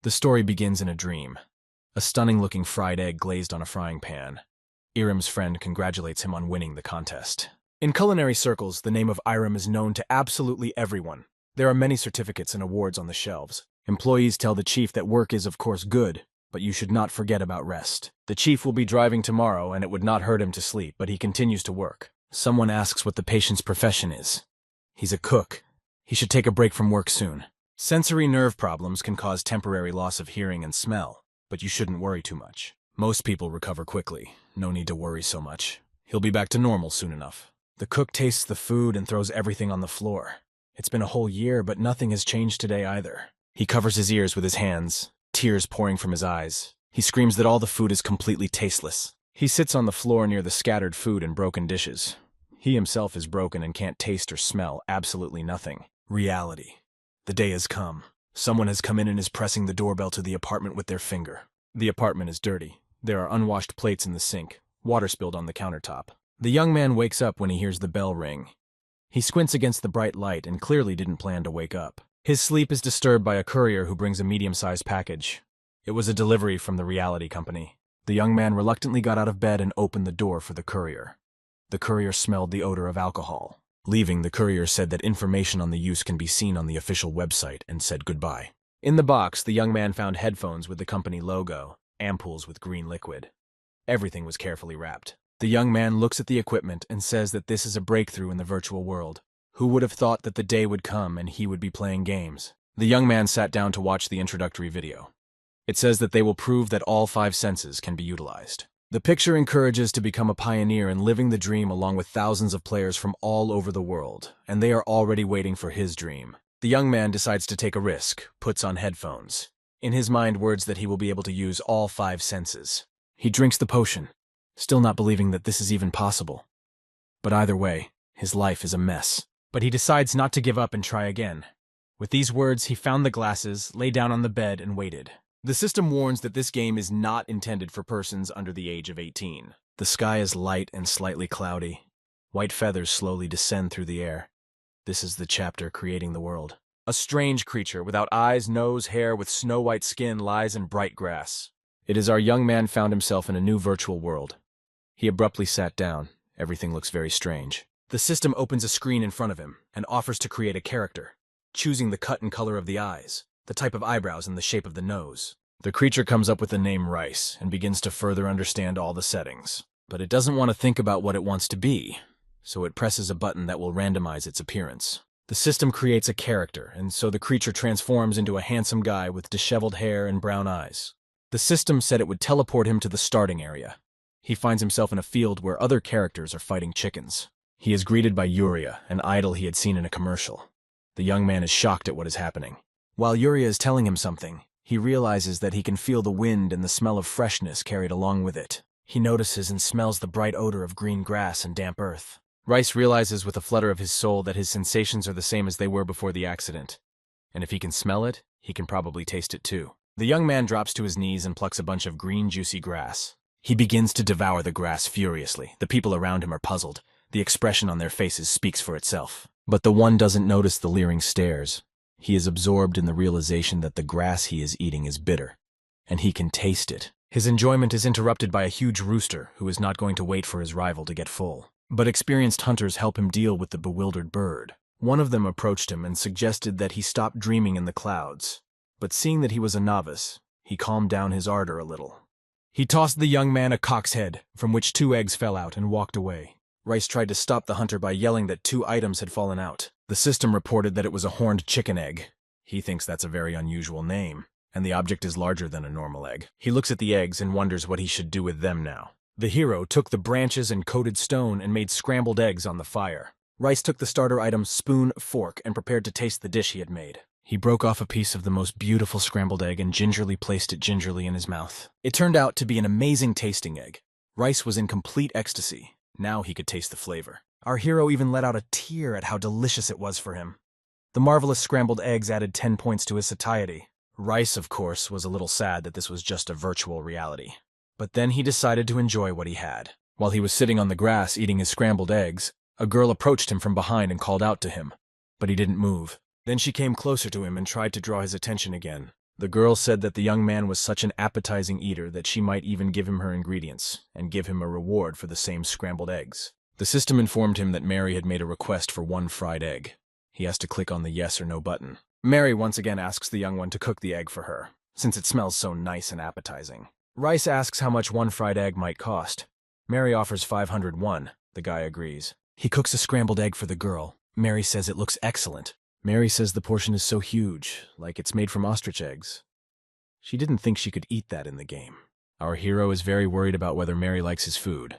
The story begins in a dream. A stunning-looking fried egg glazed on a frying pan. Iram's friend congratulates him on winning the contest. In culinary circles, the name of Iram is known to absolutely everyone. There are many certificates and awards on the shelves. Employees tell the chief that work is of course good, but you should not forget about rest. The chief will be driving tomorrow and it would not hurt him to sleep, but he continues to work. Someone asks what the patient's profession is. He's a cook. He should take a break from work soon. Sensory nerve problems can cause temporary loss of hearing and smell, but you shouldn't worry too much. Most people recover quickly. No need to worry so much. He'll be back to normal soon enough. The cook tastes the food and throws everything on the floor. It's been a whole year, but nothing has changed today either. He covers his ears with his hands, tears pouring from his eyes. He screams that all the food is completely tasteless. He sits on the floor near the scattered food and broken dishes. He himself is broken and can't taste or smell absolutely nothing. Reality. The day has come. Someone has come in and is pressing the doorbell to the apartment with their finger. The apartment is dirty. There are unwashed plates in the sink, water spilled on the countertop. The young man wakes up when he hears the bell ring. He squints against the bright light and clearly didn't plan to wake up. His sleep is disturbed by a courier who brings a medium-sized package. It was a delivery from the reality company. The young man reluctantly got out of bed and opened the door for the courier. The courier smelled the odor of alcohol. Leaving, the courier said that information on the use can be seen on the official website and said goodbye. In the box, the young man found headphones with the company logo, ampoules with green liquid. Everything was carefully wrapped. The young man looks at the equipment and says that this is a breakthrough in the virtual world. Who would have thought that the day would come and he would be playing games? The young man sat down to watch the introductory video. It says that they will prove that all 5 senses can be utilized. The picture encourages to become a pioneer in living the dream along with thousands of players from all over the world, and they are already waiting for his dream. The young man decides to take a risk, puts on headphones. In his mind, words that he will be able to use all 5 senses. He drinks the potion, still not believing that this is even possible. But either way, his life is a mess. But he decides not to give up and try again. With these words, he found the glasses, lay down on the bed, and waited. The system warns that this game is not intended for persons under the age of 18. The sky is light and slightly cloudy. White feathers slowly descend through the air. This is the chapter creating the world. A strange creature without eyes, nose, hair, with snow-white skin lies in bright grass. It is our young man found himself in a new virtual world. He abruptly sat down. Everything looks very strange. The system opens a screen in front of him and offers to create a character, choosing the cut and color of the eyes, the type of eyebrows and the shape of the nose. The creature comes up with the name Rice and begins to further understand all the settings. But it doesn't want to think about what it wants to be, so it presses a button that will randomize its appearance. The system creates a character, and so the creature transforms into a handsome guy with disheveled hair and brown eyes. The system said it would teleport him to the starting area. He finds himself in a field where other characters are fighting chickens. He is greeted by Yuria, an idol he had seen in a commercial. The young man is shocked at what is happening. While Yuria is telling him something, he realizes that he can feel the wind and the smell of freshness carried along with it. He notices and smells the bright odor of green grass and damp earth. Rice realizes with a flutter of his soul that his sensations are the same as they were before the accident. And if he can smell it, he can probably taste it too. The young man drops to his knees and plucks a bunch of green, juicy grass. He begins to devour the grass furiously. The people around him are puzzled. The expression on their faces speaks for itself. But the one doesn't notice the leering stares. He is absorbed in the realization that the grass he is eating is bitter, and he can taste it. His enjoyment is interrupted by a huge rooster who is not going to wait for his rival to get full. But experienced hunters help him deal with the bewildered bird. One of them approached him and suggested that he stop dreaming in the clouds. But seeing that he was a novice, he calmed down his ardor a little. He tossed the young man a cock's head, from which 2 eggs fell out, and walked away. Rice tried to stop the hunter by yelling that 2 items had fallen out. The system reported that it was a horned chicken egg. He thinks that's a very unusual name, and the object is larger than a normal egg. He looks at the eggs and wonders what he should do with them now. The hero took the branches and coated stone and made scrambled eggs on the fire. Rice took the starter item spoon, fork, and prepared to taste the dish he had made. He broke off a piece of the most beautiful scrambled egg and gingerly placed it gingerly in his mouth. It turned out to be an amazing tasting egg. Rice was in complete ecstasy. Now he could taste the flavor. Our hero even let out a tear at how delicious it was for him. The marvelous scrambled eggs added 10 points to his satiety. Rice, of course, was a little sad that this was just a virtual reality. But then he decided to enjoy what he had. While he was sitting on the grass eating his scrambled eggs, a girl approached him from behind and called out to him. But he didn't move. Then she came closer to him and tried to draw his attention again. The girl said that the young man was such an appetizing eater that she might even give him her ingredients and give him a reward for the same scrambled eggs. The system informed him that Mary had made a request for 1 fried egg. He has to click on the yes or no button. Mary once again asks the young one to cook the egg for her, since it smells so nice and appetizing. Rice asks how much 1 fried egg might cost. Mary offers 501. The guy agrees. He cooks a scrambled egg for the girl. Mary says it looks excellent. Mary says the portion is so huge, like it's made from ostrich eggs. She didn't think she could eat that in the game. Our hero is very worried about whether Mary likes his food.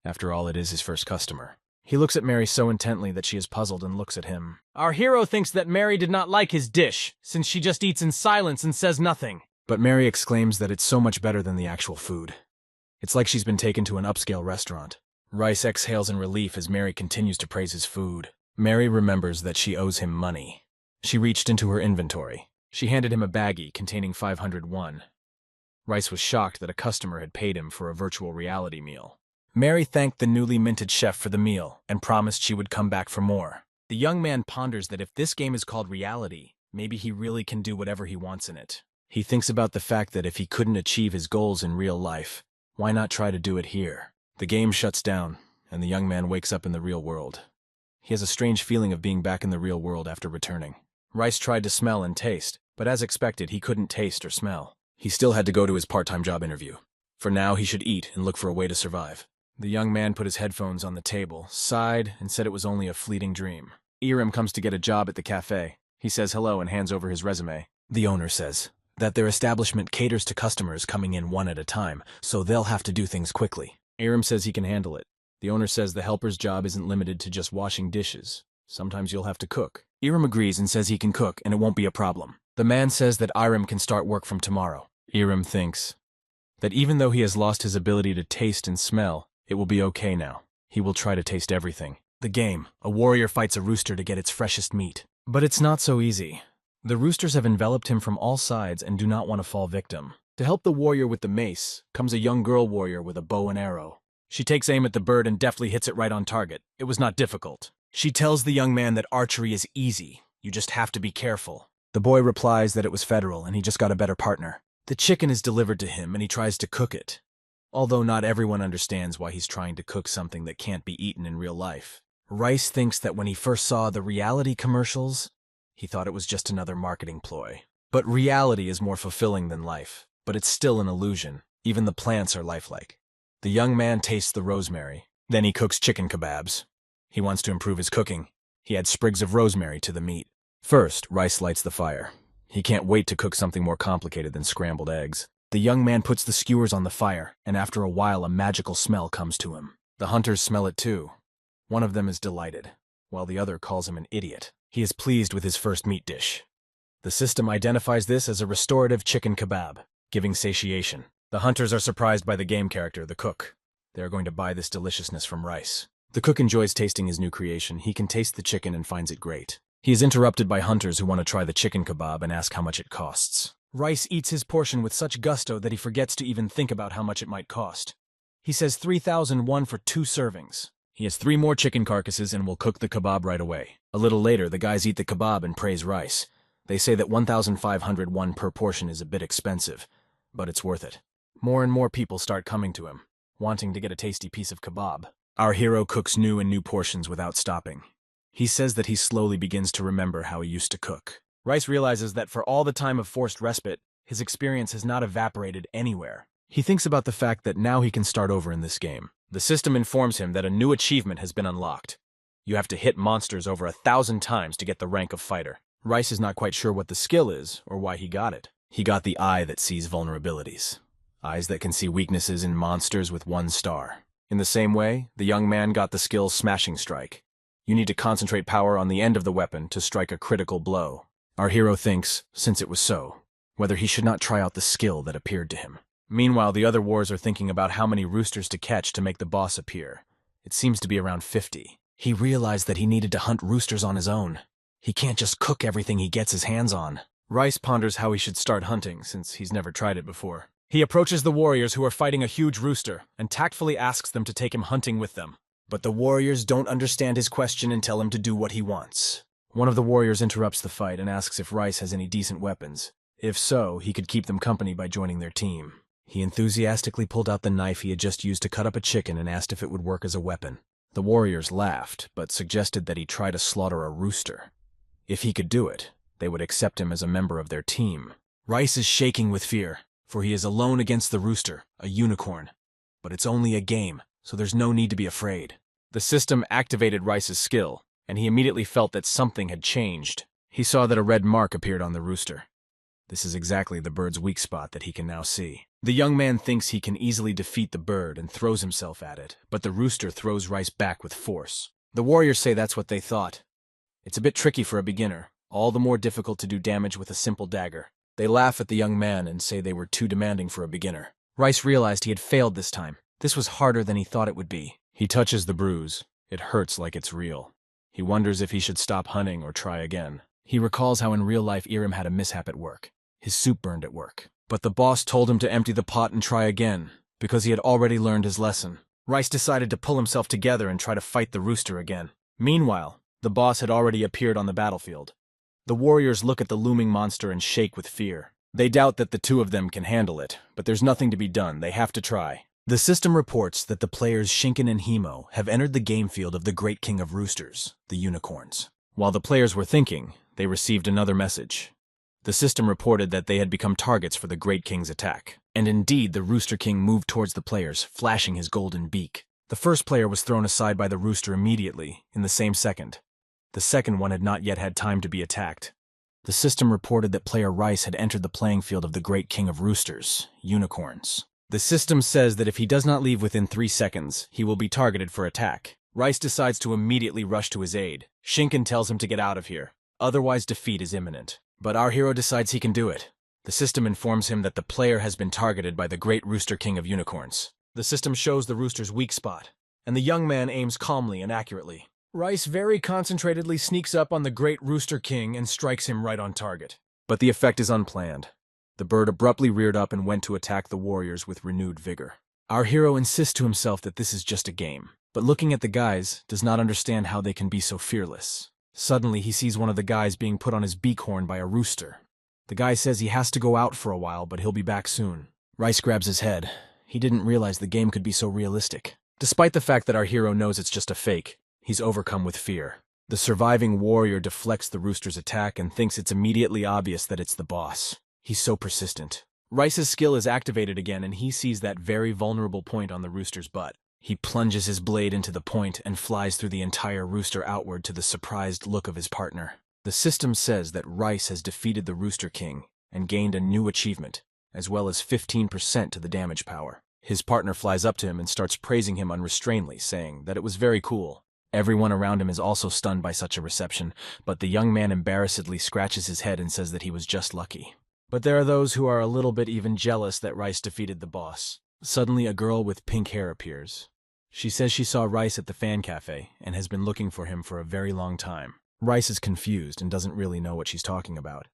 After all, it is his first customer. He looks at Mary so intently that she is puzzled and looks at him. Our hero thinks that Mary did not like his dish, since she just eats in silence and says nothing. But Mary exclaims that it's so much better than the actual food. It's like she's been taken to an upscale restaurant. Rice exhales in relief as Mary continues to praise his food. Mary remembers that she owes him money. She reached into her inventory. She handed him a baggie containing 501. Rice was shocked that a customer had paid him for a virtual reality meal. Mary thanked the newly minted chef for the meal and promised she would come back for more. The young man ponders that if this game is called reality, maybe he really can do whatever he wants in it. He thinks about the fact that if he couldn't achieve his goals in real life, why not try to do it here? The game shuts down, and the young man wakes up in the real world. He has a strange feeling of being back in the real world after returning. Rice tried to smell and taste, but as expected, he couldn't taste or smell. He still had to go to his part-time job interview. For now, he should eat and look for a way to survive. The young man put his headphones on the table, sighed, and said it was only a fleeting dream. Iram comes to get a job at the cafe. He says hello and hands over his resume. The owner says that their establishment caters to customers coming in one at a time, so they'll have to do things quickly. Iram says he can handle it. The owner says the helper's job isn't limited to just washing dishes. Sometimes you'll have to cook. Iram agrees and says he can cook and it won't be a problem. The man says that Iram can start work from tomorrow. Iram thinks that even though he has lost his ability to taste and smell, it will be okay now. He will try to taste everything. The game. A warrior fights a rooster to get its freshest meat. But it's not so easy. The roosters have enveloped him from all sides and do not want to fall victim. To help the warrior with the mace comes a young girl warrior with a bow and arrow. She takes aim at the bird and deftly hits it right on target. It was not difficult. She tells the young man that archery is easy. You just have to be careful. The boy replies that it was federal and he just got a better partner. The chicken is delivered to him and he tries to cook it. Although not everyone understands why he's trying to cook something that can't be eaten in real life. Rice thinks that when he first saw the reality commercials, he thought it was just another marketing ploy. But reality is more fulfilling than life. But it's still an illusion. Even the plants are lifelike. The young man tastes the rosemary. Then he cooks chicken kebabs. He wants to improve his cooking. He adds sprigs of rosemary to the meat. First, Rice lights the fire. He can't wait to cook something more complicated than scrambled eggs. The young man puts the skewers on the fire, and after a while a magical smell comes to him. The hunters smell it too. One of them is delighted, while the other calls him an idiot. He is pleased with his first meat dish. The system identifies this as a restorative chicken kebab, giving satiation. The hunters are surprised by the game character, the cook. They are going to buy this deliciousness from Rice. The cook enjoys tasting his new creation. He can taste the chicken and finds it great. He is interrupted by hunters who want to try the chicken kebab and ask how much it costs. Rice eats his portion with such gusto that he forgets to even think about how much it might cost. He says 3,001 for 2 servings. He has 3 more chicken carcasses and will cook the kebab right away. A little later, the guys eat the kebab and praise Rice. They say that 1,501 per portion is a bit expensive, but it's worth it. More and more people start coming to him, wanting to get a tasty piece of kebab. Our hero cooks new and new portions without stopping. He says that he slowly begins to remember how he used to cook. Rice realizes that for all the time of forced respite, his experience has not evaporated anywhere. He thinks about the fact that now he can start over in this game. The system informs him that a new achievement has been unlocked. You have to hit monsters over 1,000 times to get the rank of fighter. Rice is not quite sure what the skill is or why he got it. He got the eye that sees vulnerabilities. Eyes that can see weaknesses in monsters with 1 star. In the same way, the young man got the skill Smashing Strike. You need to concentrate power on the end of the weapon to strike a critical blow. Our hero thinks, since it was so, whether he should not try out the skill that appeared to him. Meanwhile, the other wars are thinking about how many roosters to catch to make the boss appear. It seems to be around 50. He realized that he needed to hunt roosters on his own. He can't just cook everything he gets his hands on. Rice ponders how he should start hunting, since he's never tried it before. He approaches the warriors who are fighting a huge rooster and tactfully asks them to take him hunting with them. But the warriors don't understand his question and tell him to do what he wants. One of the warriors interrupts the fight and asks if Rice has any decent weapons. If so, he could keep them company by joining their team. He enthusiastically pulled out the knife he had just used to cut up a chicken and asked if it would work as a weapon. The warriors laughed, but suggested that he try to slaughter a rooster. If he could do it, they would accept him as a member of their team. Rice is shaking with fear, for he is alone against the rooster, a unicorn. But it's only a game, so there's no need to be afraid. The system activated Rice's skill, and he immediately felt that something had changed. He saw that a red mark appeared on the rooster. This is exactly the bird's weak spot that he can now see. The young man thinks he can easily defeat the bird and throws himself at it, but the rooster throws Rice back with force. The warriors say that's what they thought. It's a bit tricky for a beginner, all the more difficult to do damage with a simple dagger. They laugh at the young man and say they were too demanding for a beginner. Rice realized he had failed this time. This was harder than he thought it would be. He touches the bruise. It hurts like it's real. He wonders if he should stop hunting or try again. He recalls how in real life Iram had a mishap at work. His soup burned at work. But the boss told him to empty the pot and try again, because he had already learned his lesson. Rice decided to pull himself together and try to fight the rooster again. Meanwhile, the boss had already appeared on the battlefield. The warriors look at the looming monster and shake with fear. They doubt that the two of them can handle it, but there's nothing to be done. They have to try. The system reports that the players Shinken and Himo have entered the game field of the Great King of Roosters, the unicorns. While the players were thinking, they received another message. The system reported that they had become targets for the Great King's attack. And indeed, the Rooster King moved towards the players, flashing his golden beak. The first player was thrown aside by the rooster immediately, in the same second. The second one had not yet had time to be attacked. The system reported that player Rice had entered the playing field of the Great King of Roosters, unicorns. The system says that if he does not leave within 3 seconds, he will be targeted for attack. Rice decides to immediately rush to his aid. Shinken tells him to get out of here, otherwise defeat is imminent. But our hero decides he can do it. The system informs him that the player has been targeted by the Great Rooster King of Unicorns. The system shows the rooster's weak spot, and the young man aims calmly and accurately. Rice very concentratedly sneaks up on the Great Rooster King and strikes him right on target. But the effect is unplanned. The bird abruptly reared up and went to attack the warriors with renewed vigor. Our hero insists to himself that this is just a game, but looking at the guys, does not understand how they can be so fearless. Suddenly, he sees one of the guys being put on his beak horn by a rooster. The guy says he has to go out for a while, but he'll be back soon. Rice grabs his head. He didn't realize the game could be so realistic. Despite the fact that our hero knows it's just a fake, he's overcome with fear. The surviving warrior deflects the rooster's attack and thinks it's immediately obvious that it's the boss. He's so persistent. Rice's skill is activated again, and he sees that very vulnerable point on the rooster's butt. He plunges his blade into the point and flies through the entire rooster outward to the surprised look of his partner. The system says that Rice has defeated the Rooster King and gained a new achievement, as well as 15% to the damage power. His partner flies up to him and starts praising him unrestrainedly, saying that it was very cool. Everyone around him is also stunned by such a reception, but the young man embarrassedly scratches his head and says that he was just lucky. But there are those who are a little bit even jealous that Rice defeated the boss. Suddenly, a girl with pink hair appears. She says she saw Rice at the fan cafe and has been looking for him for a very long time. Rice is confused and doesn't really know what she's talking about.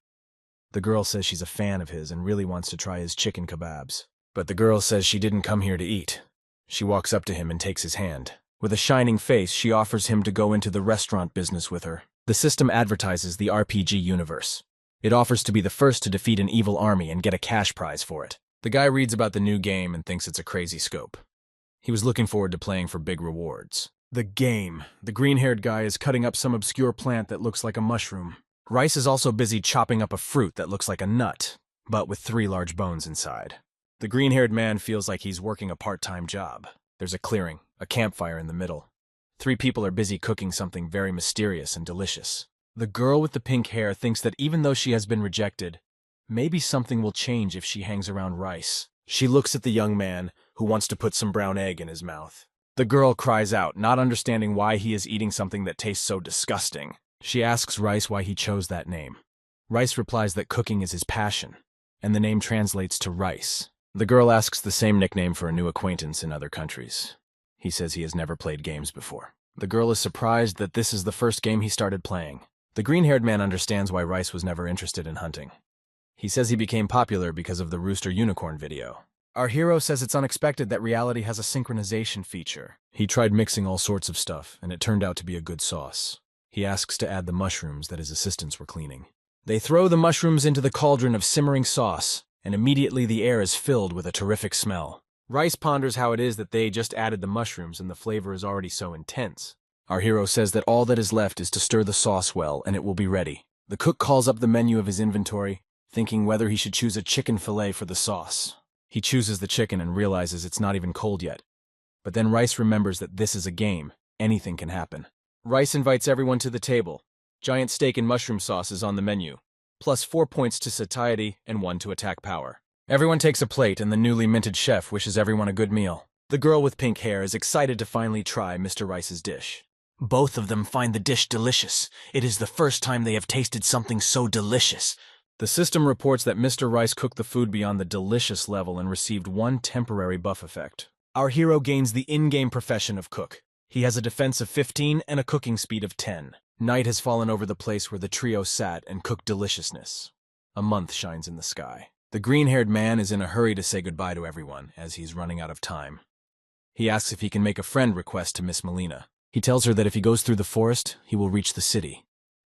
The girl says she's a fan of his and really wants to try his chicken kebabs. But the girl says she didn't come here to eat. She walks up to him and takes his hand. With a shining face, she offers him to go into the restaurant business with her. The system advertises the RPG universe. It offers to be the first to defeat an evil army and get a cash prize for it. The guy reads about the new game and thinks it's a crazy scope. He was looking forward to playing for big rewards. The game. The green-haired guy is cutting up some obscure plant that looks like a mushroom. Rice is also busy chopping up a fruit that looks like a nut, but with 3 large bones inside. The green-haired man feels like he's working a part-time job. There's a clearing, a campfire in the middle. 3 people are busy cooking something very mysterious and delicious. The girl with the pink hair thinks that even though she has been rejected, maybe something will change if she hangs around Rice. She looks at the young man, who wants to put some brown egg in his mouth. The girl cries out, not understanding why he is eating something that tastes so disgusting. She asks Rice why he chose that name. Rice replies that cooking is his passion, and the name translates to Rice. The girl asks the same nickname for a new acquaintance in other countries. He says he has never played games before. The girl is surprised that this is the first game he started playing. The green-haired man understands why Rice was never interested in hunting. He says he became popular because of the Rooster Unicorn video. Our hero says it's unexpected that reality has a synchronization feature. He tried mixing all sorts of stuff, and it turned out to be a good sauce. He asks to add the mushrooms that his assistants were cleaning. They throw the mushrooms into the cauldron of simmering sauce, and immediately the air is filled with a terrific smell. Rice ponders how it is that they just added the mushrooms and the flavor is already so intense. Our hero says that all that is left is to stir the sauce well, and it will be ready. The cook calls up the menu of his inventory, thinking whether he should choose a chicken fillet for the sauce. He chooses the chicken and realizes it's not even cold yet. But then Rice remembers that this is a game. Anything can happen. Rice invites everyone to the table. Giant steak and mushroom sauce is on the menu, plus 4 points to satiety and 1 to attack power. Everyone takes a plate, and the newly minted chef wishes everyone a good meal. The girl with pink hair is excited to finally try Mr. Rice's dish. Both of them find the dish delicious. It is the first time they have tasted something so delicious. The system reports that Mr. Rice cooked the food beyond the delicious level and received 1 temporary buff effect. Our hero gains the in-game profession of cook. He has a defense of 15 and a cooking speed of 10. Night has fallen over the place where the trio sat and cooked deliciousness. A month shines in the sky. The green-haired man is in a hurry to say goodbye to everyone, as he's running out of time. He asks if he can make a friend request to Miss Molina. He tells her that if he goes through the forest, he will reach the city.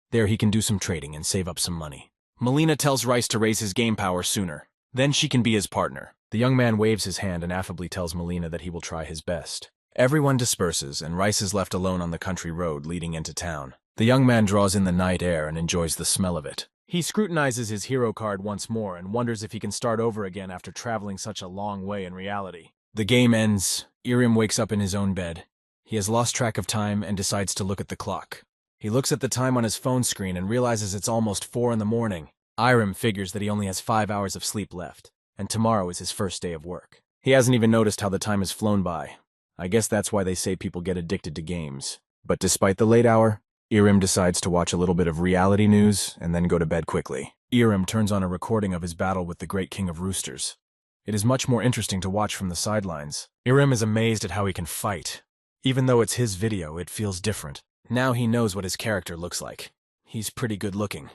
There he can do some trading and save up some money. Molina tells Rice to raise his game power sooner. Then she can be his partner. The young man waves his hand and affably tells Molina that he will try his best. Everyone disperses, and Rice is left alone on the country road leading into town. The young man draws in the night air and enjoys the smell of it. He scrutinizes his hero card once more and wonders if he can start over again after traveling such a long way in reality. The game ends. Irim wakes up in his own bed. He has lost track of time and decides to look at the clock. He looks at the time on his phone screen and realizes it's almost 4 in the morning. Irim figures that he only has 5 hours of sleep left, and tomorrow is his first day of work. He hasn't even noticed how the time has flown by. I guess that's why they say people get addicted to games. But despite the late hour, Irim decides to watch a little bit of reality news and then go to bed quickly. Irim turns on a recording of his battle with the Great King of Roosters. It is much more interesting to watch from the sidelines. Irim is amazed at how he can fight. Even though it's his video, it feels different. Now he knows what his character looks like. He's pretty good looking.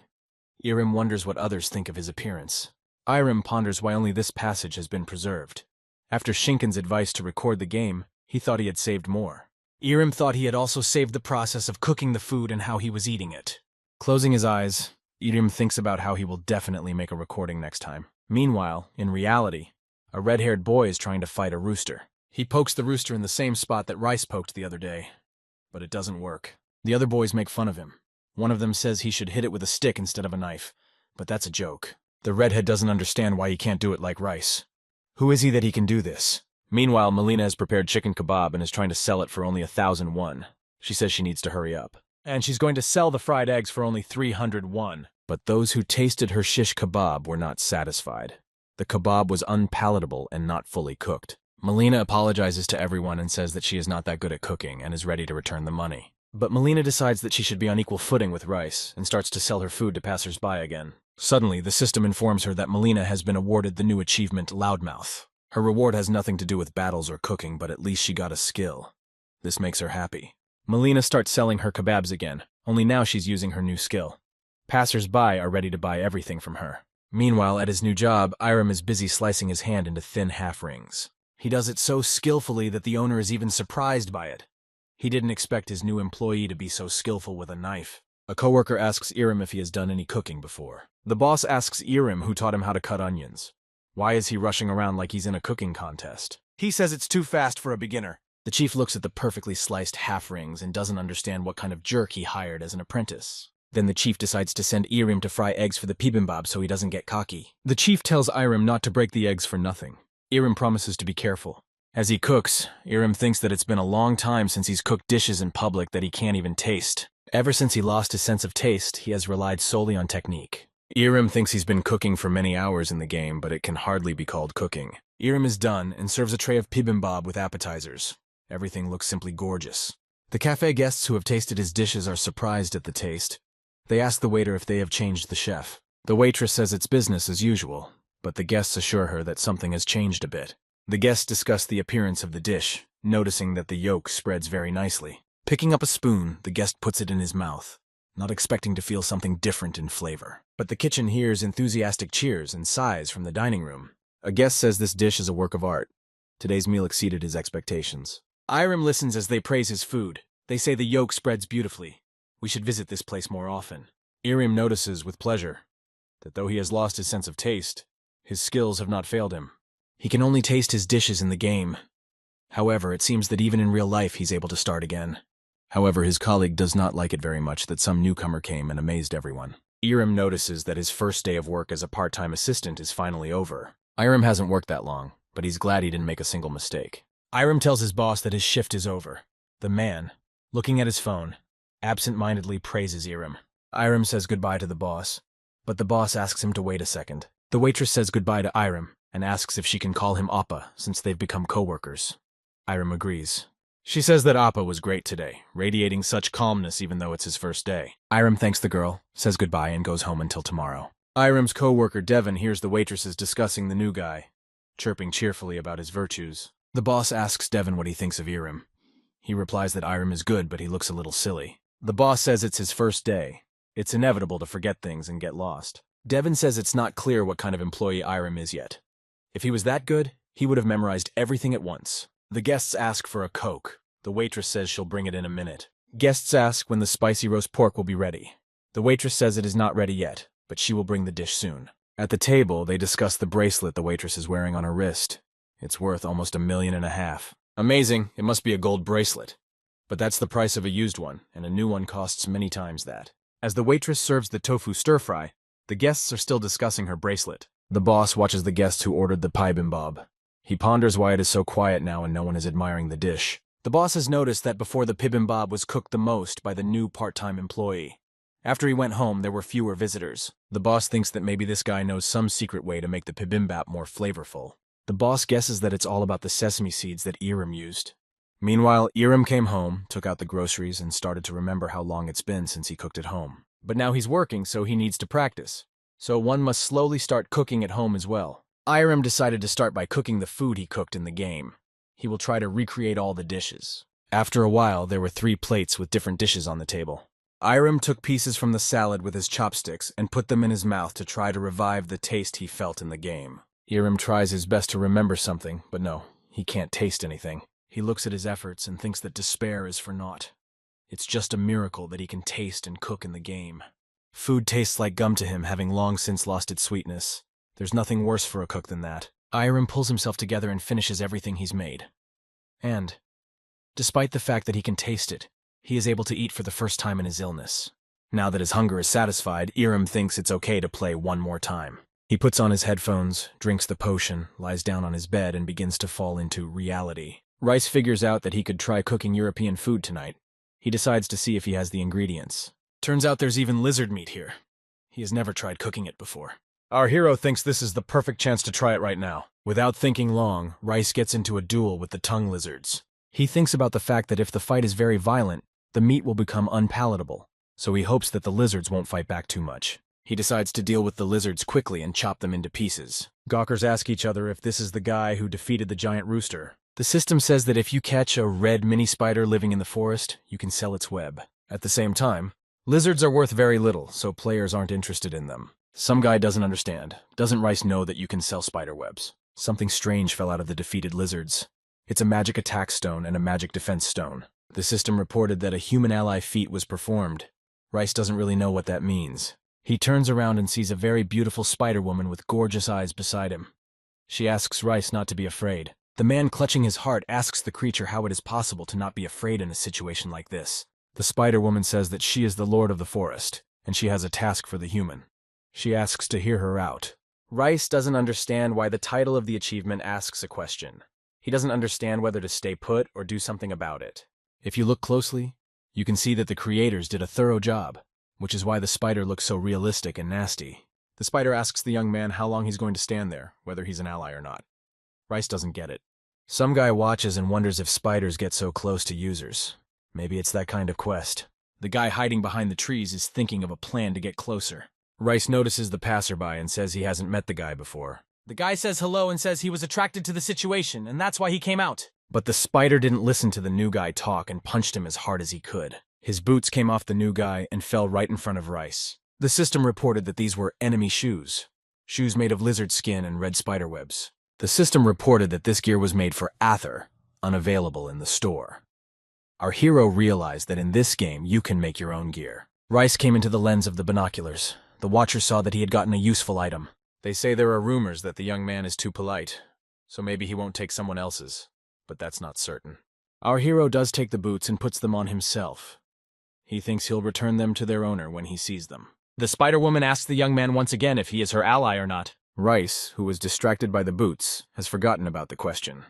Irim wonders what others think of his appearance. Irim ponders why only this passage has been preserved. After Shinken's advice to record the game, he thought he had saved more. Irim thought he had also saved the process of cooking the food and how he was eating it. Closing his eyes, Irim thinks about how he will definitely make a recording next time. Meanwhile, in reality, a red-haired boy is trying to fight a rooster. He pokes the rooster in the same spot that Rice poked the other day, but it doesn't work. The other boys make fun of him. One of them says he should hit it with a stick instead of a knife, but that's a joke. The redhead doesn't understand why he can't do it like Rice. Who is he that he can do this? Meanwhile, Molina has prepared chicken kebab and is trying to sell it for only 1,001. She says she needs to hurry up. And she's going to sell the fried eggs for only 301. But those who tasted her shish kebab were not satisfied. The kebab was unpalatable and not fully cooked. Molina apologizes to everyone and says that she is not that good at cooking and is ready to return the money. But Molina decides that she should be on equal footing with Rice and starts to sell her food to passers-by again. Suddenly, the system informs her that Molina has been awarded the new achievement Loudmouth. Her reward has nothing to do with battles or cooking, but at least she got a skill. This makes her happy. Molina starts selling her kebabs again, only now she's using her new skill. Passers-by are ready to buy everything from her. Meanwhile, at his new job, Irim is busy slicing his hand into thin half-rings. He does it so skillfully that the owner is even surprised by it. He didn't expect his new employee to be so skillful with a knife. A coworker asks Irim if he has done any cooking before. The boss asks Irim who taught him how to cut onions. Why is he rushing around like he's in a cooking contest? He says it's too fast for a beginner. The chief looks at the perfectly sliced half-rings and doesn't understand what kind of jerk he hired as an apprentice. Then the chief decides to send Irim to fry eggs for the bibimbap so he doesn't get cocky. The chief tells Irim not to break the eggs for nothing. Irim promises to be careful. As he cooks, Irim thinks that it's been a long time since he's cooked dishes in public that he can't even taste. Ever since he lost his sense of taste, he has relied solely on technique. Irim thinks he's been cooking for many hours in the game, but it can hardly be called cooking. Irim is done and serves a tray of bibimbap with appetizers. Everything looks simply gorgeous. The cafe guests who have tasted his dishes are surprised at the taste. They ask the waiter if they have changed the chef. The waitress says it's business as usual, but the guests assure her that something has changed a bit. The guests discuss the appearance of the dish, noticing that the yolk spreads very nicely. Picking up a spoon, the guest puts it in his mouth, not expecting to feel something different in flavor. But the kitchen hears enthusiastic cheers and sighs from the dining room. A guest says this dish is a work of art. Today's meal exceeded his expectations. Irim listens as they praise his food. They say the yolk spreads beautifully. We should visit this place more often. Irim notices with pleasure. that though he has lost his sense of taste, his skills have not failed him. He can only taste his dishes in the game. However, it seems that even in real life he's able to start again. However, his colleague does not like it very much that some newcomer came and amazed everyone. Iram notices that his first day of work as a part-time assistant is finally over. Iram hasn't worked that long, but he's glad he didn't make a single mistake. Iram tells his boss that his shift is over. The man, looking at his phone, absent-mindedly praises Iram. Iram says goodbye to the boss, but the boss asks him to wait a second. The waitress says goodbye to Iram and asks if she can call him Appa since they've become co-workers. Iram agrees. She says that Appa was great today, radiating such calmness even though it's his first day. Iram thanks the girl, says goodbye, and goes home until tomorrow. Iram's co-worker Debon hears the waitresses discussing the new guy, chirping cheerfully about his virtues. The boss asks Debon what he thinks of Iram. He replies that Iram is good, but he looks a little silly. The boss says it's his first day. It's inevitable to forget things and get lost. Debon says it's not clear what kind of employee Iram is yet. If he was that good, he would have memorized everything at once. The guests ask for a Coke. The waitress says she'll bring it in a minute. Guests ask when the spicy roast pork will be ready. The waitress says it is not ready yet, but she will bring the dish soon. At the table, they discuss the bracelet the waitress is wearing on her wrist. It's worth almost $1.5 million. Amazing, it must be a gold bracelet. But that's the price of a used one, and a new one costs many times that. As the waitress serves the tofu stir-fry, the guests are still discussing her bracelet. The boss watches the guests who ordered the pai bibimbap. He ponders why it is so quiet now and no one is admiring the dish. The boss has noticed that before the bibimbap was cooked the most by the new part-time employee. After he went home, there were fewer visitors. The boss thinks that maybe this guy knows some secret way to make the bibimbap more flavorful. The boss guesses that it's all about the sesame seeds that Iram used. Meanwhile, Iram came home, took out the groceries, and started to remember how long it's been since he cooked at home. But now he's working, so he needs to practice. So one must slowly start cooking at home as well. Iram decided to start by cooking the food he cooked in the game. He will try to recreate all the dishes. After a while, there were 3 plates with different dishes on the table. Iram took pieces from the salad with his chopsticks and put them in his mouth to try to revive the taste he felt in the game. Iram tries his best to remember something, but no, he can't taste anything. He looks at his efforts and thinks that despair is for naught. It's just a miracle that he can taste and cook in the game. Food tastes like gum to him, having long since lost its sweetness. There's nothing worse for a cook than that. Iram pulls himself together and finishes everything he's made. And, despite the fact that he can taste it, he is able to eat for the first time in his illness. Now that his hunger is satisfied, Iram thinks it's okay to play one more time. He puts on his headphones, drinks the potion, lies down on his bed, and begins to fall into reality. Rice figures out that he could try cooking European food tonight. He decides to see if he has the ingredients. Turns out there's even lizard meat here. He has never tried cooking it before. Our hero thinks this is the perfect chance to try it right now. Without thinking long, Rice gets into a duel with the tongue lizards. He thinks about the fact that if the fight is very violent, the meat will become unpalatable, so he hopes that the lizards won't fight back too much. He decides to deal with the lizards quickly and chop them into pieces. Gawkers ask each other if this is the guy who defeated the giant rooster. The system says that if you catch a red mini spider living in the forest, you can sell its web. At the same time, lizards are worth very little, so players aren't interested in them. Some guy doesn't understand. Doesn't Rice know that you can sell spider webs? Something strange fell out of the defeated lizards. It's a magic attack stone and a magic defense stone. The system reported that a human ally feat was performed. Rice doesn't really know what that means. He turns around and sees a very beautiful Spiderwoman with gorgeous eyes beside him. She asks Rice not to be afraid. The man clutching his heart asks the creature how it is possible to not be afraid in a situation like this. The Spiderwoman says that she is the lord of the forest, and she has a task for the human. She asks to hear her out. Rice doesn't understand why the title of the achievement asks a question. He doesn't understand whether to stay put or do something about it. If you look closely, you can see that the creators did a thorough job, which is why the spider looks so realistic and nasty. The spider asks the young man how long he's going to stand there, whether he's an ally or not. Rice doesn't get it. Some guy watches and wonders if spiders get so close to users. Maybe it's that kind of quest. The guy hiding behind the trees is thinking of a plan to get closer. Rice notices the passerby and says he hasn't met the guy before. The guy says hello and says he was attracted to the situation, and that's why he came out. But the spider didn't listen to the new guy talk and punched him as hard as he could. His boots came off the new guy and fell right in front of Rice. The system reported that these were enemy shoes. Shoes made of lizard skin and red spider webs. The system reported that this gear was made for Aether, unavailable in the store. Our hero realized that in this game you can make your own gear. Rice came into the lens of the binoculars. The watcher saw that he had gotten a useful item. They say there are rumors that the young man is too polite, so maybe he won't take someone else's, but that's not certain. Our hero does take the boots and puts them on himself. He thinks he'll return them to their owner when he sees them. The Spider-Woman asks the young man once again if he is her ally or not. Rice, who was distracted by the boots, has forgotten about the question.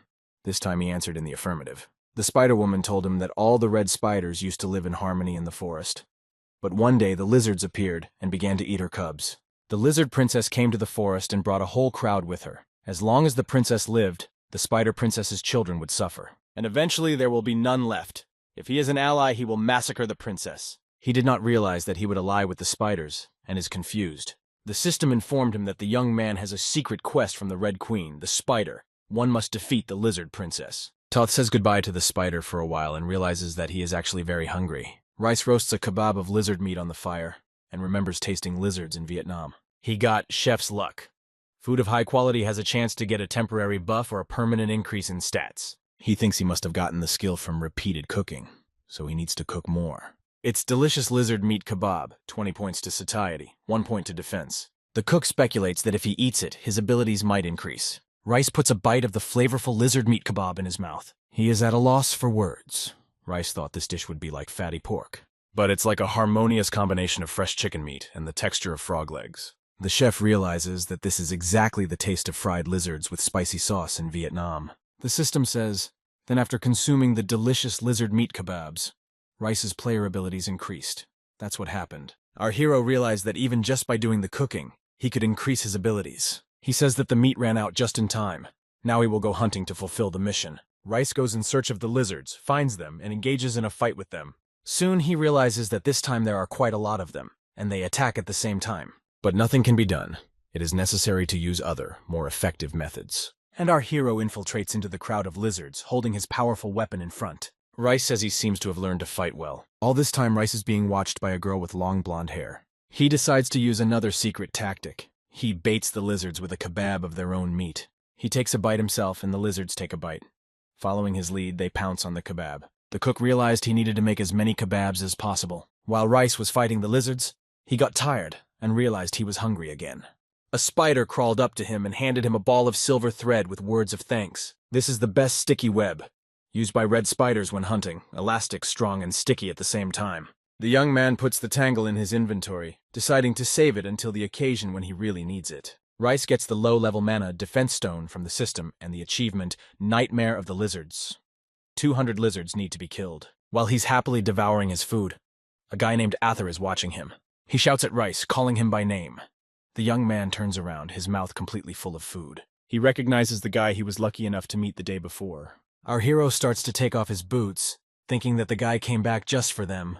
This time he answered in the affirmative. The Spider-Woman told him that all the red spiders used to live in harmony in the forest. But one day the lizards appeared and began to eat her cubs. The lizard princess came to the forest and brought a whole crowd with her. As long as the princess lived, the spider princess's children would suffer. And eventually there will be none left. If he is an ally, he will massacre the princess. He did not realize that he would ally with the spiders, and is confused. The system informed him that the young man has a secret quest from the Red Queen, the spider. One must defeat the lizard princess. Toth says goodbye to the spider for a while and realizes that he is actually very hungry. Rice roasts a kebab of lizard meat on the fire, and remembers tasting lizards in Vietnam. He got chef's luck. Food of high quality has a chance to get a temporary buff or a permanent increase in stats. He thinks he must have gotten the skill from repeated cooking, so he needs to cook more. It's delicious lizard meat kebab, 20 points to satiety, 1 point to defense. The cook speculates that if he eats it, his abilities might increase. Rice puts a bite of the flavorful lizard meat kebab in his mouth. He is at a loss for words. Rice thought this dish would be like fatty pork. But it's like a harmonious combination of fresh chicken meat and the texture of frog legs. The chef realizes that this is exactly the taste of fried lizards with spicy sauce in Vietnam. The system says, then after consuming the delicious lizard meat kebabs, Rice's player abilities increased. That's what happened. Our hero realized that even just by doing the cooking, he could increase his abilities. He says that the meat ran out just in time. Now he will go hunting to fulfill the mission. Rice goes in search of the lizards, finds them, and engages in a fight with them. Soon he realizes that this time there are quite a lot of them, and they attack at the same time. But nothing can be done. It is necessary to use other, more effective methods. And our hero infiltrates into the crowd of lizards, holding his powerful weapon in front. Rice says he seems to have learned to fight well. All this time, Rice is being watched by a girl with long blonde hair. He decides to use another secret tactic. He baits the lizards with a kebab of their own meat. He takes a bite himself, and the lizards take a bite. Following his lead, they pounce on the kebab. The cook realized he needed to make as many kebabs as possible. While Rice was fighting the lizards, he got tired and realized he was hungry again. A spider crawled up to him and handed him a ball of silver thread with words of thanks. This is the best sticky web, used by red spiders when hunting, elastic, strong, and sticky at the same time. The young man puts the tangle in his inventory, deciding to save it until the occasion when he really needs it. Rice gets the low-level mana defense stone from the system and the achievement Nightmare of the Lizards. 200 lizards need to be killed. While he's happily devouring his food, a guy named Arthur is watching him. He shouts at Rice, calling him by name. The young man turns around, his mouth completely full of food. He recognizes the guy he was lucky enough to meet the day before. Our hero starts to take off his boots, thinking that the guy came back just for them.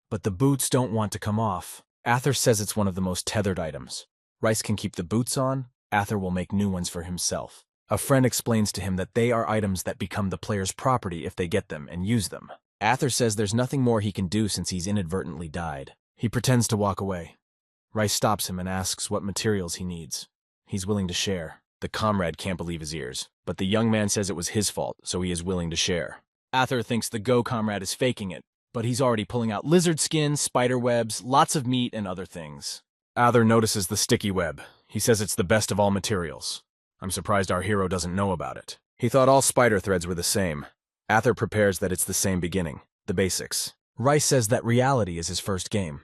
But the boots don't want to come off. Arthur says it's one of the most tethered items. Rice can keep the boots on, Arthur will make new ones for himself. A friend explains to him that they are items that become the player's property if they get them and use them. Arthur says there's nothing more he can do since he's inadvertently died. He pretends to walk away. Rice stops him and asks what materials he needs. He's willing to share. The comrade can't believe his ears, but the young man says it was his fault, so he is willing to share. Arthur thinks the comrade is faking it, but he's already pulling out lizard skin, spider webs, lots of meat, and other things. Arthur notices the sticky web. He says it's the best of all materials. I'm surprised our hero doesn't know about it. He thought all spider threads were the same. Arthur prepares that it's the same beginning, the basics. Rice says that reality is his first game.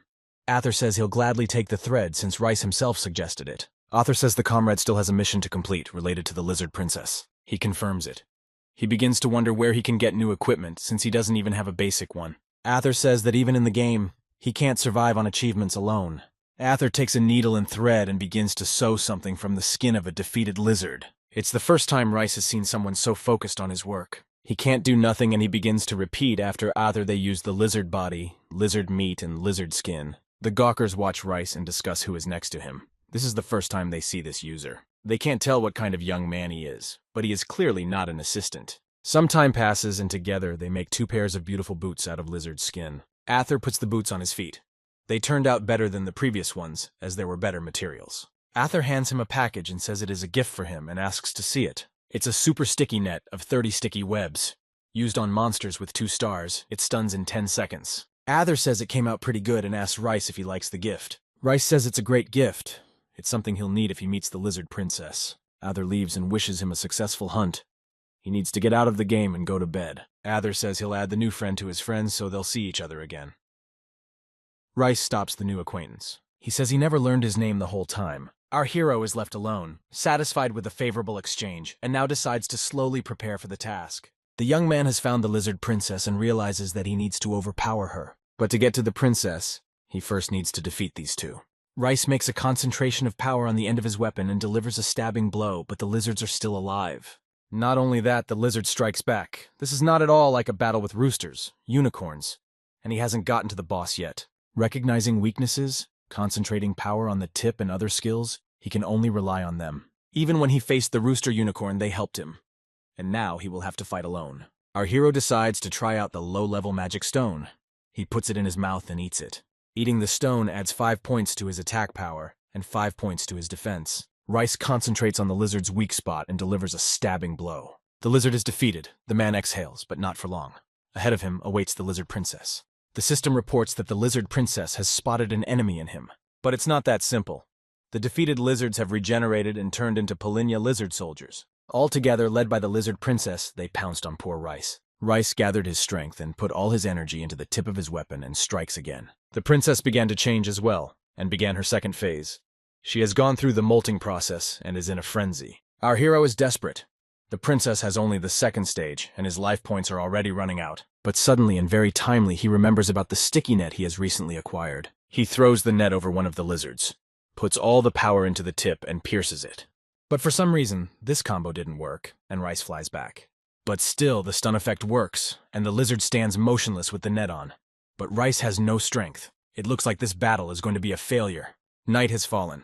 Arthur says he'll gladly take the thread since Rice himself suggested it. Arthur says the comrade still has a mission to complete related to the lizard princess. He confirms it. He begins to wonder where he can get new equipment since he doesn't even have a basic one. Arthur says that even in the game, he can't survive on achievements alone. Arthur takes a needle and thread and begins to sew something from the skin of a defeated lizard. It's the first time Rice has seen someone so focused on his work. He can't do nothing and he begins to repeat after Arthur they use the lizard body, lizard meat, and lizard skin. The gawkers watch Rice and discuss who is next to him. This is the first time they see this user. They can't tell what kind of young man he is, but he is clearly not an assistant. Some time passes and together they make 2 pairs of beautiful boots out of lizard skin. Arthur puts the boots on his feet. They turned out better than the previous ones, as there were better materials. Arthur hands him a package and says it is a gift for him and asks to see it. It's a super sticky net of 30 sticky webs. Used on monsters with 2 stars, it stuns in 10 seconds. Arthur says it came out pretty good and asks Rice if he likes the gift. Rice says it's a great gift. It's something he'll need if he meets the lizard princess. Adher leaves and wishes him a successful hunt. He needs to get out of the game and go to bed. Adher says he'll add the new friend to his friends so they'll see each other again. Rice stops the new acquaintance. He says he never learned his name the whole time. Our hero is left alone, satisfied with the favorable exchange, and now decides to slowly prepare for the task. The young man has found the lizard princess and realizes that he needs to overpower her. But to get to the princess, he first needs to defeat these two. Rice makes a concentration of power on the end of his weapon and delivers a stabbing blow, but the lizards are still alive. Not only that, the lizard strikes back. This is not at all like a battle with roosters, unicorns, and he hasn't gotten to the boss yet. Recognizing weaknesses, concentrating power on the tip and other skills, he can only rely on them. Even when he faced the rooster unicorn, they helped him. And now he will have to fight alone. Our hero decides to try out the low-level magic stone. He puts it in his mouth and eats it. Eating the stone adds 5 points to his attack power and 5 points to his defense. Rice concentrates on the lizard's weak spot and delivers a stabbing blow. The lizard is defeated. The man exhales, but not for long. Ahead of him awaits the lizard princess. The system reports that the lizard princess has spotted an enemy in him. But it's not that simple. The defeated lizards have regenerated and turned into Polina lizard soldiers. Altogether, led by the lizard princess, they pounced on poor Rice. Rice gathered his strength and put all his energy into the tip of his weapon and strikes again. The princess began to change as well, and began her second phase. She has gone through the molting process and is in a frenzy. Our hero is desperate. The princess has only the second stage, and his life points are already running out. But suddenly and very timely, he remembers about the sticky net he has recently acquired. He throws the net over one of the lizards, puts all the power into the tip, and pierces it. But for some reason, this combo didn't work, and Rice flies back. But still, the stun effect works, and the lizard stands motionless with the net on. But Rice has no strength. It looks like this battle is going to be a failure. Night has fallen.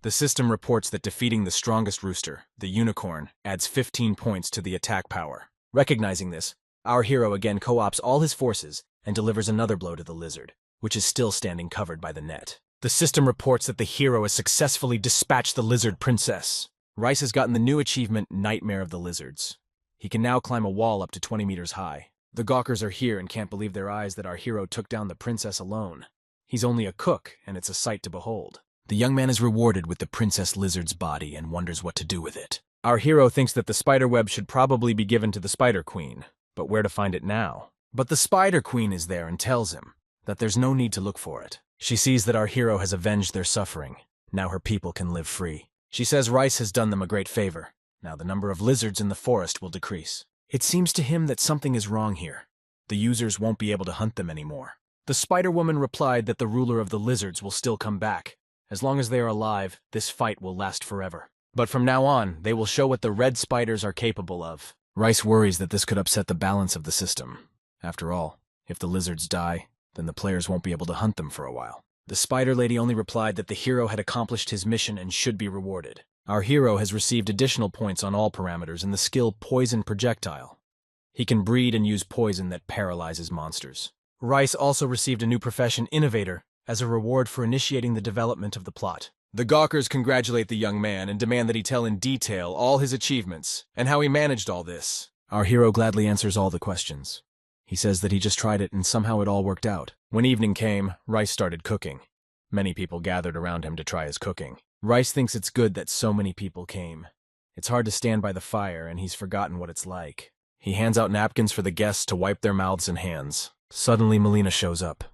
The system reports that defeating the strongest rooster, the unicorn, adds 15 points to the attack power. Recognizing this, our hero again co-ops all his forces and delivers another blow to the lizard, which is still standing covered by the net. The system reports that the hero has successfully dispatched the lizard princess. Rice has gotten the new achievement, Nightmare of the Lizards. He can now climb a wall up to 20 meters high. The gawkers are here and can't believe their eyes that our hero took down the princess alone. He's only a cook, and it's a sight to behold. The young man is rewarded with the princess lizard's body and wonders what to do with it. Our hero thinks that the spider web should probably be given to the spider queen, but where to find it now? But the spider queen is there and tells him that there's no need to look for it. She sees that our hero has avenged their suffering. Now her people can live free. She says Rice has done them a great favor. Now the number of lizards in the forest will decrease. It seems to him that something is wrong here. The users won't be able to hunt them anymore. The Spider-Woman replied that the ruler of the lizards will still come back. As long as they are alive, this fight will last forever. But from now on, they will show what the red spiders are capable of. Rice worries that this could upset the balance of the system. After all, if the lizards die, then the players won't be able to hunt them for a while. The Spider Lady only replied that the hero had accomplished his mission and should be rewarded. Our hero has received additional points on all parameters in the skill Poison Projectile. He can breed and use poison that paralyzes monsters. Rice also received a new profession, Innovator, as a reward for initiating the development of the plot. The gawkers congratulate the young man and demand that he tell in detail all his achievements and how he managed all this. Our hero gladly answers all the questions. He says that he just tried it and somehow it all worked out. When evening came, Rice started cooking. Many people gathered around him to try his cooking. Rice thinks it's good that so many people came. It's hard to stand by the fire and he's forgotten what it's like. He hands out napkins for the guests to wipe their mouths and hands. Suddenly, Molina shows up.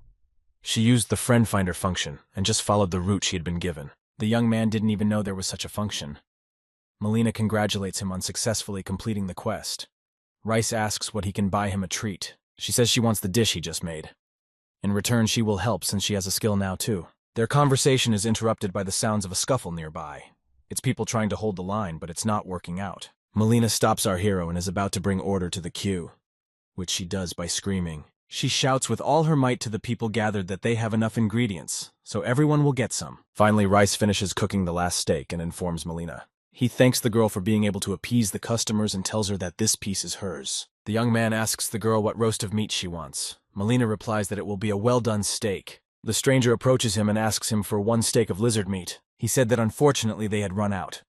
She used the friend finder function and just followed the route she had been given. The young man didn't even know there was such a function. Molina congratulates him on successfully completing the quest. Rice asks what he can buy him a treat. She says she wants the dish he just made. In return, she will help since she has a skill now too. Their conversation is interrupted by the sounds of a scuffle nearby. It's people trying to hold the line, but it's not working out. Molina stops our hero and is about to bring order to the queue, which she does by screaming. She shouts with all her might to the people gathered that they have enough ingredients, so everyone will get some. Finally, Rice finishes cooking the last steak and informs Molina. He thanks the girl for being able to appease the customers and tells her that this piece is hers. The young man asks the girl what roast of meat she wants. Molina replies that it will be a well-done steak. The stranger approaches him and asks him for 1 steak of lizard meat. He said that unfortunately they had run out.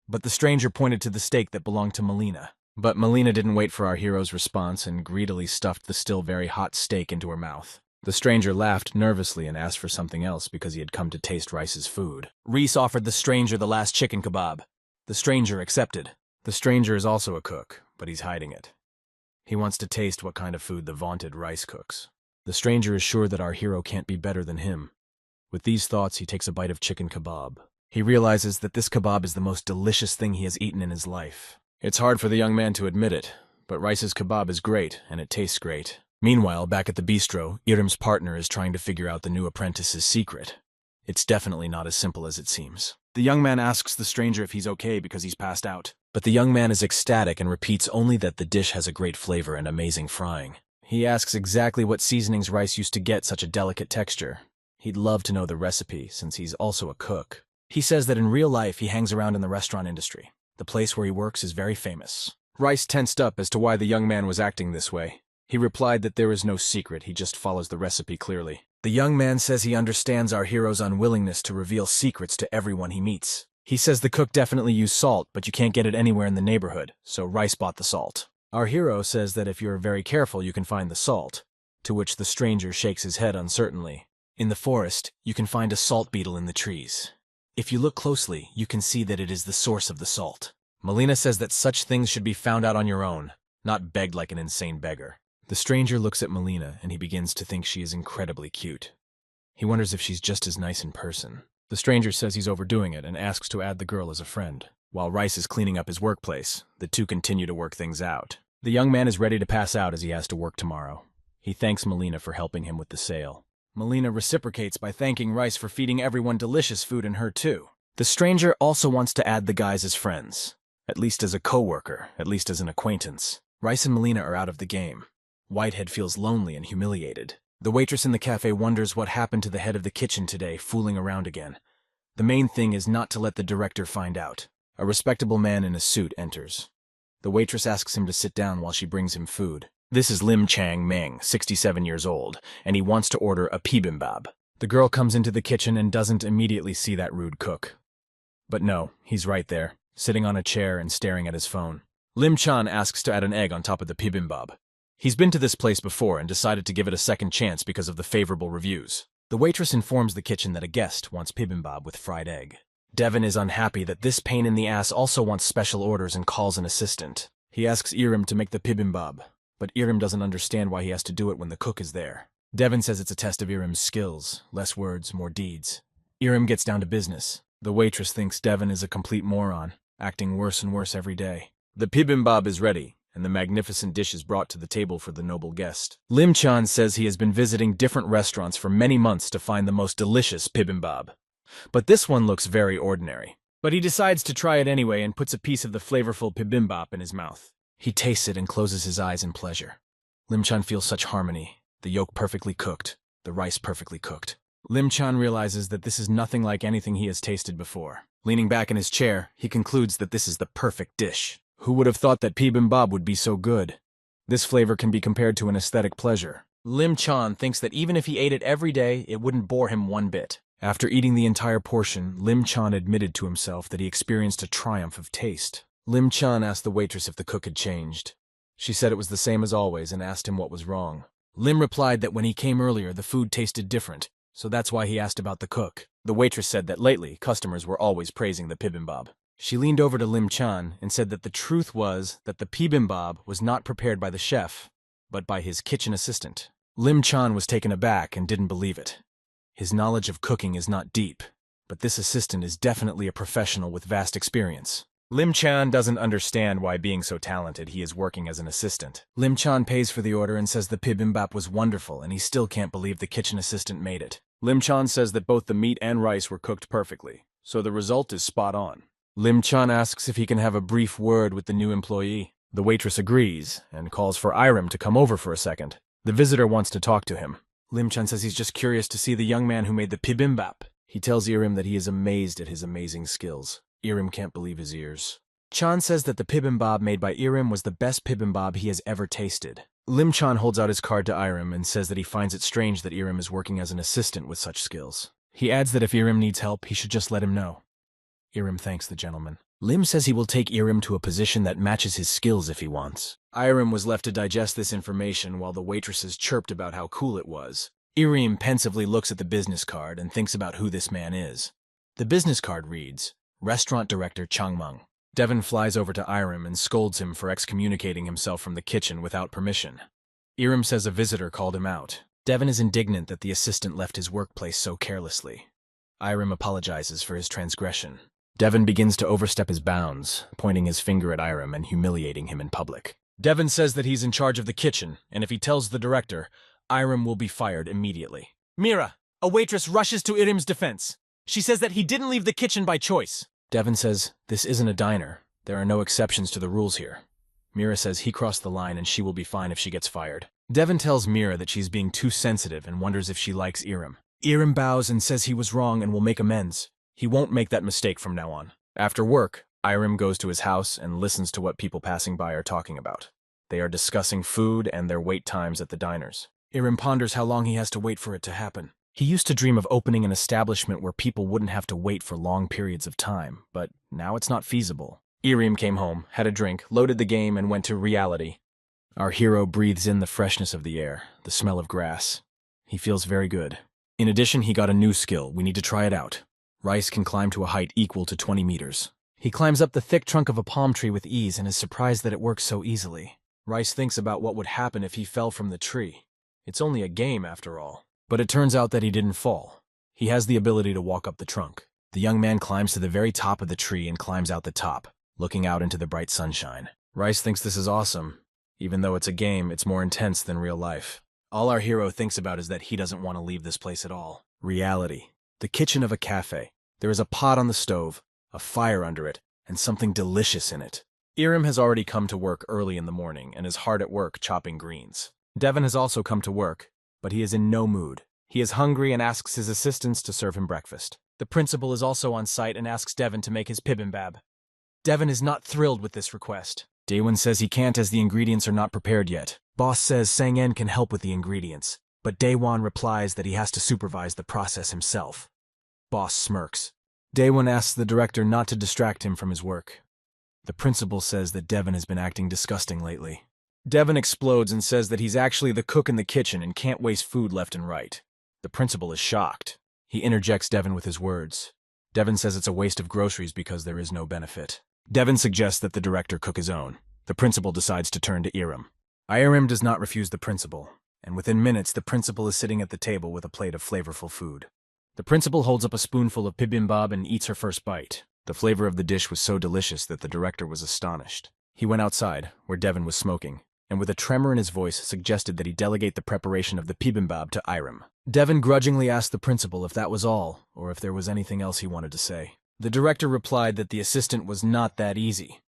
But the stranger pointed to the steak that belonged to Molina. But Molina didn't wait for our hero's response and greedily stuffed the still very hot steak into her mouth. The stranger laughed nervously and asked for something else because he had come to taste Rice's food. Reese offered the stranger the last chicken kebab. The stranger accepted. The stranger is also a cook, but he's hiding it. He wants to taste what kind of food the vaunted Rice cooks. The stranger is sure that our hero can't be better than him. With these thoughts, he takes a bite of chicken kebab. He realizes that this kebab is the most delicious thing he has eaten in his life. It's hard for the young man to admit it, but Rice's kebab is great, and it tastes great. Meanwhile, back at the bistro, Irim's partner is trying to figure out the new apprentice's secret. It's definitely not as simple as it seems. The young man asks the stranger if he's okay because he's passed out. But the young man is ecstatic and repeats only that the dish has a great flavor and amazing frying. He asks exactly what seasonings Rice used to get such a delicate texture. He'd love to know the recipe, since he's also a cook. He says that in real life he hangs around in the restaurant industry. The place where he works is very famous. Rice tensed up as to why the young man was acting this way. He replied that there is no secret, he just follows the recipe clearly. The young man says he understands our hero's unwillingness to reveal secrets to everyone he meets. He says the cook definitely used salt, but you can't get it anywhere in the neighborhood, so Rice bought the salt. Our hero says that if you're very careful, you can find the salt, to which the stranger shakes his head uncertainly. In the forest, you can find a salt beetle in the trees. If you look closely, you can see that it is the source of the salt. Molina says that such things should be found out on your own, not begged like an insane beggar. The stranger looks at Molina, and he begins to think she is incredibly cute. He wonders if she's just as nice in person. The stranger says he's overdoing it and asks to add the girl as a friend. While Rice is cleaning up his workplace, the two continue to work things out. The young man is ready to pass out as he has to work tomorrow. He thanks Molina for helping him with the sale. Molina reciprocates by thanking Rice for feeding everyone delicious food and her too. The stranger also wants to add the guys as friends. At least as a co-worker, at least as an acquaintance. Rice and Molina are out of the game. Whitehead feels lonely and humiliated. The waitress in the cafe wonders what happened to the head of the kitchen today, fooling around again. The main thing is not to let the director find out. A respectable man in a suit enters. The waitress asks him to sit down while she brings him food. This is Lim Chang Ming, 67 years old, and he wants to order a bibimbap. The girl comes into the kitchen and doesn't immediately see that rude cook. But no, he's right there, sitting on a chair and staring at his phone. Lim Chan asks to add an egg on top of the bibimbap. He's been to this place before and decided to give it a second chance because of the favorable reviews. The waitress informs the kitchen that a guest wants bibimbap with fried egg. Devon is unhappy that this pain in the ass also wants special orders and calls an assistant. He asks Irim to make the bibimbap, but Irim doesn't understand why he has to do it when the cook is there. Devon says it's a test of Irim's skills, less words, more deeds. Irim gets down to business. The waitress thinks Devon is a complete moron, acting worse and worse every day. The bibimbap is ready, and the magnificent dish is brought to the table for the noble guest. Lim Chan says he has been visiting different restaurants for many months to find the most delicious bibimbap. But this one looks very ordinary. But he decides to try it anyway and puts a piece of the flavorful bibimbap in his mouth. He tastes it and closes his eyes in pleasure. Lim Chan feels such harmony. The yolk perfectly cooked, the rice perfectly cooked. Lim Chan realizes that this is nothing like anything he has tasted before. Leaning back in his chair, he concludes that this is the perfect dish. Who would have thought that bibimbap would be so good? This flavor can be compared to an aesthetic pleasure. Lim Chan thinks that even if he ate it every day, it wouldn't bore him one bit. After eating the entire portion, Lim Chan admitted to himself that he experienced a triumph of taste. Lim Chan asked the waitress if the cook had changed. She said it was the same as always and asked him what was wrong. Lim replied that when he came earlier, the food tasted different, so that's why he asked about the cook. The waitress said that lately, customers were always praising the bibimbap. She leaned over to Lim Chan and said that the truth was that the bibimbap was not prepared by the chef, but by his kitchen assistant. Lim Chan was taken aback and didn't believe it. His knowledge of cooking is not deep, but this assistant is definitely a professional with vast experience. Lim Chan doesn't understand why, being so talented, he is working as an assistant. Lim Chan pays for the order and says the bibimbap was wonderful and he still can't believe the kitchen assistant made it. Lim Chan says that both the meat and rice were cooked perfectly, so the result is spot on. Lim Chan asks if he can have a brief word with the new employee. The waitress agrees and calls for Irim to come over for a second. The visitor wants to talk to him. Lim Chan says he's just curious to see the young man who made the bibimbap. He tells Irim that he is amazed at his amazing skills. Irim can't believe his ears. Chan says that the bibimbap made by Irim was the best bibimbap he has ever tasted. Lim Chan holds out his card to Irim and says that he finds it strange that Irim is working as an assistant with such skills. He adds that if Irim needs help, he should just let him know. Irim thanks the gentleman. Lim says he will take Irim to a position that matches his skills if he wants. Irim was left to digest this information while the waitresses chirped about how cool it was. Irim pensively looks at the business card and thinks about who this man is. The business card reads, Restaurant Director Changmeng. Debon flies over to Irim and scolds him for excommunicating himself from the kitchen without permission. Irim says a visitor called him out. Debon is indignant that the assistant left his workplace so carelessly. Irim apologizes for his transgression. Debon begins to overstep his bounds, pointing his finger at Irim and humiliating him in public. Debon says that he's in charge of the kitchen, and if he tells the director, Irim will be fired immediately. Mira, a waitress, rushes to Irim's defense. She says that he didn't leave the kitchen by choice. Debon says, this isn't a diner. There are no exceptions to the rules here. Mira says he crossed the line and she will be fine if she gets fired. Debon tells Mira that she's being too sensitive and wonders if she likes Irim. Irim bows and says he was wrong and will make amends. He won't make that mistake from now on. After work, Irim goes to his house and listens to what people passing by are talking about. They are discussing food and their wait times at the diners. Irim ponders how long he has to wait for it to happen. He used to dream of opening an establishment where people wouldn't have to wait for long periods of time, but now it's not feasible. Irim came home, had a drink, loaded the game, and went to reality. Our hero breathes in the freshness of the air, the smell of grass. He feels very good. In addition, he got a new skill. We need to try it out. Rice can climb to a height equal to 20 meters. He climbs up the thick trunk of a palm tree with ease and is surprised that it works so easily. Rice thinks about what would happen if he fell from the tree. It's only a game, after all. But it turns out that he didn't fall. He has the ability to walk up the trunk. The young man climbs to the very top of the tree and climbs out the top, looking out into the bright sunshine. Rice thinks this is awesome. Even though it's a game, it's more intense than real life. All our hero thinks about is that he doesn't want to leave this place at all. Reality. The kitchen of a cafe. There is a pot on the stove, a fire under it, and something delicious in it. Irim has already come to work early in the morning and is hard at work chopping greens. Debon has also come to work, but he is in no mood. He is hungry and asks his assistants to serve him breakfast. The principal is also on site and asks Debon to make his bibimbap. Debon is not thrilled with this request. Daewon says he can't as the ingredients are not prepared yet. Boss says Sang-en can help with the ingredients, but Daewon replies that he has to supervise the process himself. Boss smirks. Daewon asks the director not to distract him from his work. The principal says that Debon has been acting disgusting lately. Debon explodes and says that he's actually the cook in the kitchen and can't waste food left and right. The principal is shocked. He interjects Debon with his words. Debon says it's a waste of groceries because there is no benefit. Debon suggests that the director cook his own. The principal decides to turn to Irim. Irim does not refuse the principal, and within minutes the principal is sitting at the table with a plate of flavorful food. The principal holds up a spoonful of bibimbap and eats her first bite. The flavor of the dish was so delicious that the director was astonished. He went outside, where Debon was smoking, and with a tremor in his voice suggested that he delegate the preparation of the bibimbap to Irim. Debon grudgingly asked the principal if that was all, or if there was anything else he wanted to say. The director replied that the assistant was not that easy,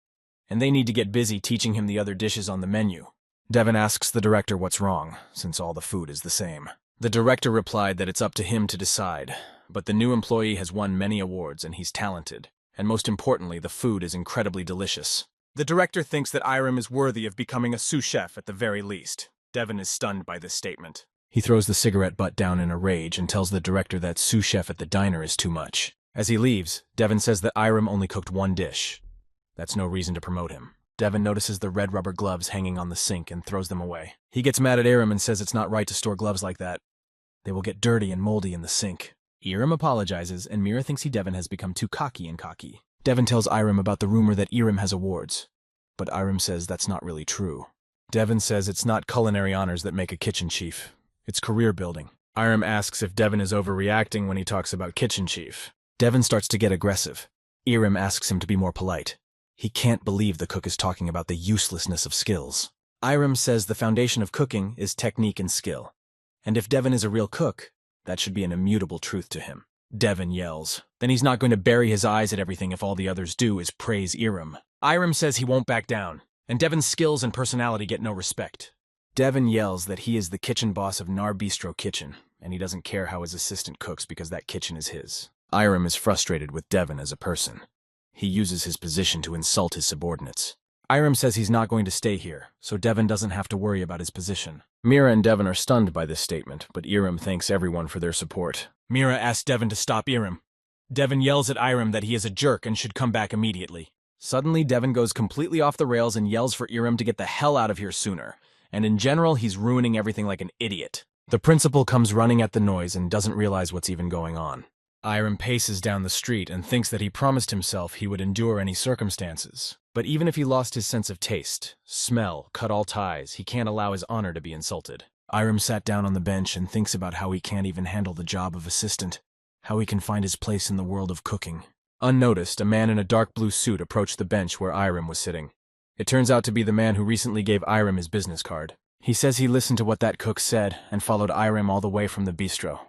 and they need to get busy teaching him the other dishes on the menu. Debon asks the director what's wrong, since all the food is the same. The director replied that it's up to him to decide, but the new employee has won many awards and he's talented, and most importantly, the food is incredibly delicious. The director thinks that Irim is worthy of becoming a sous chef at the very least. Debon is stunned by this statement. He throws the cigarette butt down in a rage and tells the director that sous chef at the diner is too much. As he leaves, Debon says that Irim only cooked one dish. That's no reason to promote him. Debon notices the red rubber gloves hanging on the sink and throws them away. He gets mad at Irim and says it's not right to store gloves like that. They will get dirty and moldy in the sink. Irim apologizes, and Mira thinks Debon has become too cocky. Debon tells Irim about the rumor that Irim has awards, but Irim says that's not really true. Debon says it's not culinary honors that make a kitchen chief. It's career building. Irim asks if Debon is overreacting when he talks about kitchen chief. Debon starts to get aggressive. Irim asks him to be more polite. He can't believe the cook is talking about the uselessness of skills. Irim says the foundation of cooking is technique and skill. And if Debon is a real cook, that should be an immutable truth to him. Debon yells. Then he's not going to bury his eyes at everything if all the others do is praise Irim. Irim says he won't back down, and Debon's skills and personality get no respect. Debon yells that he is the kitchen boss of Nar Bistro Kitchen, and he doesn't care how his assistant cooks because that kitchen is his. Irim is frustrated with Debon as a person. He uses his position to insult his subordinates. Irim says he's not going to stay here, so Debon doesn't have to worry about his position. Mira and Debon are stunned by this statement, but Irim thanks everyone for their support. Mira asks Debon to stop Irim. Debon yells at Irim that he is a jerk and should come back immediately. Suddenly, Debon goes completely off the rails and yells for Irim to get the hell out of here sooner, and in general, he's ruining everything like an idiot. The principal comes running at the noise and doesn't realize what's even going on. Irem paces down the street and thinks that he promised himself he would endure any circumstances. But even if he lost his sense of taste, smell, cut all ties, he can't allow his honor to be insulted. Irem sat down on the bench and thinks about how he can't even handle the job of assistant, how he can find his place in the world of cooking. Unnoticed, a man in a dark blue suit approached the bench where Irem was sitting. It turns out to be the man who recently gave Irem his business card. He says he listened to what that cook said and followed Irem all the way from the bistro.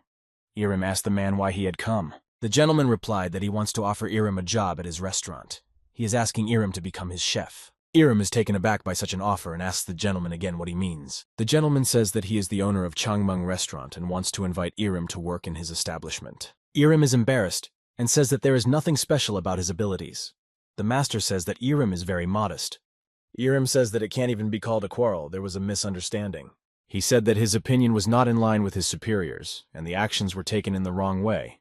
Irem asked the man why he had come. The gentleman replied that he wants to offer Irem a job at his restaurant. He is asking Irem to become his chef. Irem is taken aback by such an offer and asks the gentleman again what he means. The gentleman says that he is the owner of Changmeng Restaurant and wants to invite Irem to work in his establishment. Irem is embarrassed and says that there is nothing special about his abilities. The master says that Irem is very modest. Irem says that it can't even be called a quarrel, there was a misunderstanding. He said that his opinion was not in line with his superiors, and the actions were taken in the wrong way.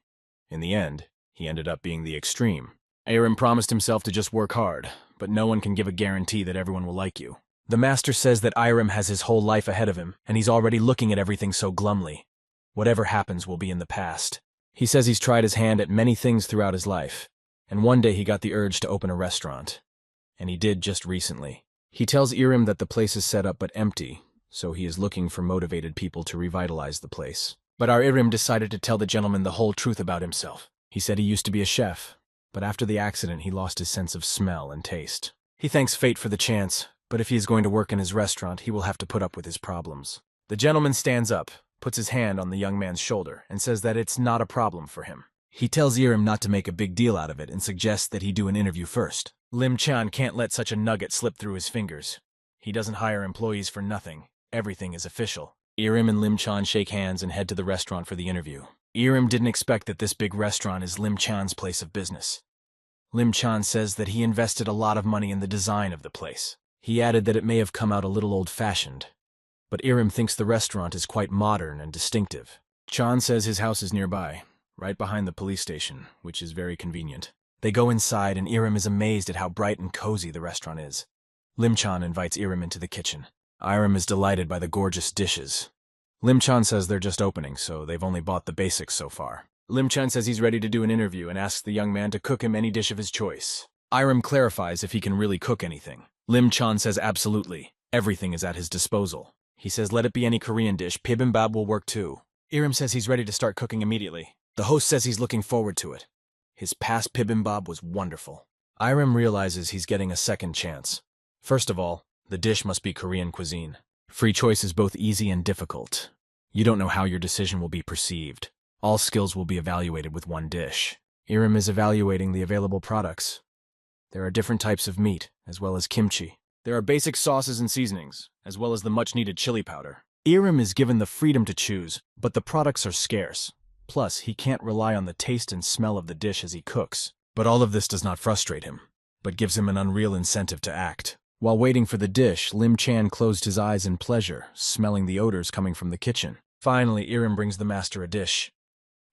In the end, he ended up being the extreme. Irem promised himself to just work hard, but no one can give a guarantee that everyone will like you. The master says that Irem has his whole life ahead of him, and he's already looking at everything so glumly. Whatever happens will be in the past. He says he's tried his hand at many things throughout his life, and one day he got the urge to open a restaurant. And he did just recently. He tells Irem that the place is set up but empty, so he is looking for motivated people to revitalize the place. But our Irem decided to tell the gentleman the whole truth about himself. He said he used to be a chef, but after the accident he lost his sense of smell and taste. He thanks fate for the chance, but if he is going to work in his restaurant, he will have to put up with his problems. The gentleman stands up, puts his hand on the young man's shoulder, and says that it's not a problem for him. He tells Irem not to make a big deal out of it and suggests that he do an interview first. Lim Chan can't let such a nugget slip through his fingers. He doesn't hire employees for nothing. Everything is official. Irem and Lim Chan shake hands and head to the restaurant for the interview. Irem didn't expect that this big restaurant is Lim Chan's place of business. Lim Chan says that he invested a lot of money in the design of the place. He added that it may have come out a little old-fashioned, but Irem thinks the restaurant is quite modern and distinctive. Chan says his house is nearby, right behind the police station, which is very convenient. They go inside and Irem is amazed at how bright and cozy the restaurant is. Lim Chan invites Irem into the kitchen. Irem is delighted by the gorgeous dishes. Lim Chan says they're just opening, so they've only bought the basics so far. Lim Chan says he's ready to do an interview and asks the young man to cook him any dish of his choice. Irem clarifies if he can really cook anything. Lim Chan says absolutely. Everything is at his disposal. He says let it be any Korean dish, bibimbap will work too. Irem says he's ready to start cooking immediately. The host says he's looking forward to it. His past bibimbap was wonderful. Irem realizes he's getting a second chance. First of all, the dish must be Korean cuisine. Free choice is both easy and difficult. You don't know how your decision will be perceived. All skills will be evaluated with one dish. Irem is evaluating the available products. There are different types of meat, as well as kimchi. There are basic sauces and seasonings, as well as the much-needed chili powder. Irem is given the freedom to choose, but the products are scarce. Plus, he can't rely on the taste and smell of the dish as he cooks. But all of this does not frustrate him, but gives him an unreal incentive to act. While waiting for the dish, Lim Chan closed his eyes in pleasure, smelling the odors coming from the kitchen. Finally, Irem brings the master a dish.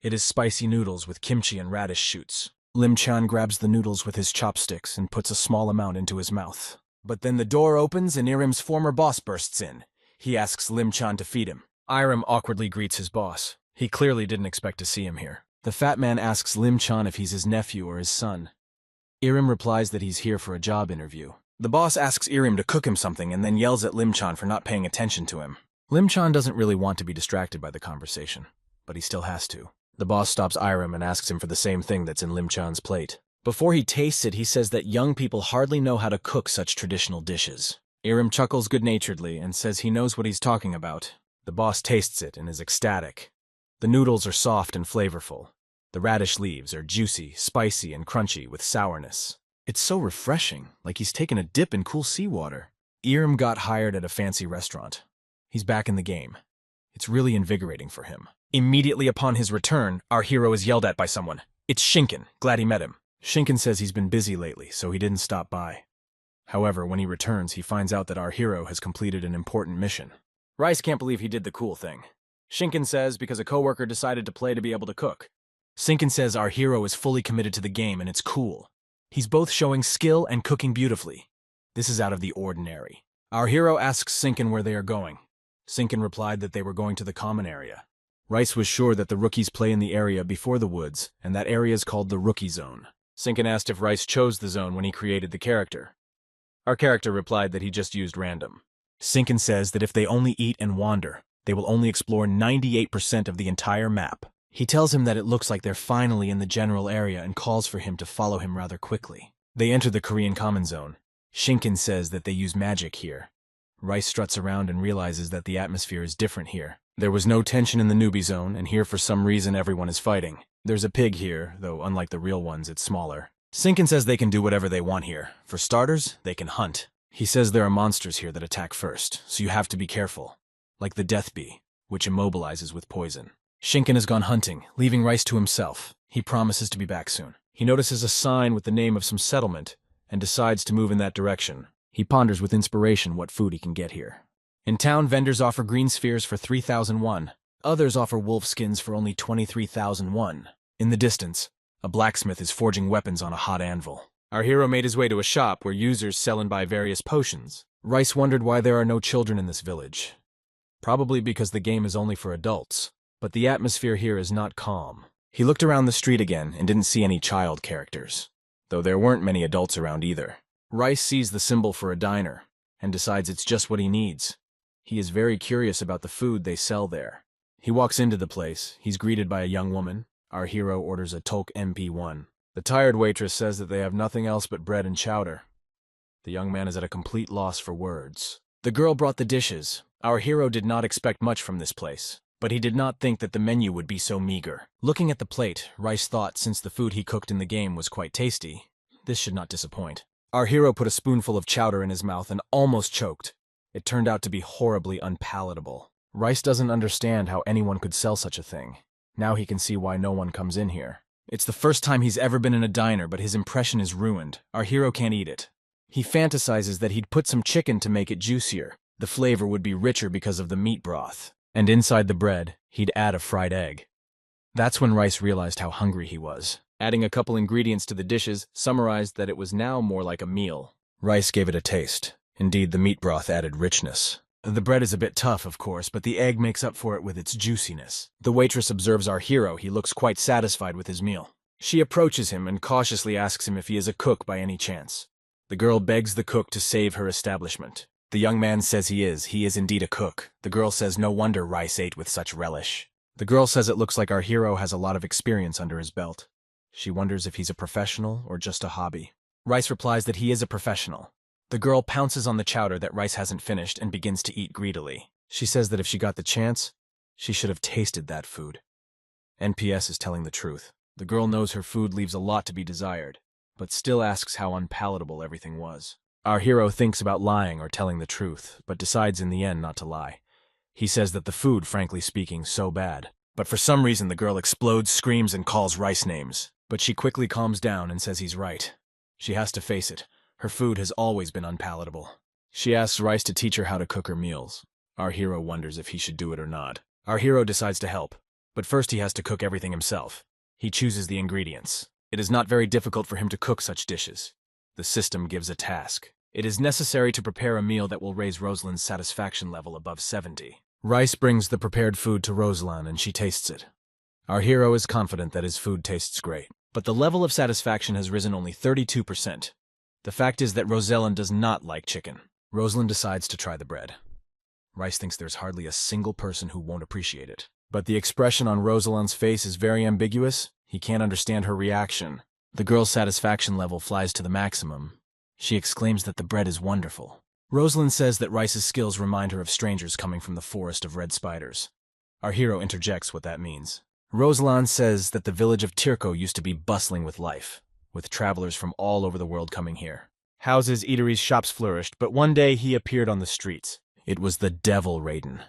It is spicy noodles with kimchi and radish shoots. Lim Chan grabs the noodles with his chopsticks and puts a small amount into his mouth. But then the door opens and Irem's former boss bursts in. He asks Lim Chan to feed him. Irem awkwardly greets his boss. He clearly didn't expect to see him here. The fat man asks Lim Chan if he's his nephew or his son. Irem replies that he's here for a job interview. The boss asks Irem to cook him something and then yells at Lim Chan for not paying attention to him. Lim Chan doesn't really want to be distracted by the conversation, but he still has to. The boss stops Irem and asks him for the same thing that's in Lim Chan's plate. Before he tastes it, he says that young people hardly know how to cook such traditional dishes. Irem chuckles good-naturedly and says he knows what he's talking about. The boss tastes it and is ecstatic. The noodles are soft and flavorful. The radish leaves are juicy, spicy, and crunchy with sourness. It's so refreshing, like he's taken a dip in cool seawater. Irem got hired at a fancy restaurant. He's back in the game. It's really invigorating for him. Immediately upon his return, our hero is yelled at by someone. It's Shinken, glad he met him. Shinken says he's been busy lately, so he didn't stop by. However, when he returns, he finds out that our hero has completed an important mission. Rice can't believe he did the cool thing. Shinken says because a coworker decided to play to be able to cook. Shinken says our hero is fully committed to the game and it's cool. He's both showing skill and cooking beautifully. This is out of the ordinary. Our hero asks Shinken where they are going. Sinkin replied that they were going to the common area. Rice was sure that the rookies play in the area before the woods, and that area is called the Rookie Zone. Sinkin asked if Rice chose the zone when he created the character. Our character replied that he just used random. Sinkin says that if they only eat and wander, they will only explore 98% of the entire map. He tells him that it looks like they're finally in the general area and calls for him to follow him rather quickly. They enter the Korean Common Zone. Shinkin says that they use magic here. Rice struts around and realizes that the atmosphere is different here. There was no tension in the newbie zone, and here for some reason everyone is fighting. There's a pig here, though unlike the real ones, it's smaller. Sinkin says they can do whatever they want here. For starters, they can hunt. He says there are monsters here that attack first, so you have to be careful. Like the death bee, which immobilizes with poison. Shinkin has gone hunting, leaving Rice to himself. He promises to be back soon. He notices a sign with the name of some settlement, and decides to move in that direction. He ponders with inspiration what food he can get here. In town, vendors offer green spheres for 3,000 won. Others offer wolf skins for only 23,000 won. In the distance, a blacksmith is forging weapons on a hot anvil. Our hero made his way to a shop where users sell and buy various potions. Rice wondered why there are no children in this village. Probably because the game is only for adults. But the atmosphere here is not calm. He looked around the street again and didn't see any child characters, though there weren't many adults around either. Rice sees the symbol for a diner and decides it's just what he needs. He is very curious about the food they sell there. He walks into the place. He's greeted by a young woman. Our hero orders a Tolk MP1. The tired waitress says that they have nothing else but bread and chowder. The young man is at a complete loss for words. The girl brought the dishes. Our hero did not expect much from this place, but he did not think that the menu would be so meager. Looking at the plate, Rice thought since the food he cooked in the game was quite tasty, this should not disappoint. Our hero put a spoonful of chowder in his mouth and almost choked. It turned out to be horribly unpalatable. Rice doesn't understand how anyone could sell such a thing. Now he can see why no one comes in here. It's the first time he's ever been in a diner, but his impression is ruined. Our hero can't eat it. He fantasizes that he'd put some chicken to make it juicier. The flavor would be richer because of the meat broth. And inside the bread, he'd add a fried egg. That's when Rice realized how hungry he was. Adding a couple ingredients to the dishes summarized that it was now more like a meal. Rice gave it a taste. Indeed, the meat broth added richness. The bread is a bit tough, of course, but the egg makes up for it with its juiciness. The waitress observes our hero. He looks quite satisfied with his meal. She approaches him and cautiously asks him if he is a cook by any chance. The girl begs the cook to save her establishment. The young man says he is indeed a cook. The girl says no wonder Rice ate with such relish. The girl says it looks like our hero has a lot of experience under his belt. She wonders if he's a professional or just a hobby. Rice replies that he is a professional. The girl pounces on the chowder that Rice hasn't finished and begins to eat greedily. She says that if she got the chance, she should have tasted that food. NPS is telling the truth. The girl knows her food leaves a lot to be desired, but still asks how unpalatable everything was. Our hero thinks about lying or telling the truth, but decides in the end not to lie. He says that the food, frankly speaking, so bad. But for some reason the girl explodes, screams, and calls Rice names. But she quickly calms down and says he's right. She has to face it. Her food has always been unpalatable. She asks Rice to teach her how to cook her meals. Our hero wonders if he should do it or not. Our hero decides to help, but first he has to cook everything himself. He chooses the ingredients. It is not very difficult for him to cook such dishes. The system gives a task. It is necessary to prepare a meal that will raise Rosalind's satisfaction level above 70. Rice brings the prepared food to Rosalind and she tastes it. Our hero is confident that his food tastes great, but the level of satisfaction has risen only 32%. The fact is that Rosalind does not like chicken. Rosalind decides to try the bread. Rice thinks there's hardly a single person who won't appreciate it. But the expression on Rosalind's face is very ambiguous. He can't understand her reaction. The girl's satisfaction level flies to the maximum. She exclaims that the bread is wonderful. Rosalind says that Rice's skills remind her of strangers coming from the forest of red spiders. Our hero interjects what that means. Rosalind says that the village of Tirko used to be bustling with life, with travelers from all over the world coming here. Houses, eateries, shops flourished, but one day he appeared on the streets. It was the devil Raiden.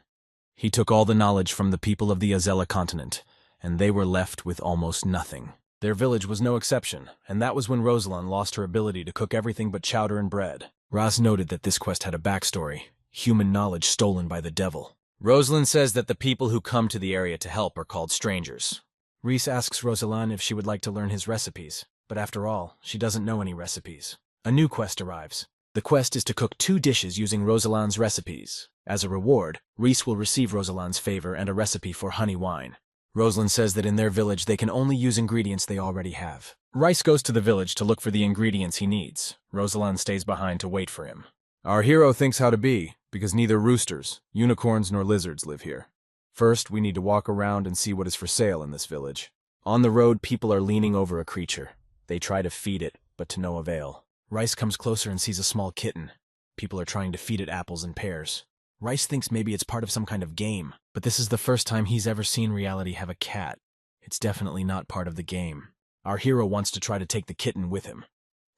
He took all the knowledge from the people of the Azella continent, and they were left with almost nothing. Their village was no exception, and that was when Rosalind lost her ability to cook everything but chowder and bread. Raz noted that this quest had a backstory, human knowledge stolen by the devil. Rosalind says that the people who come to the area to help are called strangers. Reese asks Rosalind if she would like to learn his recipes, but after all, she doesn't know any recipes. A new quest arrives. The quest is to cook 2 dishes using Rosalande's recipes. As a reward, Reese will receive Rosalande's favor and a recipe for honey wine. Rosalind says that in their village they can only use ingredients they already have. Rice goes to the village to look for the ingredients he needs. Rosalind stays behind to wait for him. Our hero thinks how to be, because neither roosters, unicorns, nor lizards live here. First, we need to walk around and see what is for sale in this village. On the road, people are leaning over a creature. They try to feed it, but to no avail. Rice comes closer and sees a small kitten. People are trying to feed it apples and pears. Rice thinks maybe it's part of some kind of game, but this is the first time he's ever seen reality have a cat. It's definitely not part of the game. Our hero wants to try to take the kitten with him,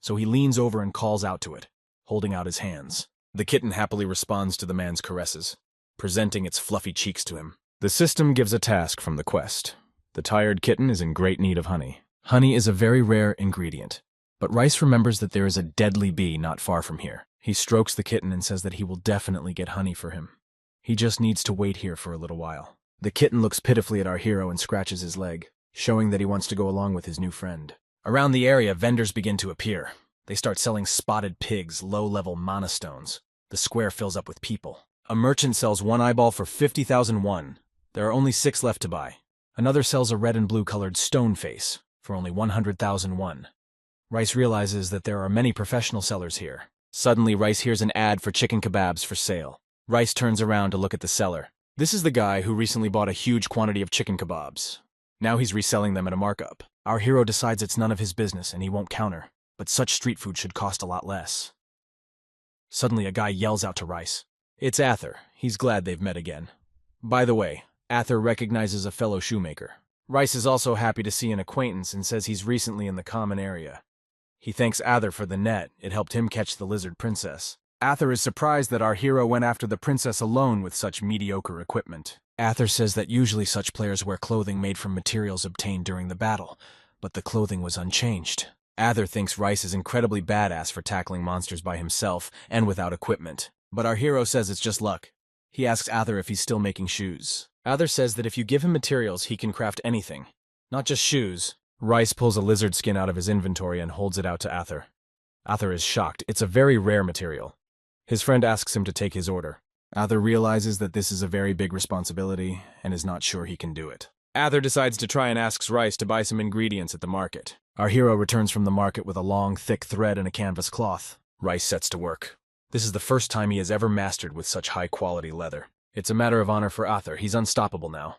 so he leans over and calls out to it, holding out his hands. The kitten happily responds to the man's caresses, presenting its fluffy cheeks to him. The system gives a task from the quest. The tired kitten is in great need of honey. Honey is a very rare ingredient, but Rice remembers that there is a deadly bee not far from here. He strokes the kitten and says that he will definitely get honey for him. He just needs to wait here for a little while. The kitten looks pitifully at our hero and scratches his leg, showing that he wants to go along with his new friend. Around the area, vendors begin to appear. They start selling spotted pigs, low-level mana stones. The square fills up with people. A merchant sells 1 eyeball for 50,000 won. There are only 6 left to buy. Another sells a red and blue-colored stone face for only 100,000 won. Rice realizes that there are many professional sellers here. Suddenly, Rice hears an ad for chicken kebabs for sale. Rice turns around to look at the seller. This is the guy who recently bought a huge quantity of chicken kebabs. Now he's reselling them at a markup. Our hero decides it's none of his business and he won't counter, but such street food should cost a lot less. Suddenly, a guy yells out to Rice. It's Arthur. He's glad they've met again. By the way, Arthur recognizes a fellow shoemaker. Rice is also happy to see an acquaintance and says he's recently in the common area. He thanks Arthur for the net. It helped him catch the lizard princess. Arthur is surprised that our hero went after the princess alone with such mediocre equipment. Arthur says that usually such players wear clothing made from materials obtained during the battle, but the clothing was unchanged. Arthur thinks Rice is incredibly badass for tackling monsters by himself and without equipment. But our hero says it's just luck. He asks Arthur if he's still making shoes. Arthur says that if you give him materials, he can craft anything, not just shoes. Rice pulls a lizard skin out of his inventory and holds it out to Arthur. Arthur is shocked. It's a very rare material. His friend asks him to take his order. Arthur realizes that this is a very big responsibility and is not sure he can do it. Arthur decides to try and asks Rice to buy some ingredients at the market. Our hero returns from the market with a long, thick thread and a canvas cloth. Rice sets to work. This is the first time he has ever mastered with such high-quality leather. It's a matter of honor for Arthur. He's unstoppable now.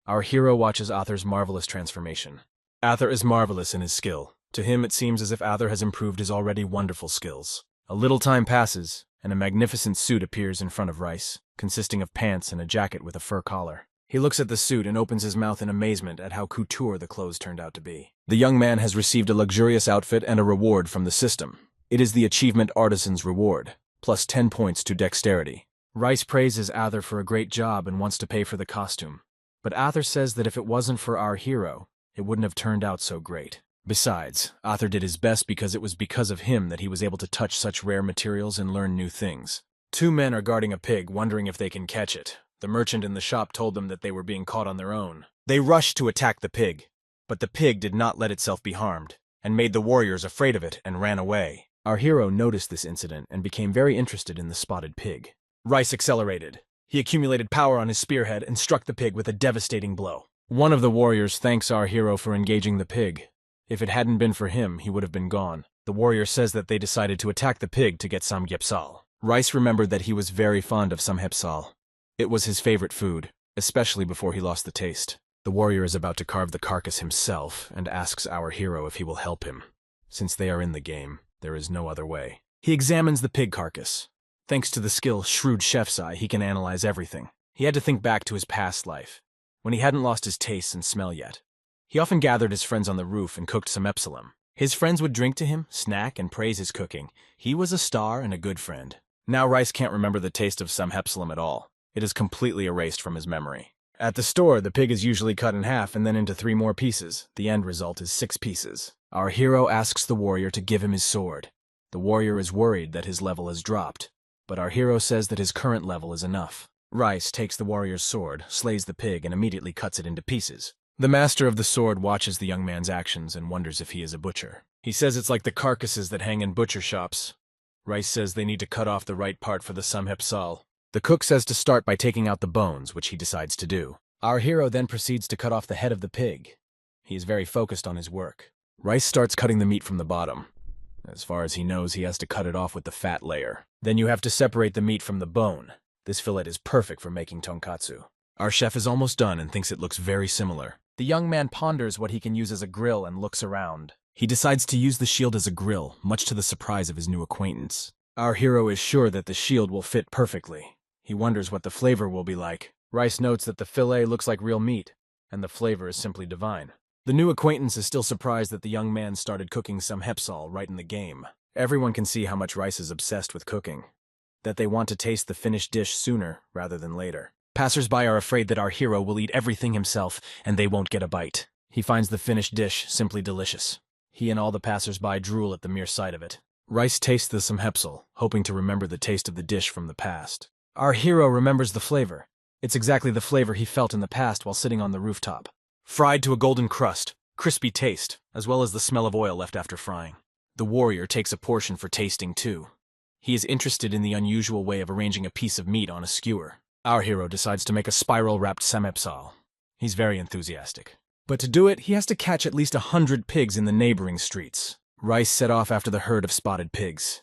Our hero watches Arthur's marvelous transformation. Arthur is marvelous in his skill. To him, it seems as if Arthur has improved his already wonderful skills. A little time passes, and a magnificent suit appears in front of Rice, consisting of pants and a jacket with a fur collar. He looks at the suit and opens his mouth in amazement at how couture the clothes turned out to be. The young man has received a luxurious outfit and a reward from the system. It is the achievement Artisan's reward, plus 10 points to dexterity. Rice praises Arthur for a great job and wants to pay for the costume. But Arthur says that if it wasn't for our hero, it wouldn't have turned out so great. Besides, Arthur did his best because it was because of him that he was able to touch such rare materials and learn new things. 2 men are guarding a pig, wondering if they can catch it. The merchant in the shop told them that they were being caught on their own. They rushed to attack the pig, but the pig did not let itself be harmed, and made the warriors afraid of it and ran away. Our hero noticed this incident and became very interested in the spotted pig. Rice accelerated. He accumulated power on his spearhead and struck the pig with a devastating blow. One of the warriors thanks our hero for engaging the pig. If it hadn't been for him, he would have been gone. The warrior says that they decided to attack the pig to get Samgyupsal. Rice remembered that he was very fond of Samgyupsal. It was his favorite food, especially before he lost the taste. The warrior is about to carve the carcass himself and asks our hero if he will help him. Since they are in the game, there is no other way. He examines the pig carcass. Thanks to the skill Shrewd Chef's Eye, he can analyze everything. He had to think back to his past life, when he hadn't lost his taste and smell yet. He often gathered his friends on the roof and cooked some epsilon. His friends would drink to him, snack, and praise his cooking. He was a star and a good friend. Now Rice can't remember the taste of some hepsilum at all. It is completely erased from his memory. At the store, the pig is usually cut in half and then into 3 more pieces. The end result is 6 pieces. Our hero asks the warrior to give him his sword. The warrior is worried that his level has dropped, but our hero says that his current level is enough. Rice takes the warrior's sword, slays the pig, and immediately cuts it into pieces. The master of the sword watches the young man's actions and wonders if he is a butcher. He says it's like the carcasses that hang in butcher shops. Rice says they need to cut off the right part for the Samgyupsal. The cook says to start by taking out the bones, which he decides to do. Our hero then proceeds to cut off the head of the pig. He is very focused on his work. Rice starts cutting the meat from the bottom. As far as he knows, he has to cut it off with the fat layer. Then you have to separate the meat from the bone. This fillet is perfect for making tonkatsu. Our chef is almost done and thinks it looks very similar. The young man ponders what he can use as a grill and looks around. He decides to use the shield as a grill, much to the surprise of his new acquaintance. Our hero is sure that the shield will fit perfectly. He wonders what the flavor will be like. Rice notes that the fillet looks like real meat, and the flavor is simply divine. The new acquaintance is still surprised that the young man started cooking Samgyupsal right in the game. Everyone can see how much Rice is obsessed with cooking, that they want to taste the finished dish sooner rather than later. Passers-by are afraid that our hero will eat everything himself and they won't get a bite. He finds the finished dish simply delicious. He and all the passers-by drool at the mere sight of it. Rice tastes the Samgyupsal, hoping to remember the taste of the dish from the past. Our hero remembers the flavor. It's exactly the flavor he felt in the past while sitting on the rooftop. Fried to a golden crust, crispy taste, as well as the smell of oil left after frying. The warrior takes a portion for tasting too. He is interested in the unusual way of arranging a piece of meat on a skewer. Our hero decides to make a spiral-wrapped Samgyupsal. He's very enthusiastic. But to do it, he has to catch at least 100 pigs in the neighboring streets. Rice set off after the herd of spotted pigs.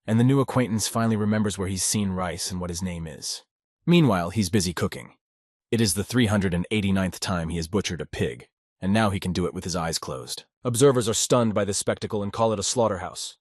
And the new acquaintance finally remembers where he's seen Rice and what his name is. Meanwhile, he's busy cooking. It is the 389th time he has butchered a pig, and now he can do it with his eyes closed. Observers are stunned by this spectacle and call it a slaughterhouse.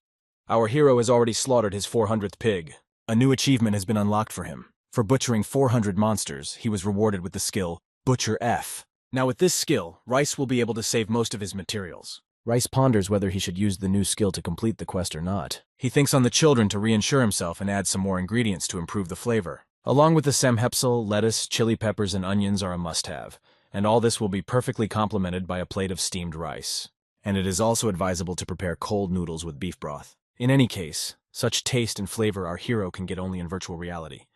Our hero has already slaughtered his 400th pig. A new achievement has been unlocked for him. For butchering 400 monsters, he was rewarded with the skill Butcher F. Now with this skill, Rice will be able to save most of his materials. Rice ponders whether he should use the new skill to complete the quest or not. He thinks on the children to reinsure himself and add some more ingredients to improve the flavor. Along with the Samgyupsal, lettuce, chili peppers, and onions are a must-have, and all this will be perfectly complemented by a plate of steamed rice. And it is also advisable to prepare cold noodles with beef broth. In any case, such taste and flavor our hero can get only in virtual reality.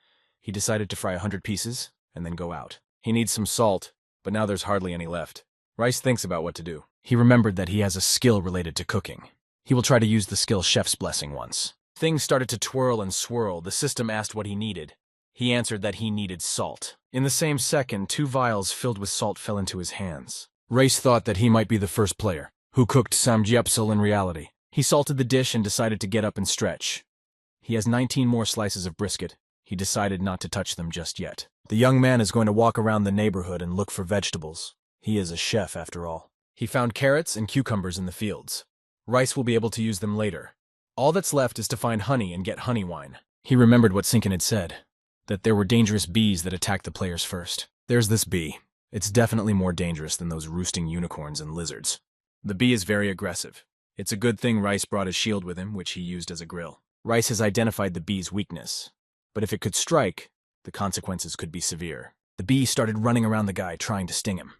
He decided to fry 100 pieces and then go out. He needs some salt, but now there's hardly any left. Rice thinks about what to do. He remembered that he has a skill related to cooking. He will try to use the skill Chef's Blessing once. Things started to twirl and swirl. The system asked what he needed. He answered that he needed salt. In the same second, 2 vials filled with salt fell into his hands. Rice thought that he might be the first player who cooked Samgyupsal in reality. He salted the dish and decided to get up and stretch. He has 19 more slices of brisket. He decided not to touch them just yet. The young man is going to walk around the neighborhood and look for vegetables. He is a chef, after all. He found carrots and cucumbers in the fields. Rice will be able to use them later. All that's left is to find honey and get honey wine. He remembered what Sinkin had said, that there were dangerous bees that attacked the players first. There's this bee. It's definitely more dangerous than those roosting unicorns and lizards. The bee is very aggressive. It's a good thing Rice brought his shield with him, which he used as a grill. Rice has identified the bee's weakness, but if it could strike, the consequences could be severe. The bee started running around the guy, trying to sting him,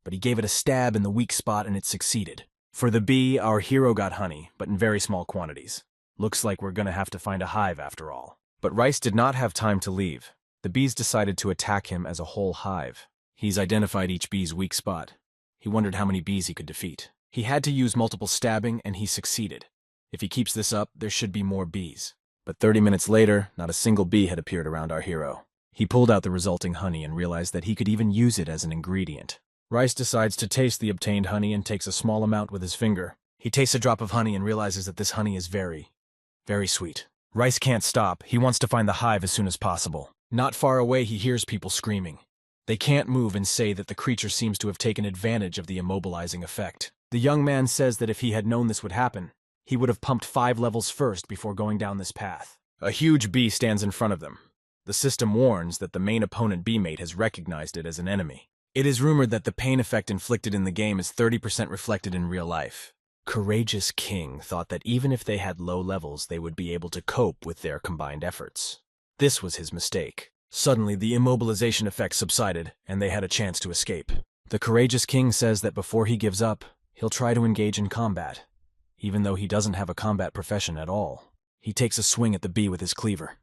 but he gave it a stab in the weak spot and it succeeded. For the bee, our hero got honey, but in very small quantities. Looks like we're gonna have to find a hive after all. But Rice did not have time to leave. The bees decided to attack him as a whole hive. He's identified each bee's weak spot. He wondered how many bees he could defeat. He had to use multiple stabbing, and he succeeded. If he keeps this up, there should be more bees. But 30 minutes later, not a single bee had appeared around our hero. He pulled out the resulting honey and realized that he could even use it as an ingredient. Rice decides to taste the obtained honey and takes a small amount with his finger. He tastes a drop of honey and realizes that this honey is very, very sweet. Rice can't stop. He wants to find the hive as soon as possible. Not far away, he hears people screaming. They can't move and say that the creature seems to have taken advantage of the immobilizing effect. The young man says that if he had known this would happen, he would have pumped 5 levels first before going down this path. A huge bee stands in front of them. The system warns that the main opponent bee-mate has recognized it as an enemy. It is rumored that the pain effect inflicted in the game is 30% reflected in real life. Courageous King thought that even if they had low levels, they would be able to cope with their combined efforts. This was his mistake. Suddenly, the immobilization effect subsided, and they had a chance to escape. The Courageous King says that before he gives up, he'll try to engage in combat, even though he doesn't have a combat profession at all. He takes a swing at the bee with his cleaver.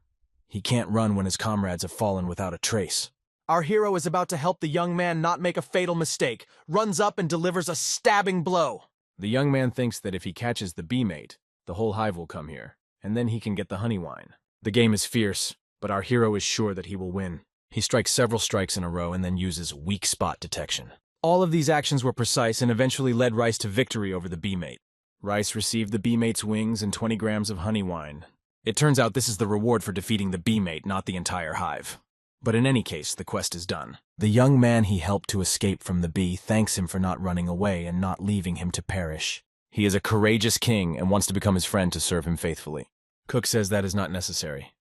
He can't run when his comrades have fallen without a trace. Our hero is about to help the young man not make a fatal mistake, runs up and delivers a stabbing blow. The young man thinks that if he catches the bee-mate, the whole hive will come here, and then he can get the honey wine. The game is fierce, but our hero is sure that he will win. He strikes several strikes in a row and then uses weak spot detection. All of these actions were precise and eventually led Rice to victory over the bee-mate. Rice received the bee-mate's wings and 20 grams of honey wine. It turns out this is the reward for defeating the bee-mate, not the entire hive. But in any case, the quest is done. The young man he helped to escape from the bee thanks him for not running away and not leaving him to perish. He is a courageous king and wants to become his friend to serve him faithfully. Cook says that is not necessary.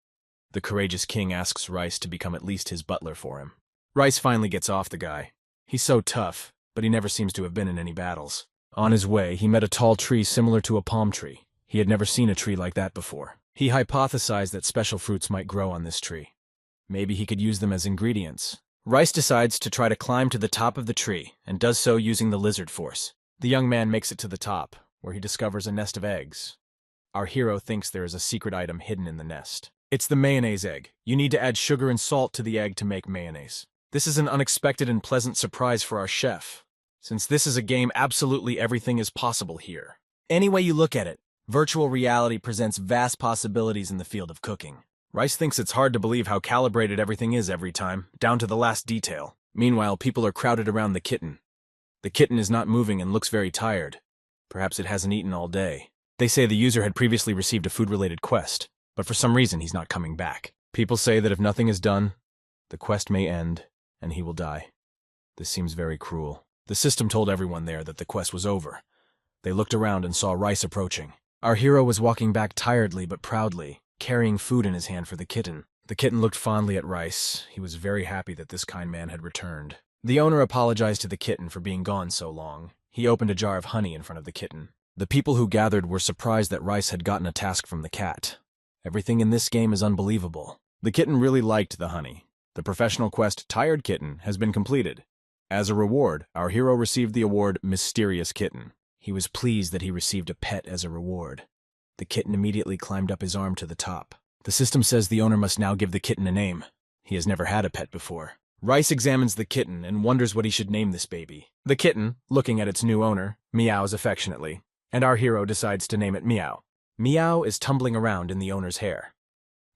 The courageous king asks Rice to become at least his butler for him. Rice finally gets off the guy. He's so tough, but he never seems to have been in any battles. On his way, he met a tall tree similar to a palm tree. He had never seen a tree like that before. He hypothesized that special fruits might grow on this tree. Maybe he could use them as ingredients. Rice decides to try to climb to the top of the tree, and does so using the lizard force. The young man makes it to the top, where he discovers a nest of eggs. Our hero thinks there is a secret item hidden in the nest. It's the mayonnaise egg. You need to add sugar and salt to the egg to make mayonnaise. This is an unexpected and pleasant surprise for our chef. Since this is a game, absolutely everything is possible here. Any way you look at it, virtual reality presents vast possibilities in the field of cooking. Rice thinks it's hard to believe how calibrated everything is every time, down to the last detail. Meanwhile, people are crowded around the kitten. The kitten is not moving and looks very tired. Perhaps it hasn't eaten all day. They say the user had previously received a food-related quest, but for some reason he's not coming back. People say that if nothing is done, the quest may end, and he will die. This seems very cruel. The system told everyone there that the quest was over. They looked around and saw Rice approaching. Our hero was walking back tiredly but proudly, carrying food in his hand for the kitten. The kitten looked fondly at Rice. He was very happy that this kind man had returned. The owner apologized to the kitten for being gone so long. He opened a jar of honey in front of the kitten. The people who gathered were surprised that Rice had gotten a task from the cat. Everything in this game is unbelievable. The kitten really liked the honey. The professional quest Tired Kitten has been completed. As a reward, our hero received the award Mysterious Kitten. He was pleased that he received a pet as a reward. The kitten immediately climbed up his arm to the top. The system says the owner must now give the kitten a name. He has never had a pet before. Rice examines the kitten and wonders what he should name this baby. The kitten, looking at its new owner, meows affectionately, and our hero decides to name it Meow. Meow is tumbling around in the owner's hair.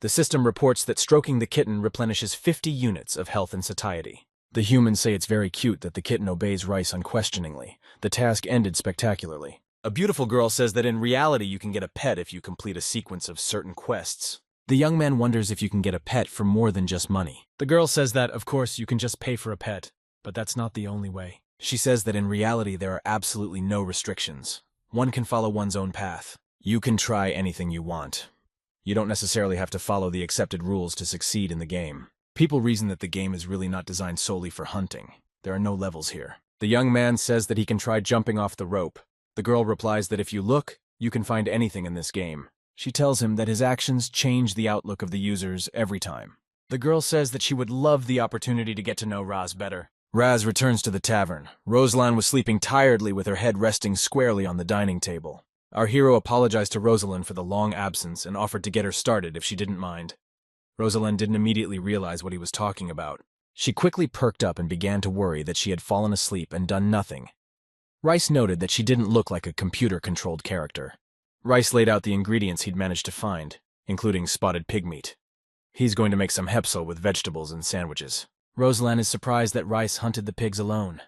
The system reports that stroking the kitten replenishes 50 units of health and satiety. The humans say it's very cute that the kitten obeys Rice unquestioningly. The task ended spectacularly. A beautiful girl says that in reality you can get a pet if you complete a sequence of certain quests. The young man wonders if you can get a pet for more than just money. The girl says that, of course, you can just pay for a pet, but that's not the only way. She says that in reality there are absolutely no restrictions. One can follow one's own path. You can try anything you want. You don't necessarily have to follow the accepted rules to succeed in the game. People reason that the game is really not designed solely for hunting. There are no levels here. The young man says that he can try jumping off the rope. The girl replies that if you look, you can find anything in this game. She tells him that his actions change the outlook of the users every time. The girl says that she would love the opportunity to get to know Raz better. Raz returns to the tavern. Rosalind was sleeping tiredly with her head resting squarely on the dining table. Our hero apologized to Rosalind for the long absence and offered to get her started if she didn't mind. Rosalind didn't immediately realize what he was talking about. She quickly perked up and began to worry that she had fallen asleep and done nothing. Rice noted that she didn't look like a computer-controlled character. Rice laid out the ingredients he'd managed to find, including spotted pig meat. He's going to make some hepsel with vegetables and sandwiches. Rosalind is surprised that Rice hunted the pigs alone,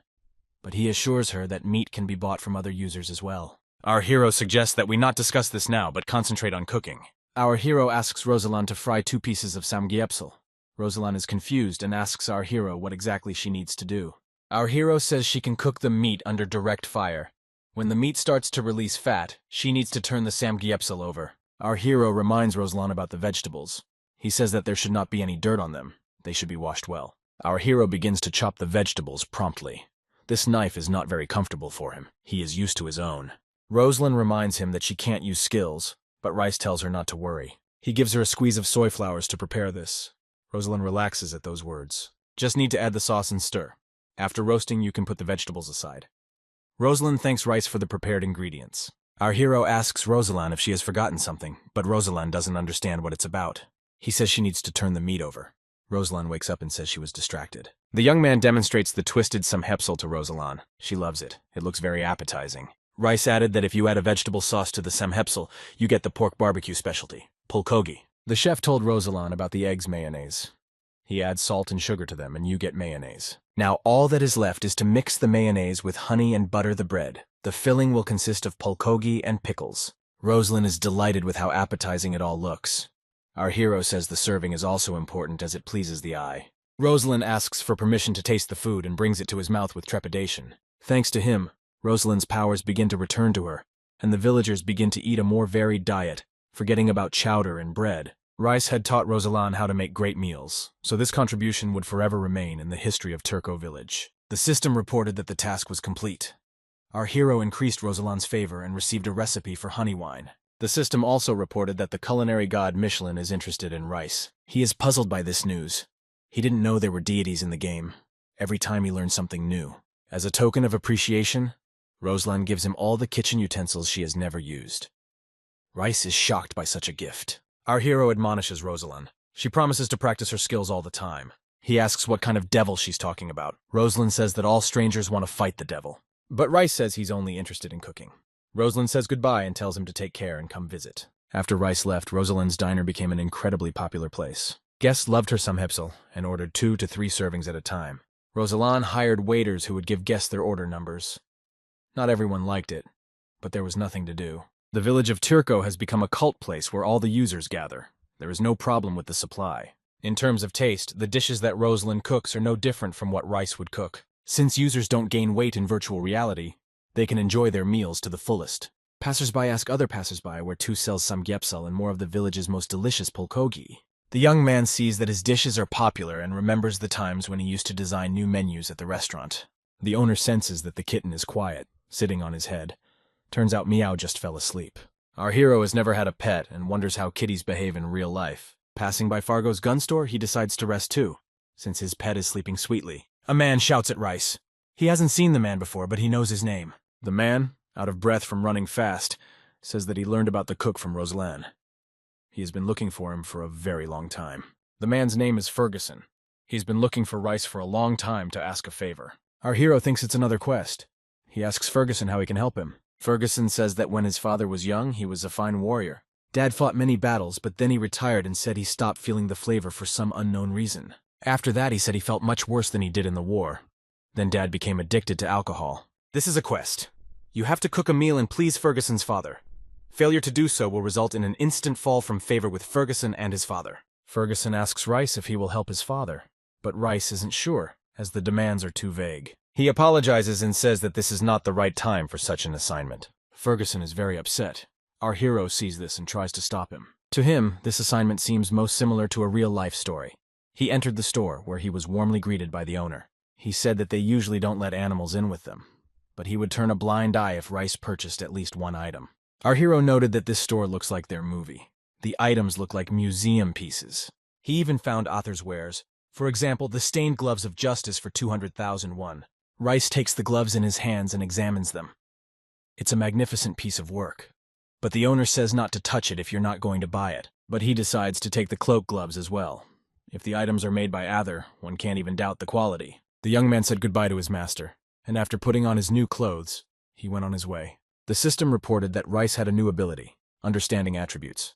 but he assures her that meat can be bought from other users as well. Our hero suggests that we not discuss this now, but concentrate on cooking. Our hero asks Rosalind to fry 2 pieces of Samgyupsal. Rosalind is confused and asks our hero what exactly she needs to do. Our hero says she can cook the meat under direct fire. When the meat starts to release fat, she needs to turn the Samgyupsal over. Our hero reminds Rosalind about the vegetables. He says that there should not be any dirt on them. They should be washed well. Our hero begins to chop the vegetables promptly. This knife is not very comfortable for him. He is used to his own. Rosalind reminds him that she can't use skills, but Rice tells her not to worry. He gives her a squeeze of soy flowers to prepare this. Rosalind relaxes at those words. Just need to add the sauce and stir. After roasting, you can put the vegetables aside. Rosalind thanks Rice for the prepared ingredients. Our hero asks Rosalind if she has forgotten something, but Rosalind doesn't understand what it's about. He says she needs to turn the meat over. Rosalind wakes up and says she was distracted. The young man demonstrates the twisted samgyeopsal to Rosalind. She loves it. It looks very appetizing. Rice added that if you add a vegetable sauce to the Samgyupsal, you get the pork barbecue specialty, bulgogi. The chef told Rosalan about the eggs mayonnaise. He adds salt and sugar to them and you get mayonnaise. Now all that is left is to mix the mayonnaise with honey and butter the bread. The filling will consist of bulgogi and pickles. Rosalind is delighted with how appetizing it all looks. Our hero says the serving is also important as it pleases the eye. Rosalind asks for permission to taste the food and brings it to his mouth with trepidation. Thanks to him, Rosalind's powers begin to return to her, and the villagers begin to eat a more varied diet, forgetting about chowder and bread. Rice had taught Rosalind how to make great meals, so this contribution would forever remain in the history of Turco village. The system reported that the task was complete. Our hero increased Rosalind's favor and received a recipe for honey wine. The system also reported that the culinary god Michelin is interested in rice. He is puzzled by this news. He didn't know there were deities in the game. Every time he learned something new. As a token of appreciation, Rosalind gives him all the kitchen utensils she has never used. Rice is shocked by such a gift. Our hero admonishes Rosalind. She promises to practice her skills all the time. He asks what kind of devil she's talking about. Rosalind says that all strangers want to fight the devil. But Rice says he's only interested in cooking. Rosalind says goodbye and tells him to take care and come visit. After Rice left, Rosalind's diner became an incredibly popular place. Guests loved her Samgyupsal and ordered 2 to 3 servings at a time. Rosalind hired waiters who would give guests their order numbers. Not everyone liked it, but there was nothing to do. The village of Turco has become a cult place where all the users gather. There is no problem with the supply. In terms of taste, the dishes that Rosalind cooks are no different from what Rice would cook. Since users don't gain weight in virtual reality, they can enjoy their meals to the fullest. Passersby ask other passersby where to sells Samgyupsal and more of the village's most delicious bulgogi. The young man sees that his dishes are popular and remembers the times when he used to design new menus at the restaurant. The owner senses that the kitten is quiet, sitting on his head. Turns out Meow just fell asleep. Our hero has never had a pet and wonders how kitties behave in real life. Passing by Fargo's gun store, he decides to rest too, since his pet is sleeping sweetly. A man shouts at Rice. He hasn't seen the man before, but he knows his name. The man, out of breath from running fast, says that he learned about the cook from Rosalind. He has been looking for him for a very long time. The man's name is Ferguson. He's been looking for Rice for a long time to ask a favor. Our hero thinks it's another quest. He asks Ferguson how he can help him. Ferguson says that when his father was young, he was a fine warrior. Dad fought many battles, but then he retired and said he stopped feeling the flavor for some unknown reason. After that, he said he felt much worse than he did in the war. Then Dad became addicted to alcohol. This is a quest. You have to cook a meal and please Ferguson's father. Failure to do so will result in an instant fall from favor with Ferguson and his father. Ferguson asks Rice if he will help his father, but Rice isn't sure, as the demands are too vague. He apologizes and says that this is not the right time for such an assignment. Ferguson is very upset. Our hero sees this and tries to stop him. To him, this assignment seems most similar to a real-life story. He entered the store, where he was warmly greeted by the owner. He said that they usually don't let animals in with them, but he would turn a blind eye if Rice purchased at least one item. Our hero noted that this store looks like their movie. The items look like museum pieces. He even found author's wares. For example, the stained gloves of justice for 200,000 won. Rice takes the gloves in his hands and examines them. It's a magnificent piece of work. But the owner says not to touch it if you're not going to buy it. But he decides to take the cloak gloves as well. If the items are made by Ather, one can't even doubt the quality. The young man said goodbye to his master, and after putting on his new clothes, he went on his way. The system reported that Rice had a new ability, understanding attributes.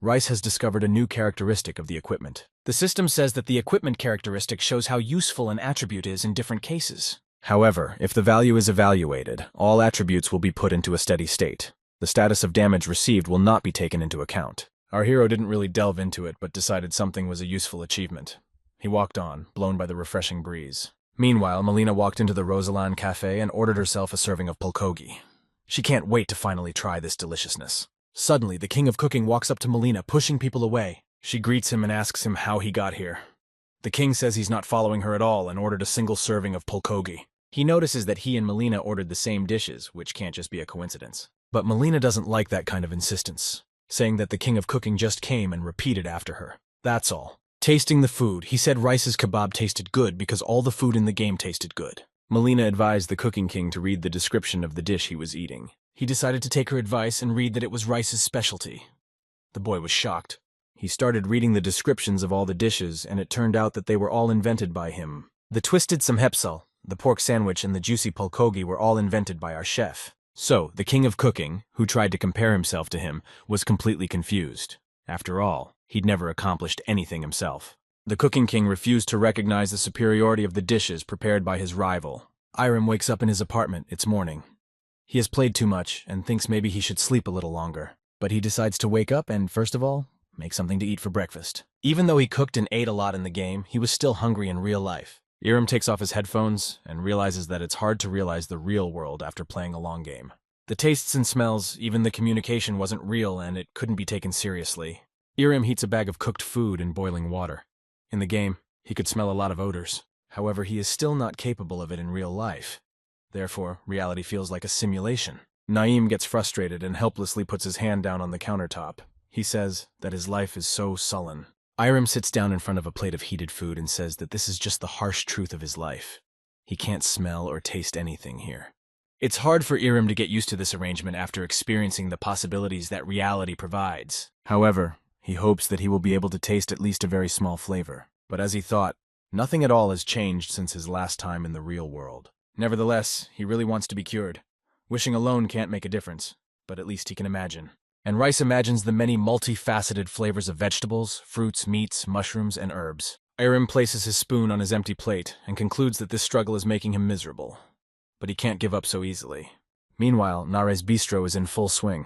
Rice has discovered a new characteristic of the equipment. The system says that the equipment characteristic shows how useful an attribute is in different cases. However, if the value is evaluated, all attributes will be put into a steady state. The status of damage received will not be taken into account. Our hero didn't really delve into it, but decided something was a useful achievement. He walked on, blown by the refreshing breeze. Meanwhile, Molina walked into the Rosalind Cafe and ordered herself a serving of bulgogi. She can't wait to finally try this deliciousness. Suddenly, the king of cooking walks up to Molina, pushing people away. She greets him and asks him how he got here. The king says he's not following her at all and ordered a single serving of bulgogi. He notices that he and Molina ordered the same dishes, which can't just be a coincidence. But Molina doesn't like that kind of insistence, saying that the king of cooking just came and repeated after her. That's all. Tasting the food, he said Rice's kebab tasted good because all the food in the game tasted good. Molina advised the cooking king to read the description of the dish he was eating. He decided to take her advice and read that it was Rice's specialty. The boy was shocked. He started reading the descriptions of all the dishes, and it turned out that they were all invented by him. The twisted samgyupsal, the pork sandwich, and the juicy bulgogi were all invented by our chef. So, the king of cooking, who tried to compare himself to him, was completely confused. After all, he'd never accomplished anything himself. The cooking king refused to recognize the superiority of the dishes prepared by his rival. Irem wakes up in his apartment. It's morning. He has played too much and thinks maybe he should sleep a little longer. But he decides to wake up and, first of all, make something to eat for breakfast. Even though he cooked and ate a lot in the game, he was still hungry in real life. Irem takes off his headphones and realizes that it's hard to realize the real world after playing a long game. The tastes and smells, even the communication wasn't real and it couldn't be taken seriously. Irem heats a bag of cooked food in boiling water. In the game, he could smell a lot of odors. However, he is still not capable of it in real life. Therefore, reality feels like a simulation. Naeem gets frustrated and helplessly puts his hand down on the countertop. He says that his life is so sullen. Irem sits down in front of a plate of heated food and says that this is just the harsh truth of his life. He can't smell or taste anything here. It's hard for Irem to get used to this arrangement after experiencing the possibilities that reality provides. However, he hopes that he will be able to taste at least a very small flavor. But as he thought, nothing at all has changed since his last time in the real world. Nevertheless, he really wants to be cured. Wishing alone can't make a difference, but at least he can imagine. And Rice imagines the many multifaceted flavors of vegetables, fruits, meats, mushrooms, and herbs. Irem places his spoon on his empty plate and concludes that this struggle is making him miserable. But he can't give up so easily. Meanwhile, Nare's bistro is in full swing.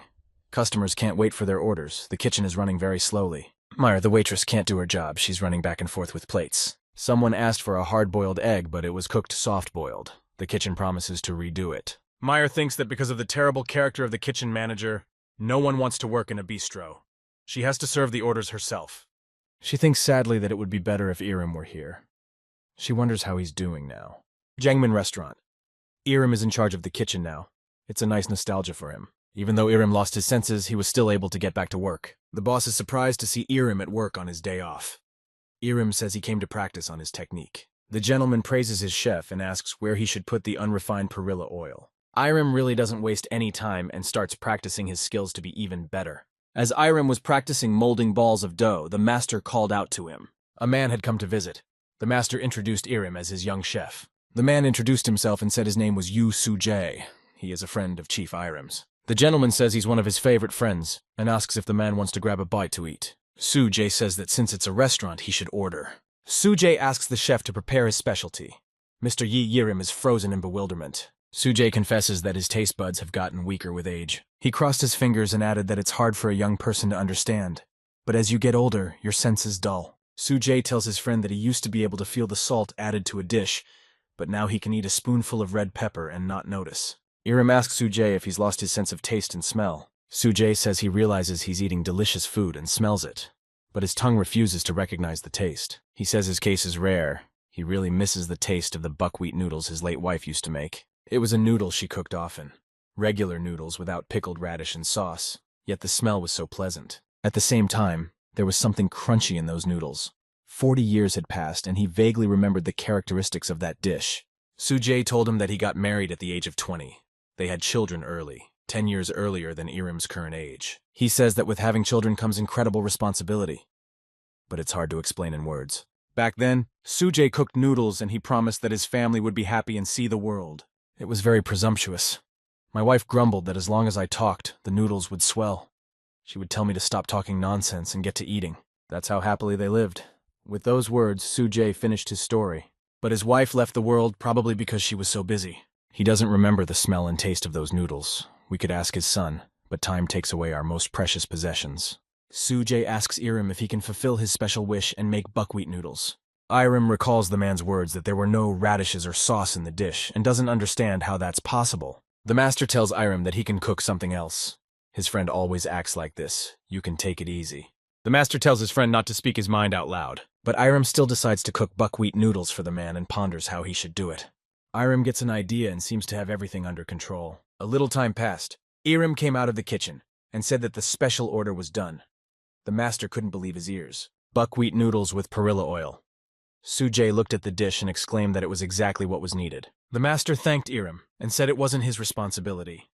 Customers can't wait for their orders. The kitchen is running very slowly. Myra, the waitress, can't do her job. She's running back and forth with plates. Someone asked for a hard-boiled egg, but it was cooked soft-boiled. The kitchen promises to redo it. Meyer thinks that because of the terrible character of the kitchen manager, no one wants to work in a bistro. She has to serve the orders herself. She thinks sadly that it would be better if Irem were here. She wonders how he's doing now. Jangmin Restaurant. Irem is in charge of the kitchen now. It's a nice nostalgia for him. Even though Irem lost his senses, he was still able to get back to work. The boss is surprised to see Irem at work on his day off. Irem says he came to practice on his technique. The gentleman praises his chef and asks where he should put the unrefined perilla oil. Irem really doesn't waste any time and starts practicing his skills to be even better. As Irem was practicing molding balls of dough, the master called out to him. A man had come to visit. The master introduced Irem as his young chef. The man introduced himself and said his name was Yu Soo-jae. He is a friend of Chief Irem's. The gentleman says he's one of his favorite friends and asks if the man wants to grab a bite to eat. Soo-jae says that since it's a restaurant, he should order. Soo-jae asks the chef to prepare his specialty. Mr. Yi Yirim is frozen in bewilderment. Soo-jae confesses that his taste buds have gotten weaker with age. He crossed his fingers and added that it's hard for a young person to understand. But as you get older, your senses dull. Soo-jae tells his friend that he used to be able to feel the salt added to a dish, but now he can eat a spoonful of red pepper and not notice. Irem asks Soo-jae if he's lost his sense of taste and smell. Soo-jae says he realizes he's eating delicious food and smells it, but his tongue refuses to recognize the taste. He says his case is rare. He really misses the taste of the buckwheat noodles his late wife used to make. It was a noodle she cooked often. Regular noodles without pickled radish and sauce, yet the smell was so pleasant. At the same time, there was something crunchy in those noodles. 40 years had passed, and he vaguely remembered the characteristics of that dish. Soo-jae told him that he got married at the age of 20. They had children early, 10 years earlier than Irem's current age. He says that with having children comes incredible responsibility. But it's hard to explain in words. Back then, Soo-jae cooked noodles and he promised that his family would be happy and see the world. It was very presumptuous. My wife grumbled that as long as I talked, the noodles would swell. She would tell me to stop talking nonsense and get to eating. That's how happily they lived. With those words, Soo-jae finished his story. But his wife left the world probably because she was so busy. He doesn't remember the smell and taste of those noodles. We could ask his son, but time takes away our most precious possessions. Soo-jae asks Irem if he can fulfill his special wish and make buckwheat noodles. Irem recalls the man's words that there were no radishes or sauce in the dish and doesn't understand how that's possible. The master tells Irem that he can cook something else. His friend always acts like this. You can take it easy. The master tells his friend not to speak his mind out loud, but Irem still decides to cook buckwheat noodles for the man and ponders how he should do it. Irem gets an idea and seems to have everything under control. A little time passed. Irem came out of the kitchen and said that the special order was done. The master couldn't believe his ears. Buckwheat noodles with perilla oil. Soo-jae looked at the dish and exclaimed that it was exactly what was needed. The master thanked Irem and said it wasn't his responsibility.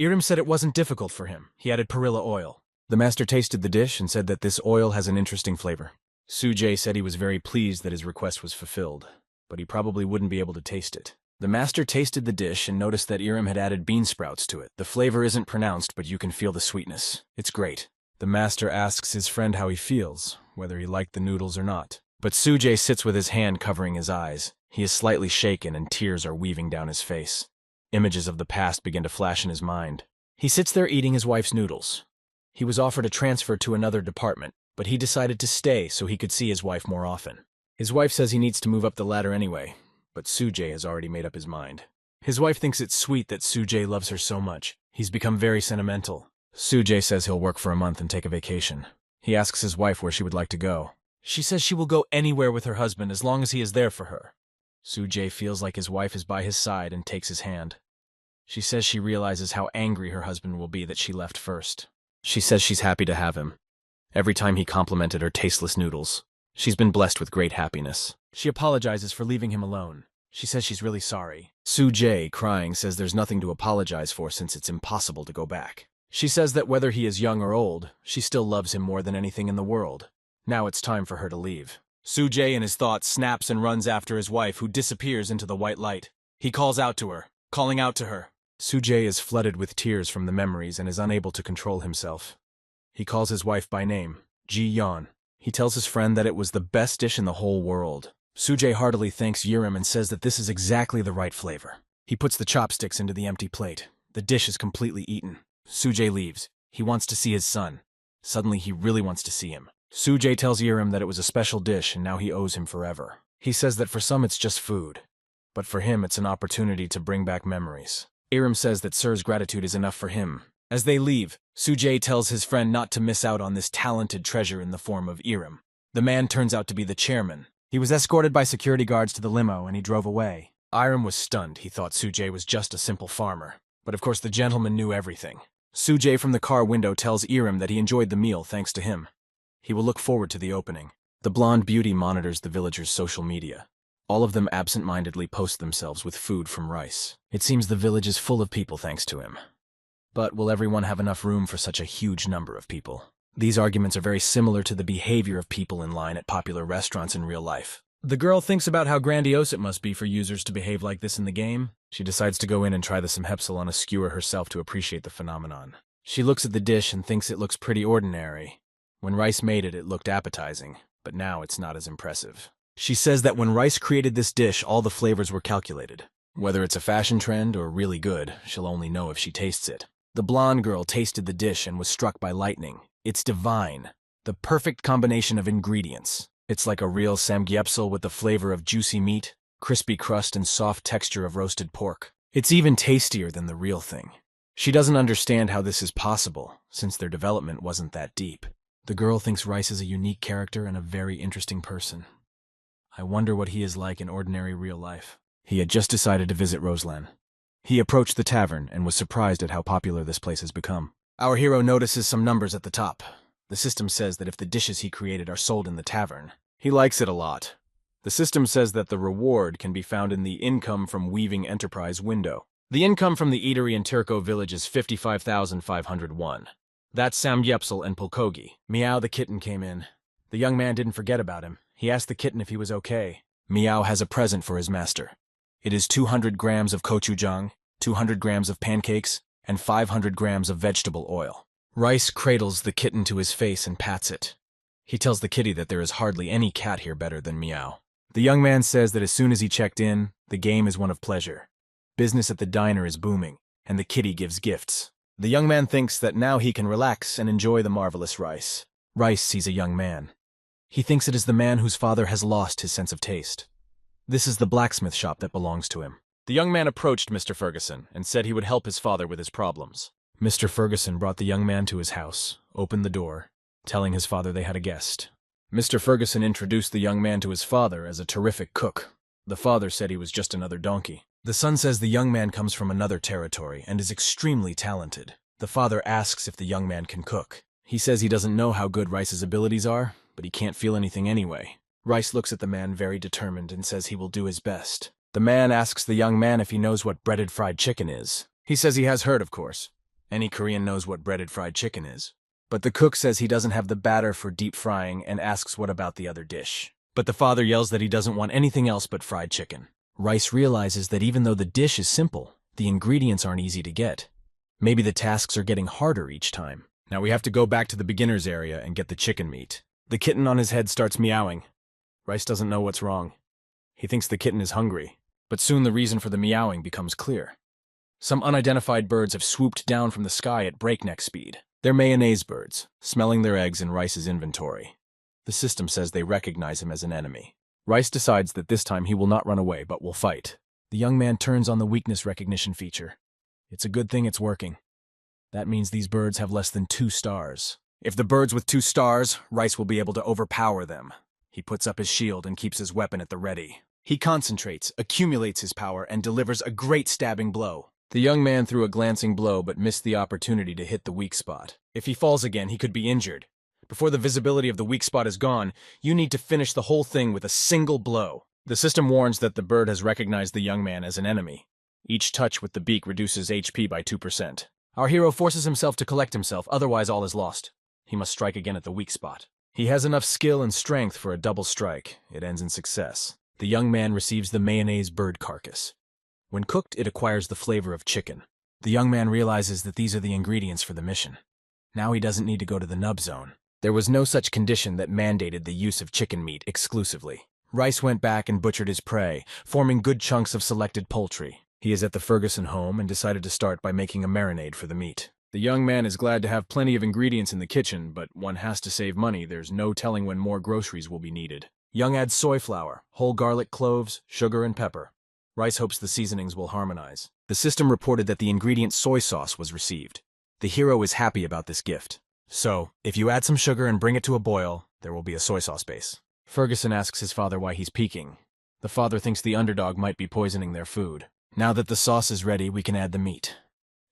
Irem said it wasn't difficult for him. He added perilla oil. The master tasted the dish and said that this oil has an interesting flavor. Soo-jae said he was very pleased that his request was fulfilled, but he probably wouldn't be able to taste it. The master tasted the dish and noticed that Iram had added bean sprouts to it. The flavor isn't pronounced, but you can feel the sweetness. It's great. The master asks his friend how he feels, whether he liked the noodles or not. But Sujay sits with his hand covering his eyes. He is slightly shaken and tears are weaving down his face. Images of the past begin to flash in his mind. He sits there eating his wife's noodles. He was offered a transfer to another department, but he decided to stay so he could see his wife more often. His wife says he needs to move up the ladder anyway, but Sujay has already made up his mind. His wife thinks it's sweet that Sujay loves her so much. He's become very sentimental. Sujay says he'll work for a month and take a vacation. He asks his wife where she would like to go. She says she will go anywhere with her husband as long as he is there for her. Sujay feels like his wife is by his side and takes his hand. She says she realizes how angry her husband will be that she left first. She says she's happy to have him. Every time he complimented her tasteless noodles, she's been blessed with great happiness. She apologizes for leaving him alone. She says she's really sorry. Sujay, crying, says there's nothing to apologize for since it's impossible to go back. She says that whether he is young or old, she still loves him more than anything in the world. Now it's time for her to leave. Sujay, in his thoughts, snaps and runs after his wife, who disappears into the white light. He calls out to her, calling out to her. Sujay is flooded with tears from the memories and is unable to control himself. He calls his wife by name, Ji-yeon. He tells his friend that it was the best dish in the whole world. Sujay heartily thanks Iram and says that this is exactly the right flavor. He puts the chopsticks into the empty plate. The dish is completely eaten. Sujay leaves. He wants to see his son. Suddenly, he really wants to see him. Sujay tells Iram that it was a special dish and now he owes him forever. He says that for some it's just food, but for him it's an opportunity to bring back memories. Iram says that Sir's gratitude is enough for him. As they leave, Sujay tells his friend not to miss out on this talented treasure in the form of Iram. The man turns out to be the chairman. He was escorted by security guards to the limo and he drove away. Iram was stunned. He thought Sujay was just a simple farmer. But of course the gentleman knew everything. Sujay from the car window tells Iram that he enjoyed the meal thanks to him. He will look forward to the opening. The blonde beauty monitors the villagers' social media. All of them absent-mindedly post themselves with food from rice. It seems the village is full of people thanks to him. But will everyone have enough room for such a huge number of people? These arguments are very similar to the behavior of people in line at popular restaurants in real life. The girl thinks about how grandiose it must be for users to behave like this in the game. She decides to go in and try the Samgyupsal on a skewer herself to appreciate the phenomenon. She looks at the dish and thinks it looks pretty ordinary. When Rice made it, it looked appetizing, but now it's not as impressive. She says that when Rice created this dish, all the flavors were calculated. Whether it's a fashion trend or really good, she'll only know if she tastes it. The blonde girl tasted the dish and was struck by lightning. It's divine. The perfect combination of ingredients. It's like a real Samgyupsal with the flavor of juicy meat, crispy crust, and soft texture of roasted pork. It's even tastier than the real thing. She doesn't understand how this is possible, since their development wasn't that deep. The girl thinks Rice is a unique character and a very interesting person. I wonder what he is like in ordinary real life. He had just decided to visit Roseland. He approached the tavern and was surprised at how popular this place has become. Our hero notices some numbers at the top. The system says that if the dishes he created are sold in the tavern, he likes it a lot. The system says that the reward can be found in the income from weaving enterprise window. The income from the eatery in Turco village is 55,501. That's Samgyupsal and Pulkogi. Meow the kitten came in. The young man didn't forget about him. He asked the kitten if he was okay. Meow has a present for his master. It is 200 grams of gochujang, 200 grams of pancakes, and 500 grams of vegetable oil. Rice cradles the kitten to his face and pats it. He tells the kitty that there is hardly any cat here better than Meow. The young man says that as soon as he checked in, the game is one of pleasure. Business at the diner is booming, and the kitty gives gifts. The young man thinks that now he can relax and enjoy the marvelous Rice. Rice sees a young man. He thinks it is the man whose father has lost his sense of taste. This is the blacksmith shop that belongs to him. The young man approached Mr. Ferguson and said he would help his father with his problems. Mr. Ferguson brought the young man to his house, opened the door, telling his father they had a guest. Mr. Ferguson introduced the young man to his father as a terrific cook. The father said he was just another donkey. The son says the young man comes from another territory and is extremely talented. The father asks if the young man can cook. He says he doesn't know how good Rice's abilities are, but he can't feel anything anyway. Rice looks at the man very determined and says he will do his best. The man asks the young man if he knows what breaded fried chicken is. He says he has heard, of course. Any Korean knows what breaded fried chicken is. But the cook says he doesn't have the batter for deep frying and asks what about the other dish. But the father yells that he doesn't want anything else but fried chicken. Rice realizes that even though the dish is simple, the ingredients aren't easy to get. Maybe the tasks are getting harder each time. Now we have to go back to the beginner's area and get the chicken meat. The kitten on his head starts meowing. Rice doesn't know what's wrong. He thinks the kitten is hungry, but soon the reason for the meowing becomes clear. Some unidentified birds have swooped down from the sky at breakneck speed. They're Mayonnaise birds, smelling their eggs in Rice's inventory. The system says they recognize him as an enemy. Rice decides that this time he will not run away, but will fight. The young man turns on the weakness recognition feature. It's a good thing it's working. That means these birds have less than 2 stars. If the birds with 2 stars, Rice will be able to overpower them. He puts up his shield and keeps his weapon at the ready. He concentrates, accumulates his power, and delivers a great stabbing blow. The young man threw a glancing blow but missed the opportunity to hit the weak spot. If he falls again, he could be injured. Before the visibility of the weak spot is gone, you need to finish the whole thing with a single blow. The system warns that the bird has recognized the young man as an enemy. Each touch with the beak reduces HP by 2%. Our hero forces himself to collect himself, otherwise all is lost. He must strike again at the weak spot. He has enough skill and strength for a double strike. It ends in success. The young man receives the mayonnaise bird carcass. When cooked, it acquires the flavor of chicken. The young man realizes that these are the ingredients for the mission. Now he doesn't need to go to the nub zone. There was no such condition that mandated the use of chicken meat exclusively. Rice went back and butchered his prey, forming good chunks of selected poultry. He is at the Ferguson home and decided to start by making a marinade for the meat. The young man is glad to have plenty of ingredients in the kitchen, but one has to save money. There's no telling when more groceries will be needed. Young adds soy flour, whole garlic cloves, sugar, and pepper. Rice hopes the seasonings will harmonize. The system reported that the ingredient soy sauce was received. The hero is happy about this gift. So, if you add some sugar and bring it to a boil, there will be a soy sauce base. Ferguson asks his father why he's peeking. The father thinks the underdog might be poisoning their food. Now that the sauce is ready, we can add the meat.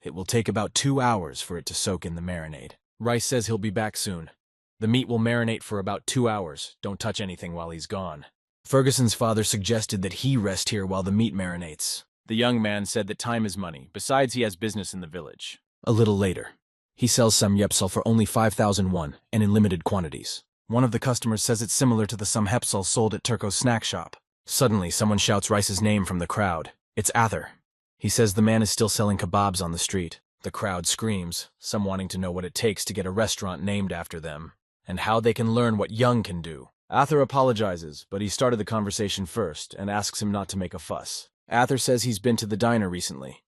It will take about 2 hours for it to soak in the marinade. Rice says he'll be back soon. The meat will marinate for about 2 hours. Don't touch anything while he's gone. Ferguson's father suggested that he rest here while the meat marinates. The young man said that time is money. Besides, he has business in the village. A little later, he sells Samgyupsal for only 5,000 won and in limited quantities. One of the customers says it's similar to the Samgyupsal sold at Turco's snack shop. Suddenly, someone shouts Rice's name from the crowd. It's Arthur. He says the man is still selling kebabs on the street. The crowd screams, some wanting to know what it takes to get a restaurant named after them, and how they can learn what Young can do. Arthur apologizes, but he started the conversation first and asks him not to make a fuss. Arthur says he's been to the diner recently.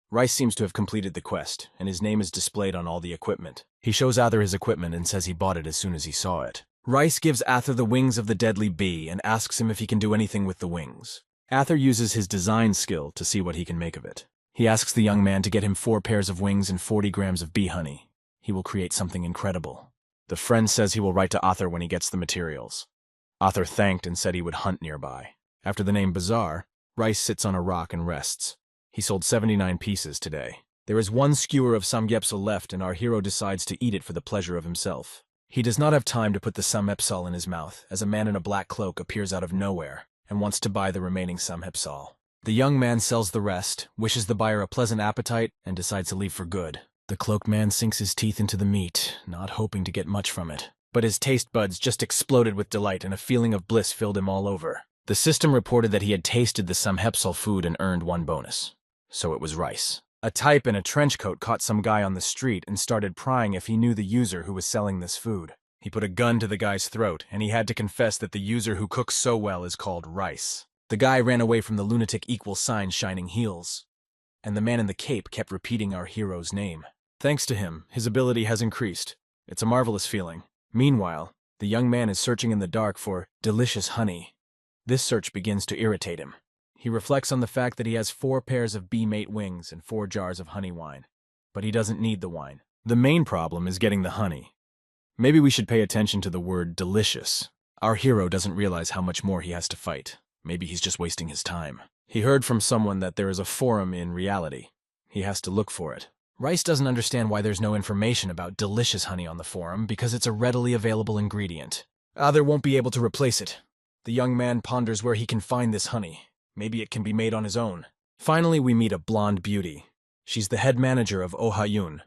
Rice seems to have completed the quest, and his name is displayed on all the equipment. He shows Arthur his equipment and says he bought it as soon as he saw it. Rice gives Arthur the wings of the deadly bee and asks him if he can do anything with the wings. Arthur uses his design skill to see what he can make of it. He asks the young man to get him 4 pairs of wings and 40 grams of bee honey. He will create something incredible. The friend says he will write to Arthur when he gets the materials. Arthur thanked and said he would hunt nearby. After the name Bazaar, Rice sits on a rock and rests. He sold 79 pieces today. There is 1 skewer of samgyupsal left, and our hero decides to eat it for the pleasure of himself. He does not have time to put the samgyupsal in his mouth, as a man in a black cloak appears out of nowhere and wants to buy the remaining samgyupsal. The young man sells the rest, wishes the buyer a pleasant appetite, and decides to leave for good. The cloaked man sinks his teeth into the meat, not hoping to get much from it. But his taste buds just exploded with delight, and a feeling of bliss filled him all over. The system reported that he had tasted the samgyupsal food and earned 1 bonus. So it was Rice. A type in a trench coat caught some guy on the street and started prying if he knew the user who was selling this food. He put a gun to the guy's throat, and he had to confess that the user who cooks so well is called Rice. The guy ran away from the lunatic =, shining heels. And the man in the cape kept repeating our hero's name. Thanks to him, his ability has increased. It's a marvelous feeling. Meanwhile, the young man is searching in the dark for delicious honey. This search begins to irritate him. He reflects on the fact that he has 4 pairs of bee-mate wings and 4 jars of honey wine. But he doesn't need the wine. The main problem is getting the honey. Maybe we should pay attention to the word delicious. Our hero doesn't realize how much more he has to fight. Maybe he's just wasting his time. He heard from someone that there is a forum in reality. He has to look for it. Rice doesn't understand why there's no information about delicious honey on the forum, because it's a readily available ingredient. There won't be able to replace it. The young man ponders where he can find this honey. Maybe it can be made on his own. Finally, we meet a blonde beauty. She's the head manager of Ohayun.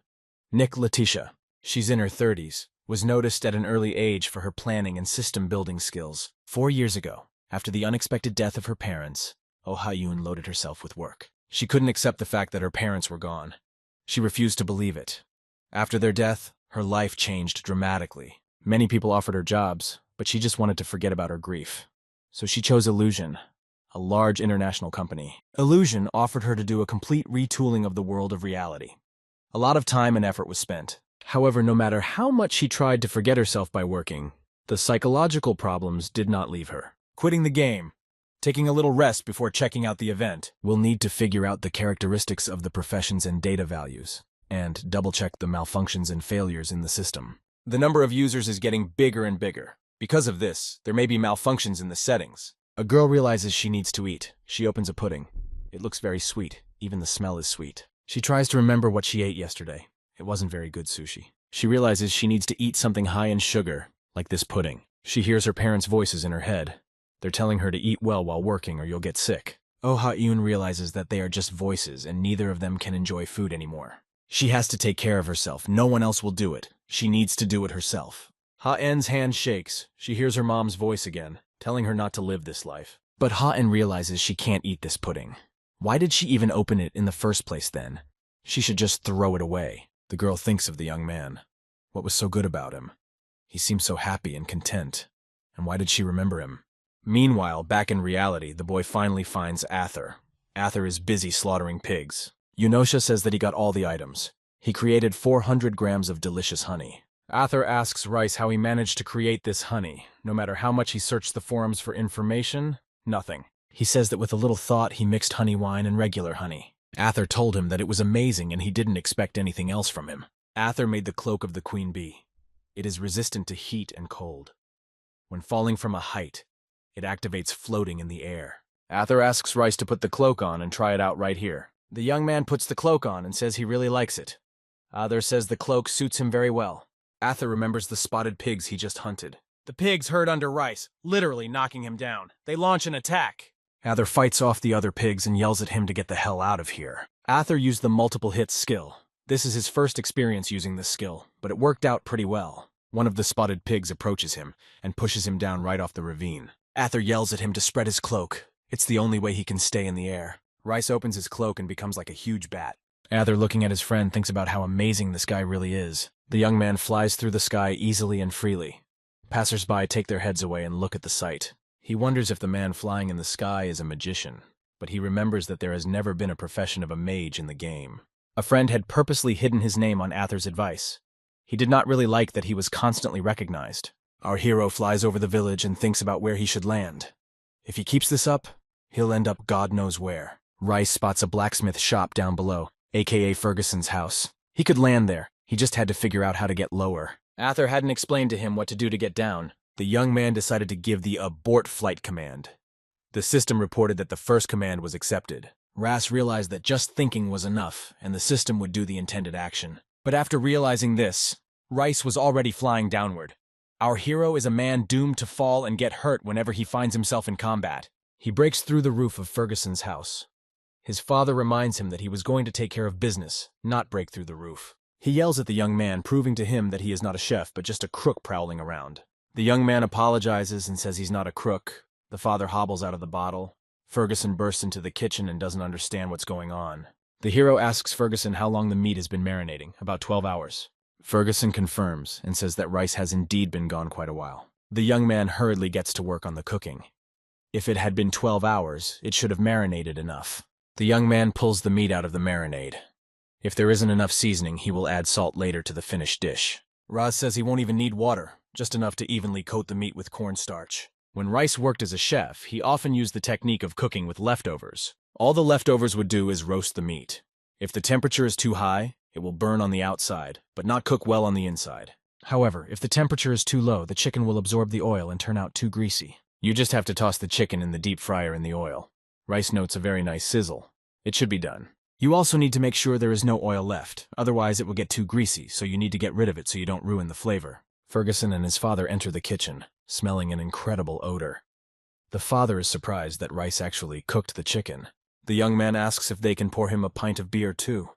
Nick Letitia. She's in her 30s, was noticed at an early age for her planning and system building skills. 4 years ago, after the unexpected death of her parents, Oh Ha-yoon loaded herself with work. She couldn't accept the fact that her parents were gone. She refused to believe it. After their death, her life changed dramatically. Many people offered her jobs, but she just wanted to forget about her grief. So she chose Illusion, a large international company. Illusion offered her to do a complete retooling of the world of reality. A lot of time and effort was spent. However, no matter how much she tried to forget herself by working, the psychological problems did not leave her. Quitting the game, taking a little rest before checking out the event, we'll need to figure out the characteristics of the professions and data values, and double-check the malfunctions and failures in the system. The number of users is getting bigger and bigger. Because of this, there may be malfunctions in the settings. A girl realizes she needs to eat. She opens a pudding. It looks very sweet. Even the smell is sweet. She tries to remember what she ate yesterday. It wasn't very good sushi. She realizes she needs to eat something high in sugar, like this pudding. She hears her parents' voices in her head. They're telling her to eat well while working or you'll get sick. Oh Ha-yoon realizes that they are just voices and neither of them can enjoy food anymore. She has to take care of herself. No one else will do it. She needs to do it herself. Ha-en's hand shakes. She hears her mom's voice again, telling her not to live this life. But Ha-en realizes she can't eat this pudding. Why did she even open it in the first place then? She should just throw it away. The girl thinks of the young man. What was so good about him? He seemed so happy and content. And why did she remember him? Meanwhile, back in reality, the boy finally finds Ather. Ather is busy slaughtering pigs. Yunosha says that he got all the items. He created 400 grams of delicious honey. Ather asks Rice how he managed to create this honey. No matter how much he searched the forums for information, nothing. He says that with a little thought, he mixed honey wine and regular honey. Ather told him that it was amazing and he didn't expect anything else from him. Ather made the cloak of the queen bee. It is resistant to heat and cold. When falling from a height, it activates floating in the air. Ather asks Rice to put the cloak on and try it out right here. The young man puts the cloak on and says he really likes it. Ather says the cloak suits him very well. Ather remembers the spotted pigs he just hunted. The pigs herd under Rice, literally knocking him down. They launch an attack. Ather fights off the other pigs and yells at him to get the hell out of here. Ather used the multiple hits skill. This is his first experience using this skill, but it worked out pretty well. One of the spotted pigs approaches him and pushes him down right off the ravine. Ather yells at him to spread his cloak. It's the only way he can stay in the air. Rice opens his cloak and becomes like a huge bat. Ather, looking at his friend, thinks about how amazing this guy really is. The young man flies through the sky easily and freely. Passers-by take their heads away and look at the sight. He wonders if the man flying in the sky is a magician, but he remembers that there has never been a profession of a mage in the game. A friend had purposely hidden his name on Ather's advice. He did not really like that he was constantly recognized. Our hero flies over the village and thinks about where he should land. If he keeps this up, he'll end up God knows where. Rice spots a blacksmith shop down below, aka Ferguson's house. He could land there. He just had to figure out how to get lower. Ather hadn't explained to him what to do to get down. The young man decided to give the abort flight command. The system reported that the first command was accepted. Ras realized that just thinking was enough, and the system would do the intended action. But after realizing this, Rice was already flying downward. Our hero is a man doomed to fall and get hurt whenever he finds himself in combat. He breaks through the roof of Ferguson's house. His father reminds him that he was going to take care of business, not break through the roof. He yells at the young man, proving to him that he is not a chef, but just a crook prowling around. The young man apologizes and says he's not a crook. The father hobbles out of the bottle. Ferguson bursts into the kitchen and doesn't understand what's going on. The hero asks Ferguson how long the meat has been marinating, about 12 hours. Ferguson confirms and says that Rice has indeed been gone quite a while. The young man hurriedly gets to work on the cooking. If it had been 12 hours, it should have marinated enough. The young man pulls the meat out of the marinade. If there isn't enough seasoning, he will add salt later to the finished dish. Raz says he won't even need water, just enough to evenly coat the meat with cornstarch. When Rice worked as a chef, he often used the technique of cooking with leftovers. All the leftovers would do is roast the meat. If the temperature is too high, it will burn on the outside, but not cook well on the inside. However, if the temperature is too low, the chicken will absorb the oil and turn out too greasy. You just have to toss the chicken in the deep fryer in the oil. Rice notes a very nice sizzle. It should be done. You also need to make sure there is no oil left, otherwise it will get too greasy, so you need to get rid of it so you don't ruin the flavor. Ferguson and his father enter the kitchen, smelling an incredible odor. The father is surprised that Rice actually cooked the chicken. The young man asks if they can pour him a pint of beer too.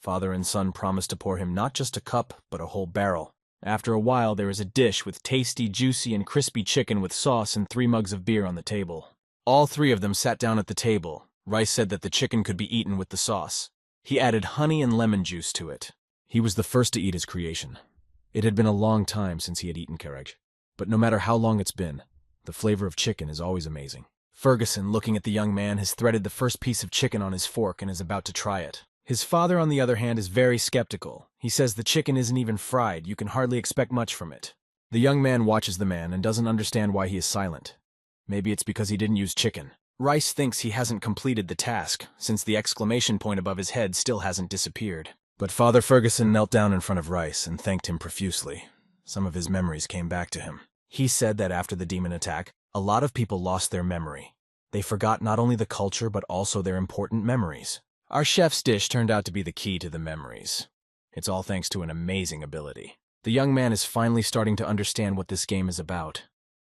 Father and son promise to pour him not just a cup, but a whole barrel. After a while, there is a dish with tasty, juicy, and crispy chicken with sauce and 3 mugs of beer on the table. All three of them sat down at the table. Rice said that the chicken could be eaten with the sauce. He added honey and lemon juice to it. He was the first to eat his creation. It had been a long time since he had eaten carrot, but no matter how long it's been, the flavor of chicken is always amazing. Ferguson, looking at the young man, has threaded the first piece of chicken on his fork and is about to try it. His father, on the other hand, is very skeptical. He says the chicken isn't even fried, you can hardly expect much from it. The young man watches the man and doesn't understand why he is silent. Maybe it's because he didn't use chicken. Rice thinks he hasn't completed the task, since the exclamation point above his head still hasn't disappeared. But Father Ferguson knelt down in front of Rice and thanked him profusely. Some of his memories came back to him. He said that after the demon attack, a lot of people lost their memory. They forgot not only the culture but also their important memories. Our chef's dish turned out to be the key to the memories. It's all thanks to an amazing ability. The young man is finally starting to understand what this game is about.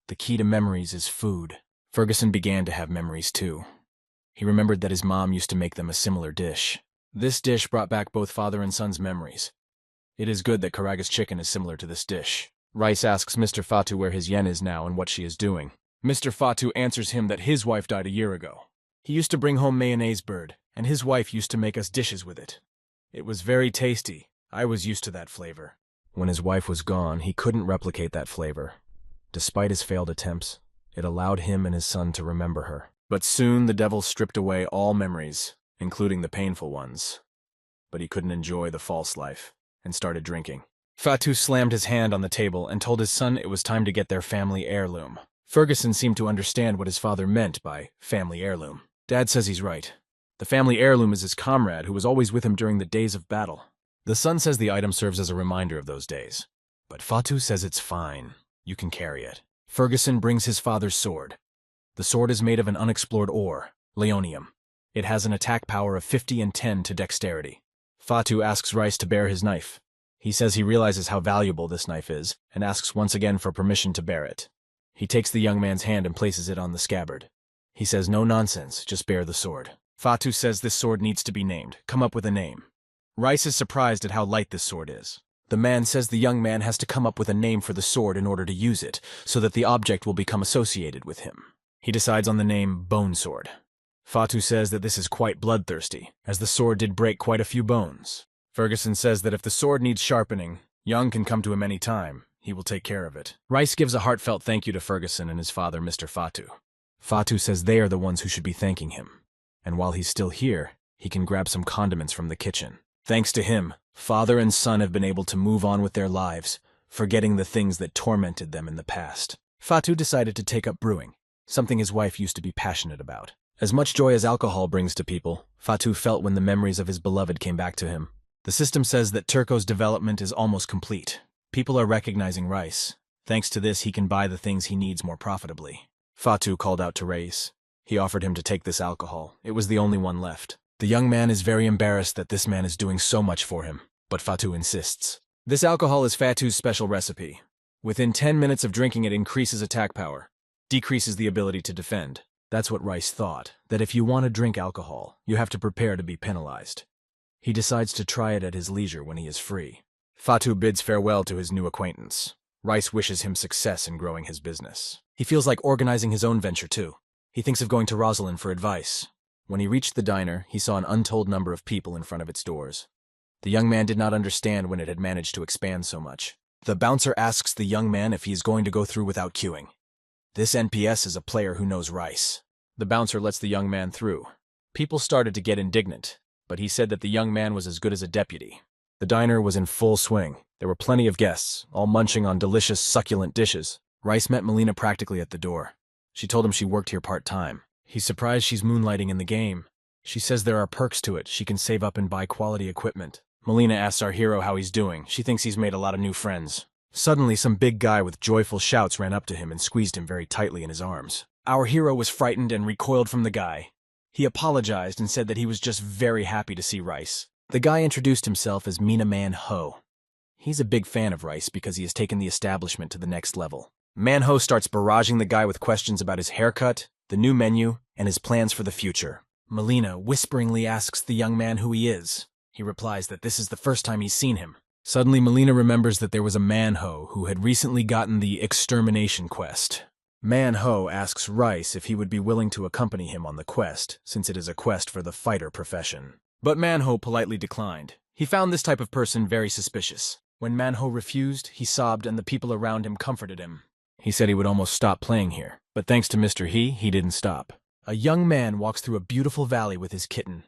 The key to memories is food. Ferguson began to have memories too. He remembered that his mom used to make them a similar dish. This dish brought back both father and son's memories. It is good that Karaga's chicken is similar to this dish. Rice asks Mr. Fatu where his yen is now and what she is doing. Mr. Fatu answers him that his wife died a year ago. He used to bring home mayonnaise bird, and his wife used to make us dishes with it. It was very tasty. I was used to that flavor. When his wife was gone, he couldn't replicate that flavor. Despite his failed attempts, it allowed him and his son to remember her. But soon the devil stripped away all memories, including the painful ones. But he couldn't enjoy the false life, and started drinking. Fatu slammed his hand on the table and told his son it was time to get their family heirloom. Ferguson seemed to understand what his father meant by family heirloom. Dad says he's right. The family heirloom is his comrade who was always with him during the days of battle. The son says the item serves as a reminder of those days. But Fatu says it's fine. You can carry it. Ferguson brings his father's sword. The sword is made of an unexplored ore, leonium. It has an attack power of 50 and 10 to dexterity. Fatu asks Rice to bear his knife. He says he realizes how valuable this knife is, and asks once again for permission to bear it. He takes the young man's hand and places it on the scabbard. He says no nonsense, just bear the sword. Fatu says this sword needs to be named. Come up with a name. Rice is surprised at how light this sword is. The man says the young man has to come up with a name for the sword in order to use it, so that the object will become associated with him. He decides on the name Bone Sword. Fatu says that this is quite bloodthirsty, as the sword did break quite a few bones. Ferguson says that if the sword needs sharpening, Young can come to him any time. He will take care of it. Rice gives a heartfelt thank you to Ferguson and his father, Mr. Fatu. Fatu says they are the ones who should be thanking him. And while he's still here, he can grab some condiments from the kitchen. Thanks to him, father and son have been able to move on with their lives, forgetting the things that tormented them in the past. Fatu decided to take up brewing, something his wife used to be passionate about. As much joy as alcohol brings to people, Fatu felt when the memories of his beloved came back to him. The system says that Turco's development is almost complete. People are recognizing Rice. Thanks to this, he can buy the things he needs more profitably. Fatu called out to Rice. He offered him to take this alcohol. It was the only one left. The young man is very embarrassed that this man is doing so much for him, but Fatu insists. This alcohol is Fatu's special recipe. Within 10 minutes of drinking it increases attack power, decreases the ability to defend. That's what Rice thought, that if you want to drink alcohol, you have to prepare to be penalized. He decides to try it at his leisure when he is free. Fatu bids farewell to his new acquaintance. Rice wishes him success in growing his business. He feels like organizing his own venture too. He thinks of going to Rosalind for advice. When he reached the diner, he saw an untold number of people in front of its doors. The young man did not understand when it had managed to expand so much. The bouncer asks the young man if he is going to go through without queuing. This NPS is a player who knows Rice. The bouncer lets the young man through. People started to get indignant, but he said that the young man was as good as a deputy. The diner was in full swing. There were plenty of guests, all munching on delicious, succulent dishes. Rice met Molina practically at the door. She told him she worked here part-time. He's surprised she's moonlighting in the game. She says there are perks to it. She can save up and buy quality equipment. Molina asks our hero how he's doing. She thinks he's made a lot of new friends. Suddenly, some big guy with joyful shouts ran up to him and squeezed him very tightly in his arms. Our hero was frightened and recoiled from the guy. He apologized and said that he was just very happy to see Rice. The guy introduced himself as Mina Man Ho. He's a big fan of Rice because he has taken the establishment to the next level. Man Ho starts barraging the guy with questions about his haircut, the new menu, and his plans for the future. Molina whisperingly asks the young man who he is. He replies that this is the first time he's seen him. Suddenly, Molina remembers that there was a Man Ho who had recently gotten the extermination quest. Man-Ho asks Rice if he would be willing to accompany him on the quest, since it is a quest for the fighter profession. But Man-Ho politely declined. He found this type of person very suspicious. When Man-Ho refused, he sobbed and the people around him comforted him. He said he would almost stop playing here, but thanks to Mr. He didn't stop. A young man walks through a beautiful valley with his kitten.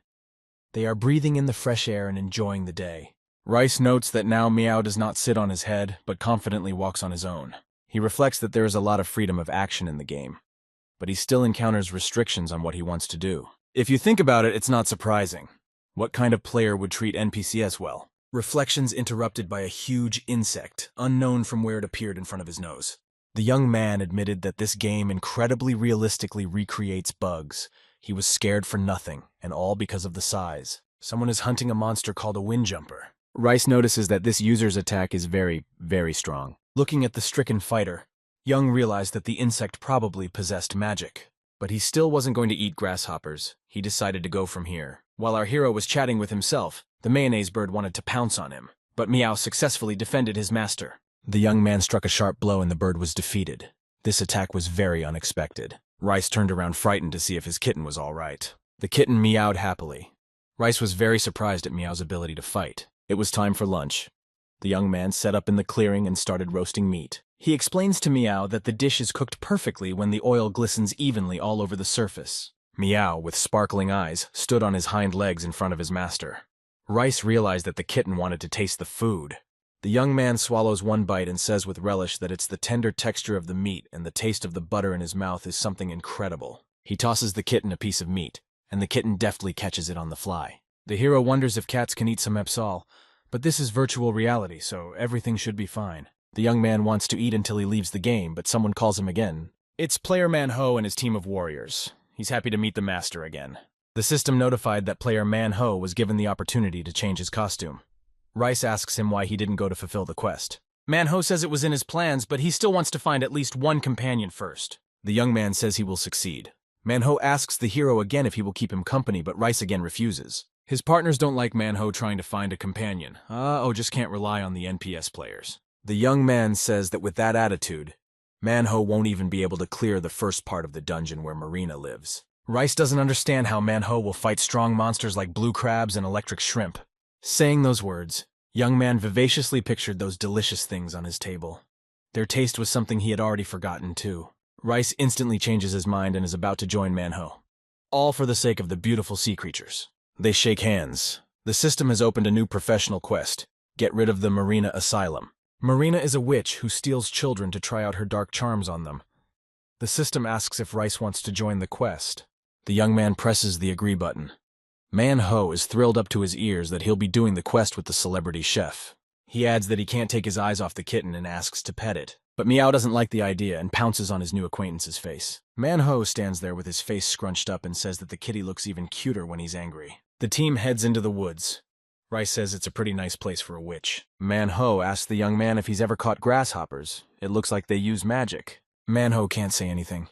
They are breathing in the fresh air and enjoying the day. Rice notes that now Meow does not sit on his head, but confidently walks on his own. He reflects that there is a lot of freedom of action in the game, but he still encounters restrictions on what he wants to do. If you think about it, it's not surprising. What kind of player would treat NPCs well? Reflections interrupted by a huge insect, unknown from where it appeared in front of his nose. The young man admitted that this game incredibly realistically recreates bugs. He was scared for nothing, and all because of the size. Someone is hunting a monster called a windjumper. Rice notices that this user's attack is very, very strong. Looking at the stricken fighter, Young realized that the insect probably possessed magic. But he still wasn't going to eat grasshoppers. He decided to go from here. While our hero was chatting with himself, the mayonnaise bird wanted to pounce on him, but Meow successfully defended his master. The young man struck a sharp blow and the bird was defeated. This attack was very unexpected. Rice turned around frightened to see if his kitten was all right. The kitten meowed happily. Rice was very surprised at Meow's ability to fight. It was time for lunch. The young man set up in the clearing and started roasting meat. He explains to Meow that the dish is cooked perfectly when the oil glistens evenly all over the surface. Meow, with sparkling eyes, stood on his hind legs in front of his master. Rice realized that the kitten wanted to taste the food. The young man swallows one bite and says with relish that it's the tender texture of the meat and the taste of the butter in his mouth is something incredible. He tosses the kitten a piece of meat, and the kitten deftly catches it on the fly. The hero wonders if cats can eat Samgyupsal, but this is virtual reality, so everything should be fine. The young man wants to eat until he leaves the game, but someone calls him again. It's player Man-Ho and his team of warriors. He's happy to meet the master again. The system notified that player Man-Ho was given the opportunity to change his costume. Rice asks him why he didn't go to fulfill the quest. Man-Ho says it was in his plans, but he still wants to find at least one companion first. The young man says he will succeed. Man-Ho asks the hero again if he will keep him company, but Rice again refuses. His partners don't like Man-Ho trying to find a companion. Just can't rely on the NPS players. The young man says that with that attitude, Man-Ho won't even be able to clear the first part of the dungeon where Marina lives. Rice doesn't understand how Man-Ho will fight strong monsters like blue crabs and electric shrimp. Saying those words, young man vivaciously pictured those delicious things on his table. Their taste was something he had already forgotten too. Rice instantly changes his mind and is about to join Man-Ho. All for the sake of the beautiful sea creatures. They shake hands. The system has opened a new professional quest. Get rid of the Marina Asylum. Marina is a witch who steals children to try out her dark charms on them. The system asks if Rice wants to join the quest. The young man presses the agree button. Man-Ho is thrilled up to his ears that he'll be doing the quest with the celebrity chef. He adds that he can't take his eyes off the kitten and asks to pet it. But Meow doesn't like the idea and pounces on his new acquaintance's face. Man-Ho stands there with his face scrunched up and says that the kitty looks even cuter when he's angry. The team heads into the woods. Rice says it's a pretty nice place for a witch. Man-Ho asks the young man if he's ever caught grasshoppers. It looks like they use magic. Man-Ho can't say anything.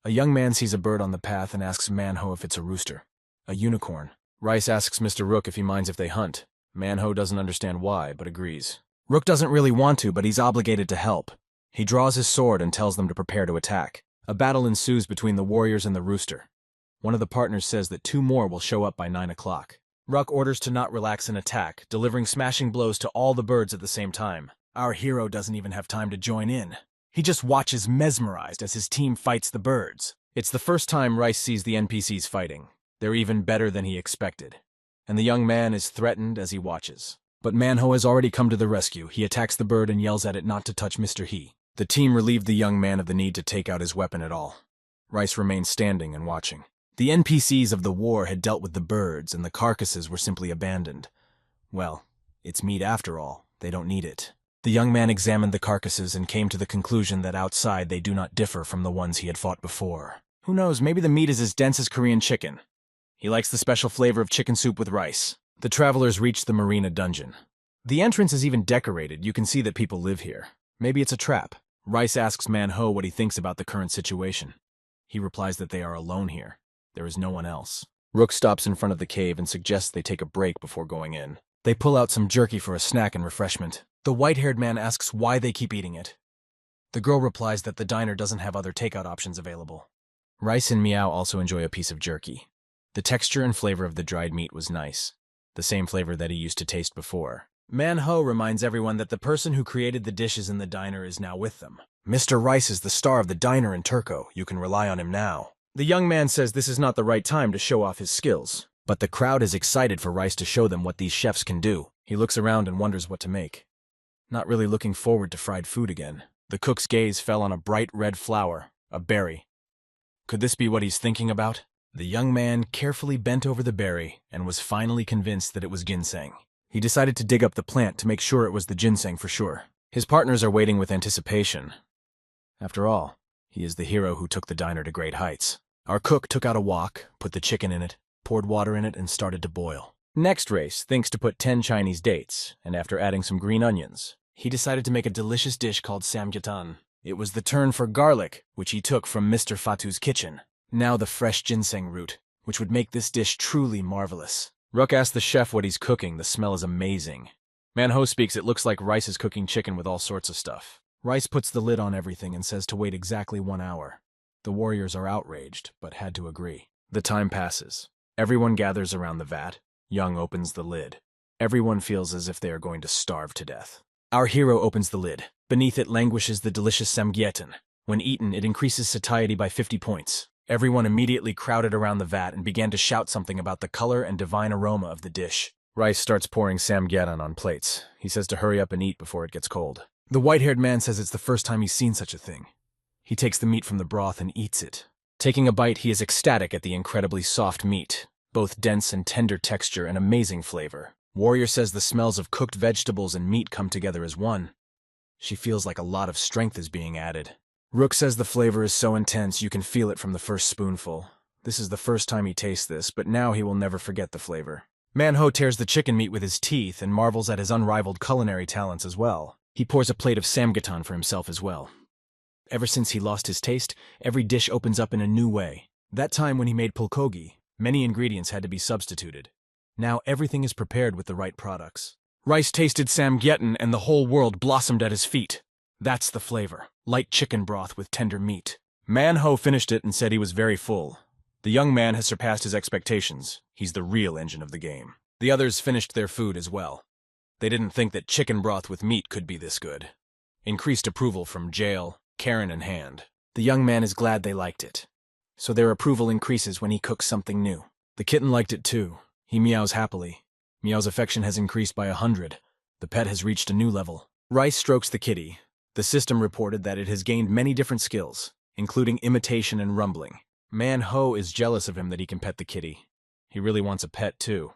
A young man sees a bird on the path and asks Man-Ho if it's a rooster. A unicorn. Rice asks Mr. Rook if he minds if they hunt. Man-Ho doesn't understand why, but agrees. Rook doesn't really want to, but he's obligated to help. He draws his sword and tells them to prepare to attack. A battle ensues between the warriors and the rooster. One of the partners says that 2 more will show up by 9 o'clock. Rook orders to not relax and attack, delivering smashing blows to all the birds at the same time. Our hero doesn't even have time to join in. He just watches mesmerized as his team fights the birds. It's the first time Rice sees the NPCs fighting. They're even better than he expected. And the young man is threatened as he watches. But Man-Ho has already come to the rescue. He attacks the bird and yells at it not to touch Mr. He. The team relieved the young man of the need to take out his weapon at all. Rice remained standing and watching. The NPCs of the war had dealt with the birds, and the carcasses were simply abandoned. Well, it's meat after all. They don't need it. The young man examined the carcasses and came to the conclusion that outside they do not differ from the ones he had fought before. Who knows, maybe the meat is as dense as Korean chicken. He likes the special flavor of chicken soup with rice. The travelers reach the Marina dungeon. The entrance is even decorated. You can see that people live here. Maybe it's a trap. Rice asks Man-Ho what he thinks about the current situation. He replies that they are alone here. There is no one else. Rook stops in front of the cave and suggests they take a break before going in. They pull out some jerky for a snack and refreshment. The white-haired man asks why they keep eating it. The girl replies that the diner doesn't have other takeout options available. Rice and Meow also enjoy a piece of jerky. The texture and flavor of the dried meat was nice, the same flavor that he used to taste before. Manhwa reminds everyone that the person who created the dishes in the diner is now with them. Mr. Rice is the star of the diner in Turco. You can rely on him now. The young man says this is not the right time to show off his skills, but the crowd is excited for Rice to show them what these chefs can do. He looks around and wonders what to make. Not really looking forward to fried food again. The cook's gaze fell on a bright red flower, a berry. Could this be what he's thinking about? The young man carefully bent over the berry and was finally convinced that it was ginseng. He decided to dig up the plant to make sure it was the ginseng for sure. His partners are waiting with anticipation. After all, he is the hero who took the diner to great heights. Our cook took out a wok, put the chicken in it, poured water in it, and started to boil. Next race thinks to put 10 Chinese dates, and after adding some green onions, he decided to make a delicious dish called Samgyupsal. It was the turn for garlic, which he took from Mr. Fatu's kitchen. Now the fresh ginseng root, which would make this dish truly marvelous. Rook asks the chef what he's cooking. The smell is amazing. Manhwa speaks. It looks like Rice is cooking chicken with all sorts of stuff. Rice puts the lid on everything and says to wait exactly 1 hour. The warriors are outraged, but had to agree. The time passes. Everyone gathers around the vat. Young opens the lid. Everyone feels as if they are going to starve to death. Our hero opens the lid. Beneath it languishes the delicious samgyupsal. When eaten, it increases satiety by 50 points. Everyone immediately crowded around the vat and began to shout something about the color and divine aroma of the dish. Rice starts pouring samgyupsal on plates. He says to hurry up and eat before it gets cold. The white-haired man says it's the first time he's seen such a thing. He takes the meat from the broth and eats it. Taking a bite, he is ecstatic at the incredibly soft meat, both dense and tender texture and amazing flavor. Warrior says the smells of cooked vegetables and meat come together as one. She feels like a lot of strength is being added. Rook says the flavor is so intense you can feel it from the first spoonful. This is the first time he tastes this, but now he will never forget the flavor. Manhwa tears the chicken meat with his teeth and marvels at his unrivaled culinary talents as well. He pours a plate of samgyupsal for himself as well. Ever since he lost his taste, every dish opens up in a new way. That time when he made bulgogi, many ingredients had to be substituted. Now everything is prepared with the right products. Rice tasted samgyupsal and the whole world blossomed at his feet. That's the flavor. Light chicken broth with tender meat. Manhwa finished it and said he was very full. The young man has surpassed his expectations. He's the real engine of the game. The others finished their food as well. They didn't think that chicken broth with meat could be this good. Increased approval from Jail, Karen, and Hand. The young man is glad they liked it. So their approval increases when he cooks something new. The kitten liked it too. He meows happily. Meow's affection has increased by 100. The pet has reached a new level. Rice strokes the kitty. The system reported that it has gained many different skills, including imitation and rumbling. Manhwa is jealous of him that he can pet the kitty. He really wants a pet too.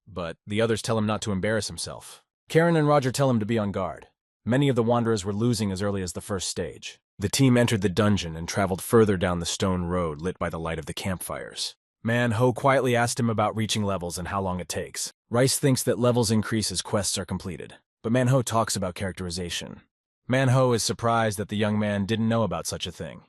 But the others tell him not to embarrass himself. Karen and Roger tell him to be on guard. Many of the wanderers were losing as early as the first stage. The team entered the dungeon and traveled further down the stone road lit by the light of the campfires. Manhwa quietly asked him about reaching levels and how long it takes. Rice thinks that levels increase as quests are completed, but Manhwa talks about characterization. Manhwa is surprised that the young man didn't know about such a thing.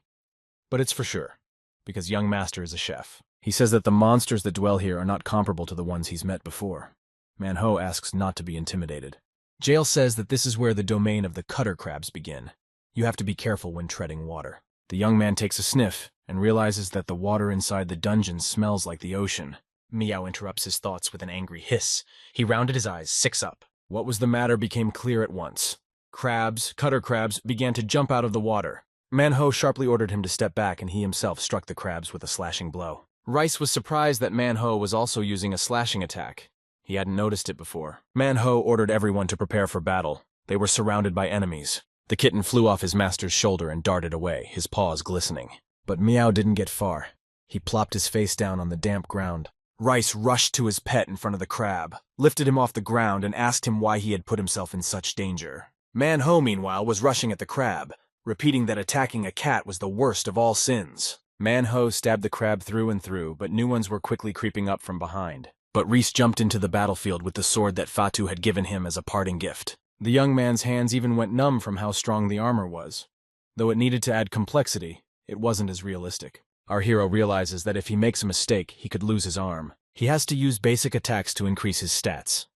But it's for sure, because young master is a chef. He says that the monsters that dwell here are not comparable to the ones he's met before. Manhwa asks not to be intimidated. Jail says that this is where the domain of the cutter crabs begin. You have to be careful when treading water. The young man takes a sniff and realizes that the water inside the dungeon smells like the ocean. Meow interrupts his thoughts with an angry hiss. He rounded his eyes, 6 up. What was the matter became clear at once. Crabs, cutter crabs, began to jump out of the water. Manhwa sharply ordered him to step back and he himself struck the crabs with a slashing blow. Rice was surprised that Manhwa was also using a slashing attack. He hadn't noticed it before. Manhwa ordered everyone to prepare for battle. They were surrounded by enemies. The kitten flew off his master's shoulder and darted away, his paws glistening. But Meow didn't get far. He plopped his face down on the damp ground. Rice rushed to his pet in front of the crab, lifted him off the ground and asked him why he had put himself in such danger. Manhwa, meanwhile, was rushing at the crab, repeating that attacking a cat was the worst of all sins. Manhwa stabbed the crab through and through, but new ones were quickly creeping up from behind. But Reese jumped into the battlefield with the sword that Fatu had given him as a parting gift. The young man's hands even went numb from how strong the armor was. Though it needed to add complexity, it wasn't as realistic. Our hero realizes that if he makes a mistake, he could lose his arm. He has to use basic attacks to increase his stats.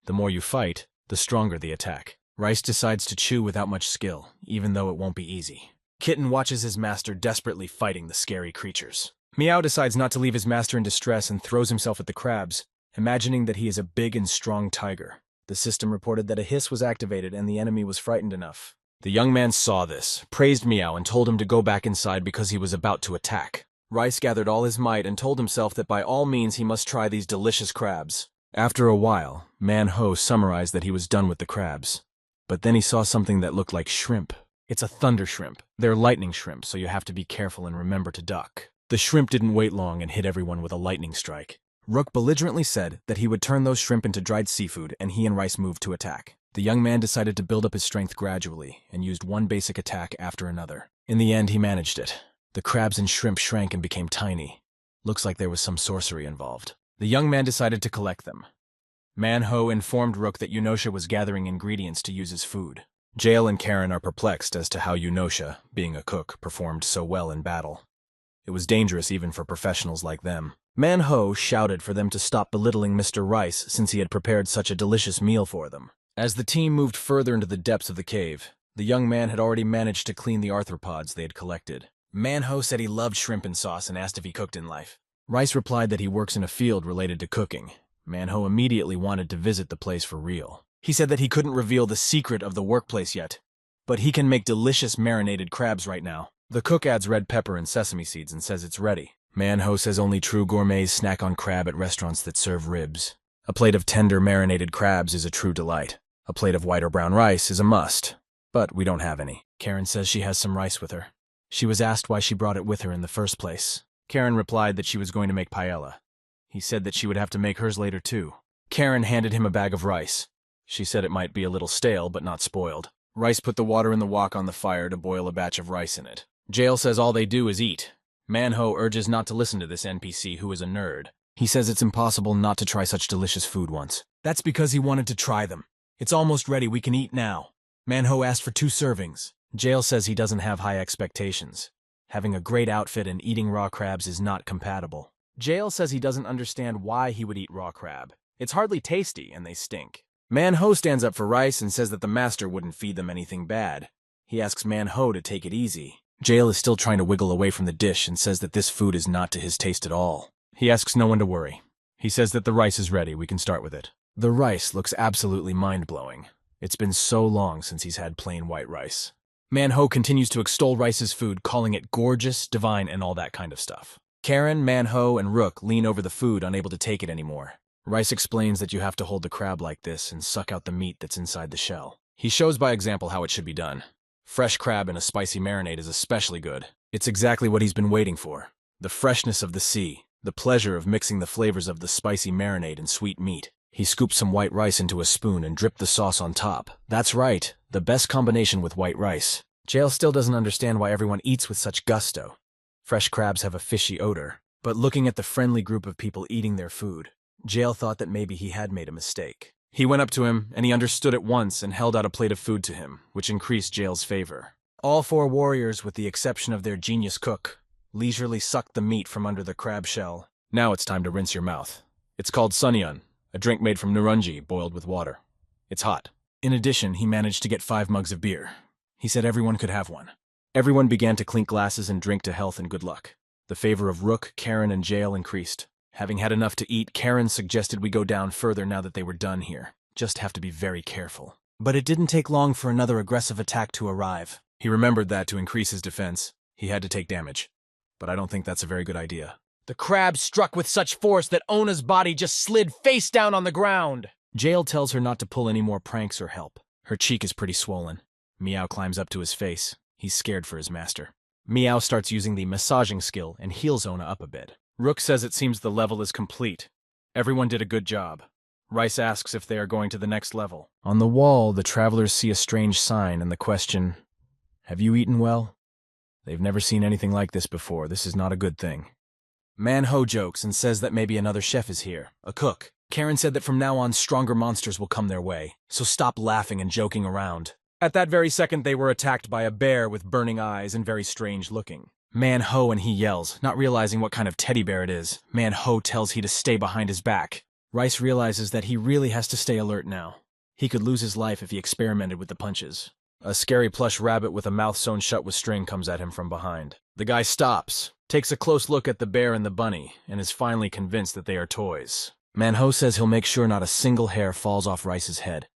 The more you fight, the stronger the attack. Rice decides to chew without much skill, even though it won't be easy. Kitten watches his master desperately fighting the scary creatures. Meow decides not to leave his master in distress and throws himself at the crabs, imagining that he is a big and strong tiger. The system reported that a hiss was activated and the enemy was frightened enough. The young man saw this, praised Meow, and told him to go back inside because he was about to attack. Rice gathered all his might and told himself that by all means he must try these delicious crabs. After a while, Man-Ho summarized that he was done with the crabs. But then he saw something that looked like shrimp. It's a thunder shrimp. They're lightning shrimp, so you have to be careful and remember to duck. The shrimp didn't wait long and hit everyone with a lightning strike. Rook belligerently said that he would turn those shrimp into dried seafood, and he and Rice moved to attack. The young man decided to build up his strength gradually and used one basic attack after another. In the end, he managed it. The crabs and shrimp shrank and became tiny. Looks like there was some sorcery involved. The young man decided to collect them. Man-Ho informed Rook that Yunosha was gathering ingredients to use as food. Jael and Karen are perplexed as to how Yunosha, being a cook, performed so well in battle. It was dangerous even for professionals like them. Man-Ho shouted for them to stop belittling Mr. Rice since he had prepared such a delicious meal for them. As the team moved further into the depths of the cave, the young man had already managed to clean the arthropods they had collected. Man-Ho said he loved shrimp and sauce and asked if he cooked in life. Rice replied that he works in a field related to cooking. Man-Ho immediately wanted to visit the place for real. He said that he couldn't reveal the secret of the workplace yet, but he can make delicious marinated crabs right now. The cook adds red pepper and sesame seeds and says it's ready. Man-Ho says only true gourmets snack on crab at restaurants that serve ribs. A plate of tender marinated crabs is a true delight. A plate of white or brown rice is a must, but we don't have any. Karen says she has some rice with her. She was asked why she brought it with her in the first place. Karen replied that she was going to make paella. He said that she would have to make hers later too. Karen handed him a bag of rice. She said it might be a little stale, but not spoiled. Rice put the water in the wok on the fire to boil a batch of rice in it. Jael says all they do is eat. Man-Ho urges not to listen to this NPC who is a nerd. He says it's impossible not to try such delicious food once. That's because he wanted to try them. It's almost ready, we can eat now. Man-Ho asked for 2 servings. Jael says he doesn't have high expectations. Having a great outfit and eating raw crabs is not compatible. Jael says he doesn't understand why he would eat raw crab. It's hardly tasty and they stink. Man-Ho stands up for Rice and says that the master wouldn't feed them anything bad. He asks Man-Ho to take it easy. Jael is still trying to wiggle away from the dish and says that this food is not to his taste at all. He asks no one to worry. He says that the rice is ready, we can start with it. The rice looks absolutely mind-blowing. It's been so long since he's had plain white rice. Man-Ho continues to extol Rice's food, calling it gorgeous, divine, and all that kind of stuff. Karen, Man-Ho, and Rook lean over the food, unable to take it anymore. Rice explains that you have to hold the crab like this and suck out the meat that's inside the shell. He shows by example how it should be done. Fresh crab in a spicy marinade is especially good. It's exactly what he's been waiting for. The freshness of the sea, the pleasure of mixing the flavors of the spicy marinade and sweet meat. He scooped some white rice into a spoon and dripped the sauce on top. That's right, the best combination with white rice. Jael still doesn't understand why everyone eats with such gusto. Fresh crabs have a fishy odor. But looking at the friendly group of people eating their food, Jael thought that maybe he had made a mistake. He went up to him, and he understood at once and held out a plate of food to him, which increased Jael's favor. All 4 warriors, with the exception of their genius cook, leisurely sucked the meat from under the crab shell. Now it's time to rinse your mouth. It's called sunyeon, a drink made from nurunji boiled with water. It's hot. In addition, he managed to get 5 mugs of beer. He said everyone could have one. Everyone began to clink glasses and drink to health and good luck. The favor of Rook, Karen, and Jael increased. Having had enough to eat, Karen suggested we go down further now that they were done here. Just have to be very careful. But it didn't take long for another aggressive attack to arrive. He remembered that to increase his defense, he had to take damage. But I don't think that's a very good idea. The crab struck with such force that Ona's body just slid face down on the ground. Jael tells her not to pull any more pranks or help. Her cheek is pretty swollen. Meow climbs up to his face. He's scared for his master. Meow starts using the massaging skill and heals Ona up a bit. Rook says it seems the level is complete. Everyone did a good job. Rice asks if they are going to the next level. On the wall, the travelers see a strange sign and the question, "Have you eaten well?" They've never seen anything like this before. This is not a good thing. Man-Ho jokes and says that maybe another chef is here, a cook. Karen said that from now on, stronger monsters will come their way, so stop laughing and joking around. At that very second, they were attacked by a bear with burning eyes and very strange looking. Man-Ho and he yells, not realizing what kind of teddy bear it is. Man-Ho tells he to stay behind his back. Rice realizes that he really has to stay alert now. He could lose his life if he experimented with the punches. A scary plush rabbit with a mouth sewn shut with string comes at him from behind. The guy stops, takes a close look at the bear and the bunny, and is finally convinced that they are toys. Manhwa says he'll make sure not a single hair falls off Rice's head.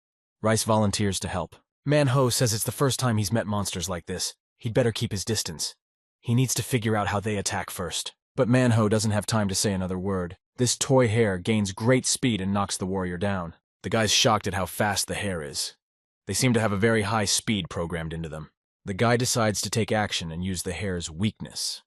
Rice volunteers to help. Manhwa says it's the first time he's met monsters like this. He'd better keep his distance. He needs to figure out how they attack first. But Manhwa doesn't have time to say another word. This toy hare gains great speed and knocks the warrior down. The guy's shocked at how fast the hare is. They seem to have a very high speed programmed into them. The guy decides to take action and use the hare's weakness.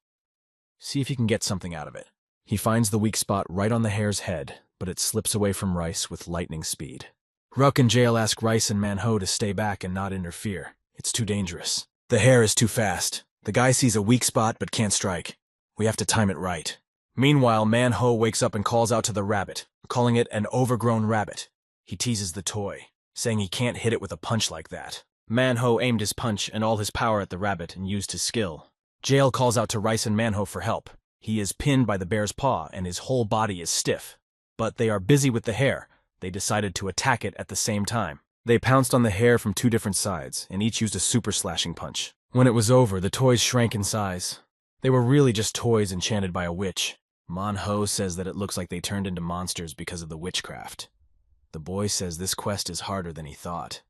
See if he can get something out of it. He finds the weak spot right on the hare's head, but it slips away from Rice with lightning speed. Ruck and Jail ask Rice and Manhwa to stay back and not interfere. It's too dangerous. The hare is too fast. The guy sees a weak spot but can't strike. We have to time it right. Meanwhile, Manhwa wakes up and calls out to the rabbit, calling it an overgrown rabbit. He teases the toy, saying he can't hit it with a punch like that. Manhwa aimed his punch and all his power at the rabbit and used his skill. Jail calls out to Rice and Manhwa for help. He is pinned by the bear's paw and his whole body is stiff. But they are busy with the hare. They decided to attack it at the same time. They pounced on the hare from two different sides, and each used a super slashing punch. When it was over, the toys shrank in size. They were really just toys enchanted by a witch. Manhwa says that it looks like they turned into monsters because of the witchcraft. The boy says this quest is harder than he thought.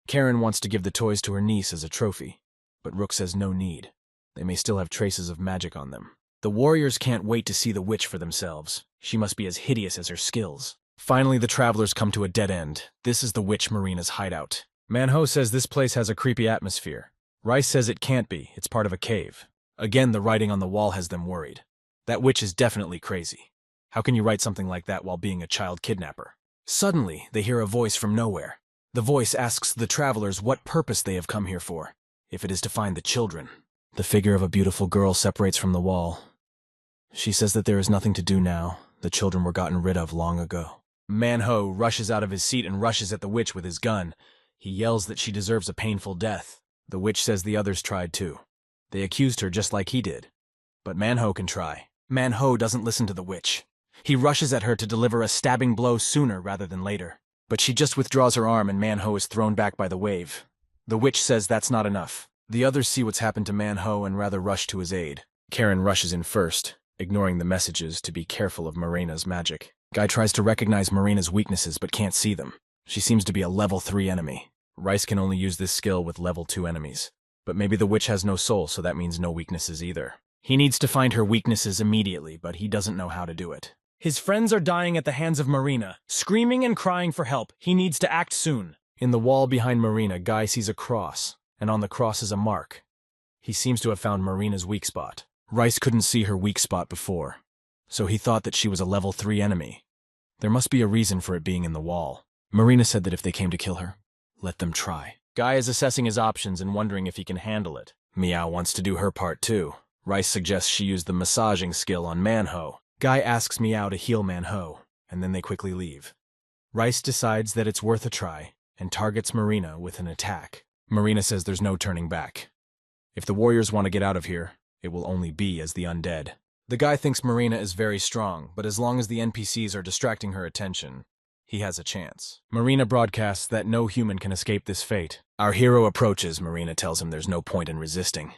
Karen wants to give the toys to her niece as a trophy, but Rook says no need. They may still have traces of magic on them. The warriors can't wait to see the witch for themselves. She must be as hideous as her skills. Finally, the travelers come to a dead end. This is the witch Marina's hideout. Manhwa says this place has a creepy atmosphere. Rice says it can't be. It's part of a cave. Again, the writing on the wall has them worried. That witch is definitely crazy. How can you write something like that while being a child kidnapper? Suddenly, they hear a voice from nowhere. The voice asks the travelers what purpose they have come here for, if it is to find the children. The figure of a beautiful girl separates from the wall. She says that there is nothing to do now. The children were gotten rid of long ago. Manhwa rushes out of his seat and rushes at the witch with his gun. He yells that she deserves a painful death. The witch says the others tried too. They accused her just like he did. But Manhwa can try. Manhwa doesn't listen to the witch. He rushes at her to deliver a stabbing blow sooner rather than later. But she just withdraws her arm and Manhwa is thrown back by the wave. The witch says that's not enough. The others see what's happened to Manhwa and rather rush to his aid. Karen rushes in first, ignoring the messages to be careful of Marina's magic. Guy tries to recognize Marina's weaknesses but can't see them. She seems to be a level 3 enemy. Rice can only use this skill with level 2 enemies. But maybe the witch has no soul, so that means no weaknesses either. He needs to find her weaknesses immediately, but he doesn't know how to do it. His friends are dying at the hands of Marina, screaming and crying for help. He needs to act soon. In the wall behind Marina, Guy sees a cross, and on the cross is a mark. He seems to have found Marina's weak spot. Rice couldn't see her weak spot before, so he thought that she was a level 3 enemy. There must be a reason for it being in the wall. Marina said that if they came to kill her, let them try. Guy is assessing his options and wondering if he can handle it. Meow wants to do her part too. Rice suggests she use the massaging skill on Manhwa. Guy asks Meow to heal Manhwa, and then they quickly leave. Rice decides that it's worth a try and targets Marina with an attack. Marina says there's no turning back. If the warriors want to get out of here, it will only be as the undead. The guy thinks Marina is very strong, but as long as the NPCs are distracting her attention, he has a chance. Marina broadcasts that no human can escape this fate. Our hero approaches. Marina tells him there's no point in resisting.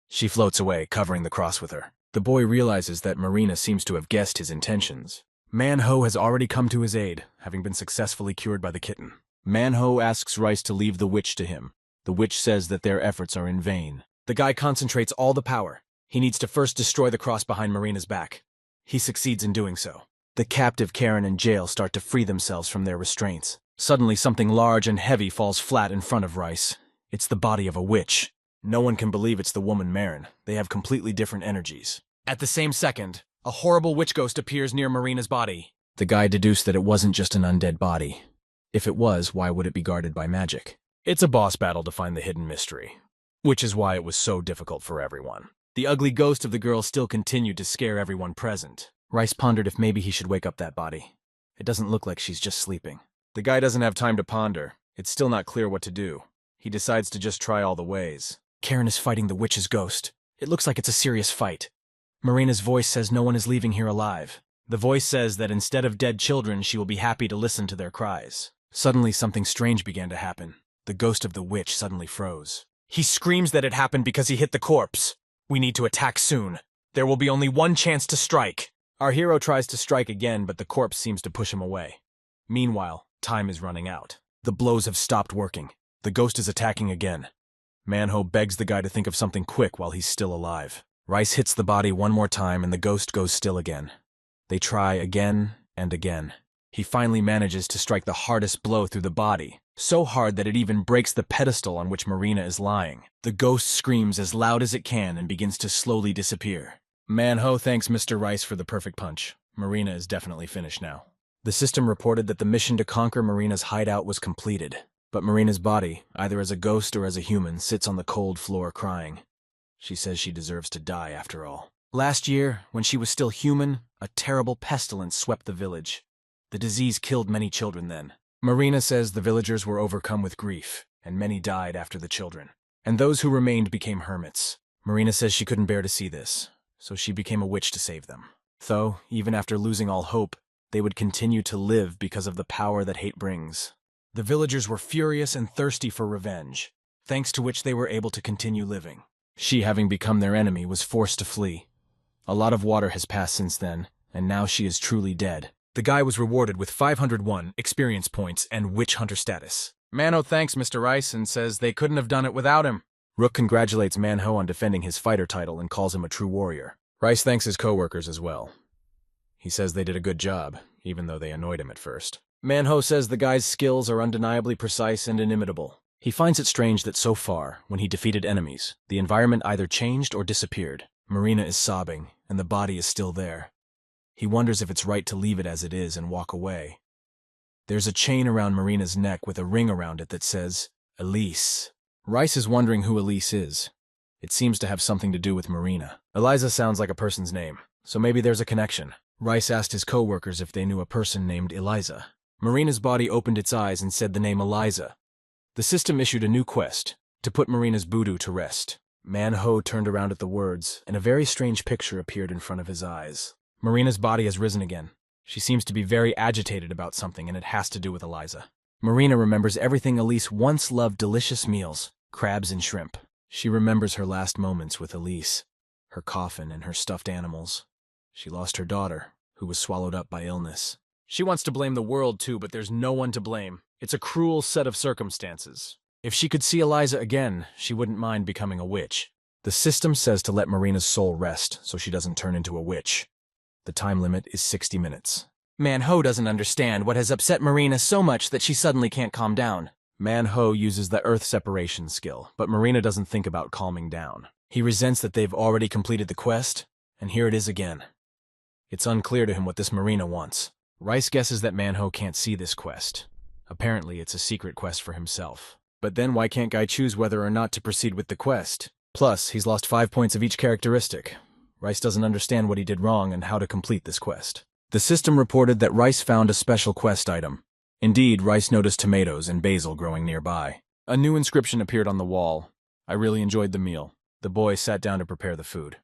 She floats away, covering the cross with her. The boy realizes that Marina seems to have guessed his intentions. Manhwa has already come to his aid, having been successfully cured by the kitten. Manhwa asks Rice to leave the witch to him. The witch says that their efforts are in vain. The guy concentrates all the power. He needs to first destroy the cross behind Marina's back. He succeeds in doing so. The captive Karen and Jail start to free themselves from their restraints. Suddenly, something large and heavy falls flat in front of Rice. It's the body of a witch. No one can believe it's the woman Marin. They have completely different energies. At the same second, a horrible witch ghost appears near Marina's body. The guy deduced that it wasn't just an undead body. If it was, why would it be guarded by magic? It's a boss battle to find the hidden mystery, which is why it was so difficult for everyone. The ugly ghost of the girl still continued to scare everyone present. Rice pondered if maybe he should wake up that body. It doesn't look like she's just sleeping. The guy doesn't have time to ponder. It's still not clear what to do. He decides to just try all the ways. Karen is fighting the witch's ghost. It looks like it's a serious fight. Marina's voice says no one is leaving here alive. The voice says that instead of dead children, she will be happy to listen to their cries. Suddenly, something strange began to happen. The ghost of the witch suddenly froze. He screams that it happened because he hit the corpse. We need to attack soon. There will be only one chance to strike. Our hero tries to strike again, but the corpse seems to push him away. Meanwhile, time is running out. The blows have stopped working. The ghost is attacking again. Manhwa begs the guy to think of something quick while he's still alive. Rice hits the body one more time and the ghost goes still again. They try again and again. He finally manages to strike the hardest blow through the body, so hard that it even breaks the pedestal on which Marina is lying. The ghost screams as loud as it can and begins to slowly disappear. Manhwa thanks Mr. Rice for the perfect punch. Marina is definitely finished now. The system reported that the mission to conquer Marina's hideout was completed, but Marina's body, either as a ghost or as a human, sits on the cold floor crying. She says she deserves to die after all. Last year, when she was still human, a terrible pestilence swept the village. The disease killed many children then. Marina says the villagers were overcome with grief, and many died after the children. And those who remained became hermits. Marina says she couldn't bear to see this, so she became a witch to save them. Though, even after losing all hope, they would continue to live because of the power that hate brings. The villagers were furious and thirsty for revenge, thanks to which they were able to continue living. She, having become their enemy, was forced to flee. A lot of water has passed since then, and now she is truly dead. The guy was rewarded with 501 experience points and witch hunter status. Manhwa thanks Mr. Rice and says they couldn't have done it without him. Rook congratulates Manhwa on defending his fighter title and calls him a true warrior. Rice thanks his co-workers as well. He says they did a good job, even though they annoyed him at first. Manhwa says the guy's skills are undeniably precise and inimitable. He finds it strange that so far, when he defeated enemies, the environment either changed or disappeared. Marina is sobbing, and the body is still there. He wonders if it's right to leave it as it is and walk away. There's a chain around Marina's neck with a ring around it that says, Elise. Rice is wondering who Elise is. It seems to have something to do with Marina. Eliza sounds like a person's name, so maybe there's a connection. Rice asked his co-workers if they knew a person named Eliza. Marina's body opened its eyes and said the name Eliza. The system issued a new quest, to put Marina's voodoo to rest. Manhwa turned around at the words, and a very strange picture appeared in front of his eyes. Marina's body has risen again. She seems to be very agitated about something, and it has to do with Eliza. Marina remembers everything Elise once loved: delicious meals, crabs and shrimp. She remembers her last moments with Elise, her coffin and her stuffed animals. She lost her daughter, who was swallowed up by illness. She wants to blame the world too, but there's no one to blame. It's a cruel set of circumstances. If she could see Eliza again, she wouldn't mind becoming a witch. The system says to let Marina's soul rest so she doesn't turn into a witch. The time limit is 60 minutes. Manhwa doesn't understand what has upset Marina so much that she suddenly can't calm down. Manhwa uses the earth separation skill, but Marina doesn't think about calming down. He resents that they've already completed the quest, and here it is again. It's unclear to him what this Marina wants. Rice guesses that Manhwa can't see this quest. Apparently, it's a secret quest for himself. But then why can't Guy choose whether or not to proceed with the quest? Plus, he's lost 5 points of each characteristic. Rice doesn't understand what he did wrong and how to complete this quest. The system reported that Rice found a special quest item. Indeed, Rice noticed tomatoes and basil growing nearby. A new inscription appeared on the wall. I really enjoyed the meal. The boy sat down to prepare the food.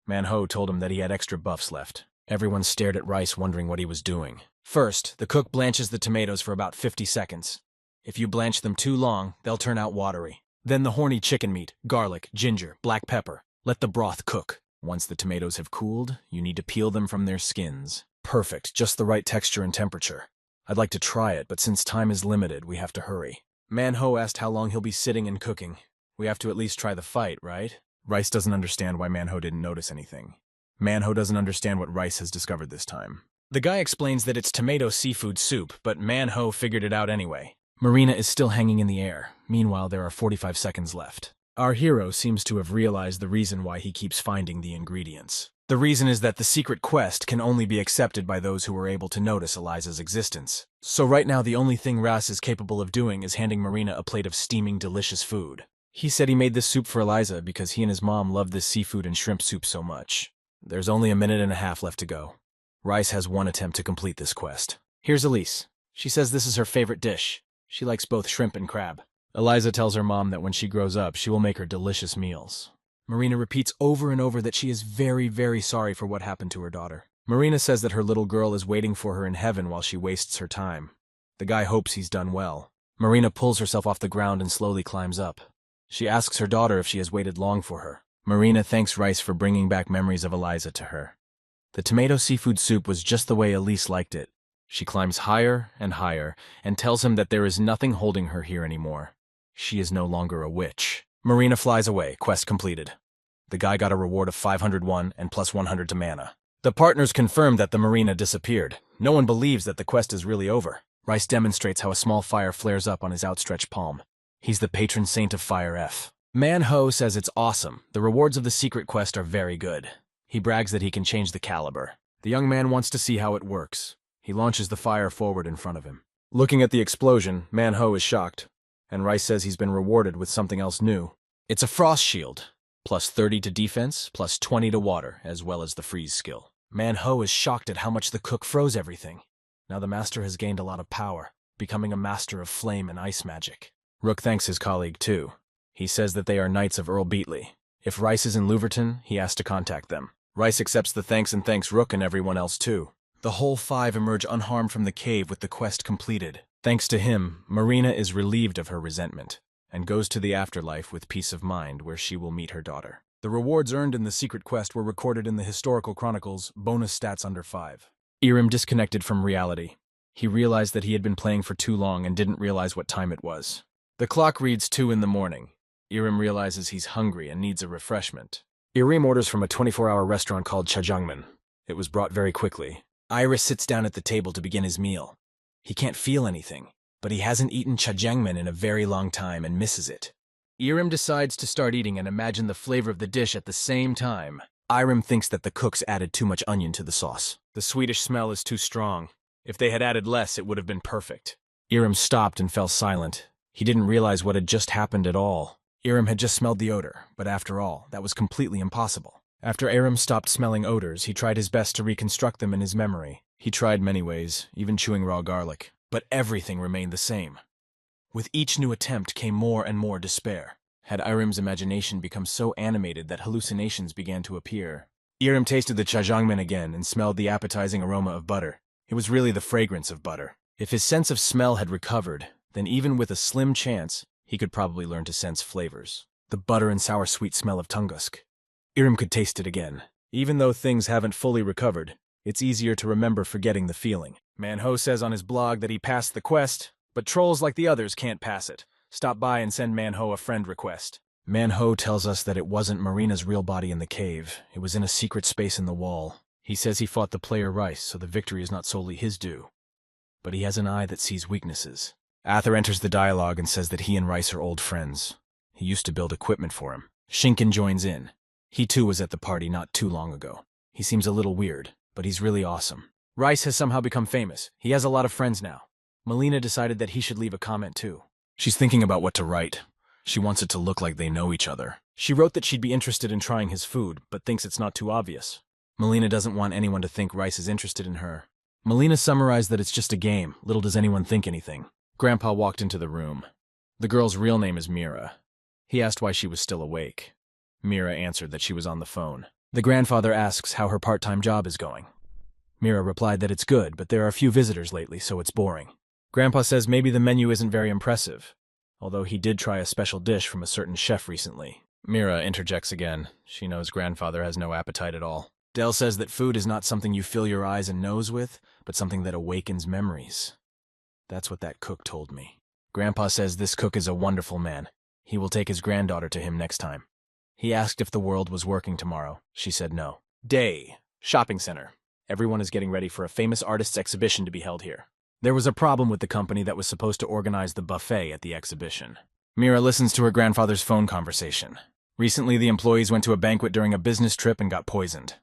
Manhwa told him that he had extra buffs left. Everyone stared at Rice, wondering what he was doing. First, the cook blanches the tomatoes for about 50 seconds. If you blanch them too long, they'll turn out watery. Then the horny chicken meat, garlic, ginger, black pepper. Let the broth cook. Once the tomatoes have cooled, you need to peel them from their skins. Perfect, just the right texture and temperature. I'd like to try it, but since time is limited, we have to hurry. Manhwa asked how long he'll be sitting and cooking. We have to at least try the fight, right? Rice doesn't understand why Manhwa didn't notice anything. Manhwa doesn't understand what Rice has discovered this time. The guy explains that it's tomato seafood soup, but Manhwa figured it out anyway. Marina is still hanging in the air. Meanwhile, there are 45 seconds left. Our hero seems to have realized the reason why he keeps finding the ingredients. The reason is that the secret quest can only be accepted by those who are able to notice Eliza's existence. So right now the only thing Ras is capable of doing is handing Marina a plate of steaming delicious food. He said he made this soup for Eliza because he and his mom love this seafood and shrimp soup so much. There's only a minute and a half left to go. Rice has one attempt to complete this quest. Here's Elise. She says this is her favorite dish. She likes both shrimp and crab. Eliza tells her mom that when she grows up, she will make her delicious meals. Marina repeats over and over that she is very, very sorry for what happened to her daughter. Marina says that her little girl is waiting for her in heaven while she wastes her time. The guy hopes he's done well. Marina pulls herself off the ground and slowly climbs up. She asks her daughter if she has waited long for her. Marina thanks Rice for bringing back memories of Eliza to her. The tomato seafood soup was just the way Elise liked it. She climbs higher and higher and tells him that there is nothing holding her here anymore. She is no longer a witch. Marina flies away, quest completed. The guy got a reward of 501 and plus 100 to mana. The partners confirm that the Marina disappeared. No one believes that the quest is really over. Rice demonstrates how a small fire flares up on his outstretched palm. He's the patron saint of Fire F. Manhwa says it's awesome. The rewards of the secret quest are very good. He brags that he can change the caliber. The young man wants to see how it works. He launches the fire forward in front of him. Looking at the explosion, Manhwa is shocked, and Rice says he's been rewarded with something else new. It's a frost shield, plus 30 to defense, plus 20 to water, as well as the freeze skill. Manhwa is shocked at how much the cook froze everything. Now the master has gained a lot of power, becoming a master of flame and ice magic. Rook thanks his colleague too. He says that they are knights of Earl Beatley. If Rice is in Louverton, he has to contact them. Rice accepts the thanks and thanks Rook and everyone else too. The whole 5 emerge unharmed from the cave with the quest completed. Thanks to him, Marina is relieved of her resentment and goes to the afterlife with peace of mind where she will meet her daughter. The rewards earned in the secret quest were recorded in the historical chronicles, bonus stats under 5. Irem disconnected from reality. He realized that he had been playing for too long and didn't realize what time it was. The clock reads 2 in the morning. Irem realizes he's hungry and needs a refreshment. Irem orders from a 24-hour restaurant called Jjajangmyeon. It was brought very quickly. Iris sits down at the table to begin his meal. He can't feel anything, but he hasn't eaten jjajangmyeon in a very long time and misses it. Irem decides to start eating and imagine the flavor of the dish at the same time. Irem thinks that the cooks added too much onion to the sauce. The Swedish smell is too strong. If they had added less, it would have been perfect. Irem stopped and fell silent. He didn't realize what had just happened at all. Irem had just smelled the odor, but after all, that was completely impossible. After Irem stopped smelling odors, he tried his best to reconstruct them in his memory. He tried many ways, even chewing raw garlic, but everything remained the same. With each new attempt came more and more despair. Had Irem's imagination become so animated that hallucinations began to appear? Irem tasted the jjajangmyeon again and smelled the appetizing aroma of butter. It was really the fragrance of butter. If his sense of smell had recovered, then even with a slim chance, he could probably learn to sense flavors. The butter and sour-sweet smell of Tungusk. Irem could taste it again. Even though things haven't fully recovered, it's easier to remember forgetting the feeling. Manhwa says on his blog that he passed the quest, but trolls like the others can't pass it. Stop by and send Manhwa a friend request. Manhwa tells us that it wasn't Marina's real body in the cave. It was in a secret space in the wall. He says he fought the player Rice, so the victory is not solely his due. But he has an eye that sees weaknesses. Ather enters the dialogue and says that he and Rice are old friends. He used to build equipment for him. Shinken joins in. He too was at the party not too long ago. He seems a little weird, but he's really awesome. Rice has somehow become famous. He has a lot of friends now. Molina decided that he should leave a comment too. She's thinking about what to write. She wants it to look like they know each other. She wrote that she'd be interested in trying his food, but thinks it's not too obvious. Molina doesn't want anyone to think Rice is interested in her. Molina summarized that it's just a game. Little does anyone think anything. Grandpa walked into the room. The girl's real name is Mira. He asked why she was still awake. Mira answered that she was on the phone. The grandfather asks how her part-time job is going. Mira replied that it's good, but there are a few visitors lately, so it's boring. Grandpa says maybe the menu isn't very impressive, although he did try a special dish from a certain chef recently. Mira interjects again. She knows grandfather has no appetite at all. Dell says that food is not something you fill your eyes and nose with, but something that awakens memories. That's what that cook told me. Grandpa says this cook is a wonderful man. He will take his granddaughter to him next time. He asked if the world was working tomorrow. She said no. Day. Shopping center. Everyone is getting ready for a famous artist's exhibition to be held here. There was a problem with the company that was supposed to organize the buffet at the exhibition. Mira listens to her grandfather's phone conversation. Recently, the employees went to a banquet during a business trip and got poisoned.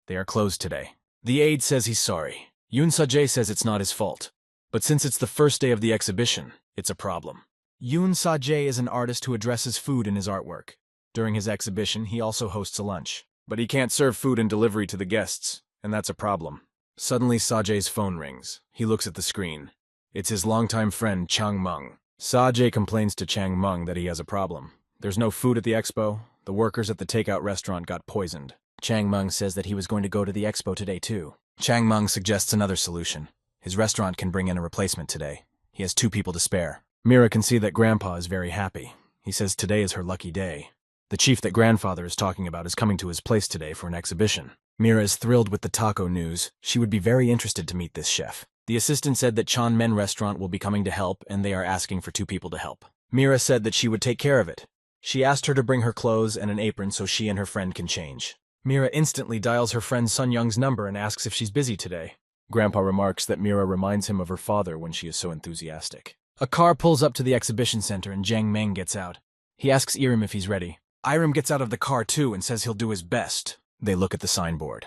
They are closed today. The aide says he's sorry. Yoon Sa-jae says it's not his fault. But since it's the first day of the exhibition, it's a problem. Yoon Sa-jae is an artist who addresses food in his artwork. During his exhibition, he also hosts a lunch. But he can't serve food and delivery to the guests, and that's a problem. Suddenly, Sa-jae's phone rings. He looks at the screen. It's his longtime friend, Chang Meng. Sa-jae complains to Chang Meng that he has a problem. There's no food at the expo. The workers at the takeout restaurant got poisoned. Chang Meng says that he was going to go to the expo today too. Chang Meng suggests another solution. His restaurant can bring in a replacement today. He has 2 people to spare. Mira can see that Grandpa is very happy. He says today is her lucky day. The chief that grandfather is talking about is coming to his place today for an exhibition. Mira is thrilled with the taco news. She would be very interested to meet this chef. The assistant said that Chan Men restaurant will be coming to help, and they are asking for 2 people to help. Mira said that she would take care of it. She asked her to bring her clothes and an apron so she and her friend can change. Mira instantly dials her friend Sun Young's number and asks if she's busy today. Grandpa remarks that Mira reminds him of her father when she is so enthusiastic. A car pulls up to the exhibition center and Jang Meng gets out. He asks Irim if he's ready. Irim gets out of the car too and says he'll do his best. They look at the signboard,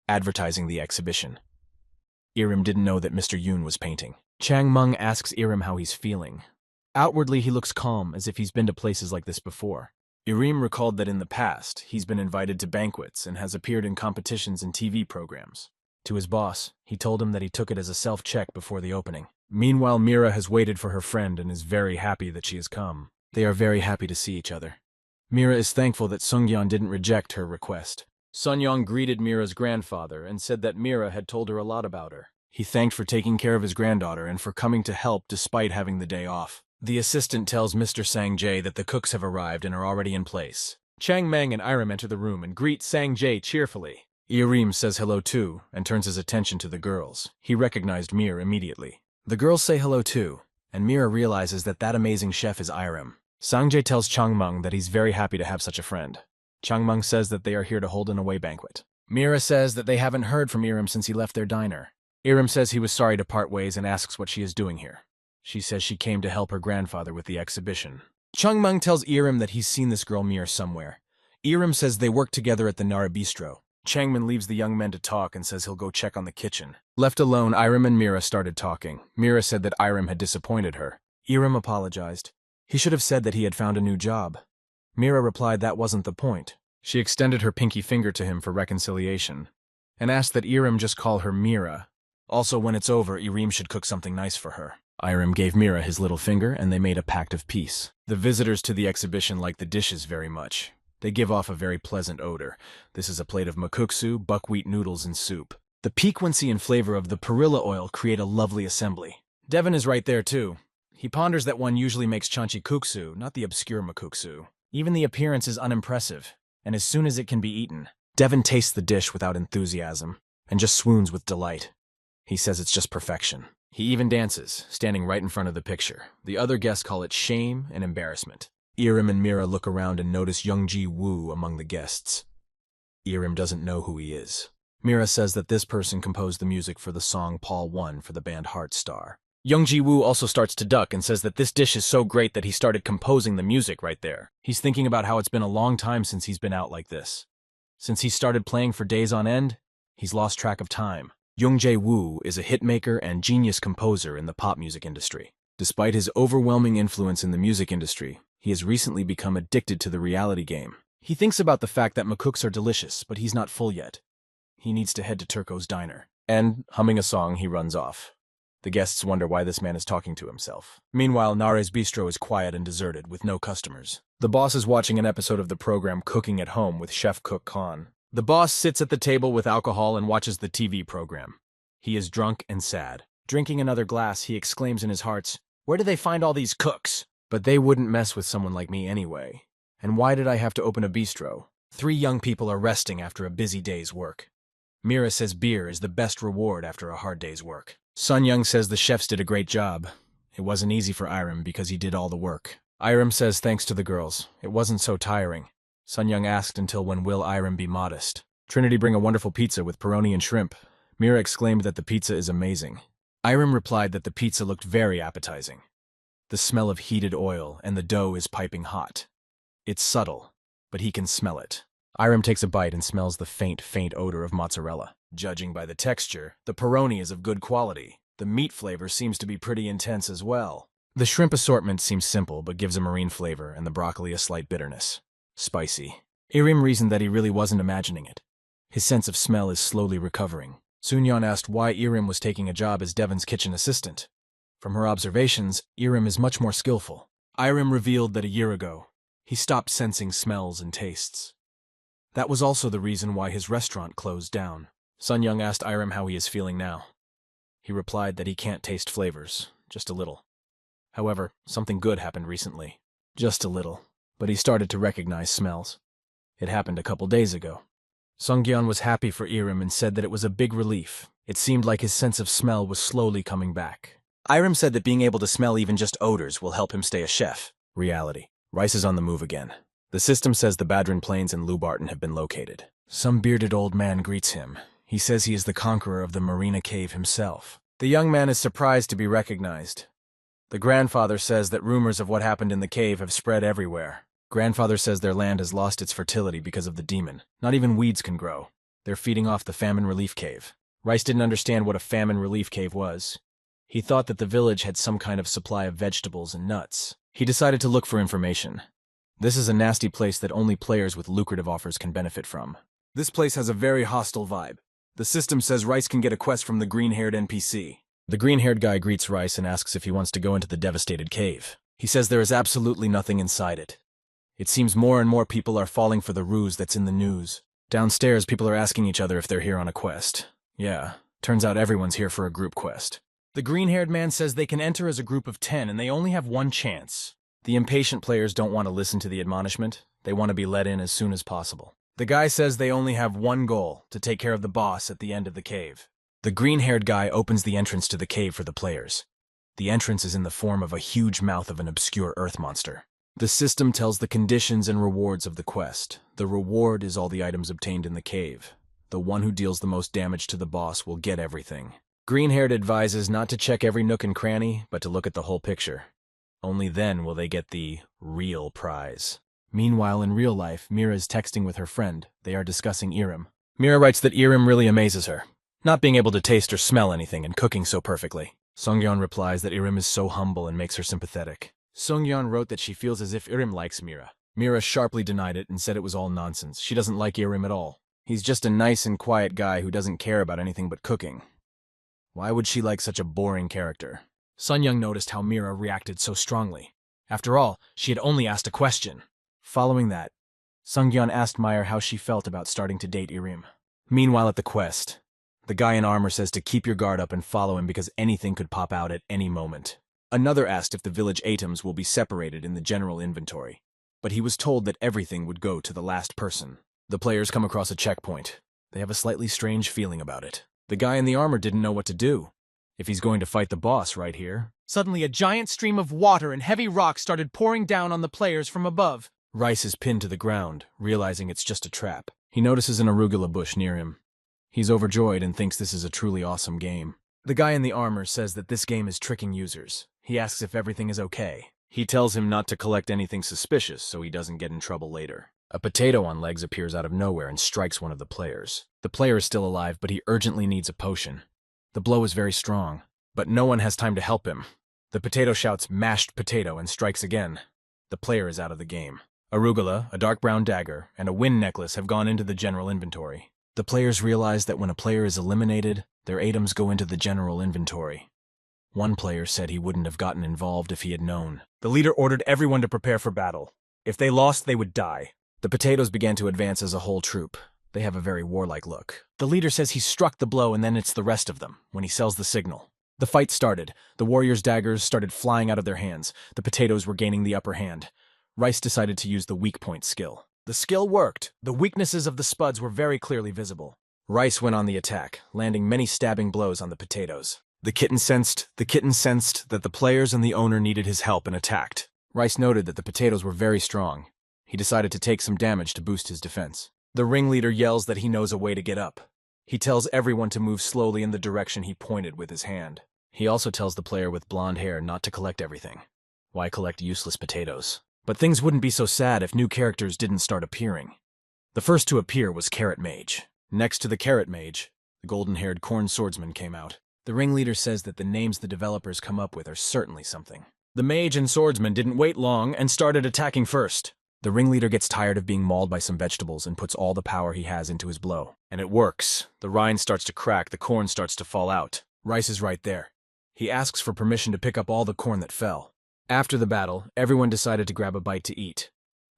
advertising the exhibition. Irim didn't know that Mr. Yoon was painting. Chang Meng asks Irim how he's feeling. Outwardly, he looks calm, as if he's been to places like this before. Irim recalled that in the past, he's been invited to banquets and has appeared in competitions and TV programs. To his boss, he told him that he took it as a self-check before the opening. Meanwhile, Mira has waited for her friend and is very happy that she has come. They are very happy to see each other. Mira is thankful that Sungyeon didn't reject her request. Sunyeon greeted Mira's grandfather and said that Mira had told her a lot about her. He thanked for taking care of his granddaughter and for coming to help despite having the day off. The assistant tells Mr. Sang Jae that the cooks have arrived and are already in place. Chang Meng and Irim enter the room and greet Sang Jae cheerfully. Irim says hello too and turns his attention to the girls. He recognized Mira immediately. The girls say hello too, and Mira realizes that amazing chef is Irim. Sang Jae tells Chang Meng that he's very happy to have such a friend. Chang Meng says that they are here to hold an away banquet. Mira says that they haven't heard from Irim since he left their diner. Irim says he was sorry to part ways and asks what she is doing here. She says she came to help her grandfather with the exhibition. Chang Meng tells Irim that he's seen this girl Mira somewhere. Irim says they work together at the Nara Bistro. Changmin leaves the young men to talk and says he'll go check on the kitchen. Left alone, Irim and Mira started talking. Mira said that Irim had disappointed her. Irim apologized. He should have said that he had found a new job. Mira replied that wasn't the point. She extended her pinky finger to him for reconciliation and asked that Irim just call her Mira. Also, when it's over, Irim should cook something nice for her. Irim gave Mira his little finger and they made a pact of peace. The visitors to the exhibition like the dishes very much. They give off a very pleasant odor. This is a plate of makuksu, buckwheat noodles, and soup. The piquancy and flavor of the perilla oil create a lovely assembly. Devon is right there too. He ponders that one usually makes chanchi kuksu, not the obscure makuksu. Even the appearance is unimpressive, and as soon as it can be eaten, Devon tastes the dish without enthusiasm, and just swoons with delight. He says it's just perfection. He even dances, standing right in front of the picture. The other guests call it shame and embarrassment. Irim and Mira look around and notice Youngji Woo among the guests. Irim doesn't know who he is. Mira says that this person composed the music for the song Paul 1 for the band Heartstar. Youngji Woo also starts to duck and says that this dish is so great that he started composing the music right there. He's thinking about how it's been a long time since he's been out like this. Since he started playing for days on end, he's lost track of time. Youngjae Woo is a hitmaker and genius composer in the pop music industry. Despite his overwhelming influence in the music industry, he has recently become addicted to the reality game. He thinks about the fact that makuks are delicious, but he's not full yet. He needs to head to Turco's diner. And, humming a song, he runs off. The guests wonder why this man is talking to himself. Meanwhile, Nare's bistro is quiet and deserted, with no customers. The boss is watching an episode of the program Cooking at Home with Chef Cook Khan. The boss sits at the table with alcohol and watches the TV program. He is drunk and sad. Drinking another glass, he exclaims in his heart, "Where do they find all these cooks? But they wouldn't mess with someone like me anyway. And why did I have to open a bistro? 3 young people are resting after a busy day's work." Mira says beer is the best reward after a hard day's work. Sun Young says the chefs did a great job. It wasn't easy for Irim because he did all the work. Irim says thanks to the girls. It wasn't so tiring. Sun Young asked until when will Irim be modest. Trinity bring a wonderful pizza with pepperoni and shrimp. Mira exclaimed that the pizza is amazing. Irim replied that the pizza looked very appetizing. The smell of heated oil and the dough is piping hot. It's subtle, but he can smell it. Irim takes a bite and smells the faint odor of mozzarella. Judging by the texture, the pepperoni is of good quality. The meat flavor seems to be pretty intense as well. The shrimp assortment seems simple but gives a marine flavor and the broccoli a slight bitterness. Spicy. Irim reasoned that he really wasn't imagining it. His sense of smell is slowly recovering. Sunyeon asked why Irim was taking a job as Devon's kitchen assistant. From her observations, Irim is much more skillful. Irim revealed that a year ago, he stopped sensing smells and tastes. That was also the reason why his restaurant closed down. Sun Young asked Irim how he is feeling now. He replied that he can't taste flavors, just a little. However, something good happened recently. Just a little, but he started to recognize smells. It happened a couple days ago. Sungyeon was happy for Irim and said that it was a big relief. It seemed like his sense of smell was slowly coming back. Irim said that being able to smell even just odors will help him stay a chef. Reality. Rice is on the move again. The system says the Badrin Plains and Lubarton have been located. Some bearded old man greets him. He says he is the conqueror of the Marina cave himself. The young man is surprised to be recognized. The grandfather says that rumors of what happened in the cave have spread everywhere. Grandfather says their land has lost its fertility because of the demon. Not even weeds can grow. They're feeding off the famine relief cave. Rice didn't understand what a famine relief cave was. He thought that the village had some kind of supply of vegetables and nuts. He decided to look for information. This is a nasty place that only players with lucrative offers can benefit from. This place has a very hostile vibe. The system says Rice can get a quest from the green-haired NPC. The green-haired guy greets Rice and asks if he wants to go into the devastated cave. He says there is absolutely nothing inside it. It seems more and more people are falling for the ruse that's in the news. Downstairs, people are asking each other if they're here on a quest. Yeah, turns out everyone's here for a group quest. The green-haired man says they can enter as a group of 10 and they only have one chance. The impatient players don't want to listen to the admonishment. They want to be let in as soon as possible. The guy says they only have one goal, to take care of the boss at the end of the cave. The green-haired guy opens the entrance to the cave for the players. The entrance is in the form of a huge mouth of an obscure earth monster. The system tells the conditions and rewards of the quest. The reward is all the items obtained in the cave. The one who deals the most damage to the boss will get everything. Green-haired advises not to check every nook and cranny, but to look at the whole picture. Only then will they get the real prize. Meanwhile, in real life, Mira is texting with her friend. They are discussing Irim. Mira writes that Irim really amazes her, not being able to taste or smell anything and cooking so perfectly. Sungyeon replies that Irim is so humble and makes her sympathetic. Sungyeon wrote that she feels as if Irim likes Mira. Mira sharply denied it and said it was all nonsense. She doesn't like Irim at all. He's just a nice and quiet guy who doesn't care about anything but cooking. Why would she like such a boring character? Sunyoung noticed how Mira reacted so strongly. After all, she had only asked a question. Following that, Sungyeon asked Meyer how she felt about starting to date Irim. Meanwhile at the quest, the guy in armor says to keep your guard up and follow him because anything could pop out at any moment. Another asked if the village items will be separated in the general inventory, but he was told that everything would go to the last person. The players come across a checkpoint. They have a slightly strange feeling about it. The guy in the armor didn't know what to do. If he's going to fight the boss right here. Suddenly a giant stream of water and heavy rocks started pouring down on the players from above. Rice is pinned to the ground, realizing it's just a trap. He notices an arugula bush near him. He's overjoyed and thinks this is a truly awesome game. The guy in the armor says that this game is tricking users. He asks if everything is okay. He tells him not to collect anything suspicious so he doesn't get in trouble later. A potato on legs appears out of nowhere and strikes one of the players. The player is still alive, but he urgently needs a potion. The blow is very strong, but no one has time to help him. The potato shouts mashed potato and strikes again. The player is out of the game. Arugula, a dark brown dagger, and a wind necklace have gone into the general inventory. The players realize that when a player is eliminated, their items go into the general inventory. One player said he wouldn't have gotten involved if he had known. The leader ordered everyone to prepare for battle. If they lost, they would die. The potatoes began to advance as a whole troop. They have a very warlike look. The leader says he struck the blow and then it's the rest of them, when he sells the signal. The fight started. The warriors' daggers started flying out of their hands. The potatoes were gaining the upper hand. Rice decided to use the weak point skill. The skill worked. The weaknesses of the spuds were very clearly visible. Rice went on the attack, landing many stabbing blows on the potatoes. The kitten sensed that the players and the owner needed his help and attacked. Rice noted that the potatoes were very strong. He decided to take some damage to boost his defense. The ringleader yells that he knows a way to get up. He tells everyone to move slowly in the direction he pointed with his hand. He also tells the player with blonde hair not to collect everything. Why collect useless potatoes? But things wouldn't be so sad if new characters didn't start appearing. The first to appear was Carrot Mage. Next to the Carrot Mage, the golden-haired corn swordsman came out. The ringleader says that the names the developers come up with are certainly something. The mage and swordsman didn't wait long and started attacking first. The ringleader gets tired of being mauled by some vegetables and puts all the power he has into his blow. And it works. The rind starts to crack, the corn starts to fall out. Rice is right there. He asks for permission to pick up all the corn that fell. After the battle, everyone decided to grab a bite to eat.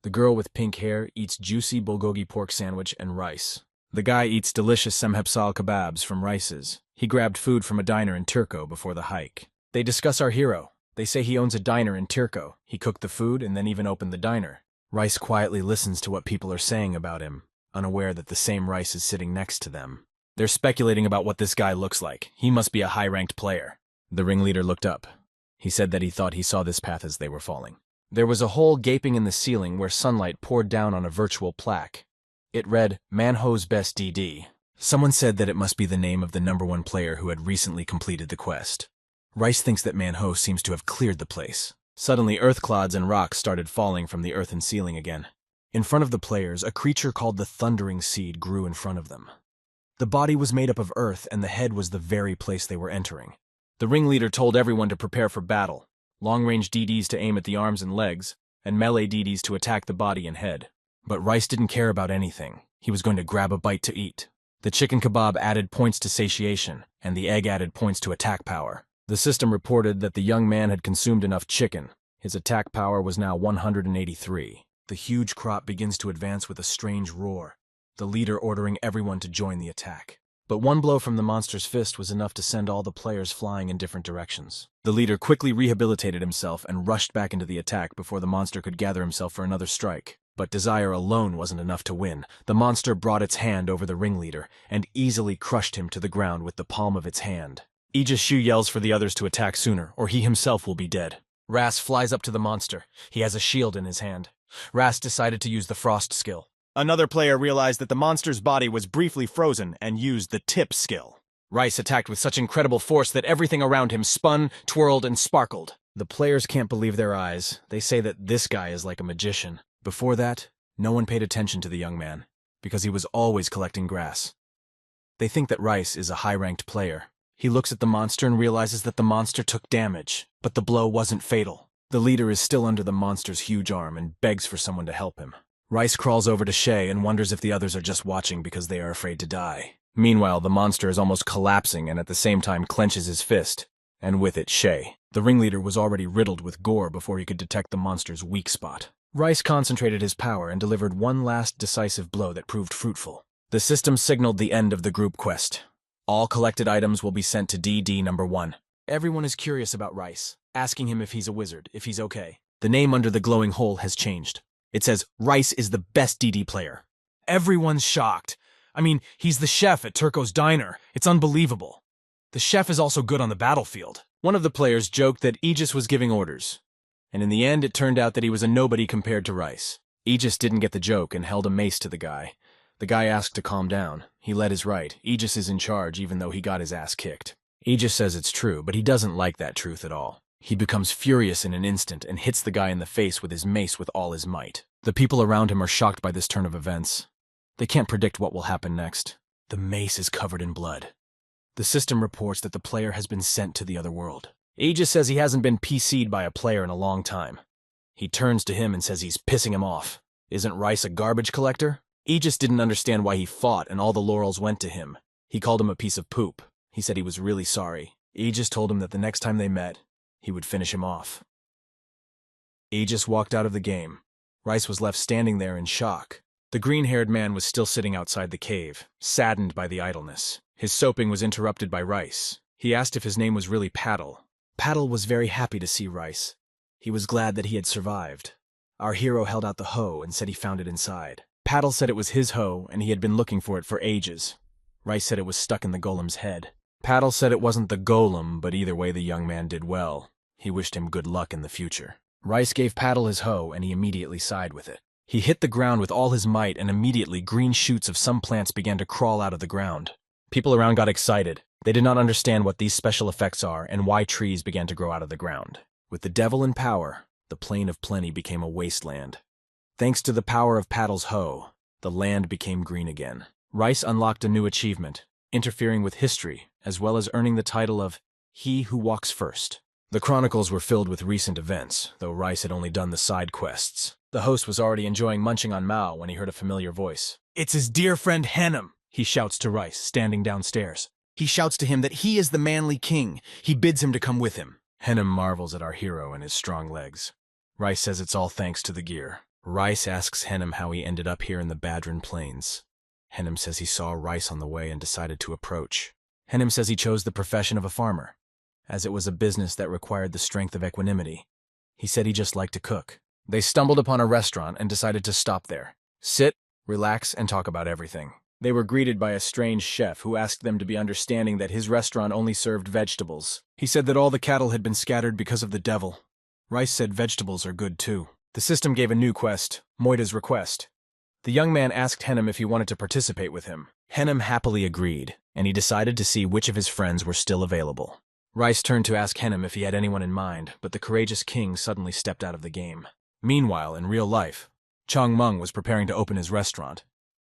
The girl with pink hair eats juicy bulgogi pork sandwich and rice. The guy eats delicious Samgyupsal kebabs from Rice's. He grabbed food from a diner in Turco before the hike. They discuss our hero. They say he owns a diner in Tirco. He cooked the food and then even opened the diner. Rice quietly listens to what people are saying about him, unaware that the same Rice is sitting next to them. They're speculating about what this guy looks like. He must be a high-ranked player. The ringleader looked up. He said that he thought he saw this path as they were falling. There was a hole gaping in the ceiling where sunlight poured down on a virtual plaque. It read, Manhwa's Best DD. Someone said that it must be the name of the #1 player who had recently completed the quest. Rice thinks that Manhwa seems to have cleared the place. Suddenly, earth clods and rocks started falling from the earthen ceiling again. In front of the players, a creature called the Thundering Seed grew in front of them. The body was made up of earth, and the head was the very place they were entering. The ringleader told everyone to prepare for battle, long-range DDs to aim at the arms and legs, and melee DDs to attack the body and head. But Rice didn't care about anything. He was going to grab a bite to eat. The chicken kebab added points to satiation, and the egg added points to attack power. The system reported that the young man had consumed enough chicken. His attack power was now 183. The huge crop begins to advance with a strange roar, the leader ordering everyone to join the attack. But one blow from the monster's fist was enough to send all the players flying in different directions. The leader quickly rehabilitated himself and rushed back into the attack before the monster could gather himself for another strike. But desire alone wasn't enough to win. The monster brought its hand over the ringleader and easily crushed him to the ground with the palm of its hand. Aegis Shu yells for the others to attack sooner, or he himself will be dead. Ras flies up to the monster. He has a shield in his hand. Ras decided to use the frost skill. Another player realized that the monster's body was briefly frozen and used the tip skill. Rice attacked with such incredible force that everything around him spun, twirled, and sparkled. The players can't believe their eyes. They say that this guy is like a magician. Before that, no one paid attention to the young man, because he was always collecting grass. They think that Rice is a high-ranked player. He looks at the monster and realizes that the monster took damage, but the blow wasn't fatal. The leader is still under the monster's huge arm and begs for someone to help him. Rice crawls over to Shay and wonders if the others are just watching because they are afraid to die. Meanwhile, the monster is almost collapsing and at the same time clenches his fist, and with it, Shay. The ringleader was already riddled with gore before he could detect the monster's weak spot. Rice concentrated his power and delivered one last decisive blow that proved fruitful. The system signaled the end of the group quest. All collected items will be sent to DD #1. Everyone is curious about Rice, asking him if he's a wizard, if he's okay. The name under the glowing hole has changed. It says, Rice is the best DD player. Everyone's shocked. I mean, he's the chef at Turco's Diner. It's unbelievable. The chef is also good on the battlefield. One of the players joked that Aegis was giving orders. And in the end, it turned out that he was a nobody compared to Rice. Aegis didn't get the joke and held a mace to the guy. The guy asked to calm down. He led his right. Aegis is in charge even though he got his ass kicked. Aegis says it's true, but he doesn't like that truth at all. He becomes furious in an instant and hits the guy in the face with his mace with all his might. The people around him are shocked by this turn of events. They can't predict what will happen next. The mace is covered in blood. The system reports that the player has been sent to the other world. Aegis says he hasn't been PC'd by a player in a long time. He turns to him and says he's pissing him off. Isn't Rice a garbage collector? Aegis didn't understand why he fought and all the laurels went to him. He called him a piece of poop. He said he was really sorry. Aegis told him that the next time they met, he would finish him off. Aegis walked out of the game. Rice was left standing there in shock. The green-haired man was still sitting outside the cave, saddened by the idleness. His soaping was interrupted by Rice. He asked if his name was really Paddle. Paddle was very happy to see Rice. He was glad that he had survived. Our hero held out the hoe and said he found it inside. Paddle said it was his hoe and he had been looking for it for ages. Rice said it was stuck in the golem's head. Paddle said it wasn't the golem, but either way the young man did well. He wished him good luck in the future. Rice gave Paddle his hoe and he immediately sighed with it. He hit the ground with all his might and immediately green shoots of some plants began to crawl out of the ground. People around got excited. They did not understand what these special effects are and why trees began to grow out of the ground. With the devil in power, the plain of plenty became a wasteland. Thanks to the power of Paddle's hoe, the land became green again. Rice unlocked a new achievement, interfering with history, as well as earning the title of He Who Walks First. The chronicles were filled with recent events, though Rice had only done the side quests. The host was already enjoying munching on Mao when he heard a familiar voice. It's his dear friend Hennem, he shouts to Rice, standing downstairs. He shouts to him that he is the manly king. He bids him to come with him. Hennem marvels at our hero and his strong legs. Rice says it's all thanks to the gear. Rice asks Hennem how he ended up here in the Badrin Plains. Hennem says he saw Rice on the way and decided to approach. Hennem says he chose the profession of a farmer. as it was a business that required the strength of equanimity. He said he just liked to cook. They stumbled upon a restaurant and decided to stop there, sit, relax, and talk about everything. They were greeted by a strange chef who asked them to be understanding that his restaurant only served vegetables. He said that all the cattle had been scattered because of the devil. Rice said vegetables are good too. The system gave a new quest, Moida's request. The young man asked Henem if he wanted to participate with him. Henem happily agreed, and he decided to see which of his friends were still available. Rice turned to ask Henem if he had anyone in mind, but the courageous king suddenly stepped out of the game. Meanwhile, in real life, Changmeng was preparing to open his restaurant.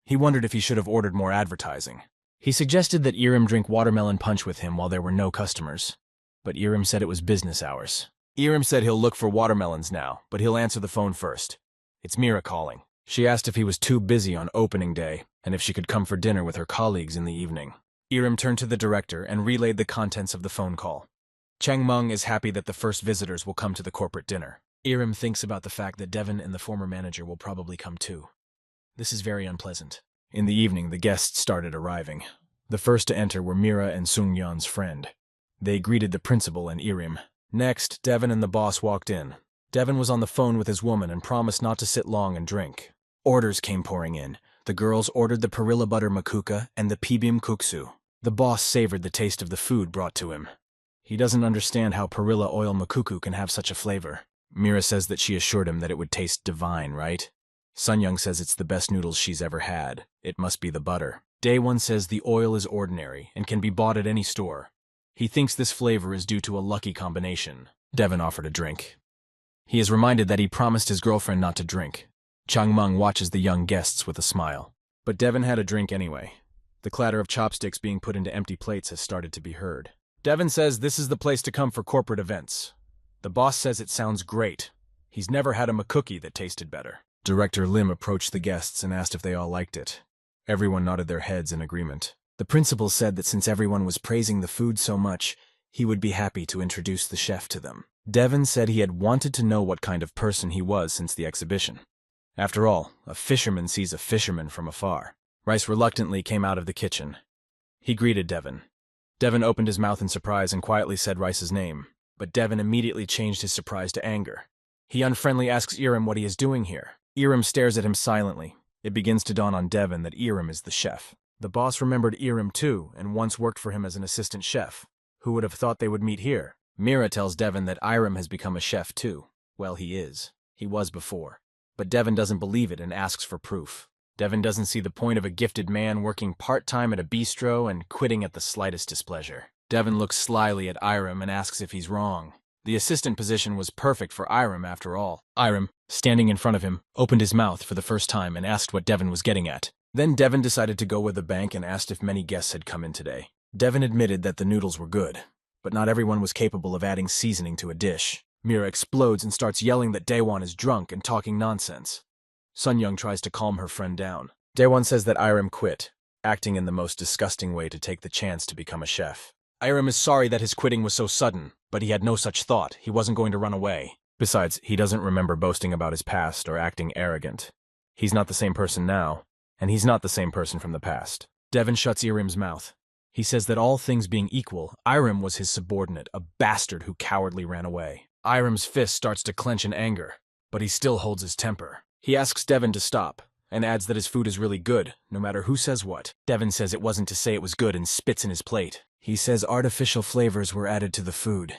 He wondered if he should have ordered more advertising. He suggested that Irim drink watermelon punch with him while there were no customers, but Irim said it was business hours. Irim said he'll look for watermelons now, but he'll answer the phone first. It's Mira calling. She asked if he was too busy on opening day and if she could come for dinner with her colleagues in the evening. Irim turned to the director and relayed the contents of the phone call. Changmeng is happy that the first visitors will come to the corporate dinner. Irim thinks about the fact that Debon and the former manager will probably come too. This is very unpleasant. In the evening, the guests started arriving. The first to enter were Mira and Sungyeon's friend. They greeted the principal and Irim. Next, Debon and the boss walked in. Debon was on the phone with his woman and promised not to sit long and drink. Orders came pouring in. The girls ordered the perilla butter makuka and the pibim kuksu. The boss savored the taste of the food brought to him. He doesn't understand how perilla oil makuku can have such a flavor. Mira says that she assured him that it would taste divine, right? Sunyoung says it's the best noodles she's ever had. It must be the butter. Daewon says the oil is ordinary and can be bought at any store. He thinks this flavor is due to a lucky combination. Debon offered a drink. He is reminded that he promised his girlfriend not to drink. Changmeng watches the young guests with a smile. But Debon had a drink anyway. The clatter of chopsticks being put into empty plates has started to be heard. Debon says this is the place to come for corporate events. The boss says it sounds great. He's never had a makuki that tasted better. Director Lim approached the guests and asked if they all liked it. Everyone nodded their heads in agreement. The principal said that since everyone was praising the food so much, he would be happy to introduce the chef to them. Debon said he had wanted to know what kind of person he was since the exhibition. After all, a fisherman sees a fisherman from afar. Rice reluctantly came out of the kitchen. He greeted Debon. Debon opened his mouth in surprise and quietly said Rice's name, but Debon immediately changed his surprise to anger. He unfriendly asks Irim what he is doing here. Irim stares at him silently. It begins to dawn on Debon that Irim is the chef. The boss remembered Irim too, and once worked for him as an assistant chef. Who would have thought they would meet here? Mira tells Debon that Irim has become a chef too. Well, he is. He was before. But Debon doesn't believe it and asks for proof. Debon doesn't see the point of a gifted man working part-time at a bistro and quitting at the slightest displeasure. Debon looks slyly at Irim and asks if he's wrong. The assistant position was perfect for Irim after all. Irim, standing in front of him, opened his mouth for the first time and asked what Debon was getting at. Then Debon decided to go with the bank and asked if many guests had come in today. Debon admitted that the noodles were good, but not everyone was capable of adding seasoning to a dish. Mira explodes and starts yelling that Daewon is drunk and talking nonsense. Sunyoung tries to calm her friend down. Daewon says that Irim quit, acting in the most disgusting way to take the chance to become a chef. Irim is sorry that his quitting was so sudden, but he had no such thought. He wasn't going to run away. Besides, he doesn't remember boasting about his past or acting arrogant. He's not the same person now, and he's not the same person from the past. Debon shuts Irim's mouth. He says that all things being equal, Irim was his subordinate, a bastard who cowardly ran away. Irim's fist starts to clench in anger, but he still holds his temper. He asks Debon to stop, and adds that his food is really good, no matter who says what. Debon says it wasn't to say it was good and spits in his plate. He says artificial flavors were added to the food.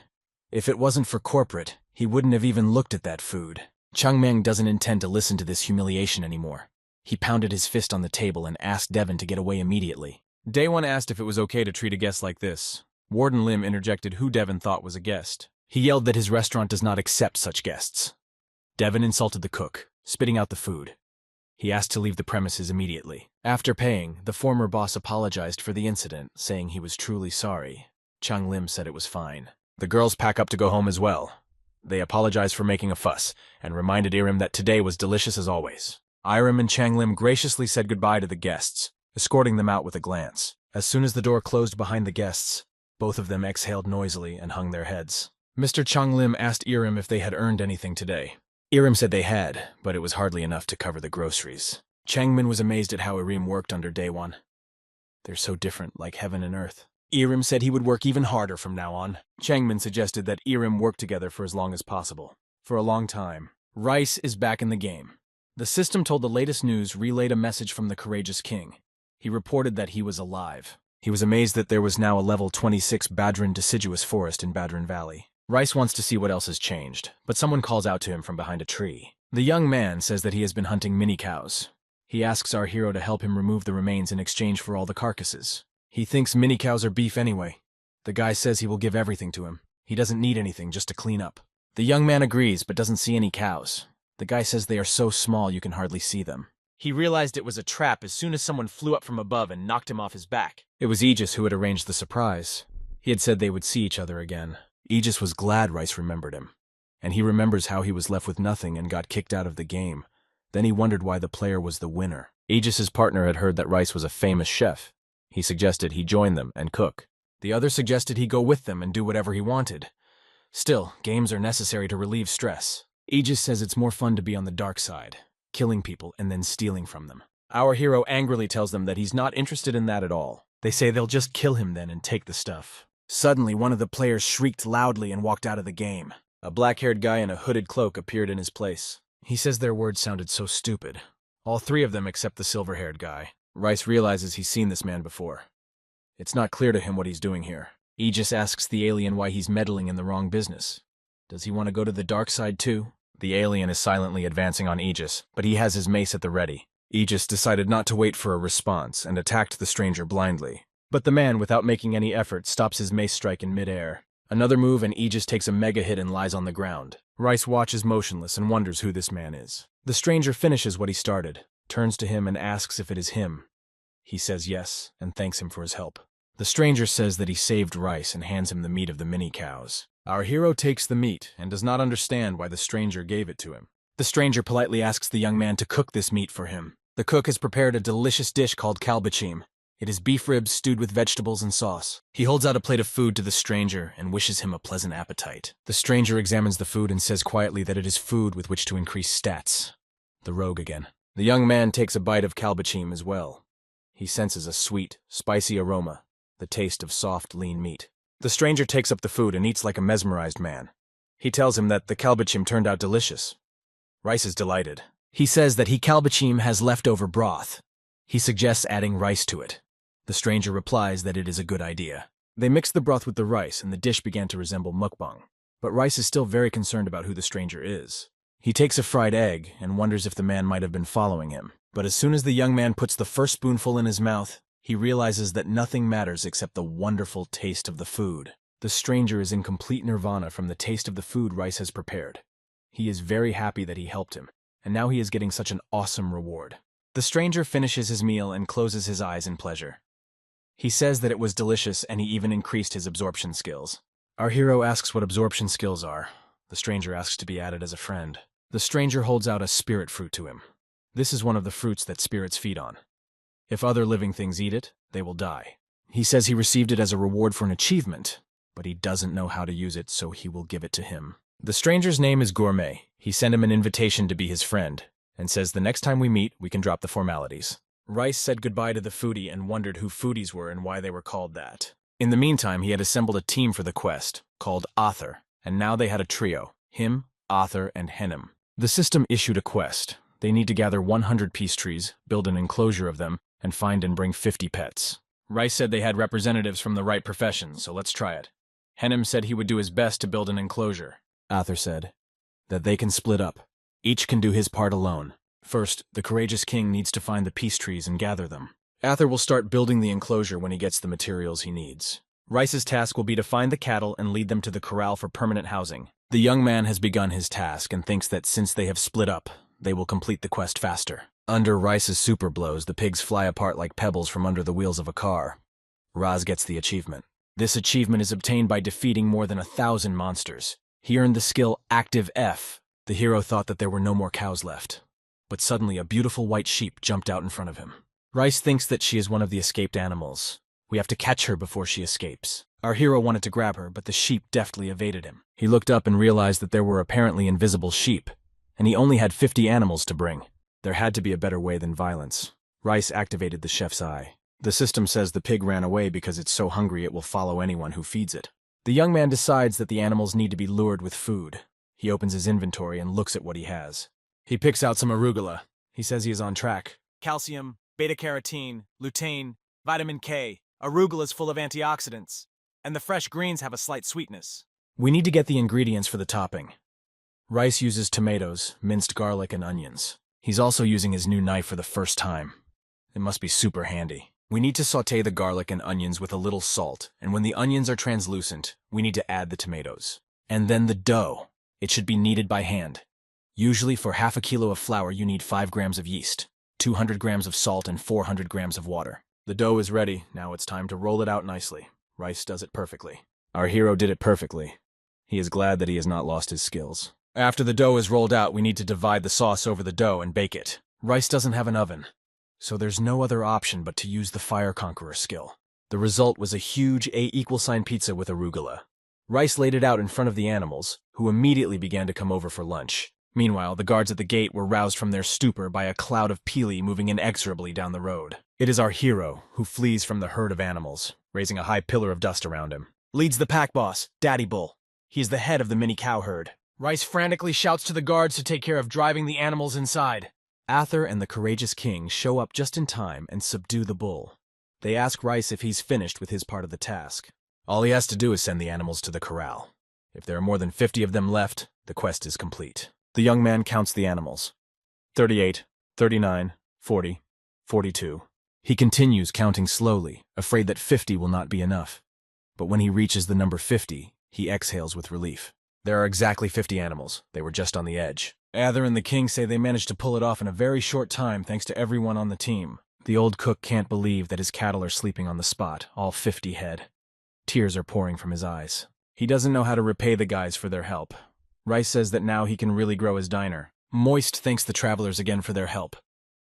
If it wasn't for corporate, he wouldn't have even looked at that food. Changmeng doesn't intend to listen to this humiliation anymore. He pounded his fist on the table and asked Debon to get away immediately. Daewon asked if it was okay to treat a guest like this. Warden Lim interjected who Debon thought was a guest. He yelled that his restaurant does not accept such guests. Debon insulted the cook, spitting out the food. He asked to leave the premises immediately. After paying, the former boss apologized for the incident, saying he was truly sorry. Chang Lim said it was fine. The girls pack up to go home as well. They apologized for making a fuss, and reminded Irim that today was delicious as always. Irim and Chang Lim graciously said goodbye to the guests, escorting them out with a glance. As soon as the door closed behind the guests, both of them exhaled noisily and hung their heads. Mr. Chang Lim asked Irim if they had earned anything today. Irim said they had, but it was hardly enough to cover the groceries. Changmin was amazed at how Irim worked under Daewon. They're so different, like heaven and earth. Irim said he would work even harder from now on. Changmin suggested that Irim work together for as long as possible. For a long time. Rice is back in the game. The system told the latest news relayed a message from the courageous king. He reported that he was alive. He was amazed that there was now a level 26 Badrin deciduous forest in Badrin Valley. Rice wants to see what else has changed, but someone calls out to him from behind a tree. The young man says that he has been hunting mini cows. He asks our hero to help him remove the remains in exchange for all the carcasses. He thinks mini cows are beef anyway. The guy says he will give everything to him. He doesn't need anything just to clean up. The young man agrees but doesn't see any cows. The guy says they are so small you can hardly see them. He realized it was a trap as soon as someone flew up from above and knocked him off his back. It was Aegis who had arranged the surprise. He had said they would see each other again. Aegis was glad Rice remembered him. And he remembers how he was left with nothing and got kicked out of the game. Then he wondered why the player was the winner. Aegis's partner had heard that Rice was a famous chef. He suggested he join them and cook. The other suggested he go with them and do whatever he wanted. Still, games are necessary to relieve stress. Aegis says it's more fun to be on the dark side, killing people and then stealing from them. Our hero angrily tells them that he's not interested in that at all. They say they'll just kill him then and take the stuff. Suddenly, one of the players shrieked loudly and walked out of the game. A black-haired guy in a hooded cloak appeared in his place. He says their words sounded so stupid. All three of them except the silver-haired guy. Rice realizes he's seen this man before. It's not clear to him what he's doing here. Aegis asks the alien why he's meddling in the wrong business. Does he want to go to the dark side too? The alien is silently advancing on Aegis, but he has his mace at the ready. Aegis decided not to wait for a response and attacked the stranger blindly. But the man, without making any effort, stops his mace strike in midair. Another move and Aegis takes a mega hit and lies on the ground. Rice watches motionless and wonders who this man is. The stranger finishes what he started, turns to him and asks if it is him. He says yes and thanks him for his help. The stranger says that he saved Rice and hands him the meat of the mini cows. Our hero takes the meat and does not understand why the stranger gave it to him. The stranger politely asks the young man to cook this meat for him. The cook has prepared a delicious dish called kalbachim. It is beef ribs stewed with vegetables and sauce. He holds out a plate of food to the stranger and wishes him a pleasant appetite. The stranger examines the food and says quietly that it is food with which to increase stats. The rogue again. The young man takes a bite of kalbachim as well. He senses a sweet, spicy aroma, the taste of soft, lean meat. The stranger takes up the food and eats like a mesmerized man. He tells him that the kalbachim turned out delicious. Rice is delighted. He says that kalbachim has leftover broth. He suggests adding rice to it. The stranger replies that it is a good idea. They mix the broth with the rice and the dish began to resemble mukbang. But Rice is still very concerned about who the stranger is. He takes a fried egg and wonders if the man might have been following him. But as soon as the young man puts the first spoonful in his mouth, he realizes that nothing matters except the wonderful taste of the food. The stranger is in complete nirvana from the taste of the food Rice has prepared. He is very happy that he helped him, and now he is getting such an awesome reward. The stranger finishes his meal and closes his eyes in pleasure. He says that it was delicious and he even increased his absorption skills. Our hero asks what absorption skills are. The stranger asks to be added as a friend. The stranger holds out a spirit fruit to him. This is one of the fruits that spirits feed on. If other living things eat it, they will die. He says he received it as a reward for an achievement, but he doesn't know how to use it, so he will give it to him. The stranger's name is Gourmet. He sent him an invitation to be his friend, and says the next time we meet, we can drop the formalities. Rice said goodbye to the foodie and wondered who foodies were and why they were called that. In the meantime, he had assembled a team for the quest, called Author, and now they had a trio, him, Author, and Henim. The system issued a quest. They need to gather 100 peace trees, build an enclosure of them, and find and bring 50 pets. Rice said they had representatives from the right profession, so let's try it. Henim said he would do his best to build an enclosure. Author said that they can split up. Each can do his part alone. First, the courageous king needs to find the peace trees and gather them. Author will start building the enclosure when he gets the materials he needs. Rice's task will be to find the cattle and lead them to the corral for permanent housing. The young man has begun his task and thinks that since they have split up, they will complete the quest faster. Under Rice's super blows, the pigs fly apart like pebbles from under the wheels of a car. Raz gets the achievement. This achievement is obtained by defeating more than 1,000 monsters. He earned the skill Active F. The hero thought that there were no more cows left. But suddenly a beautiful white sheep jumped out in front of him. Rice thinks that she is one of the escaped animals. We have to catch her before she escapes. Our hero wanted to grab her, but the sheep deftly evaded him. He looked up and realized that there were apparently invisible sheep, and he only had 50 animals to bring. There had to be a better way than violence. Rice activated the chef's eye. The system says the pig ran away because it's so hungry it will follow anyone who feeds it. The young man decides that the animals need to be lured with food. He opens his inventory and looks at what he has. He picks out some arugula. He says he is on track. Calcium, beta-carotene, lutein, vitamin K. Arugula is full of antioxidants. And the fresh greens have a slight sweetness. We need to get the ingredients for the topping. Rice uses tomatoes, minced garlic, and onions. He's also using his new knife for the first time. It must be super handy. We need to saute the garlic and onions with a little salt, and when the onions are translucent, we need to add the tomatoes. And then the dough. It should be kneaded by hand. Usually for half a kilo of flour you need 5 grams of yeast, 200 grams of salt, and 400 grams of water. The dough is ready, now it's time to roll it out nicely. Rice does it perfectly. Our hero did it perfectly. He is glad that he has not lost his skills. After the dough is rolled out, we need to divide the sauce over the dough and bake it. Rice doesn't have an oven, so there's no other option but to use the fire conqueror skill. The result was a huge A=sign pizza with arugula. Rice laid it out in front of the animals, who immediately began to come over for lunch. Meanwhile, the guards at the gate were roused from their stupor by a cloud of pili moving inexorably down the road. It is our hero, who flees from the herd of animals, raising a high pillar of dust around him. Leads the pack boss, Daddy Bull. He is the head of the mini cow herd. Rice frantically shouts to the guards to take care of driving the animals inside. Ather and the courageous king show up just in time and subdue the bull. They ask Rice if he's finished with his part of the task. All he has to do is send the animals to the corral. If there are more than 50 of them left, the quest is complete. The young man counts the animals. 38, 39, 40, 42. He continues counting slowly, afraid that 50 will not be enough. But when he reaches the number 50, he exhales with relief. There are exactly 50 animals. They were just on the edge. Ather and the king say they managed to pull it off in a very short time thanks to everyone on the team. The old cook can't believe that his cattle are sleeping on the spot, all 50 head. Tears are pouring from his eyes. He doesn't know how to repay the guys for their help. Rice says that now he can really grow his diner. Moist thanks the travelers again for their help.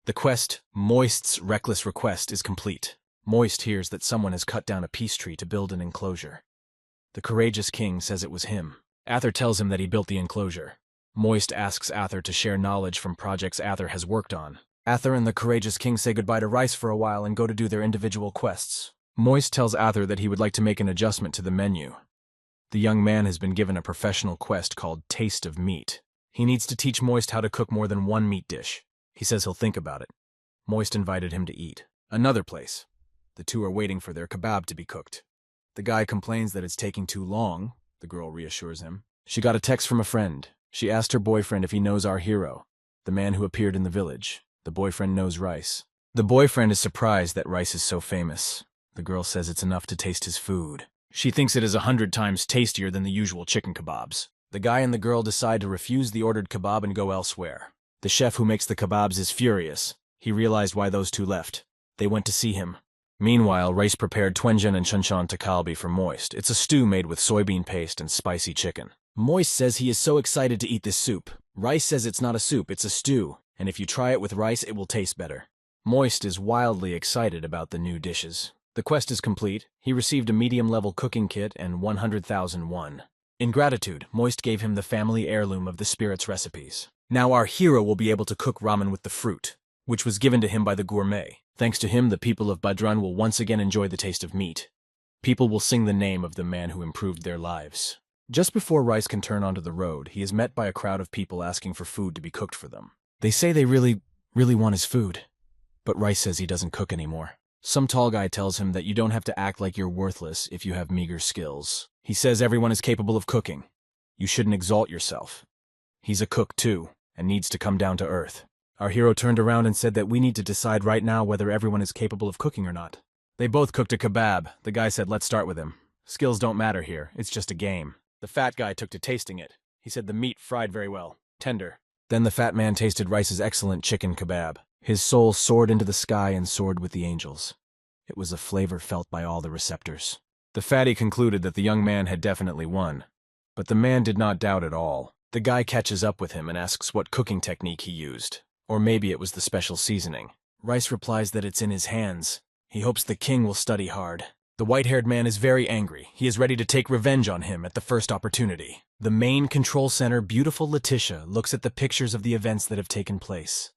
The quest, Moist's Reckless Request, is complete. Moist hears that someone has cut down a peace tree to build an enclosure. The courageous king says it was him. Ather tells him that he built the enclosure. Moist asks Ather to share knowledge from projects Ather has worked on. Ather and the courageous king say goodbye to Rice for a while and go to do their individual quests. Moist tells Ather that he would like to make an adjustment to the menu. The young man has been given a professional quest called Taste of Meat. He needs to teach Moist how to cook more than one meat dish. He says he'll think about it. Moist invited him to eat. Another place. The two are waiting for their kebab to be cooked. The guy complains that it's taking too long. The girl reassures him. She got a text from a friend. She asked her boyfriend if he knows our hero, the man who appeared in the village. The boyfriend knows Rice. The boyfriend is surprised that Rice is so famous. The girl says it's enough to taste his food. She thinks it is 100 times tastier than the usual chicken kebabs. The guy and the girl decide to refuse the ordered kebab and go elsewhere. The chef who makes the kebabs is furious. He realized why those two left. They went to see him. Meanwhile, Rice prepared twenjan and chanchan takalbi for Moist. It's a stew made with soybean paste and spicy chicken. Moist says he is so excited to eat this soup. Rice says it's not a soup, it's a stew, and if you try it with rice, it will taste better. Moist is wildly excited about the new dishes. The quest is complete. He received a medium-level cooking kit and 100,000 won. In gratitude, Moist gave him the family heirloom of the spirit's recipes. Now our hero will be able to cook ramen with the fruit, which was given to him by the gourmet. Thanks to him, the people of Badran will once again enjoy the taste of meat. People will sing the name of the man who improved their lives. Just before Rice can turn onto the road, he is met by a crowd of people asking for food to be cooked for them. They say they really want his food. But Rice says he doesn't cook anymore. Some tall guy tells him that you don't have to act like you're worthless if you have meager skills. He says everyone is capable of cooking. You shouldn't exalt yourself. He's a cook too, and needs to come down to earth. Our hero turned around and said that we need to decide right now whether everyone is capable of cooking or not. They both cooked a kebab. The guy said, let's start with him. Skills don't matter here. It's just a game. The fat guy took to tasting it. He said the meat fried very well. Tender. Then the fat man tasted Rice's excellent chicken kebab. His soul soared into the sky and soared with the angels. It was a flavor felt by all the receptors. The fatty concluded that the young man had definitely won. But the man did not doubt at all. The guy catches up with him and asks what cooking technique he used. Or maybe it was the special seasoning. Rice replies that it's in his hands. He hopes the king will study hard. The white-haired man is very angry. He is ready to take revenge on him at the first opportunity. The main control center, beautiful Letitia, looks at the pictures of the events that have taken place.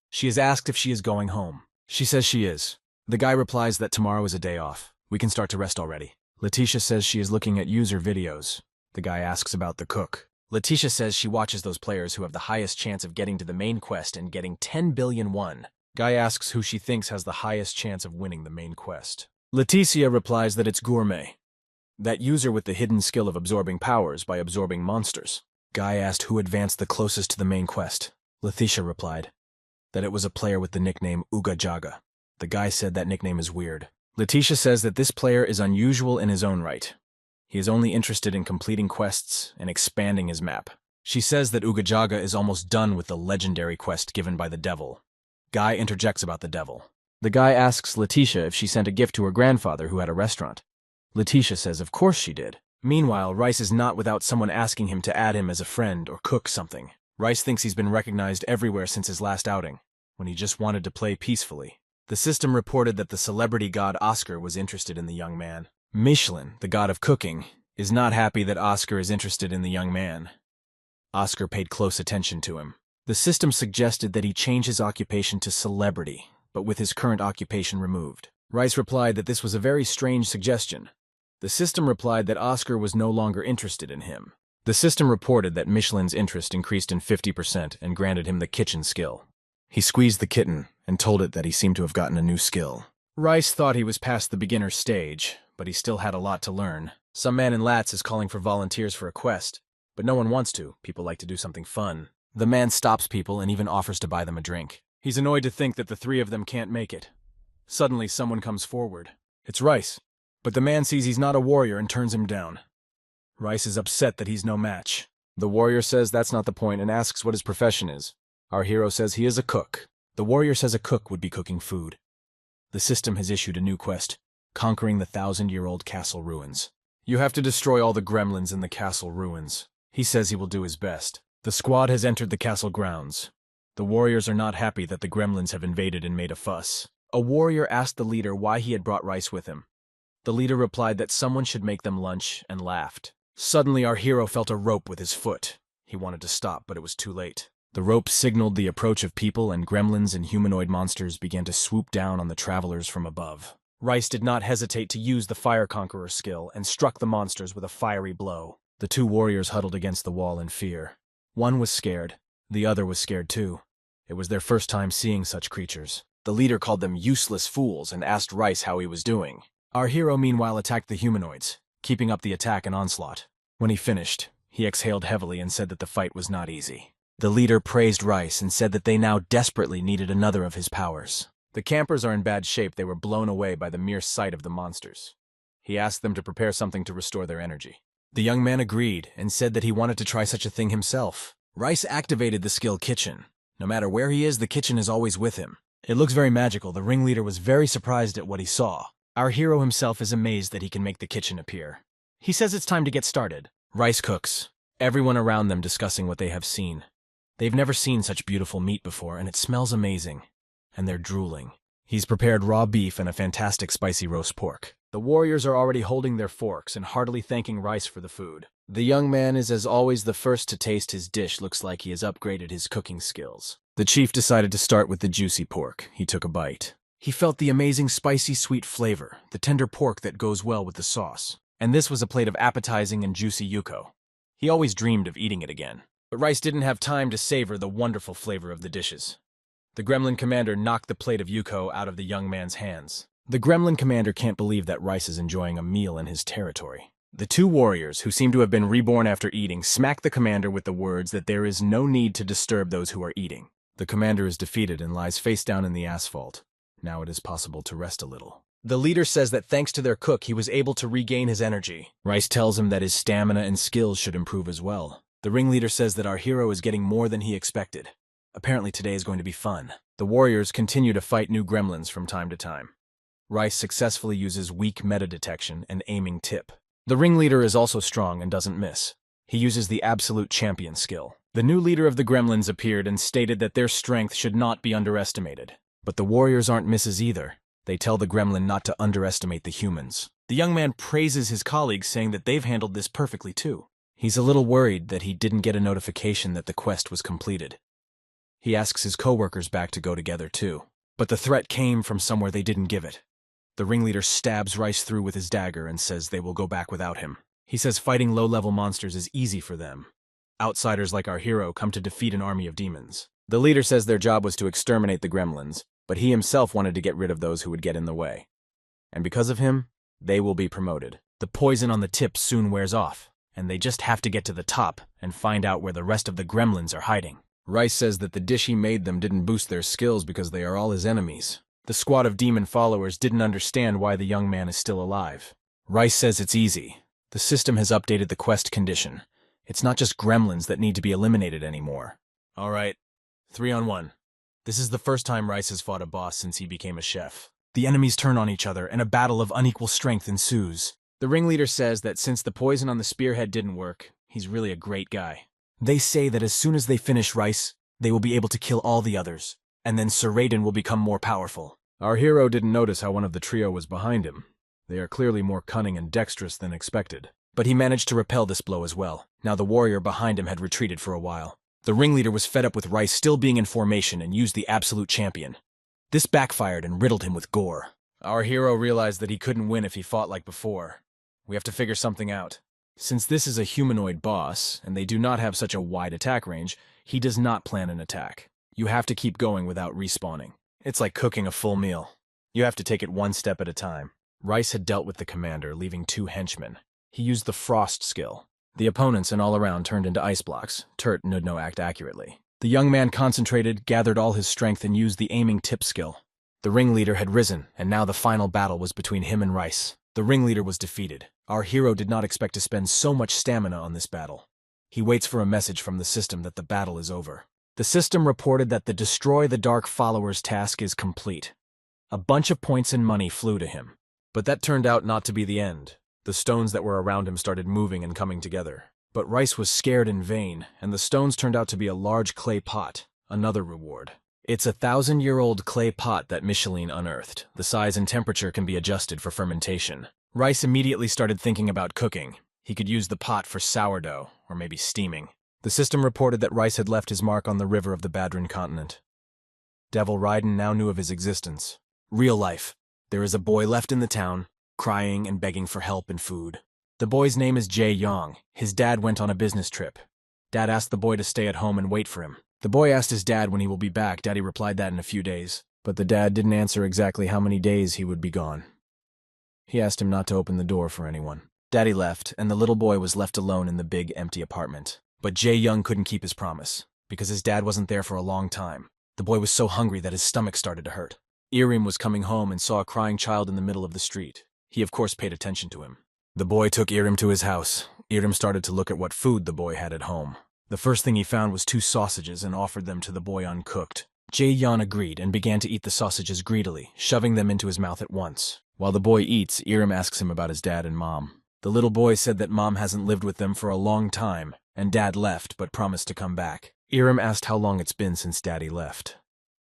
She is asked if she is going home. She says she is. The guy replies that tomorrow is a day off. We can start to rest already. Letitia says she is looking at user videos. The guy asks about the cook. Letitia says she watches those players who have the highest chance of getting to the main quest and getting 10 billion won. Guy asks who she thinks has the highest chance of winning the main quest. Letitia replies that it's Gourmet, that user with the hidden skill of absorbing powers by absorbing monsters. Guy asked who advanced the closest to the main quest. Letitia replied that it was a player with the nickname Uga Jaga. The guy said that nickname is weird. Letitia says that this player is unusual in his own right. He is only interested in completing quests and expanding his map. She says that Uga Jaga is almost done with the legendary quest given by the devil. Guy interjects about the devil. The guy asks Letitia if she sent a gift to her grandfather who had a restaurant. Letitia says of course she did. Meanwhile, Rice is not without someone asking him to add him as a friend or cook something. Rice thinks he's been recognized everywhere since his last outing, when he just wanted to play peacefully. The system reported that the celebrity god Oscar was interested in the young man. Michelin, the god of cooking, is not happy that Oscar is interested in the young man. Oscar paid close attention to him. The system suggested that he change his occupation to celebrity, but with his current occupation removed. Rice replied that this was a very strange suggestion. The system replied that Oscar was no longer interested in him. The system reported that Michelin's interest increased in 50% and granted him the kitchen skill. He squeezed the kitten and told it that he seemed to have gotten a new skill. Rice thought he was past the beginner stage, but he still had a lot to learn. Some man in Lats is calling for volunteers for a quest, but no one wants to. People like to do something fun. The man stops people and even offers to buy them a drink. He's annoyed to think that the three of them can't make it. Suddenly, someone comes forward. It's Rice, but the man sees he's not a warrior and turns him down. Rice is upset that he's no match. The warrior says that's not the point and asks what his profession is. Our hero says he is a cook. The warrior says a cook would be cooking food. The system has issued a new quest, conquering the 1,000-year-old castle ruins. You have to destroy all the gremlins in the castle ruins. He says he will do his best. The squad has entered the castle grounds. The warriors are not happy that the gremlins have invaded and made a fuss. A warrior asked the leader why he had brought Rice with him. The leader replied that someone should make them lunch and laughed. Suddenly, our hero felt a rope with his foot. He wanted to stop, but it was too late. The rope signaled the approach of people, and gremlins and humanoid monsters began to swoop down on the travelers from above. Rice did not hesitate to use the Fire Conqueror skill and struck the monsters with a fiery blow. The two warriors huddled against the wall in fear. One was scared. The other was scared too. It was their first time seeing such creatures. The leader called them useless fools and asked Rice how he was doing. Our hero meanwhile attacked the humanoids, keeping up the attack and onslaught. When he finished, he exhaled heavily and said that the fight was not easy. The leader praised Rice and said that they now desperately needed another of his powers. The campers are in bad shape. They were blown away by the mere sight of the monsters. He asked them to prepare something to restore their energy. The young man agreed and said that he wanted to try such a thing himself. Rice activated the skill Kitchen. No matter where he is, the kitchen is always with him. It looks very magical. The ringleader was very surprised at what he saw. Our hero himself is amazed that he can make the kitchen appear. He says it's time to get started. Rice cooks, everyone around them discussing what they have seen. They've never seen such beautiful meat before, and it smells amazing. And they're drooling. He's prepared raw beef and a fantastic spicy roast pork. The warriors are already holding their forks and heartily thanking Rice for the food. The young man is as always the first to taste his dish. Looks like he has upgraded his cooking skills. The chief decided to start with the juicy pork. He took a bite. He felt the amazing spicy sweet flavor, the tender pork that goes well with the sauce. And this was a plate of appetizing and juicy yuko. He always dreamed of eating it again. But Rice didn't have time to savor the wonderful flavor of the dishes. The Gremlin commander knocked the plate of yuko out of the young man's hands. The Gremlin commander can't believe that Rice is enjoying a meal in his territory. The two warriors, who seem to have been reborn after eating, smack the commander with the words that there is no need to disturb those who are eating. The commander is defeated and lies face down in the asphalt. Now it is possible to rest a little. The leader says that thanks to their cook, he was able to regain his energy. Rice tells him that his stamina and skills should improve as well. The ringleader says that our hero is getting more than he expected. Apparently today is going to be fun. The warriors continue to fight new gremlins from time to time. Rice successfully uses weak meta detection and aiming tip. The ringleader is also strong and doesn't miss. He uses the absolute champion skill. The new leader of the gremlins appeared and stated that their strength should not be underestimated. But the warriors aren't misses either. They tell the gremlin not to underestimate the humans. The young man praises his colleagues, saying that they've handled this perfectly too. He's a little worried that he didn't get a notification that the quest was completed. He asks his co-workers back to go together too. But the threat came from somewhere they didn't give it. The ringleader stabs Rice through with his dagger and says they will go back without him. He says fighting low-level monsters is easy for them. Outsiders like our hero come to defeat an army of demons. The leader says their job was to exterminate the gremlins, but he himself wanted to get rid of those who would get in the way. And because of him, they will be promoted. The poison on the tip soon wears off, and they just have to get to the top and find out where the rest of the gremlins are hiding. Rice says that the dish he made them didn't boost their skills because they are all his enemies. The squad of demon followers didn't understand why the young man is still alive. Rice says it's easy. The system has updated the quest condition. It's not just gremlins that need to be eliminated anymore. All right, 3-on-1. This is the first time Rice has fought a boss since he became a chef. The enemies turn on each other, and a battle of unequal strength ensues. The ringleader says that since the poison on the spearhead didn't work, he's really a great guy. They say that as soon as they finish Rice, they will be able to kill all the others, and then Sir Raiden will become more powerful. Our hero didn't notice how one of the trio was behind him. They are clearly more cunning and dexterous than expected. But he managed to repel this blow as well. Now the warrior behind him had retreated for a while. The ringleader was fed up with Rice still being in formation and used the absolute champion. This backfired and riddled him with gore. Our hero realized that he couldn't win if he fought like before. We have to figure something out. Since this is a humanoid boss, and they do not have such a wide attack range, he does not plan an attack. You have to keep going without respawning. It's like cooking a full meal. You have to take it one step at a time. Rice had dealt with the commander, leaving 2 henchmen. He used the frost skill. The opponents and all around turned into ice blocks. Turt did no act accurately. The young man concentrated, gathered all his strength, and used the aiming tip skill. The ringleader had risen, and now the final battle was between him and Rice. The ringleader was defeated. Our hero did not expect to spend so much stamina on this battle. He waits for a message from the system that the battle is over. The system reported that the Destroy the Dark Followers task is complete. A bunch of points and money flew to him. But that turned out not to be the end. The stones that were around him started moving and coming together. But Rice was scared in vain, and the stones turned out to be a large clay pot, another reward. It's a 1,000-year-old clay pot that Michelin unearthed. The size and temperature can be adjusted for fermentation. Rice immediately started thinking about cooking. He could use the pot for sourdough, or maybe steaming. The system reported that Rice had left his mark on the river of the Badrin continent. Devil Raiden now knew of his existence. Real life. There is a boy left in the town, crying and begging for help and food. The boy's name is Jae Yong. His dad went on a business trip. Dad asked the boy to stay at home and wait for him. The boy asked his dad when he will be back. Daddy replied that in a few days. But the dad didn't answer exactly how many days he would be gone. He asked him not to open the door for anyone. Daddy left, and the little boy was left alone in the big, empty apartment. But Jae Young couldn't keep his promise, because his dad wasn't there for a long time. The boy was so hungry that his stomach started to hurt. Irim was coming home and saw a crying child in the middle of the street. He of course paid attention to him. The boy took Irim to his house. Irim started to look at what food the boy had at home. The first thing he found was 2 sausages and offered them to the boy uncooked. Jae Young agreed and began to eat the sausages greedily, shoving them into his mouth at once. While the boy eats, Irim asks him about his dad and mom. The little boy said that mom hasn't lived with them for a long time, and dad left but promised to come back. Irim asked how long it's been since daddy left.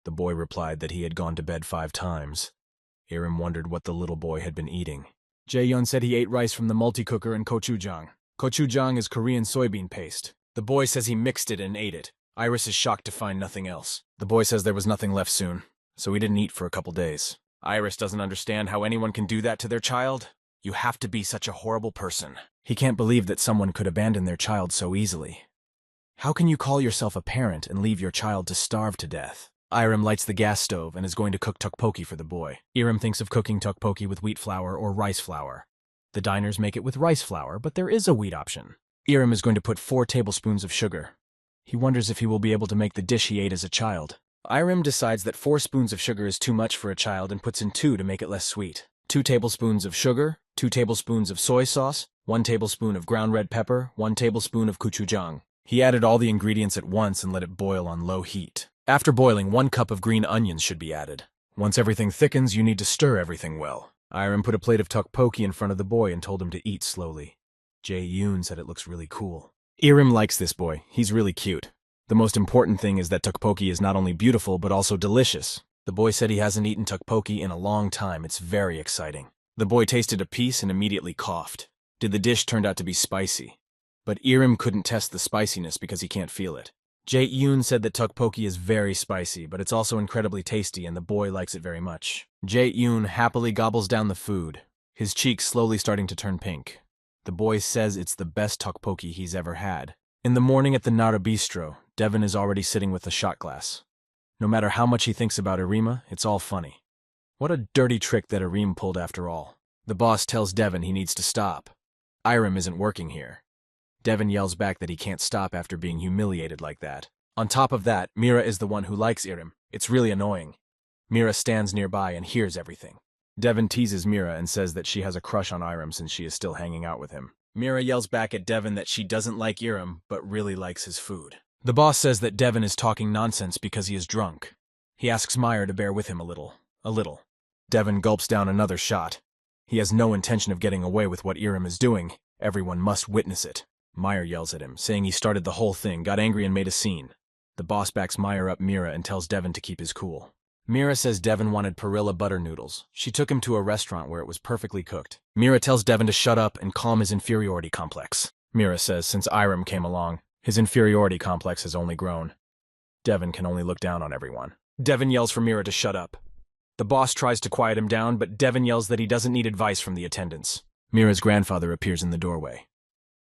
The boy replied that he had gone to bed 5 times. Irim wondered what the little boy had been eating. Jae-yeon said he ate rice from the multi-cooker and gochujang. Gochujang is Korean soybean paste. The boy says he mixed it and ate it. Iris is shocked to find nothing else. The boy says there was nothing left soon, so he didn't eat for a couple days. Iris doesn't understand how anyone can do that to their child. You have to be such a horrible person. He can't believe that someone could abandon their child so easily. How can you call yourself a parent and leave your child to starve to death? Irim lights the gas stove and is going to cook tteokbokki for the boy. Irim thinks of cooking tteokbokki with wheat flour or rice flour. The diners make it with rice flour, but there is a wheat option. Irim is going to put 4 tablespoons of sugar. He wonders if he will be able to make the dish he ate as a child. Irim decides that 4 spoons of sugar is too much for a child and puts in 2 to make it less sweet. 2 tablespoons of sugar, 2 tablespoons of soy sauce, 1 tablespoon of ground red pepper, 1 tablespoon of gochujang. He added all the ingredients at once and let it boil on low heat. After boiling, 1 cup of green onions should be added. Once everything thickens, you need to stir everything well. Irim put a plate of tteokbokki in front of the boy and told him to eat slowly. Jae-yoon said it looks really cool. Irim likes this boy. He's really cute. The most important thing is that tteokbokki is not only beautiful, but also delicious. The boy said he hasn't eaten tteokbokki in a long time. It's very exciting. The boy tasted a piece and immediately coughed. The dish turned out to be spicy. But Irim couldn't test the spiciness because he can't feel it. Jae-yoon said that tteokbokki is very spicy, but it's also incredibly tasty and the boy likes it very much. Jae-yoon happily gobbles down the food, his cheeks slowly starting to turn pink. The boy says it's the best tteokbokki he's ever had. In the morning at the Nara Bistro, Debon is already sitting with a shot glass. No matter how much he thinks about Irima, it's all funny. What a dirty trick that Irim pulled after all. The boss tells Debon he needs to stop. Irim isn't working here. Debon yells back that he can't stop after being humiliated like that. On top of that, Mira is the one who likes Irim. It's really annoying. Mira stands nearby and hears everything. Debon teases Mira and says that she has a crush on Irim since she is still hanging out with him. Mira yells back at Debon that she doesn't like Irim, but really likes his food. The boss says that Debon is talking nonsense because he is drunk. He asks Meyer to bear with him a little. Debon gulps down another shot. He has no intention of getting away with what Irim is doing. Everyone must witness it. Meyer yells at him, saying he started the whole thing, got angry and made a scene. The boss backs Meyer up Mira and tells Debon to keep his cool. Mira says Debon wanted perilla butter noodles. She took him to a restaurant where it was perfectly cooked. Mira tells Debon to shut up and calm his inferiority complex. Mira says since Irim came along, his inferiority complex has only grown. Debon can only look down on everyone. Debon yells for Mira to shut up. The boss tries to quiet him down, but Debon yells that he doesn't need advice from the attendants. Mira's grandfather appears in the doorway.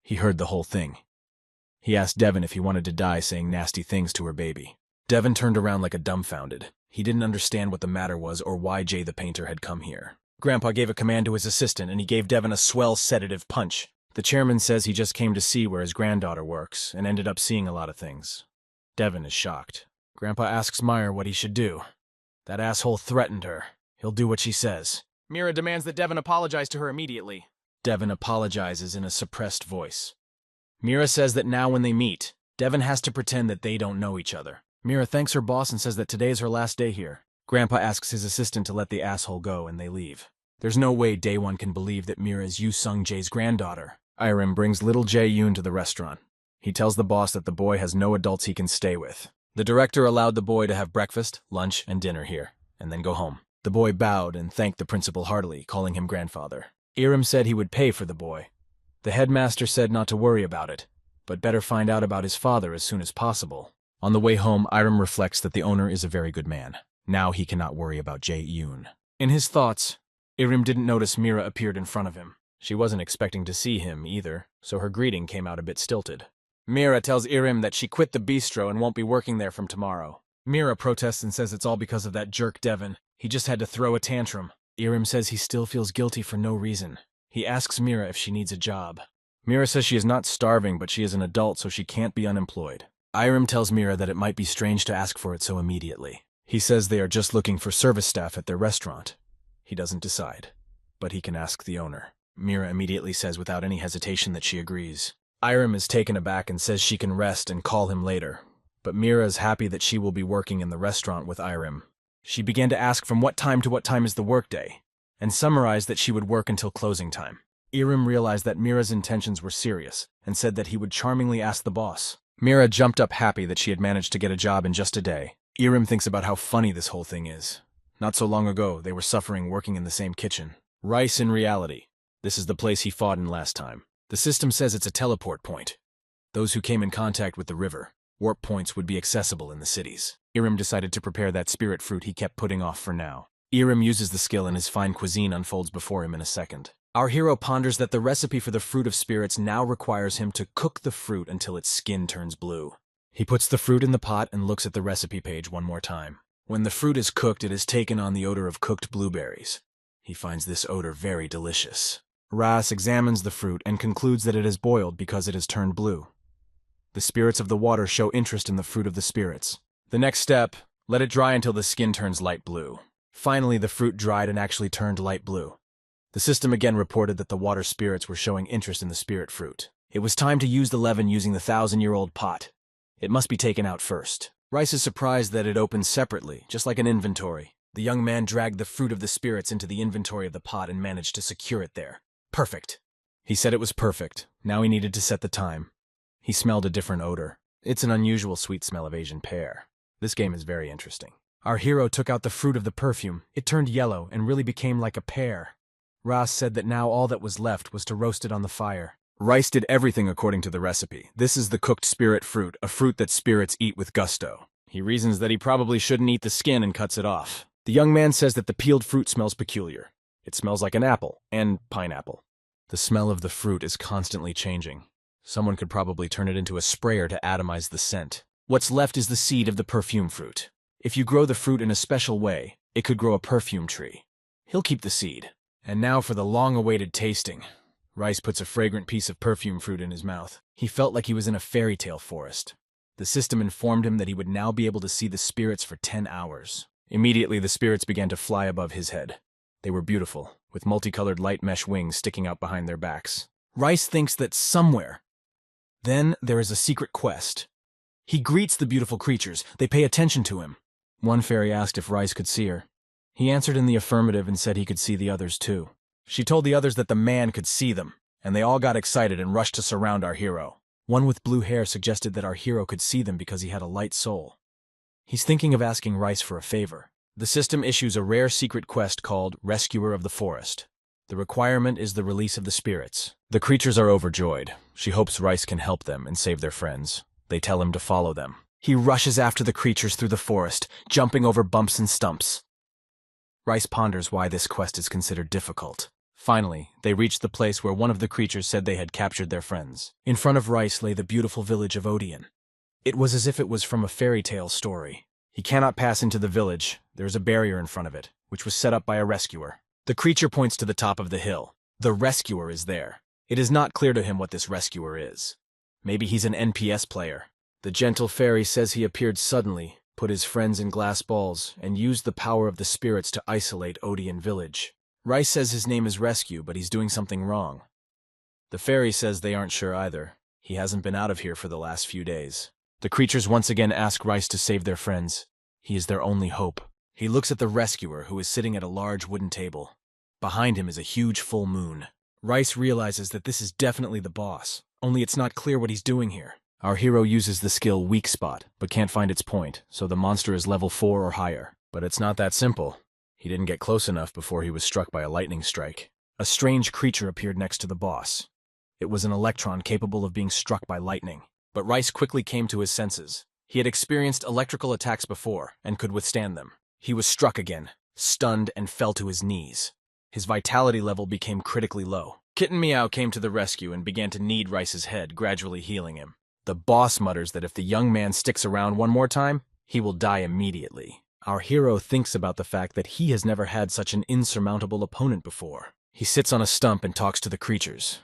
He heard the whole thing. He asked Debon if he wanted to die saying nasty things to her baby. Debon turned around like a dumbfounded. He didn't understand what the matter was or why Jay the painter had come here. Grandpa gave a command to his assistant and he gave Debon a swell sedative punch. The chairman says he just came to see where his granddaughter works and ended up seeing a lot of things. Debon is shocked. Grandpa asks Meyer what he should do. That asshole threatened her. He'll do what she says. Mira demands that Debon apologize to her immediately. Debon apologizes in a suppressed voice. Mira says that now when they meet, Debon has to pretend that they don't know each other. Mira thanks her boss and says that today is her last day here. Grandpa asks his assistant to let the asshole go and they leave. There's no way Day One can believe that Mira is Yu Sung Jae's granddaughter. Irim brings little Jae-yoon to the restaurant. He tells the boss that the boy has no adults he can stay with. The director allowed the boy to have breakfast, lunch, and dinner here, and then go home. The boy bowed and thanked the principal heartily, calling him grandfather. Irim said he would pay for the boy. The headmaster said not to worry about it, but better find out about his father as soon as possible. On the way home, Irim reflects that the owner is a very good man. Now he cannot worry about Jae-yoon. In his thoughts, Irim didn't notice Mira appeared in front of him. She wasn't expecting to see him either, so her greeting came out a bit stilted. Mira tells Irim that she quit the bistro and won't be working there from tomorrow. Mira protests and says it's all because of that jerk Debon. He just had to throw a tantrum. Irim says he still feels guilty for no reason. He asks Mira if she needs a job. Mira says she is not starving, but she is an adult, so she can't be unemployed. Irim tells Mira that it might be strange to ask for it so immediately. He says they are just looking for service staff at their restaurant. He doesn't decide, but he can ask the owner. Mira immediately says without any hesitation that she agrees. Irim is taken aback and says she can rest and call him later, but Mira is happy that she will be working in the restaurant with Irim. She began to ask from what time to what time is the workday, and summarized that she would work until closing time. Irim realized that Mira's intentions were serious, and said that he would charmingly ask the boss. Mira jumped up happy that she had managed to get a job in just a day. Irim thinks about how funny this whole thing is. Not so long ago, they were suffering working in the same kitchen. Rice in reality. This is the place he fought in last time. The system says it's a teleport point. Those who came in contact with the river, warp points would be accessible in the cities. Irim decided to prepare that spirit fruit he kept putting off for now. Irim uses the skill and his fine cuisine unfolds before him in a second. Our hero ponders that the recipe for the fruit of spirits now requires him to cook the fruit until its skin turns blue. He puts the fruit in the pot and looks at the recipe page one more time. When the fruit is cooked, it has taken on the odor of cooked blueberries. He finds this odor very delicious. Ras examines the fruit and concludes that it is boiled because it has turned blue. The spirits of the water show interest in the fruit of the spirits. The next step, let it dry until the skin turns light blue. Finally, the fruit dried and actually turned light blue. The system again reported that the water spirits were showing interest in the spirit fruit. It was time to use the leaven using the 1,000-year-old pot. It must be taken out first. Rice is surprised that it opens separately, just like an inventory. The young man dragged the fruit of the spirits into the inventory of the pot and managed to secure it there. Perfect. He said it was perfect. Now he needed to set the time. He smelled a different odor. It's an unusual sweet smell of Asian pear. This game is very interesting. Our hero took out the fruit of the perfume. It turned yellow and really became like a pear. Ras said that now all that was left was to roast it on the fire. Rice did everything according to the recipe. This is the cooked spirit fruit, a fruit that spirits eat with gusto. He reasons that he probably shouldn't eat the skin and cuts it off. The young man says that the peeled fruit smells peculiar. It smells like an apple and pineapple. The smell of the fruit is constantly changing. Someone could probably turn it into a sprayer to atomize the scent. What's left is the seed of the perfume fruit. If you grow the fruit in a special way, it could grow a perfume tree. He'll keep the seed. And now for the long-awaited tasting. Rice puts a fragrant piece of perfume fruit in his mouth. He felt like he was in a fairy tale forest. The system informed him that he would now be able to see the spirits for 10 hours. Immediately, the spirits began to fly above his head. They were beautiful, with multicolored light mesh wings sticking out behind their backs. Rice thinks that somewhere, then there is a secret quest. He greets the beautiful creatures. They pay attention to him. One fairy asked if Rice could see her. He answered in the affirmative and said he could see the others too. She told the others that the man could see them, and they all got excited and rushed to surround our hero. One with blue hair suggested that our hero could see them because he had a light soul. He's thinking of asking Rice for a favor. The system issues a rare secret quest called Rescuer of the Forest. The requirement is the release of the spirits. The creatures are overjoyed. She hopes Rice can help them and save their friends. They tell him to follow them. He rushes after the creatures through the forest, jumping over bumps and stumps. Rice ponders why this quest is considered difficult. Finally, they reached the place where one of the creatures said they had captured their friends. In front of Rice lay the beautiful village of Odeon. It was as if it was from a fairy tale story. He cannot pass into the village. There is a barrier in front of it, which was set up by a rescuer. The creature points to the top of the hill. The rescuer is there. It is not clear to him what this rescuer is. Maybe he's an NPS player. The gentle fairy says he appeared suddenly, put his friends in glass balls, and used the power of the spirits to isolate Odeon village. Rice says his name is Rescue, but he's doing something wrong. The fairy says they aren't sure either. He hasn't been out of here for the last few days. The creatures once again ask Rice to save their friends. He is their only hope. He looks at the rescuer, who is sitting at a large wooden table. Behind him is a huge full moon. Rice realizes that this is definitely the boss, only it's not clear what he's doing here. Our hero uses the skill Weak Spot, but can't find its point, so the monster is level 4 or higher. But it's not that simple. He didn't get close enough before he was struck by a lightning strike. A strange creature appeared next to the boss. It was an electron capable of being struck by lightning. But Rice quickly came to his senses. He had experienced electrical attacks before and could withstand them. He was struck again, stunned, and fell to his knees. His vitality level became critically low. Kitten Meow came to the rescue and began to knead Rice's head, gradually healing him. The boss mutters that if the young man sticks around one more time, he will die immediately. Our hero thinks about the fact that he has never had such an insurmountable opponent before. He sits on a stump and talks to the creatures.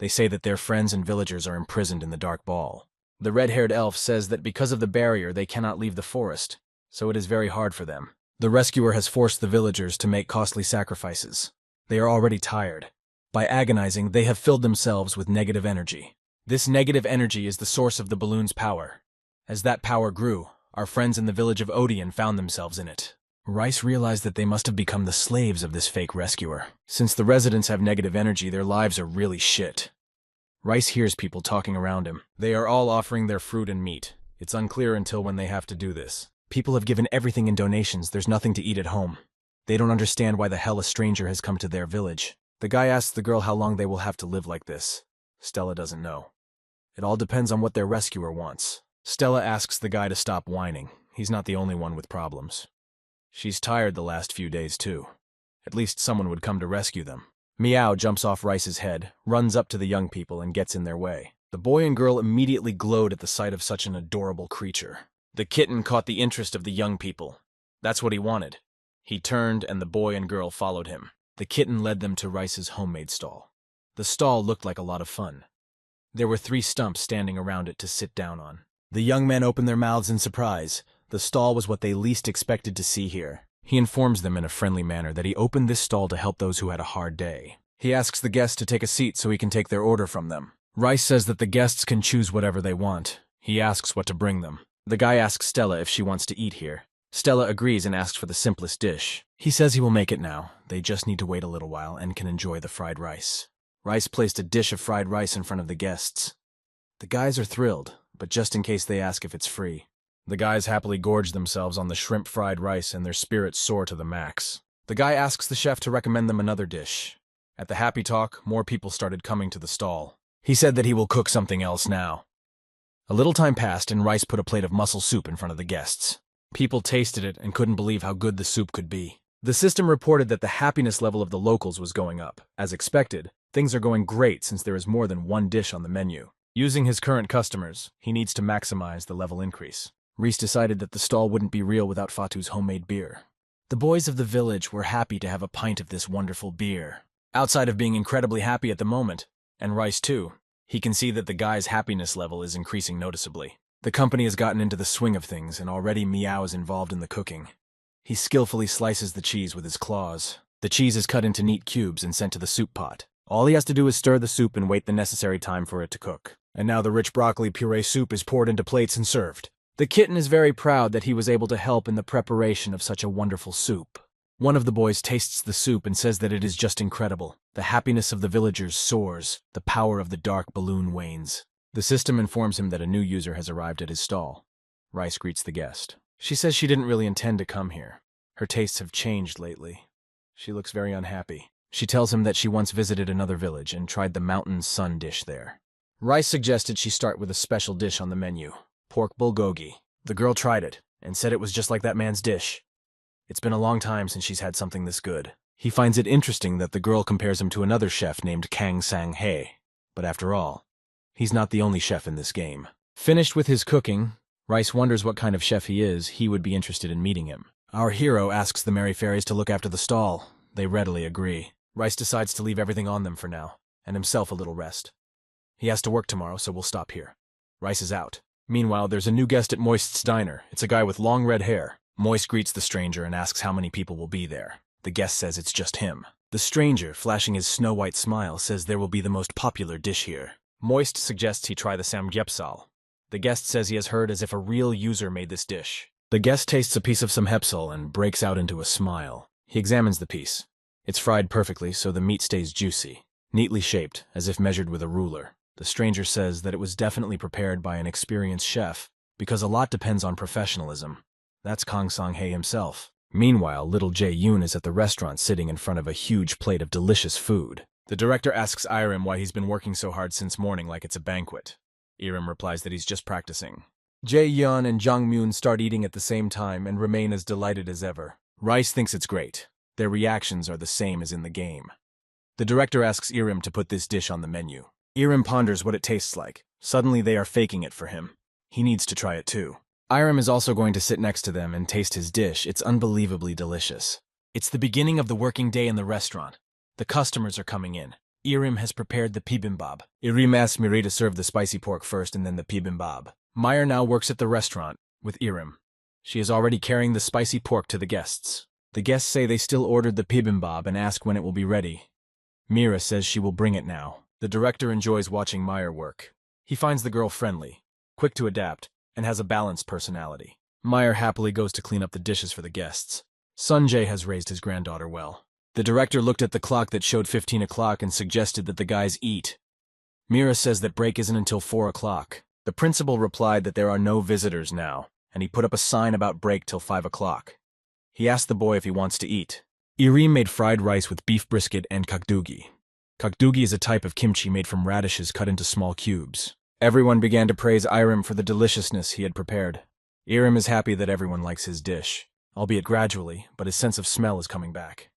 They say that their friends and villagers are imprisoned in the dark ball. The red-haired elf says that because of the barrier they cannot leave the forest, so it is very hard for them. The rescuer has forced the villagers to make costly sacrifices. They are already tired. By agonizing, they have filled themselves with negative energy. This negative energy is the source of the balloon's power. As that power grew, our friends in the village of Odeon found themselves in it. Rice realized that they must have become the slaves of this fake rescuer. Since the residents have negative energy, their lives are really shit. Rice hears people talking around him. They are all offering their fruit and meat. It's unclear until when they have to do this. People have given everything in donations. There's nothing to eat at home. They don't understand why the hell a stranger has come to their village. The guy asks the girl how long they will have to live like this. Stella doesn't know. It all depends on what their rescuer wants. Stella asks the guy to stop whining. He's not the only one with problems. She's tired the last few days, too. At least someone would come to rescue them. Meow jumps off Rice's head, runs up to the young people, and gets in their way. The boy and girl immediately glowed at the sight of such an adorable creature. The kitten caught the interest of the young people. That's what he wanted. He turned, and the boy and girl followed him. The kitten led them to Rice's homemade stall. The stall looked like a lot of fun. There were 3 stumps standing around it to sit down on. The young men opened their mouths in surprise. The stall was what they least expected to see here. He informs them in a friendly manner that he opened this stall to help those who had a hard day. He asks the guests to take a seat so he can take their order from them. Rice says that the guests can choose whatever they want. He asks what to bring them. The guy asks Stella if she wants to eat here. Stella agrees and asks for the simplest dish. He says he will make it now. They just need to wait a little while and can enjoy the fried rice. Rice placed a dish of fried rice in front of the guests. The guys are thrilled, but just in case they ask if it's free. The guys happily gorge themselves on the shrimp fried rice and their spirits soar to the max. The guy asks the chef to recommend them another dish. At the happy talk, more people started coming to the stall. He said that he will cook something else now. A little time passed and Rice put a plate of mussel soup in front of the guests. People tasted it and couldn't believe how good the soup could be. The system reported that the happiness level of the locals was going up. As expected, things are going great since there is more than one dish on the menu. Using his current customers, he needs to maximize the level increase. Reese decided that the stall wouldn't be real without Fatu's homemade beer. The boys of the village were happy to have a pint of this wonderful beer. Outside of being incredibly happy at the moment, and Rice too, he can see that the guy's happiness level is increasing noticeably. The company has gotten into the swing of things, and already Meow is involved in the cooking. He skillfully slices the cheese with his claws. The cheese is cut into neat cubes and sent to the soup pot. All he has to do is stir the soup and wait the necessary time for it to cook. And now the rich broccoli puree soup is poured into plates and served. The kitten is very proud that he was able to help in the preparation of such a wonderful soup. One of the boys tastes the soup and says that it is just incredible. The happiness of the villagers soars. The power of the dark balloon wanes. The system informs him that a new user has arrived at his stall. Rice greets the guest. She says she didn't really intend to come here. Her tastes have changed lately. She looks very unhappy. She tells him that she once visited another village and tried the mountain sun dish there. Rice suggested she start with a special dish on the menu, pork bulgogi. The girl tried it and said it was just like that man's dish. It's been a long time since she's had something this good. He finds it interesting that the girl compares him to another chef named Kang Sang-hae. But after all, he's not the only chef in this game. Finished with his cooking, Rice wonders what kind of chef he is. He would be interested in meeting him. Our hero asks the Merry Fairies to look after the stall. They readily agree. Rice decides to leave everything on them for now, and himself a little rest. He has to work tomorrow, so we'll stop here. Rice is out. Meanwhile, there's a new guest at Moist's diner. It's a guy with long red hair. Moist greets the stranger and asks how many people will be there. The guest says it's just him. The stranger, flashing his snow-white smile, says there will be the most popular dish here. Moist suggests he try the Samgyupsal. The guest says he has heard as if a real user made this dish. The guest tastes a piece of Samgyupsal and breaks out into a smile. He examines the piece. It's fried perfectly, so the meat stays juicy, neatly shaped, as if measured with a ruler. The stranger says that it was definitely prepared by an experienced chef, because a lot depends on professionalism. That's Kang Sang-hae himself. Meanwhile, little Jae-yoon is at the restaurant sitting in front of a huge plate of delicious food. The director asks Irem why he's been working so hard since morning like it's a banquet. Irem replies that he's just practicing. Jae-yeon and Jang-moon start eating at the same time and remain as delighted as ever. Rice thinks it's great. Their reactions are the same as in the game. The director asks Irem to put this dish on the menu. Irem ponders what it tastes like. Suddenly they are faking it for him. He needs to try it too. Irem is also going to sit next to them and taste his dish. It's unbelievably delicious. It's the beginning of the working day in the restaurant. The customers are coming in. Irem has prepared the bibimbap. Irem asks Mira to serve the spicy pork first and then the bibimbap. Mira now works at the restaurant with Irem. She is already carrying the spicy pork to the guests. The guests say they still ordered the bibimbap and ask when it will be ready. Mira says she will bring it now. The director enjoys watching Mira work. He finds the girl friendly, quick to adapt, and has a balanced personality. Mira happily goes to clean up the dishes for the guests. Sunjae has raised his granddaughter well. The director looked at the clock that showed 15 o'clock and suggested that the guys eat. Mira says that break isn't until 4 o'clock. The principal replied that there are no visitors now, and he put up a sign about break till 5 o'clock. He asked the boy if he wants to eat. Irem made fried rice with beef brisket and kakdugi. Kakdugi is a type of kimchi made from radishes cut into small cubes. Everyone began to praise Irem for the deliciousness he had prepared. Irem is happy that everyone likes his dish, albeit gradually, but his sense of smell is coming back.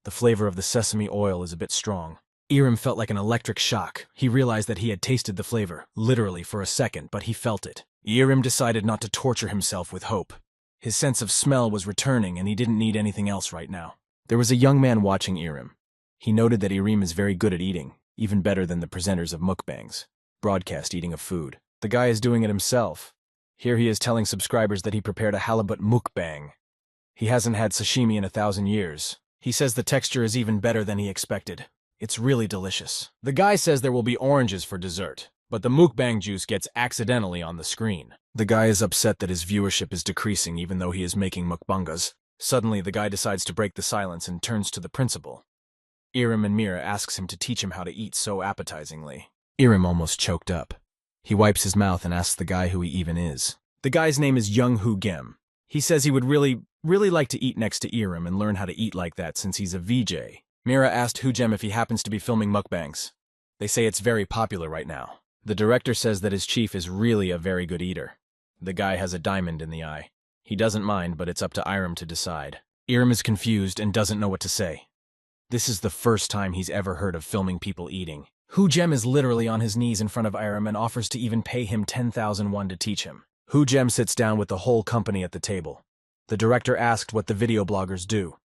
The flavor of the sesame oil is a bit strong. Irem felt like an electric shock. He realized that he had tasted the flavor, literally for a second, but he felt it. Irem decided not to torture himself with hope. His sense of smell was returning and he didn't need anything else right now. There was a young man watching Irem. He noted that Irem is very good at eating, even better than the presenters of mukbangs, broadcast eating of food. The guy is doing it himself. Here he is telling subscribers that he prepared a halibut mukbang. He hasn't had sashimi in 1,000 years. He says the texture is even better than he expected. It's really delicious. The guy says there will be oranges for dessert, but the mukbang juice gets accidentally on the screen. The guy is upset that his viewership is decreasing even though he is making mukbangas. Suddenly, the guy decides to break the silence and turns to the principal. Irem and Mira asks him to teach him how to eat so appetizingly. Irem almost choked up. He wipes his mouth and asks the guy who he even is. The guy's name is Young Hoo Gem. He says he would really like to eat next to Irem and learn how to eat like that since he's a VJ. Mira asked Hoo Gem if he happens to be filming mukbangs. They say it's very popular right now. The director says that his chief is really a very good eater. The guy has a diamond in the eye. He doesn't mind, but it's up to Irem to decide. Irem is confused and doesn't know what to say. This is the first time he's ever heard of filming people eating. Hujem is literally on his knees in front of Irem and offers to even pay him 10,000 won to teach him. Hujem sits down with the whole company at the table. The director asked what the video bloggers do.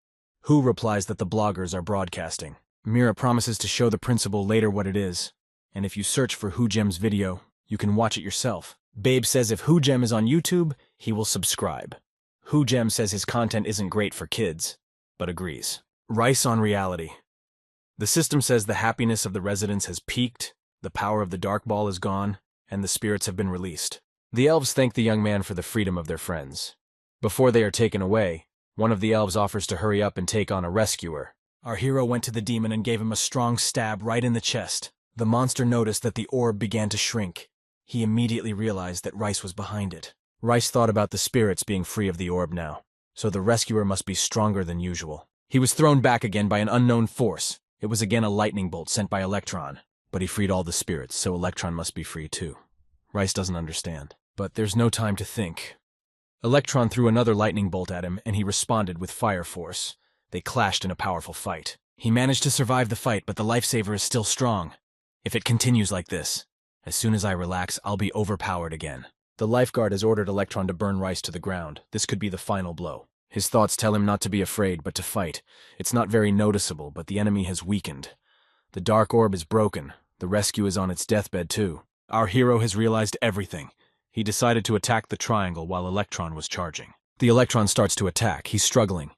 Hu replies that the bloggers are broadcasting. Mira promises to show the principal later what it is, and if you search for Hujem's video, you can watch it yourself. Babe says if Hujem is on YouTube, he will subscribe. Hujem says his content isn't great for kids, but agrees. Rice on reality. The system says the happiness of the residents has peaked, the power of the dark ball is gone, and the spirits have been released. The elves thank the young man for the freedom of their friends. Before they are taken away, one of the elves offers to hurry up and take on a rescuer. Our hero went to the demon and gave him a strong stab right in the chest. The monster noticed that the orb began to shrink. He immediately realized that Rice was behind it. Rice thought about the spirits being free of the orb now, so the rescuer must be stronger than usual. He was thrown back again by an unknown force. It was again a lightning bolt sent by Electron, but he freed all the spirits, so Electron must be free too. Rice doesn't understand, but there's no time to think. Electron threw another lightning bolt at him, and he responded with fire force. They clashed in a powerful fight. He managed to survive the fight, but the lifesaver is still strong. If it continues like this, as soon as I relax, I'll be overpowered again. The lifeguard has ordered Electron to burn Rice to the ground. This could be the final blow. His thoughts tell him not to be afraid, but to fight. It's not very noticeable, but the enemy has weakened. The dark orb is broken. The rescue is on its deathbed too. Our hero has realized everything. He decided to attack the triangle while Electron was charging. The Electron starts to attack. He's struggling,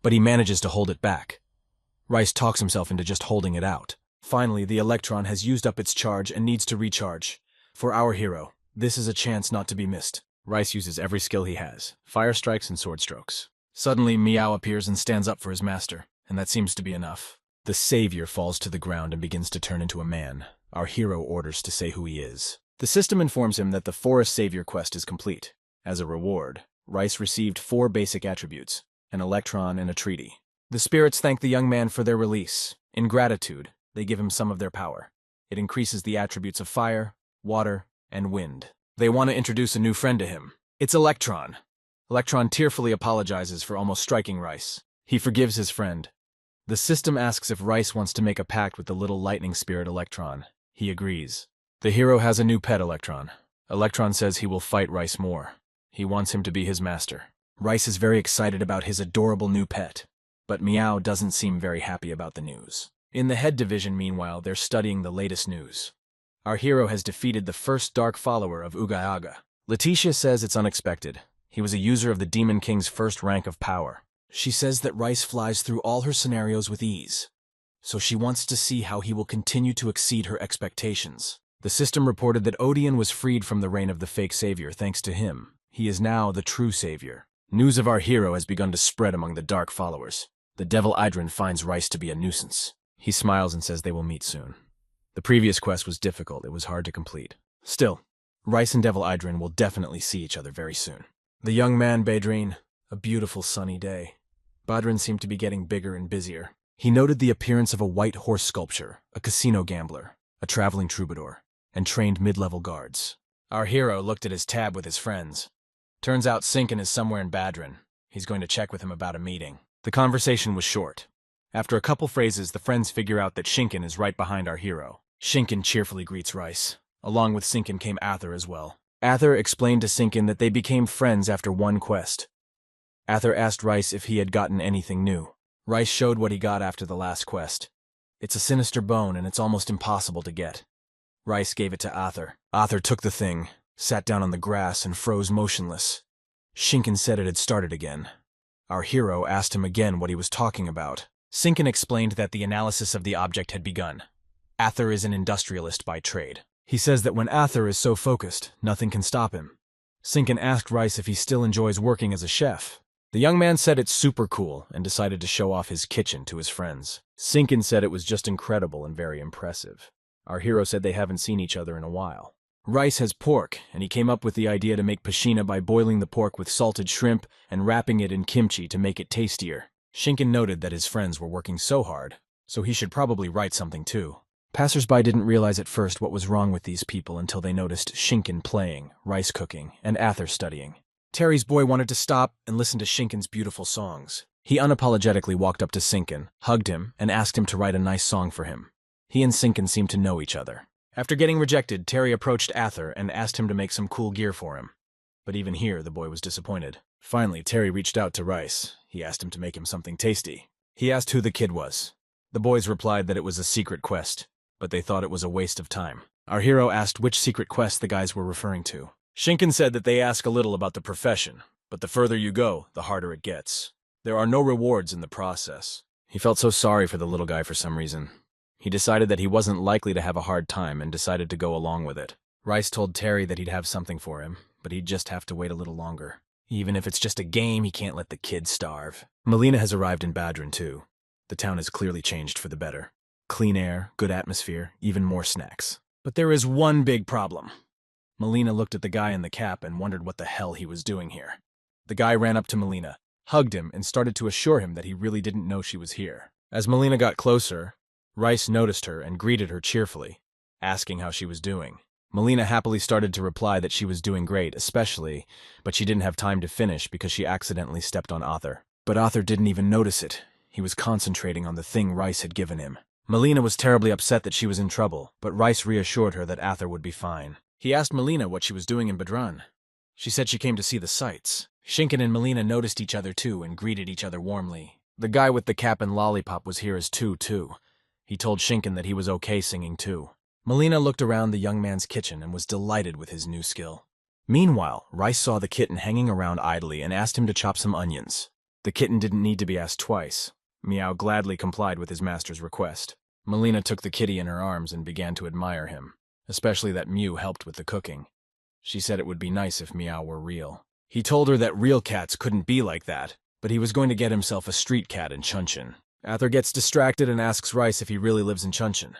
but he manages to hold it back. Rice talks himself into just holding it out. Finally, the Electron has used up its charge and needs to recharge. For our hero, this is a chance not to be missed. Rice uses every skill he has, fire strikes and sword strokes. Suddenly, Meow appears and stands up for his master, and that seems to be enough. The savior falls to the ground and begins to turn into a man. Our hero orders to say who he is. The system informs him that the Forest Savior quest is complete. As a reward, Rice received 4 basic attributes, an electron and a treaty. The spirits thank the young man for their release. In gratitude, they give him some of their power. It increases the attributes of fire, water, and wind. They want to introduce a new friend to him. It's Electron. Electron tearfully apologizes for almost striking Rice. He forgives his friend. The system asks if Rice wants to make a pact with the little lightning spirit Electron. He agrees. The hero has a new pet, Electron. Electron says he will fight Rice more. He wants him to be his master. Rice is very excited about his adorable new pet, but Meow doesn't seem very happy about the news. In the head division, meanwhile, they're studying the latest news. Our hero has defeated the first dark follower of Ugayaga. Letitia says it's unexpected. He was a user of the Demon King's first rank of power. She says that Rice flies through all her scenarios with ease, so she wants to see how he will continue to exceed her expectations. The system reported that Odeon was freed from the reign of the fake savior thanks to him. He is now the true savior. News of our hero has begun to spread among the dark followers. The devil Idrin finds Rice to be a nuisance. He smiles and says they will meet soon. The previous quest was difficult. It was hard to complete. Still, Rice and Devil Idrin will definitely see each other very soon. The young man, Badrine. A beautiful sunny day. Badrin seemed to be getting bigger and busier. He noted the appearance of a white horse sculpture, a casino gambler, a traveling troubadour, and trained mid-level guards. Our hero looked at his tab with his friends. Turns out Sinkin is somewhere in Badrin. He's going to check with him about a meeting. The conversation was short. After a couple phrases, the friends figure out that Shinkin is right behind our hero. Shinkin cheerfully greets Rice. Along with Sinkin came Ather as well. Ather explained to Sinkin that they became friends after one quest. Ather asked Rice if he had gotten anything new. Rice showed what he got after the last quest. It's a sinister bone and it's almost impossible to get. Rice gave it to Ather. Ather took the thing, sat down on the grass and froze motionless. Shinkin said it had started again. Our hero asked him again what he was talking about. Sinkin explained that the analysis of the object had begun. Ather is an industrialist by trade. He says that when Ather is so focused, nothing can stop him. Sinkin asked Rice if he still enjoys working as a chef. The young man said it's super cool and decided to show off his kitchen to his friends. Sinkin said it was just incredible and very impressive. Our hero said they haven't seen each other in a while. Rice has pork, and he came up with the idea to make pashina by boiling the pork with salted shrimp and wrapping it in kimchi to make it tastier. Shinkin noted that his friends were working so hard, so he should probably write something too. Passersby didn't realize at first what was wrong with these people until they noticed Shinken playing, Rice cooking, and Ather studying. Terry's boy wanted to stop and listen to Shinken's beautiful songs. He unapologetically walked up to Shinken, hugged him, and asked him to write a nice song for him. He and Shinken seemed to know each other. After getting rejected, Terry approached Ather and asked him to make some cool gear for him. But even here, the boy was disappointed. Finally, Terry reached out to Rice. He asked him to make him something tasty. He asked who the kid was. The boys replied that it was a secret quest, but they thought it was a waste of time. Our hero asked which secret quest the guys were referring to. Shinken said that they ask a little about the profession, but the further you go, the harder it gets. There are no rewards in the process. He felt so sorry for the little guy for some reason. He decided that he wasn't likely to have a hard time and decided to go along with it. Rice told Terry that he'd have something for him, but he'd just have to wait a little longer. Even if it's just a game, he can't let the kid starve. Molina has arrived in Badrin too. The town has clearly changed for the better. Clean air, good atmosphere, even more snacks. But there is one big problem. Molina looked at the guy in the cap and wondered what the hell he was doing here. The guy ran up to Molina, hugged him, and started to assure him that he really didn't know she was here. As Molina got closer, Rice noticed her and greeted her cheerfully, asking how she was doing. Molina happily started to reply that she was doing great, but she didn't have time to finish because she accidentally stepped on Arthur. But Arthur didn't even notice it. He was concentrating on the thing Rice had given him. Molina was terribly upset that she was in trouble, but Rice reassured her that Arthur would be fine. He asked Molina what she was doing in Badran. She said she came to see the sights. Shinken and Molina noticed each other too and greeted each other warmly. The guy with the cap and lollipop was here as too. He told Shinken that he was okay singing too. Molina looked around the young man's kitchen and was delighted with his new skill. Meanwhile, Rice saw the kitten hanging around idly and asked him to chop some onions. The kitten didn't need to be asked twice. Meow gladly complied with his master's request. Molina took the kitty in her arms and began to admire him, especially that Mew helped with the cooking. She said it would be nice if Meow were real. He told her that real cats couldn't be like that, but he was going to get himself a street cat in Chunshin. Arthur gets distracted and asks Rice if he really lives in Chunshin.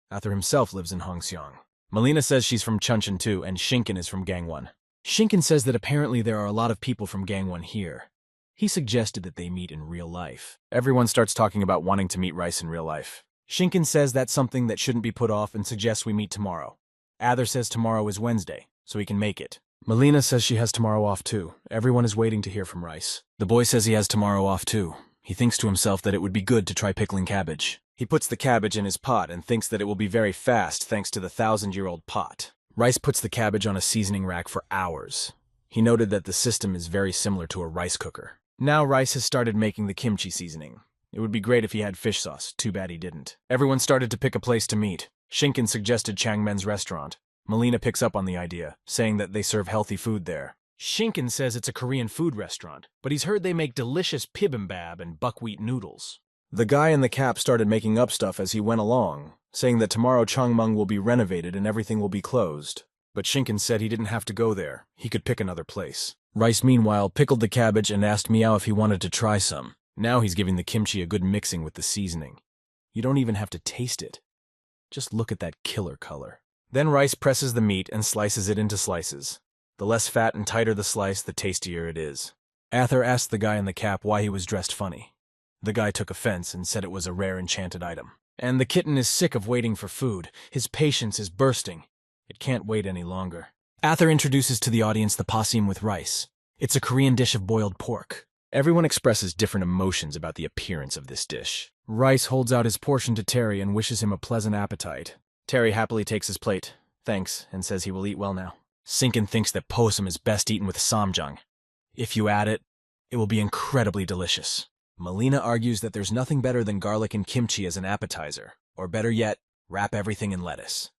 Arthur himself lives in Hongxiang. Molina says she's from Chunshin too, and Shinken is from Gangwon. Shinken says that apparently there are a lot of people from Gangwon here. He suggested that they meet in real life. Everyone starts talking about wanting to meet Rice in real life. Shinken says that's something that shouldn't be put off and suggests we meet tomorrow. Arthur says tomorrow is Wednesday, so he can make it. Molina says she has tomorrow off too. Everyone is waiting to hear from Rice. The boy says he has tomorrow off too. He thinks to himself that it would be good to try pickling cabbage. He puts the cabbage in his pot and thinks that it will be very fast thanks to the 1,000-year-old pot. Rice puts the cabbage on a seasoning rack for hours. He noted that the system is very similar to a rice cooker. Now Rice has started making the kimchi seasoning. It would be great if he had fish sauce, too bad he didn't. Everyone started to pick a place to meet. Shinken suggested Changmen's restaurant. Molina picks up on the idea, saying that they serve healthy food there. Shinken says it's a Korean food restaurant, but he's heard they make delicious bibimbap and buckwheat noodles. The guy in the cap started making up stuff as he went along, saying that tomorrow Changmeng will be renovated and everything will be closed. But Shinken said he didn't have to go there. He could pick another place. Rice, meanwhile, pickled the cabbage and asked Meow if he wanted to try some. Now he's giving the kimchi a good mixing with the seasoning. You don't even have to taste it. Just look at that killer color. Then Rice presses the meat and slices it into slices. The less fat and tighter the slice, the tastier it is. Arthur asked the guy in the cap why he was dressed funny. The guy took offense and said it was a rare enchanted item. And the kitten is sick of waiting for food. His patience is bursting. It can't wait any longer. Arthur introduces to the audience the possum with rice. It's a Korean dish of boiled pork. Everyone expresses different emotions about the appearance of this dish. Rice holds out his portion to Terry and wishes him a pleasant appetite. Terry happily takes his plate, thanks, and says he will eat well now. Shinken thinks that possum is best eaten with samjang. If you add it, it will be incredibly delicious. Molina argues that there's nothing better than garlic and kimchi as an appetizer, or better yet, wrap everything in lettuce.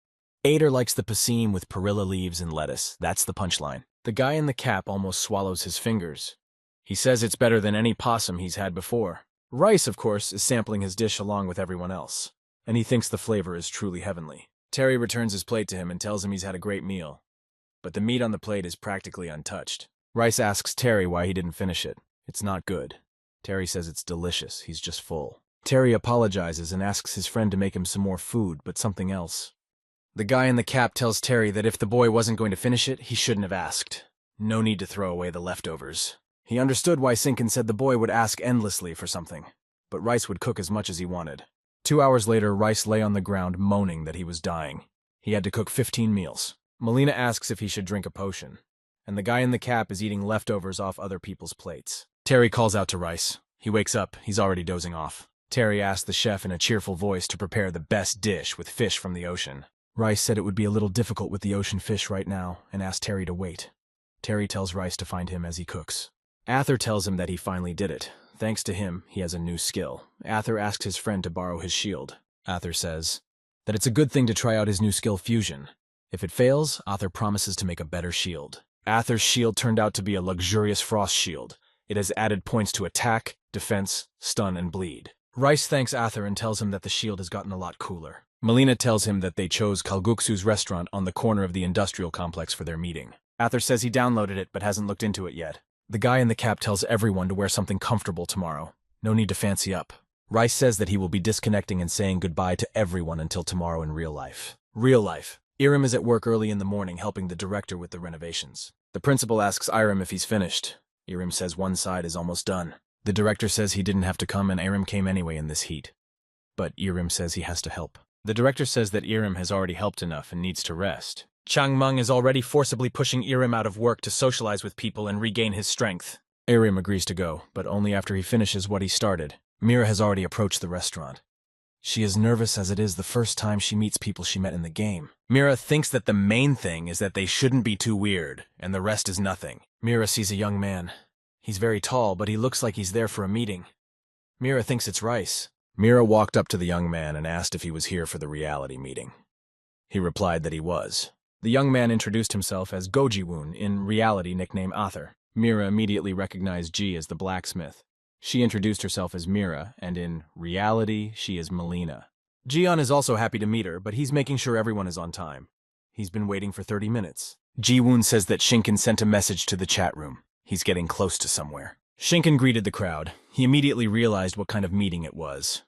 Ader likes the possum with perilla leaves and lettuce. That's the punchline. The guy in the cap almost swallows his fingers. He says it's better than any possum he's had before. Rice, of course, is sampling his dish along with everyone else, and he thinks the flavor is truly heavenly. Terry returns his plate to him and tells him he's had a great meal, but the meat on the plate is practically untouched. Rice asks Terry why he didn't finish it. It's not good. Terry says it's delicious, he's just full. Terry apologizes and asks his friend to make him some more food, but something else. The guy in the cap tells Terry that if the boy wasn't going to finish it, he shouldn't have asked. No need to throw away the leftovers. He understood why Shinken said the boy would ask endlessly for something, but Rice would cook as much as he wanted. 2 hours later, Rice lay on the ground moaning that he was dying. He had to cook 15 meals. Molina asks if he should drink a potion, and the guy in the cap is eating leftovers off other people's plates. Terry calls out to Rice. He wakes up. He's already dozing off. Terry asks the chef in a cheerful voice to prepare the best dish with fish from the ocean. Rice said it would be a little difficult with the ocean fish right now and asked Terry to wait. Terry tells Rice to find him as he cooks. Ather tells him that he finally did it. Thanks to him, he has a new skill. Ather asks his friend to borrow his shield. Ather says that it's a good thing to try out his new skill, fusion. If it fails, Ather promises to make a better shield. Ather's shield turned out to be a luxurious frost shield. It has added points to attack, defense, stun, and bleed. Rice thanks Ather and tells him that the shield has gotten a lot cooler. Molina tells him that they chose Kalguksu's restaurant on the corner of the industrial complex for their meeting. Ather says he downloaded it but hasn't looked into it yet. The guy in the cap tells everyone to wear something comfortable tomorrow. No need to fancy up. Rice says that he will be disconnecting and saying goodbye to everyone until tomorrow in real life. Real life. Iram is at work early in the morning helping the director with the renovations. The principal asks Iram if he's finished. Iram says one side is almost done. The director says he didn't have to come and Iram came anyway in this heat. But Iram says he has to help. The director says that Iram has already helped enough and needs to rest. Changmeng is already forcibly pushing Iram out of work to socialize with people and regain his strength. Iram agrees to go, but only after he finishes what he started. Mira has already approached the restaurant. She is nervous as it is the first time she meets people she met in the game. Mira thinks that the main thing is that they shouldn't be too weird, and the rest is nothing. Mira sees a young man. He's very tall, but he looks like he's there for a meeting. Mira thinks it's Rice. Mira walked up to the young man and asked if he was here for the reality meeting. He replied that he was. The young man introduced himself as Gojiwoon, in reality nickname Ather. Mira immediately recognized Ji as the blacksmith. She introduced herself as Mira, and in reality, she is Molina. Jiyeon is also happy to meet her, but he's making sure everyone is on time. He's been waiting for 30 minutes. Jiwoon says that Shinken sent a message to the chat room. He's getting close to somewhere. Shinken greeted the crowd. He immediately realized what kind of meeting it was.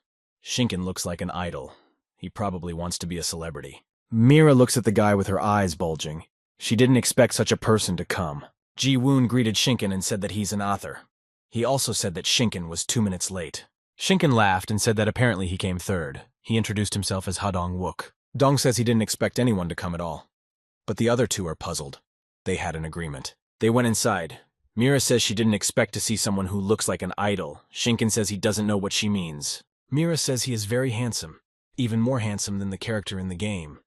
Shinken looks like an idol. He probably wants to be a celebrity. Mira looks at the guy with her eyes bulging. She didn't expect such a person to come. Jiwoon greeted Shinken and said that he's an author. He also said that Shinken was 2 minutes late. Shinken laughed and said that apparently he came third. He introduced himself as Hadong Wook. Dong says he didn't expect anyone to come at all. But the other two are puzzled. They had an agreement. They went inside. Mira says she didn't expect to see someone who looks like an idol. Shinken says he doesn't know what she means. Mira says he is very handsome, even more handsome than the character in the game.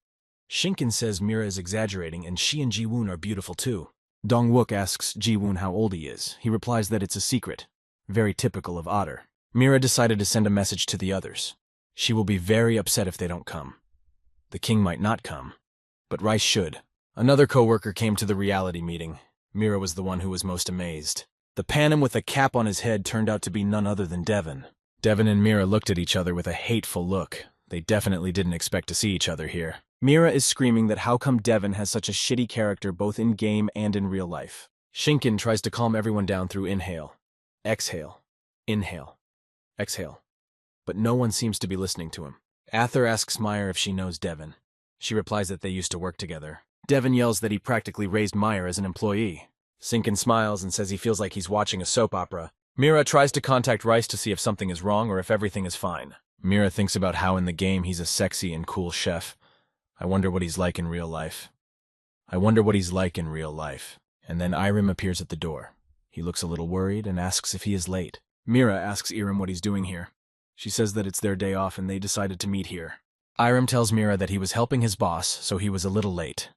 Shinken says Mira is exaggerating and she and Jiwoon are beautiful too. Dong Wook asks Jiwoon how old he is. He replies that it's a secret. Very typical of Otter. Mira decided to send a message to the others. She will be very upset if they don't come. The king might not come, but Rice should. Another co-worker came to the reality meeting. Mira was the one who was most amazed. The Panem with a cap on his head turned out to be none other than Debon. Debon and Mira looked at each other with a hateful look. They definitely didn't expect to see each other here. Mira is screaming that how come Debon has such a shitty character both in game and in real life. Shinken tries to calm everyone down through inhale, exhale, inhale, exhale. But no one seems to be listening to him. Ather asks Meyer if she knows Debon. She replies that they used to work together. Debon yells that he practically raised Meyer as an employee. Shinken smiles and says he feels like he's watching a soap opera. Mira tries to contact Rice to see if something is wrong or if everything is fine. Mira thinks about how in the game he's a sexy and cool chef. I wonder what he's like in real life. I wonder what he's like in real life. And then Iram appears at the door. He looks a little worried and asks if he is late. Mira asks Iram what he's doing here. She says that it's their day off and they decided to meet here. Iram tells Mira that he was helping his boss, so he was a little late.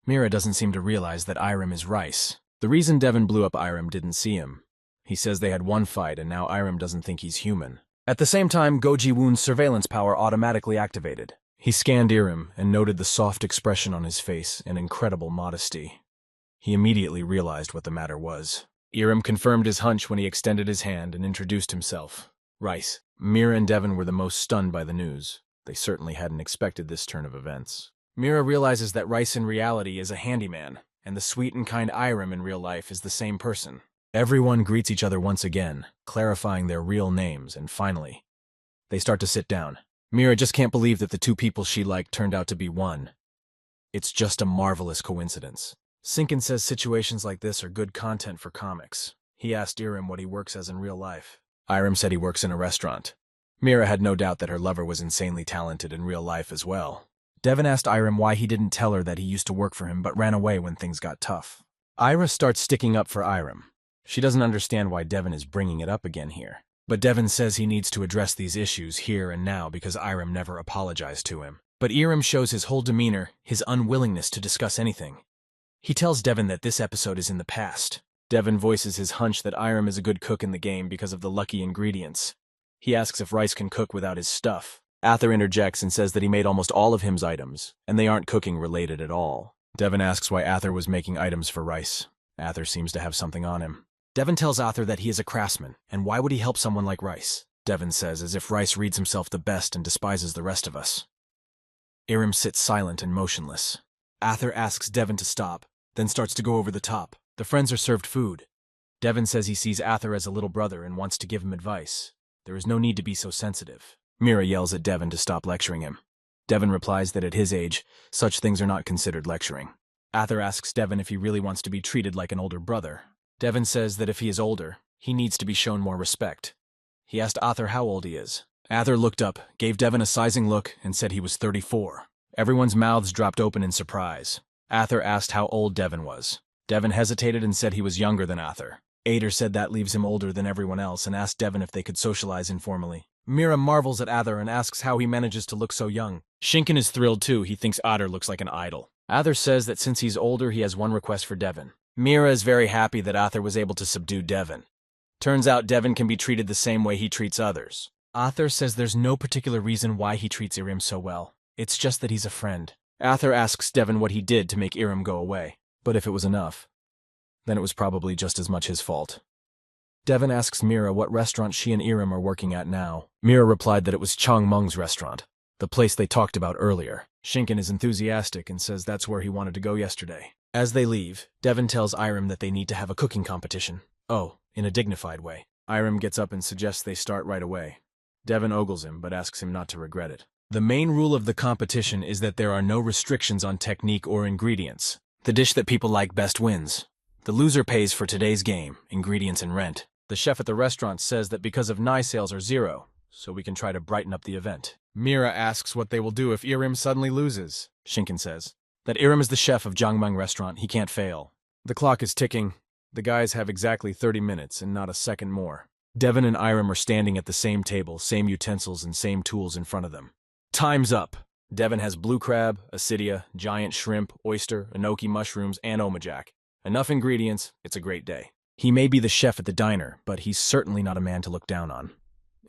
Mira doesn't seem to realize that Iram is Rice. The reason Devon blew up Iram didn't see him. He says they had one fight and now Iram doesn't think he's human. At the same time, Goji-woon's surveillance power automatically activated. He scanned Iram and noted the soft expression on his face and incredible modesty. He immediately realized what the matter was. Iram confirmed his hunch when he extended his hand and introduced himself. Rice. Mira and Devon were the most stunned by the news. They certainly hadn't expected this turn of events. Mira realizes that Rice in reality is a handyman, and the sweet and kind Iram in real life is the same person. Everyone greets each other once again, clarifying their real names, and finally, they start to sit down. Mira just can't believe that the two people she liked turned out to be one. It's just a marvelous coincidence. Shinken says situations like this are good content for comics. He asked Iram what he works as in real life. Iram said he works in a restaurant. Mira had no doubt that her lover was insanely talented in real life as well. Devon asked Irem why he didn't tell her that he used to work for him but ran away when things got tough. Ira starts sticking up for Irem. She doesn't understand why Devon is bringing it up again here. But Devon says he needs to address these issues here and now because Irem never apologized to him. But Irem shows his whole demeanor, his unwillingness to discuss anything. He tells Devon that this episode is in the past. Devon voices his hunch that Irem is a good cook in the game because of the lucky ingredients. He asks if Rice can cook without his stuff. Ather interjects and says that he made almost all of him's items, and they aren't cooking related at all. Devon asks why Ather was making items for Rice. Ather seems to have something on him. Devon tells Ather that he is a craftsman, and why would he help someone like Rice? Devon says as if Rice reads himself the best and despises the rest of us. Irem sits silent and motionless. Ather asks Devon to stop, then starts to go over the top. The friends are served food. Devon says he sees Ather as a little brother and wants to give him advice. There is no need to be so sensitive. Mira yells at Devon to stop lecturing him. Devon replies that at his age, such things are not considered lecturing. Ather asks Devon if he really wants to be treated like an older brother. Devon says that if he is older, he needs to be shown more respect. He asked Ather how old he is. Ather looked up, gave Devon a sizing look, and said he was 34. Everyone's mouths dropped open in surprise. Ather asked how old Devon was. Devon hesitated and said he was younger than Ather. Ader said that leaves him older than everyone else and asked Devon if they could socialize informally. Mira marvels at Ather and asks how he manages to look so young. Shinken is thrilled too. He thinks Ather looks like an idol. Ather says that since he's older, he has one request for Devon. Mira is very happy that Ather was able to subdue Devon. Turns out Devon can be treated the same way he treats others. Ather says there's no particular reason why he treats Irem so well. It's just that he's a friend. Ather asks Devon what he did to make Irem go away. But if it was enough, then it was probably just as much his fault. Devon asks Mira what restaurant she and Irem are working at now. Mira replied that it was Chong Mung's restaurant, the place they talked about earlier. Shinken is enthusiastic and says that's where he wanted to go yesterday. As they leave, Devon tells Irem that they need to have a cooking competition. Oh, in a dignified way. Irem gets up and suggests they start right away. Devon ogles him, but asks him not to regret it. The main rule of the competition is that there are no restrictions on technique or ingredients. The dish that people like best wins. The loser pays for today's game, ingredients and rent. The chef at the restaurant says that because of Nai sales are 0, so we can try to brighten up the event. Mira asks what they will do if Irem suddenly loses. Shinken says that Irem is the chef of Jangmung restaurant, he can't fail. The clock is ticking. The guys have exactly 30 minutes and not a second more. Devon and Irem are standing at the same table, same utensils and same tools in front of them. Time's up. Devon has blue crab, acedia, giant shrimp, oyster, enoki mushrooms, and omajak. Enough ingredients, it's a great day. He may be the chef at the diner, but he's certainly not a man to look down on.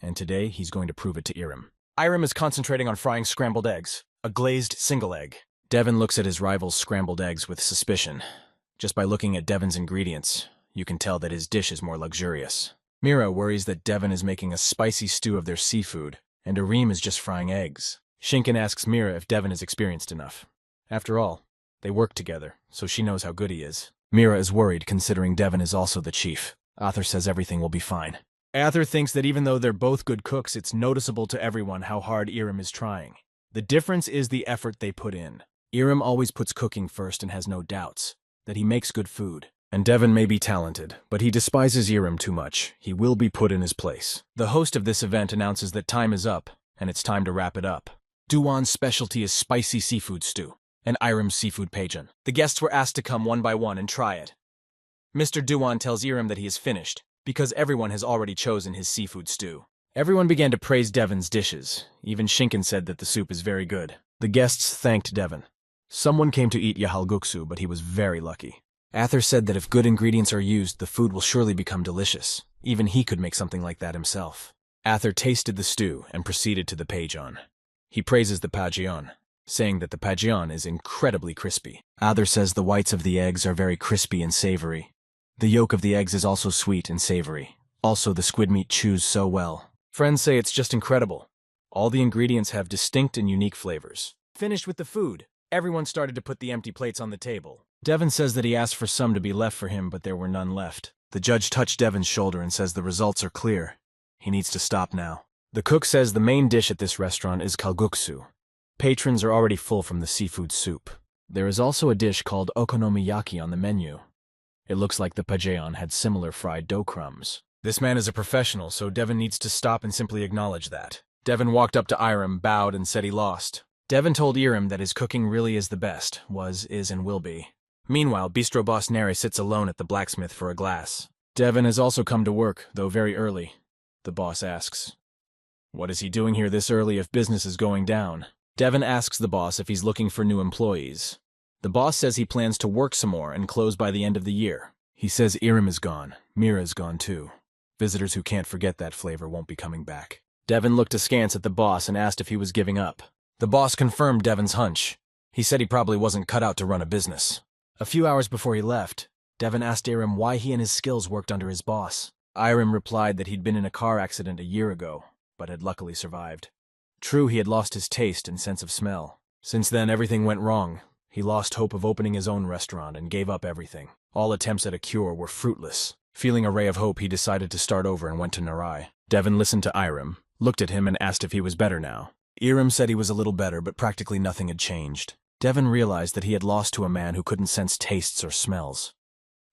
And today, he's going to prove it to Irem. Irem is concentrating on frying scrambled eggs, a glazed single egg. Devon looks at his rival's scrambled eggs with suspicion. Just by looking at Devon's ingredients, you can tell that his dish is more luxurious. Mira worries that Devon is making a spicy stew of their seafood, and Irem is just frying eggs. Shinken asks Mira if Devon is experienced enough. After all, they work together, so she knows how good he is. Mira is worried considering Devon is also the chief. Ather says everything will be fine. Ather thinks that even though they're both good cooks, it's noticeable to everyone how hard Irem is trying. The difference is the effort they put in. Irem always puts cooking first and has no doubts that he makes good food. And Devon may be talented, but he despises Irem too much. He will be put in his place. The host of this event announces that time is up, and it's time to wrap it up. Duwan's specialty is spicy seafood stew, and Irem's seafood paejan. The guests were asked to come one by one and try it. Mr. Duwan tells Irem that he is finished, because everyone has already chosen his seafood stew. Everyone began to praise Devon's dishes. Even Shinken said that the soup is very good. The guests thanked Devon. Someone came to eat yahalguksu, but he was very lucky. Ather said that if good ingredients are used, the food will surely become delicious. Even he could make something like that himself. Ather tasted the stew and proceeded to the paejan. He praises the paejan, saying that the paejan is incredibly crispy. Ather says the whites of the eggs are very crispy and savory. The yolk of the eggs is also sweet and savory. Also, the squid meat chews so well. Friends say it's just incredible. All the ingredients have distinct and unique flavors. Finished with the food, everyone started to put the empty plates on the table. Devon says that he asked for some to be left for him, but there were none left. The judge touched Devon's shoulder and says the results are clear. He needs to stop now. The cook says the main dish at this restaurant is kalguksu. Patrons are already full from the seafood soup. There is also a dish called okonomiyaki on the menu. It looks like the paejan had similar fried dough crumbs. This man is a professional, so Debon needs to stop and simply acknowledge that. Debon walked up to Iram, bowed, and said he lost. Debon told Iram that his cooking really is the best, was, is, and will be. Meanwhile, bistro boss Neri sits alone at the blacksmith for a glass. Debon has also come to work, though very early. The boss asks, "What is he doing here this early if business is going down?" Debon asks the boss if he's looking for new employees. The boss says he plans to work some more and close by the end of the year. He says Iram is gone. Mira is gone too. Visitors who can't forget that flavor won't be coming back. Debon looked askance at the boss and asked if he was giving up. The boss confirmed Devon's hunch. He said he probably wasn't cut out to run a business. A few hours before he left, Debon asked Iram why he and his skills worked under his boss. Iram replied that he'd been in a car accident a year ago, but had luckily survived. True, he had lost his taste and sense of smell. Since then, everything went wrong. He lost hope of opening his own restaurant and gave up everything. All attempts at a cure were fruitless. Feeling a ray of hope, he decided to start over and went to Narai. Devon listened to Iram, looked at him and asked if he was better now. Iram said he was a little better, but practically nothing had changed. Devon realized that he had lost to a man who couldn't sense tastes or smells.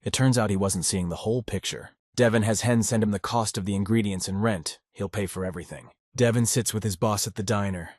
It turns out he wasn't seeing the whole picture. Devon has Hen send him the cost of the ingredients and rent. He'll pay for everything. Devon sits with his boss at the diner.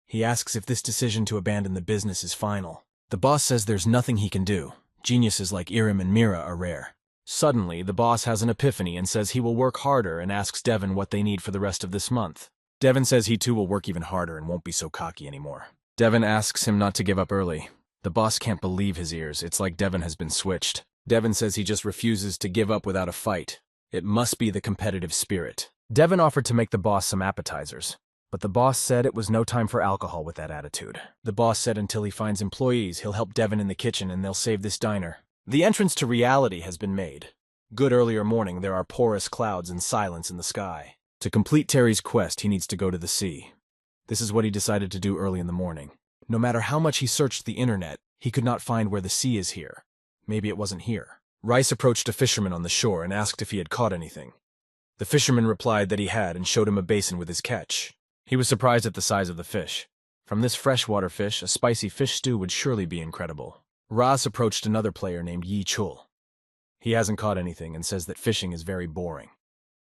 He asks if this decision to abandon the business is final. The boss says there's nothing he can do. Geniuses like Iram and Mira are rare. Suddenly, the boss has an epiphany and says he will work harder and asks Devon what they need for the rest of this month. Devon says he too will work even harder and won't be so cocky anymore. Devon asks him not to give up early. The boss can't believe his ears. It's like Devon has been switched. Devon says he just refuses to give up without a fight. It must be the competitive spirit. Devon offered to make the boss some appetizers, but the boss said it was no time for alcohol with that attitude. The boss said until he finds employees, he'll help Devon in the kitchen and they'll save this diner. The entrance to reality has been made. Good earlier morning, there are porous clouds and silence in the sky. To complete Terry's quest, he needs to go to the sea. This is what he decided to do early in the morning. No matter how much he searched the internet, he could not find where the sea is here. Maybe it wasn't here. Rice approached a fisherman on the shore and asked if he had caught anything. The fisherman replied that he had and showed him a basin with his catch. He was surprised at the size of the fish. From this freshwater fish, a spicy fish stew would surely be incredible. Raz approached another player named Yi Chul. He hasn't caught anything and says that fishing is very boring.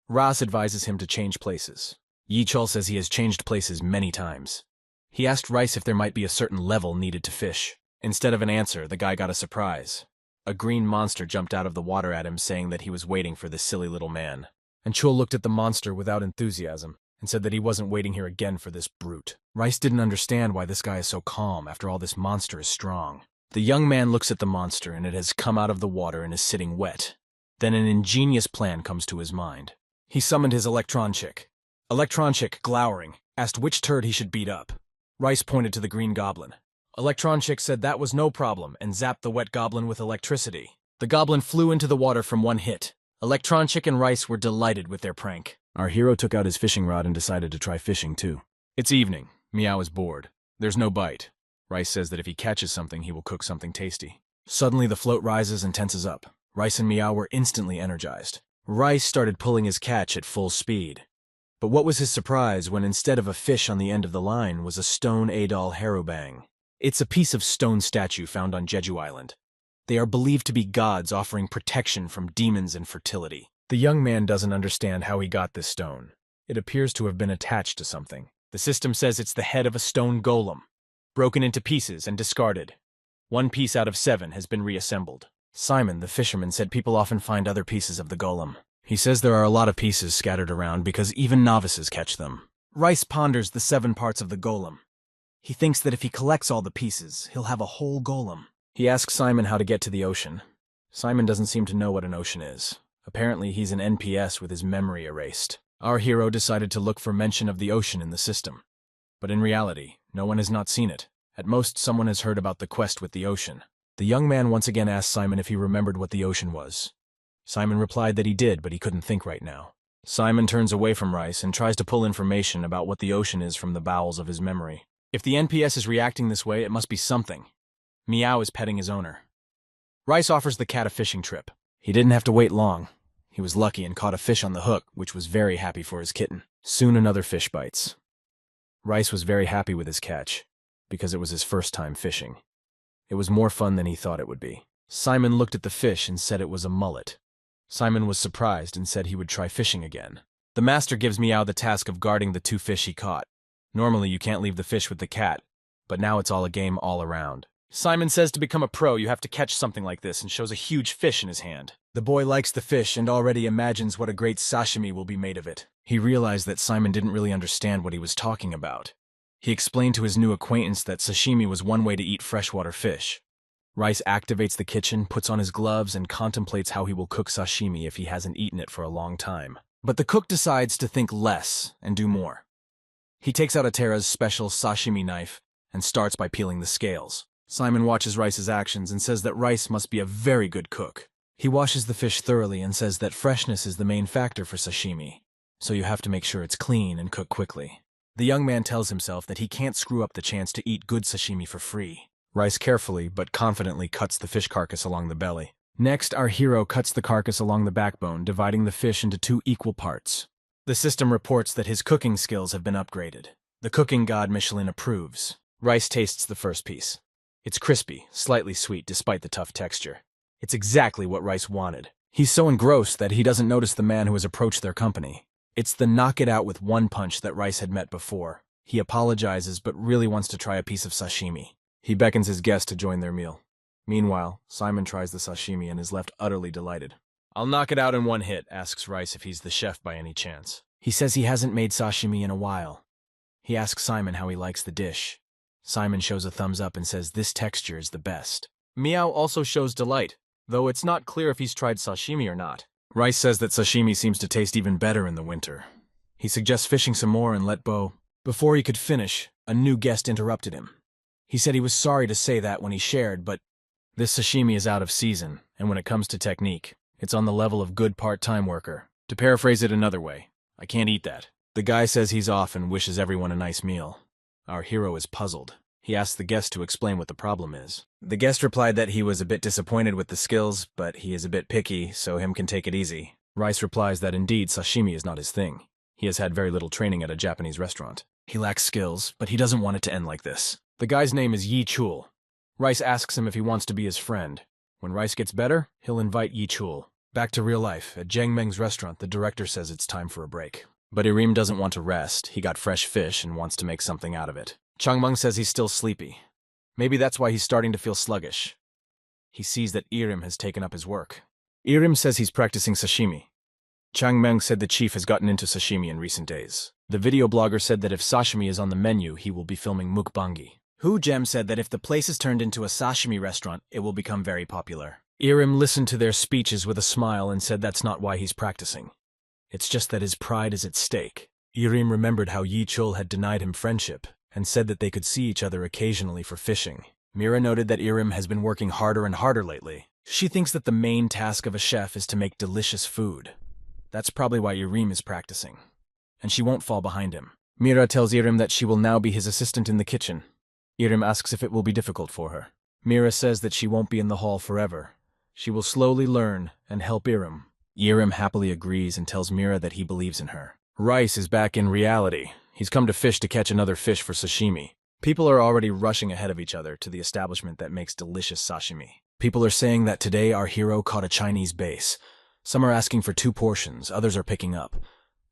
Raz advises him to change places. Yi Chul says he has changed places many times. He asked Rice if there might be a certain level needed to fish. Instead of an answer, the guy got a surprise. A green monster jumped out of the water at him, saying that he was waiting for this silly little man. And Chul looked at the monster without enthusiasm and said that he wasn't waiting here again for this brute. Rice didn't understand why this guy is so calm after all this monster is strong. The young man looks at the monster and it has come out of the water and is sitting wet. Then an ingenious plan comes to his mind. He summoned his Electron Chick. Electron Chick, glowering, asked which turd he should beat up. Rice pointed to the green goblin. Electron Chick said that was no problem and zapped the wet goblin with electricity. The goblin flew into the water from one hit. Electron Chick and Rice were delighted with their prank. Our hero took out his fishing rod and decided to try fishing too. It's evening. Meow is bored. There's no bite. Rice says that if he catches something, he will cook something tasty. Suddenly the float rises and tenses up. Rice and Meow were instantly energized. Rice started pulling his catch at full speed. But what was his surprise when instead of a fish on the end of the line was a stone Adol Harubang. It's a piece of stone statue found on Jeju Island. They are believed to be gods offering protection from demons and fertility. The young man doesn't understand how he got this stone. It appears to have been attached to something. The system says it's the head of a stone golem, broken into pieces and discarded. 1 piece out of 7 has been reassembled. Simon, the fisherman, said people often find other pieces of the golem. He says there are a lot of pieces scattered around because even novices catch them. Rice ponders the 7 parts of the golem. He thinks that if he collects all the pieces, he'll have a whole golem. He asks Simon how to get to the ocean. Simon doesn't seem to know what an ocean is. Apparently he's an NPS with his memory erased. Our hero decided to look for mention of the ocean in the system. But in reality, no one has not seen it. At most, someone has heard about the quest with the ocean. The young man once again asked Simon if he remembered what the ocean was. Simon replied that he did, but he couldn't think right now. Simon turns away from Rice and tries to pull information about what the ocean is from the bowels of his memory. If the NPS is reacting this way, it must be something. Meow is petting his owner. Rice offers the cat a fishing trip. He didn't have to wait long. He was lucky and caught a fish on the hook, which was very happy for his kitten. Soon another fish bites. Rice was very happy with his catch, because it was his first time fishing. It was more fun than he thought it would be. Simon looked at the fish and said it was a mullet. Simon was surprised and said he would try fishing again. The master gives Meow the task of guarding the 2 fish he caught. Normally you can't leave the fish with the cat, but now it's all a game all around. Simon says to become a pro you have to catch something like this and shows a huge fish in his hand. The boy likes the fish and already imagines what a great sashimi will be made of it. He realized that Simon didn't really understand what he was talking about. He explained to his new acquaintance that sashimi was one way to eat freshwater fish. Rice activates the kitchen, puts on his gloves, and contemplates how he will cook sashimi if he hasn't eaten it for a long time. But the cook decides to think less and do more. He takes out Atera's special sashimi knife and starts by peeling the scales. Simon watches Rice's actions and says that Rice must be a very good cook. He washes the fish thoroughly and says that freshness is the main factor for sashimi, so you have to make sure it's clean and cook quickly. The young man tells himself that he can't screw up the chance to eat good sashimi for free. Rice carefully but confidently cuts the fish carcass along the belly. Next, our hero cuts the carcass along the backbone, dividing the fish into 2 equal parts. The system reports that his cooking skills have been upgraded. The cooking god Michelin approves. Rice tastes the first piece. It's crispy, slightly sweet despite the tough texture. It's exactly what Rice wanted. He's so engrossed that he doesn't notice the man who has approached their company. It's the knock it out with one punch that Rice had met before. He apologizes but really wants to try a piece of sashimi. He beckons his guest to join their meal. Meanwhile, Simon tries the sashimi and is left utterly delighted. "I'll knock it out in one hit," asks Rice if he's the chef by any chance. He says he hasn't made sashimi in a while. He asks Simon how he likes the dish. Simon shows a thumbs up and says this texture is the best. Meow also shows delight, though it's not clear if he's tried sashimi or not. Rice says that sashimi seems to taste even better in the winter. He suggests fishing some more and let go. Before he could finish, a new guest interrupted him. He said he was sorry to say that when he shared, but this sashimi is out of season, and when it comes to technique, it's on the level of good part-time worker. To paraphrase it another way, I can't eat that. The guy says he's off and wishes everyone a nice meal. Our hero is puzzled. He asks the guest to explain what the problem is. The guest replied that he was a bit disappointed with the skills, but he is a bit picky, so him can take it easy. Rice replies that indeed sashimi is not his thing. He has had very little training at a Japanese restaurant. He lacks skills, but he doesn't want it to end like this. The guy's name is Yi Chul. Rice asks him if he wants to be his friend. When Rice gets better, he'll invite Yi Chul. Back to real life, at Jiang Meng's restaurant, the director says it's time for a break. But Irim doesn't want to rest. He got fresh fish and wants to make something out of it. Changmeng says he's still sleepy. Maybe that's why he's starting to feel sluggish. He sees that Irim has taken up his work. Irim says he's practicing sashimi. Changmeng said the chief has gotten into sashimi in recent days. The video blogger said that if sashimi is on the menu, he will be filming mukbangi. Hu Jem said that if the place is turned into a sashimi restaurant, it will become very popular. Irim listened to their speeches with a smile and said that's not why he's practicing. It's just that his pride is at stake. Irim remembered how Yi Chul had denied him friendship and said that they could see each other occasionally for fishing. Mira noted that Irim has been working harder and harder lately. She thinks that the main task of a chef is to make delicious food. That's probably why Irim is practicing. And she won't fall behind him. Mira tells Irim that she will now be his assistant in the kitchen. Irim asks if it will be difficult for her. Mira says that she won't be in the hall forever. She will slowly learn and help Irim. Irim happily agrees and tells Mira that he believes in her. Rice is back in reality. He's come to fish to catch another fish for sashimi. People are already rushing ahead of each other to the establishment that makes delicious sashimi. People are saying that today our hero caught a Chinese base. Some are asking for 2 portions, others are picking up.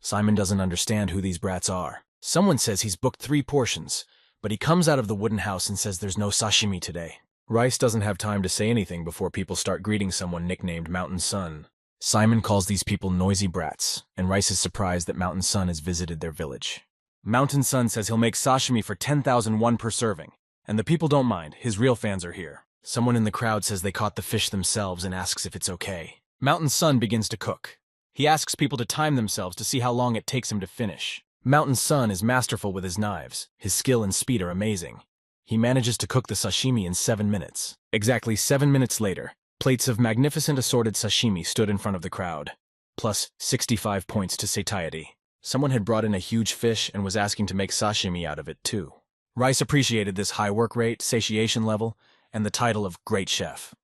Simon doesn't understand who these brats are. Someone says he's booked 3 portions, but he comes out of the wooden house and says there's no sashimi today. Rice doesn't have time to say anything before people start greeting someone nicknamed Mountain Sun. Simon calls these people noisy brats, and Rice is surprised that Mountain Sun has visited their village. Mountain Sun says he'll make sashimi for 10,000 won per serving, and the people don't mind, his real fans are here. Someone in the crowd says they caught the fish themselves and asks if it's okay. Mountain Sun begins to cook. He asks people to time themselves to see how long it takes him to finish. Mountain Sun is masterful with his knives. His skill and speed are amazing. He manages to cook the sashimi in 7 minutes. Exactly 7 minutes later, plates of magnificent assorted sashimi stood in front of the crowd, plus 65 points to satiety. Someone had brought in a huge fish and was asking to make sashimi out of it too. Rice appreciated this high work rate, satiation level, and the title of Great Chef.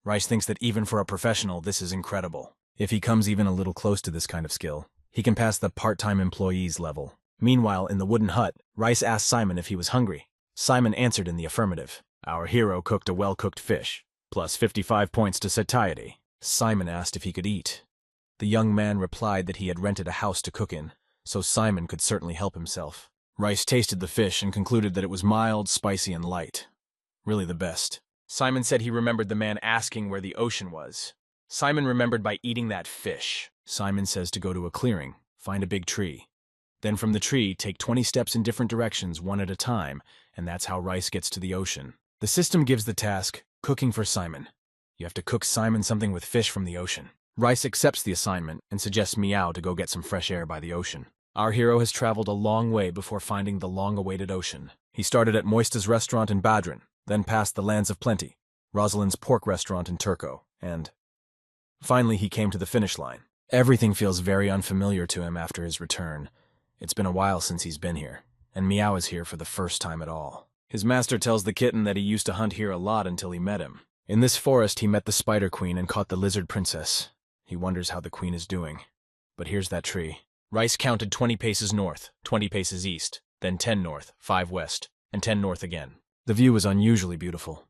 Rice thinks that even for a professional, this is incredible. If he comes even a little close to this kind of skill, he can pass the part-time employees level. Meanwhile, in the wooden hut, Rice asked Simon if he was hungry. Simon answered in the affirmative. Our hero cooked a well-cooked fish, plus 55 points to satiety. Simon asked if he could eat. The young man replied that he had rented a house to cook in, so Simon could certainly help himself. Rice tasted the fish and concluded that it was mild, spicy, and light. Really the best. Simon said he remembered the man asking where the ocean was. Simon remembered by eating that fish. Simon says to go to a clearing, find a big tree. Then from the tree, take 20 steps in different directions, one at a time, and that's how Rice gets to the ocean. The system gives the task, cooking for Simon. You have to cook Simon something with fish from the ocean. Rice accepts the assignment and suggests Meow to go get some fresh air by the ocean. Our hero has traveled a long way before finding the long-awaited ocean. He started at Moista's restaurant in Badrin, then passed the Lands of Plenty, Rosalind's pork restaurant in Turco, and finally he came to the finish line. Everything feels very unfamiliar to him after his return. It's been a while since he's been here, and Meow is here for the first time at all. His master tells the kitten that he used to hunt here a lot until he met him. In this forest, he met the Spider Queen and caught the Lizard Princess. He wonders how the queen is doing. But here's that tree. Rice counted 20 paces north, 20 paces east, then 10 north, 5 west, and 10 north again. The view was unusually beautiful.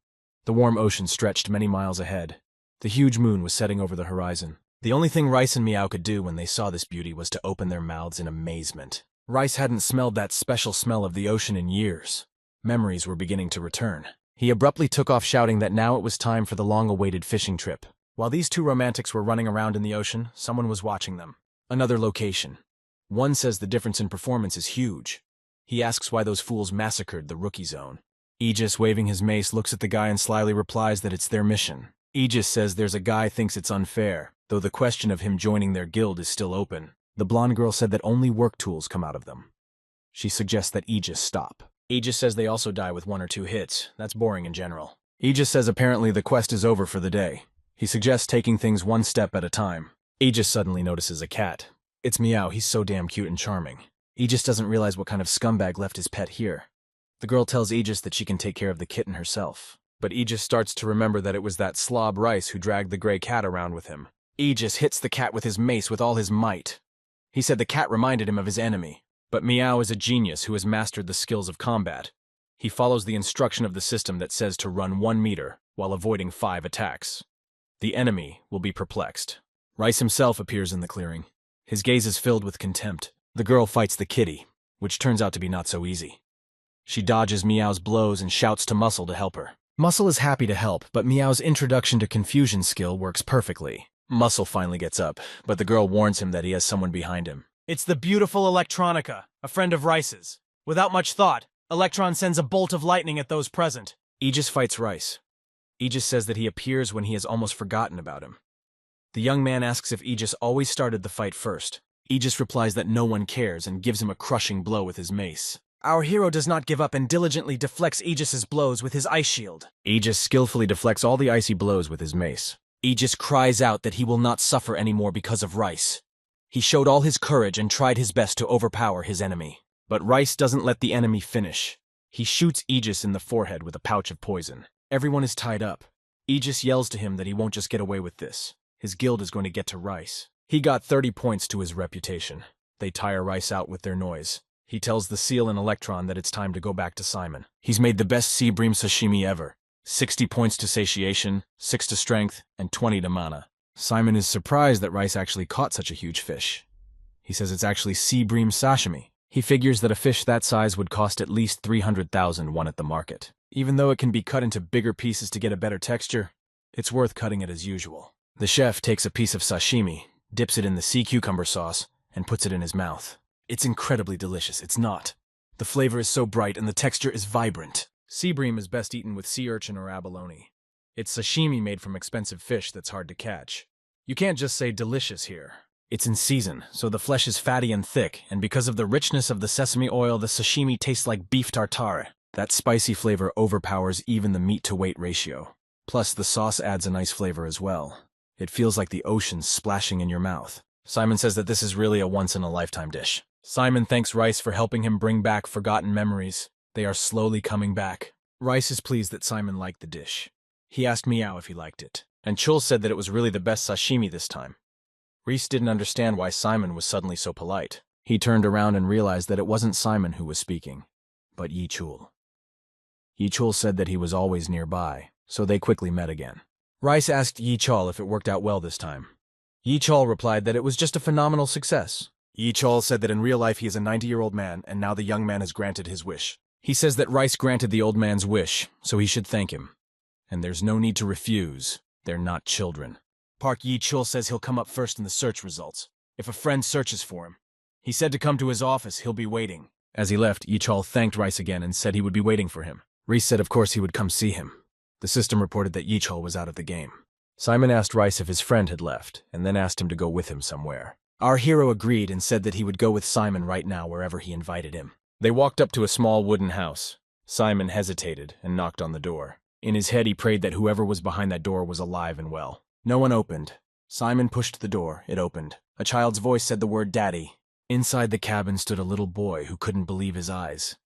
The warm ocean stretched many miles ahead. The huge moon was setting over the horizon. The only thing Rice and Meow could do when they saw this beauty was to open their mouths in amazement. Rice hadn't smelled that special smell of the ocean in years. Memories were beginning to return. He abruptly took off shouting that now it was time for the long-awaited fishing trip. While these two romantics were running around in the ocean, someone was watching them. Another location. One says the difference in performance is huge. He asks why those fools massacred the rookie zone. Aegis, waving his mace, looks at the guy and slyly replies that it's their mission. Aegis says there's a guy thinks it's unfair, though the question of him joining their guild is still open. The blonde girl said that only work tools come out of them. She suggests that Aegis stop. Aegis says they also die with 1 or 2 hits. That's boring in general. Aegis says apparently the quest is over for the day. He suggests taking things one step at a time. Aegis suddenly notices a cat. It's Meow, he's so damn cute and charming. Aegis doesn't realize what kind of scumbag left his pet here. The girl tells Aegis that she can take care of the kitten herself. But Aegis starts to remember that it was that slob Rice who dragged the gray cat around with him. Aegis hits the cat with his mace with all his might. He said the cat reminded him of his enemy. But Meow is a genius who has mastered the skills of combat. He follows the instruction of the system that says to run 1 meter while avoiding 5 attacks. The enemy will be perplexed. Rice himself appears in the clearing. His gaze is filled with contempt. The girl fights the kitty, which turns out to be not so easy. She dodges Meow's blows and shouts to Muscle to help her. Muscle is happy to help, but Meow's introduction to confusion skill works perfectly. Muscle finally gets up, but the girl warns him that he has someone behind him. It's the beautiful Electronica, a friend of Rice's. Without much thought, Electron sends a bolt of lightning at those present. Aegis fights Rice. Aegis says that he appears when he has almost forgotten about him. The young man asks if Aegis always started the fight first. Aegis replies that no one cares and gives him a crushing blow with his mace. Our hero does not give up and diligently deflects Aegis's blows with his ice shield. Aegis skillfully deflects all the icy blows with his mace. Aegis cries out that he will not suffer anymore because of Rice. He showed all his courage and tried his best to overpower his enemy. But Rice doesn't let the enemy finish. He shoots Aegis in the forehead with a pouch of poison. Everyone is tied up. Aegis yells to him that he won't just get away with this. His guild is going to get to Rice. He got 30 points to his reputation. They tire Rice out with their noise. He tells the seal and Electron that it's time to go back to Simon. He's made the best sea bream sashimi ever. 60 points to satiation, 6 to strength, and 20 to mana. Simon is surprised that Rice actually caught such a huge fish. He says it's actually sea bream sashimi. He figures that a fish that size would cost at least 300,000 won at the market. Even though it can be cut into bigger pieces to get a better texture, it's worth cutting it as usual. The chef takes a piece of sashimi, dips it in the sea cucumber sauce, and puts it in his mouth. It's incredibly delicious, it's not. The flavor is so bright and the texture is vibrant. Sea bream is best eaten with sea urchin or abalone. It's sashimi made from expensive fish that's hard to catch. You can't just say delicious here. It's in season, so the flesh is fatty and thick, and because of the richness of the sesame oil, the sashimi tastes like beef tartare. That spicy flavor overpowers even the meat-to-weight ratio. Plus, the sauce adds a nice flavor as well. It feels like the ocean splashing in your mouth. Simon says that this is really a once-in-a-lifetime dish. Simon thanks Rice for helping him bring back forgotten memories. They are slowly coming back. Rice is pleased that Simon liked the dish. He asked Meow if he liked it, and Chul said that it was really the best sashimi this time. Reese didn't understand why Simon was suddenly so polite. He turned around and realized that it wasn't Simon who was speaking, but Yi Chul. Yi Chul said that he was always nearby, so they quickly met again. Rice asked Yi Chol if it worked out well this time. Yi Chol replied that it was just a phenomenal success. Yi Chol said that in real life he is a 90-year-old man, and now the young man has granted his wish. He says that Rice granted the old man's wish, so he should thank him. And there's no need to refuse. They're not children. Park Yi Chul says he'll come up first in the search results, if a friend searches for him. He said to come to his office, he'll be waiting. As he left, Yi Chul thanked Rice again and said he would be waiting for him. Rice said of course he would come see him. The system reported that Yi Chul was out of the game. Simon asked Rice if his friend had left, and then asked him to go with him somewhere. Our hero agreed and said that he would go with Simon right now wherever he invited him. They walked up to a small wooden house. Simon hesitated and knocked on the door. In his head he prayed that whoever was behind that door was alive and well. No one opened. Simon pushed the door. It opened. A child's voice said the word "Daddy." Inside the cabin stood a little boy who couldn't believe his eyes.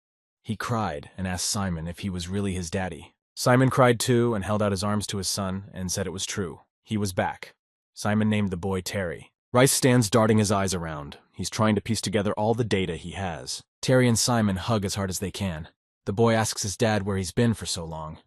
He cried and asked Simon if he was really his daddy. Simon cried too and held out his arms to his son and said it was true. He was back. Simon named the boy Terry. Rice stands darting his eyes around. He's trying to piece together all the data he has. Terry and Simon hug as hard as they can. The boy asks his dad where he's been for so long.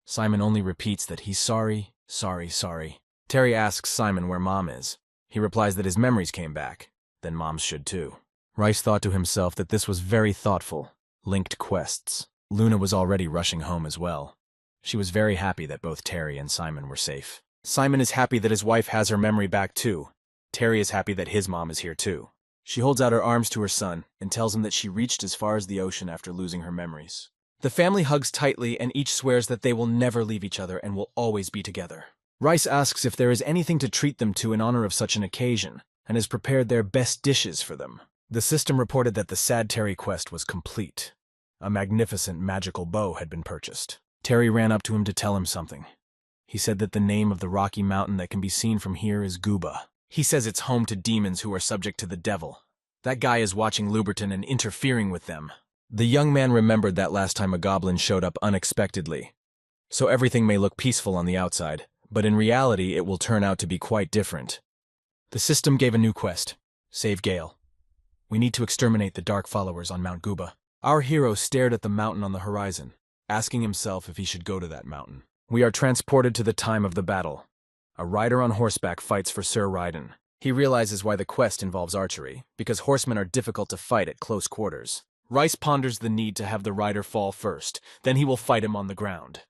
Simon only repeats that he's sorry, sorry, sorry. Terry asks Simon where Mom is. He replies that his memories came back. Then Mom's should too. Rice thought to himself that this was very thoughtful. Linked quests. Luna was already rushing home as well. She was very happy that both Terry and Simon were safe. Simon is happy that his wife has her memory back too. Terry is happy that his mom is here too. She holds out her arms to her son and tells him that she reached as far as the ocean after losing her memories. The family hugs tightly and each swears that they will never leave each other and will always be together. Rice asks if there is anything to treat them to in honor of such an occasion and has prepared their best dishes for them. The system reported that the Sad Terry quest was complete. A magnificent magical bow had been purchased. Terry ran up to him to tell him something. He said that the name of the rocky mountain that can be seen from here is Guba. He says it's home to demons who are subject to the devil. That guy is watching Luberton and interfering with them. The young man remembered that last time a goblin showed up unexpectedly. So everything may look peaceful on the outside, but in reality it will turn out to be quite different. The system gave a new quest. Save Gale. We need to exterminate the Dark Followers on Mount Guba. Our hero stared at the mountain on the horizon, asking himself if he should go to that mountain. We are transported to the time of the battle. A rider on horseback fights for Sir Raiden. He realizes why the quest involves archery, because horsemen are difficult to fight at close quarters. Rice ponders the need to have the rider fall first, then he will fight him on the ground.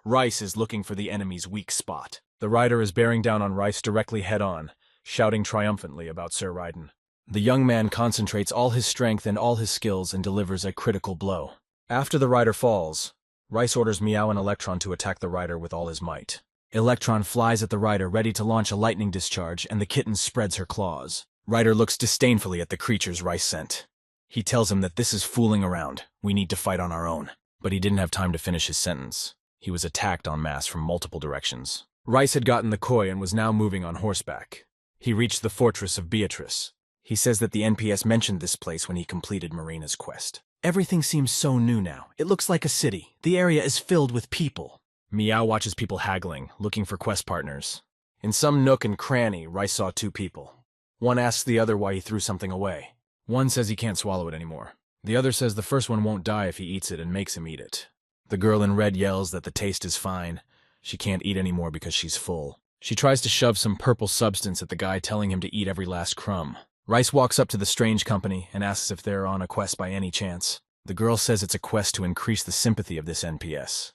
Rice is looking for the enemy's weak spot. The rider is bearing down on Rice directly head-on, shouting triumphantly about Sir Raiden. The young man concentrates all his strength and all his skills and delivers a critical blow. After the rider falls, Rice orders Meow and Electron to attack the rider with all his might. Electron flies at the rider ready to launch a lightning discharge, and the kitten spreads her claws. Rider looks disdainfully at the creatures Rice sent. He tells him that this is fooling around. We need to fight on our own. But he didn't have time to finish his sentence. He was attacked en masse from multiple directions. Rice had gotten the koi and was now moving on horseback. He reached the fortress of Beatrice. He says that the NPS mentioned this place when he completed Marina's quest. Everything seems so new now. It looks like a city. The area is filled with people. Meow watches people haggling, looking for quest partners. In some nook and cranny, Rice saw two people. One asks the other why he threw something away. One says he can't swallow it anymore. The other says the first one won't die if he eats it and makes him eat it. The girl in red yells that the taste is fine. She can't eat anymore because she's full. She tries to shove some purple substance at the guy, telling him to eat every last crumb. Rice walks up to the strange company and asks if they're on a quest by any chance. The girl says it's a quest to increase the sympathy of this NPS.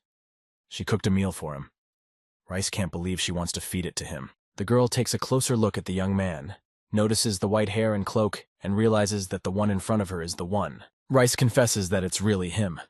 She cooked a meal for him. Rice can't believe she wants to feed it to him. The girl takes a closer look at the young man, notices the white hair and cloak, and realizes that the one in front of her is the one. Rice confesses that it's really him.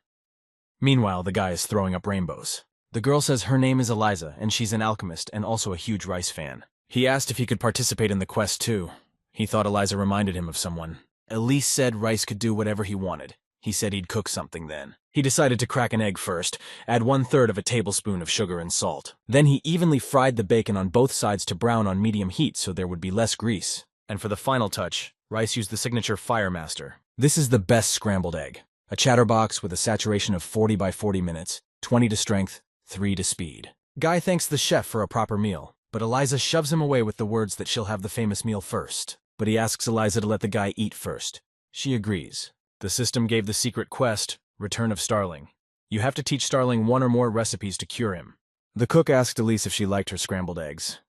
Meanwhile, the guy is throwing up rainbows. The girl says her name is Eliza, and she's an alchemist and also a huge Rice fan. He asked if he could participate in the quest too. He thought Eliza reminded him of someone. Elise said Rice could do whatever he wanted. He said he'd cook something then. He decided to crack an egg first, add 1/3 of a tablespoon of sugar and salt. Then he evenly fried the bacon on both sides to brown on medium heat so there would be less grease. And for the final touch, Rice used the signature Fire Master. This is the best scrambled egg. A chatterbox with a saturation of 40 by 40 minutes, 20 to strength, 3 to speed. Guy thanks the chef for a proper meal, but Eliza shoves him away with the words that she'll have the famous meal first. But he asks Eliza to let the guy eat first. She agrees. The system gave the secret quest, Return of Starling. You have to teach Starling one or more recipes to cure him. The cook asked Elise if she liked her scrambled eggs.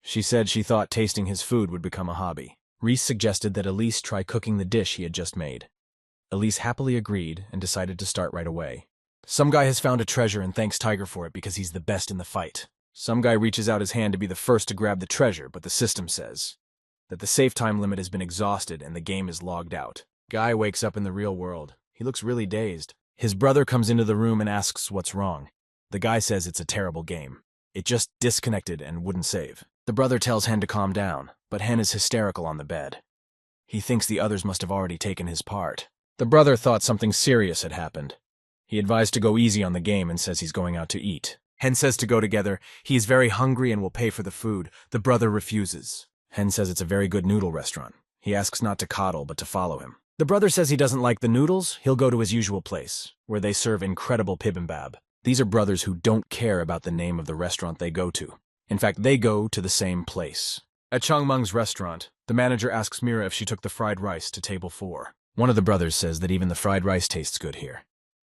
She said she thought tasting his food would become a hobby. Reese suggested that Elise try cooking the dish he had just made. Elise happily agreed and decided to start right away. Some guy has found a treasure and thanks Tiger for it because he's the best in the fight. Some guy reaches out his hand to be the first to grab the treasure, but the system says that the save time limit has been exhausted and the game is logged out. Guy wakes up in the real world. He looks really dazed. His brother comes into the room and asks what's wrong. The guy says it's a terrible game. It just disconnected and wouldn't save. The brother tells Hen to calm down, but Hen is hysterical on the bed. He thinks the others must have already taken his part. The brother thought something serious had happened. He advised to go easy on the game and says he's going out to eat. Hen says to go together. He is very hungry and will pay for the food. The brother refuses. Hen says it's a very good noodle restaurant. He asks not to coddle, but to follow him. The brother says he doesn't like the noodles. He'll go to his usual place, where they serve incredible bibimbap. These are brothers who don't care about the name of the restaurant they go to. In fact, they go to the same place. At Changmeng's restaurant, the manager asks Mira if she took the fried rice to table 4. One of the brothers says that even the fried rice tastes good here.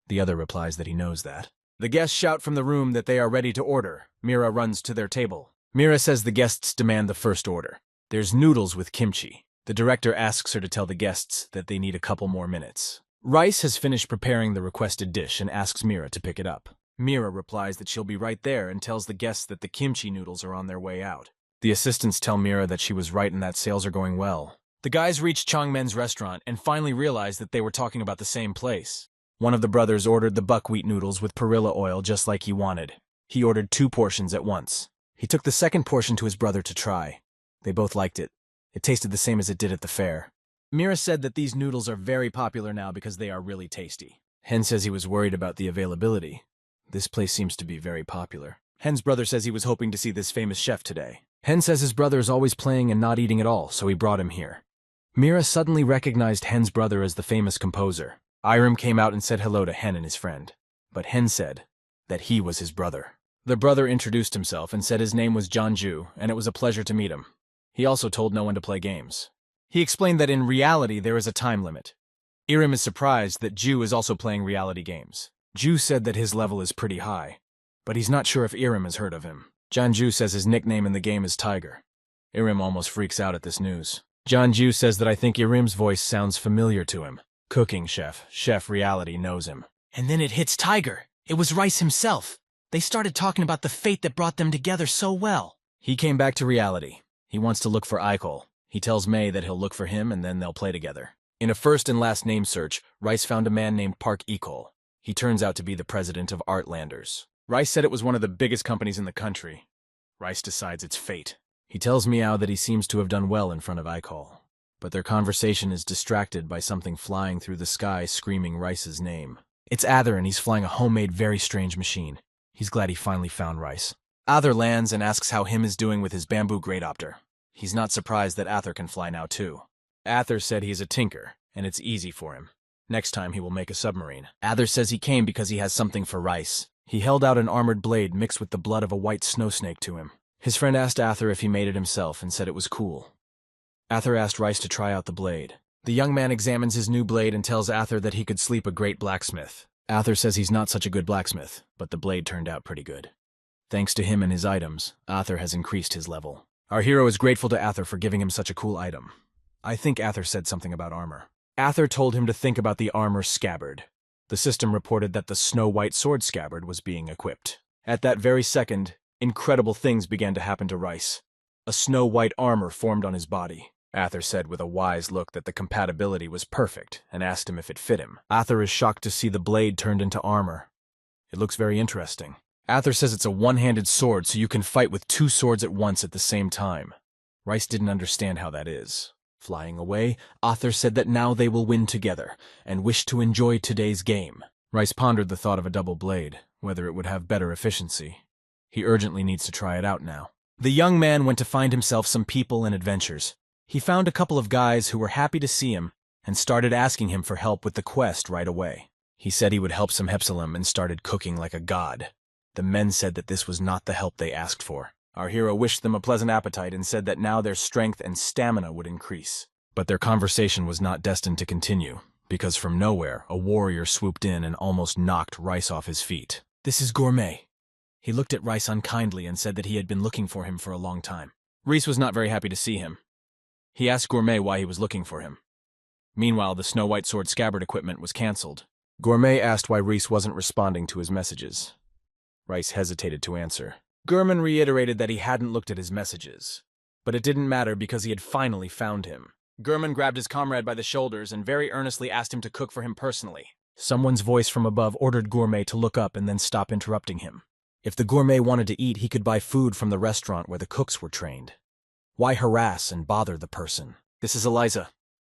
The other replies that he knows that. The guests shout from the room that they are ready to order. Mira runs to their table. Mira says the guests demand the first order. There's noodles with kimchi. The director asks her to tell the guests that they need a couple more minutes. Rice has finished preparing the requested dish and asks Mira to pick it up. Mira replies that she'll be right there and tells the guests that the kimchi noodles are on their way out. The assistants tell Mira that she was right and that sales are going well. The guys reach Changmen's restaurant and finally realize that they were talking about the same place. One of the brothers ordered the buckwheat noodles with perilla oil just like he wanted. He ordered 2 portions at once. He took the second portion to his brother to try. They both liked it. It tasted the same as it did at the fair. Mira said that these noodles are very popular now because they are really tasty. Hen says he was worried about the availability. This place seems to be very popular. Hen's brother says he was hoping to see this famous chef today. Hen says his brother is always playing and not eating at all, so he brought him here. Mira suddenly recognized Hen's brother as the famous composer. Irem came out and said hello to Hen and his friend. But Hen said that he was his brother. The brother introduced himself and said his name was Janju, and it was a pleasure to meet him. He also told no one to play games. He explained that in reality there is a time limit. Irem is surprised that Ju is also playing reality games. Ju said that his level is pretty high, but he's not sure if Irem has heard of him. Janju says his nickname in the game is Tiger. Irem almost freaks out at this news. Janju says that I think Irem's voice sounds familiar to him. Cooking chef, Chef Reality knows him. And then it hits Tiger. It was Rice himself. They started talking about the fate that brought them together so well. He came back to reality. He wants to look for Eikol. He tells May that he'll look for him and then they'll play together. In a first and last name search, Rice found a man named Park Eikol. He turns out to be the president of Artlanders. Rice said it was one of the biggest companies in the country. Rice decides it's fate. He tells Meow that he seems to have done well in front of Eikol. But their conversation is distracted by something flying through the sky screaming Rice's name. It's Ather and he's flying a homemade very strange machine. He's glad he finally found Rice. Ather lands and asks how him is doing with his bamboo greatopter. He's not surprised that Ather can fly now too. Ather said he's a tinker, and it's easy for him. Next time he will make a submarine. Ather says he came because he has something for Rice. He held out an armored blade mixed with the blood of a white snow snake to him. His friend asked Ather if he made it himself and said it was cool. Ather asked Rice to try out the blade. The young man examines his new blade and tells Ather that he could sleep a great blacksmith. Ather says he's not such a good blacksmith, but the blade turned out pretty good. Thanks to him and his items, Ather has increased his level. Our hero is grateful to Ather for giving him such a cool item. I think Ather said something about armor. Ather told him to think about the armor scabbard. The system reported that the snow-white sword scabbard was being equipped. At that very second, incredible things began to happen to Rice. A snow-white armor formed on his body. Ather said with a wise look that the compatibility was perfect and asked him if it fit him. Ather is shocked to see the blade turned into armor. It looks very interesting. Ather says it's a one-handed sword so you can fight with 2 swords at once at the same time. Rice didn't understand how that is. Flying away, Ather said that now they will win together and wished to enjoy today's game. Rice pondered the thought of a double blade, whether it would have better efficiency. He urgently needs to try it out now. The young man went to find himself some people and adventures. He found a couple of guys who were happy to see him and started asking him for help with the quest right away. He said he would help some Hepsilem and started cooking like a god. The men said that this was not the help they asked for. Our hero wished them a pleasant appetite and said that now their strength and stamina would increase. But their conversation was not destined to continue, because from nowhere, a warrior swooped in and almost knocked Rice off his feet. This is gourmet. He looked at Rice unkindly and said that he had been looking for him for a long time. Rice was not very happy to see him. He asked Gourmet why he was looking for him. Meanwhile, the Snow White Sword scabbard equipment was cancelled. Gourmet asked why Rice wasn't responding to his messages. Rice hesitated to answer. Gurman reiterated that he hadn't looked at his messages, but it didn't matter because he had finally found him. Gurman grabbed his comrade by the shoulders and very earnestly asked him to cook for him personally. Someone's voice from above ordered Gourmet to look up and then stop interrupting him. If the Gourmet wanted to eat, he could buy food from the restaurant where the cooks were trained. Why harass and bother the person? This is Eliza.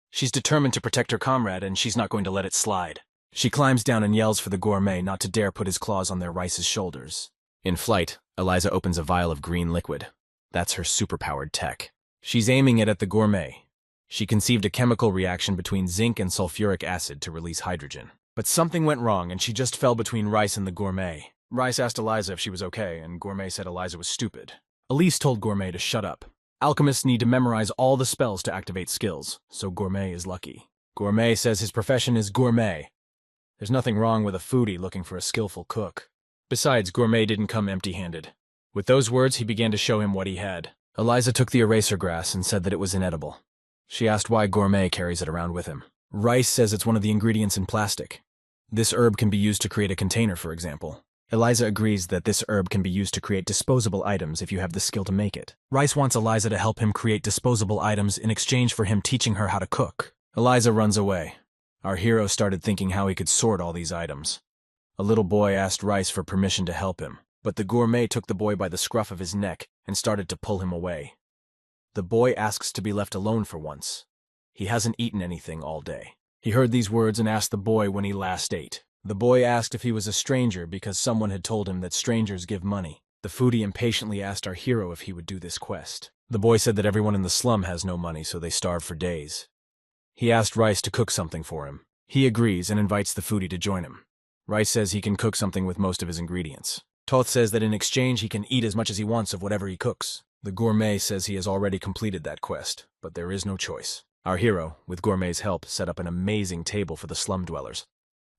She's determined to protect her comrade, and she's not going to let it slide. She climbs down and yells for the Gourmet not to dare put his claws on their Rice's shoulders. In flight, Eliza opens a vial of green liquid. That's her superpowered tech. She's aiming it at the Gourmet. She conceived a chemical reaction between zinc and sulfuric acid to release hydrogen. But something went wrong, and she just fell between Rice and the Gourmet. Rice asked Eliza if she was okay, and Gourmet said Eliza was stupid. Elise told Gourmet to shut up. Alchemists need to memorize all the spells to activate skills, so Gourmet is lucky. Gourmet says his profession is gourmet. There's nothing wrong with a foodie looking for a skillful cook. Besides, Gourmet didn't come empty-handed. With those words, he began to show him what he had. Eliza took the eraser grass and said that it was inedible. She asked why Gourmet carries it around with him. Rice says it's one of the ingredients in plastic. This herb can be used to create a container, for example. Eliza agrees that this herb can be used to create disposable items if you have the skill to make it. Rice wants Eliza to help him create disposable items in exchange for him teaching her how to cook. Eliza runs away. Our hero started thinking how he could sort all these items. A little boy asked Rice for permission to help him, but the Gourmet took the boy by the scruff of his neck and started to pull him away. The boy asks to be left alone for once. He hasn't eaten anything all day. He heard these words and asked the boy when he last ate. The boy asked if he was a stranger because someone had told him that strangers give money. The foodie impatiently asked our hero if he would do this quest. The boy said that everyone in the slum has no money, so they starve for days. He asked Rice to cook something for him. He agrees and invites the foodie to join him. Rice says he can cook something with most of his ingredients. Toth says that in exchange he can eat as much as he wants of whatever he cooks. The Gourmet says he has already completed that quest, but there is no choice. Our hero, with Gourmet's help, set up an amazing table for the slum dwellers.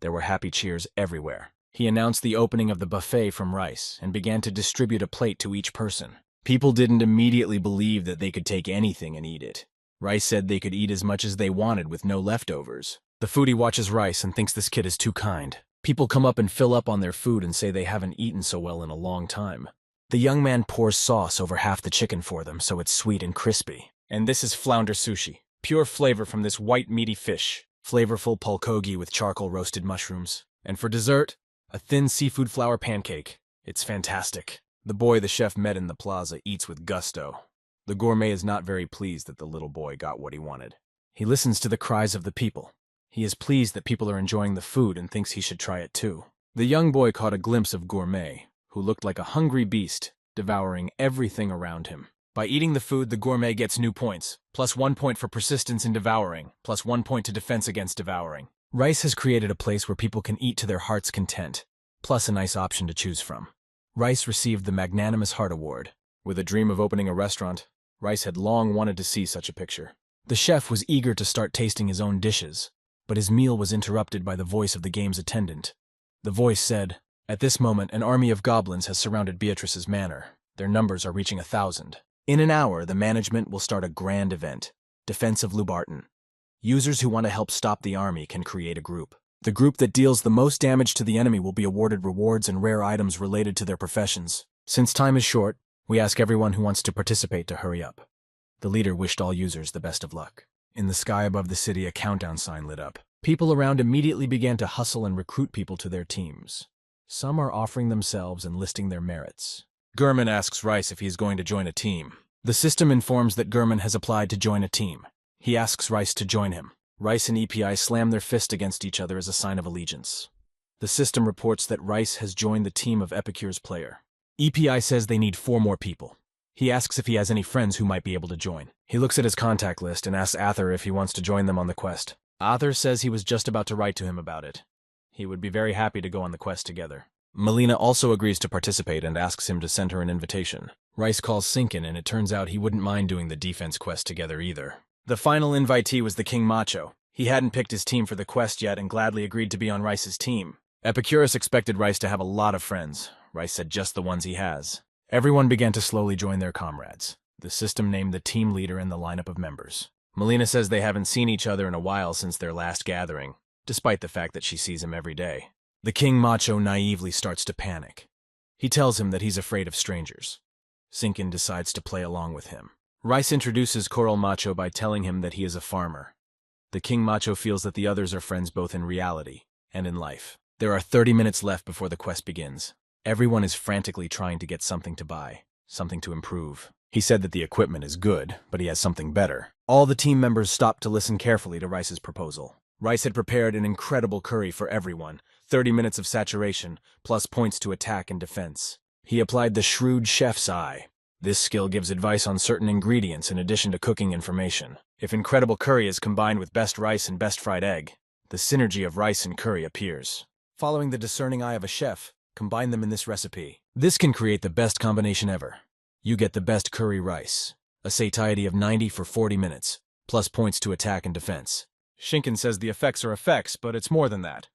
There were happy cheers everywhere. He announced the opening of the buffet from Rice and began to distribute a plate to each person. People didn't immediately believe that they could take anything and eat it. Rice said they could eat as much as they wanted with no leftovers. The foodie watches Rice and thinks this kid is too kind. People come up and fill up on their food and say they haven't eaten so well in a long time. The young man pours sauce over half the chicken for them so it's sweet and crispy. And this is flounder sushi. Pure flavor from this white meaty fish. Flavorful pulgogi with charcoal roasted mushrooms. And for dessert, a thin seafood flour pancake. It's fantastic. The boy the chef met in the plaza eats with gusto. The Gourmet is not very pleased that the little boy got what he wanted. He listens to the cries of the people. He is pleased that people are enjoying the food and thinks he should try it too. The young boy caught a glimpse of Gourmet, who looked like a hungry beast, devouring everything around him. By eating the food, the Gourmet gets new points, plus 1 point for persistence in devouring, plus 1 point to defense against devouring. Rice has created a place where people can eat to their heart's content, plus a nice option to choose from. Rice received the Magnanimous Heart Award. With a dream of opening a restaurant, Rice had long wanted to see such a picture. The chef was eager to start tasting his own dishes, but his meal was interrupted by the voice of the game's attendant. The voice said, "At this moment, an army of goblins has surrounded Beatrice's manor. Their numbers are reaching 1,000. In an hour, the management will start a grand event, Defense of Lubarton. Users who want to help stop the army can create a group. The group that deals the most damage to the enemy will be awarded rewards and rare items related to their professions. Since time is short, we ask everyone who wants to participate to hurry up." The leader wished all users the best of luck. In the sky above the city, a countdown sign lit up. People around immediately began to hustle and recruit people to their teams. Some are offering themselves and listing their merits. Gurman asks Rice if he is going to join a team. The system informs that Gurman has applied to join a team. He asks Rice to join him. Rice and EPI slam their fist against each other as a sign of allegiance. The system reports that Rice has joined the team of Epicure's player. EPI says they need 4 more people. He asks if he has any friends who might be able to join. He looks at his contact list and asks Ather if he wants to join them on the quest. Ather says he was just about to write to him about it. He would be very happy to go on the quest together. Molina also agrees to participate and asks him to send her an invitation. Rice calls Sinkin, and it turns out he wouldn't mind doing the defense quest together either. The final invitee was the King Macho. He hadn't picked his team for the quest yet and gladly agreed to be on Rice's team. Epicurus expected Rice to have a lot of friends. Rice said just the ones he has. Everyone began to slowly join their comrades. The system named the team leader and the lineup of members. Molina says they haven't seen each other in a while since their last gathering, despite the fact that she sees him every day. The King Macho naively starts to panic. He tells him that he's afraid of strangers. Sinkin decides to play along with him. Rice introduces Coral Macho by telling him that he is a farmer. The King Macho feels that the others are friends both in reality and in life. There are 30 minutes left before the quest begins. Everyone is frantically trying to get something to buy, something to improve. He said that the equipment is good, but he has something better. All the team members stopped to listen carefully to Rice's proposal. Rice had prepared an incredible curry for everyone, 30 minutes of saturation, plus points to attack and defense. He applied the shrewd chef's eye. This skill gives advice on certain ingredients in addition to cooking information. If incredible curry is combined with best rice and best fried egg, the synergy of rice and curry appears. Following the discerning eye of a chef, combine them in this recipe. This can create the best combination ever. You get the best curry rice, a satiety of 90 for 40 minutes, plus points to attack and defense. Shinken says the effects are effects, but it's more than that.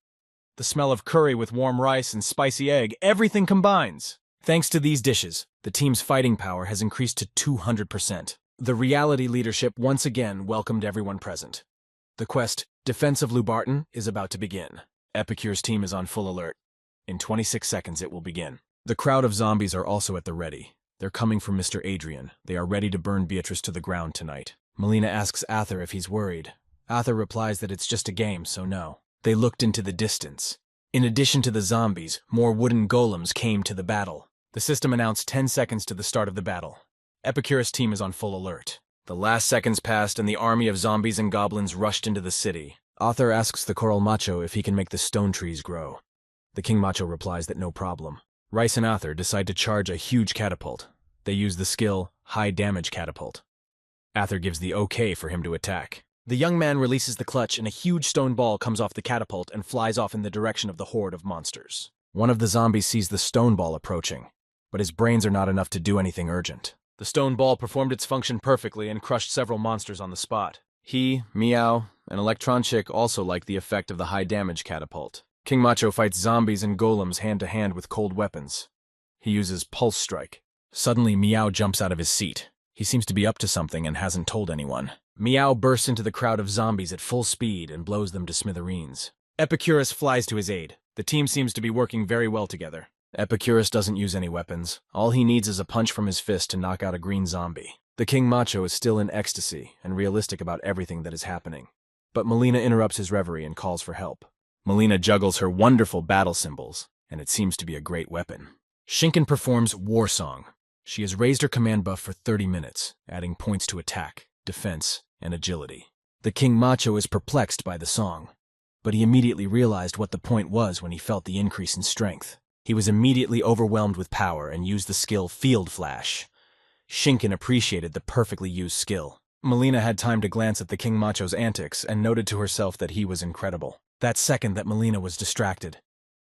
The smell of curry with warm rice and spicy egg, everything combines. Thanks to these dishes, the team's fighting power has increased to 200%. The reality leadership once again welcomed everyone present. The quest, Defense of Lubarton, is about to begin. Epicure's team is on full alert. In 26 seconds it will begin. The crowd of zombies are also at the ready. They're coming for Mr. Adrian. They are ready to burn Beatrice to the ground tonight. Molina asks Arthur if he's worried. Arthur replies that it's just a game, so no. They looked into the distance. In addition to the zombies, more wooden golems came to the battle. The system announced 10 seconds to the start of the battle. Epicurus' team is on full alert. The last seconds passed and the army of zombies and goblins rushed into the city. Arthur asks the Coral Macho if he can make the stone trees grow. The King Macho replies that no problem. Rice and Arthur decide to charge a huge catapult. They use the skill, High Damage Catapult. Arthur gives the okay for him to attack. The young man releases the clutch and a huge stone ball comes off the catapult and flies off in the direction of the horde of monsters. One of the zombies sees the stone ball approaching, but his brains are not enough to do anything urgent. The stone ball performed its function perfectly and crushed several monsters on the spot. He, Meow, and Electronchick also liked the effect of the High Damage Catapult. King Macho fights zombies and golems hand-to-hand with cold weapons. He uses Pulse Strike. Suddenly, Meow jumps out of his seat. He seems to be up to something and hasn't told anyone. Meow bursts into the crowd of zombies at full speed and blows them to smithereens. Epicurus flies to his aid. The team seems to be working very well together. Epicurus doesn't use any weapons. All he needs is a punch from his fist to knock out a green zombie. The King Macho is still in ecstasy and realistic about everything that is happening. But Molina interrupts his reverie and calls for help. Molina juggles her wonderful battle symbols, and it seems to be a great weapon. Shinken performs War Song. She has raised her command buff for 30 minutes, adding points to attack, defense, and agility. The King Macho is perplexed by the song, but he immediately realized what the point was when he felt the increase in strength. He was immediately overwhelmed with power and used the skill Field Flash. Shinken appreciated the perfectly used skill. Molina had time to glance at the King Macho's antics and noted to herself that he was incredible. That second that Molina was distracted,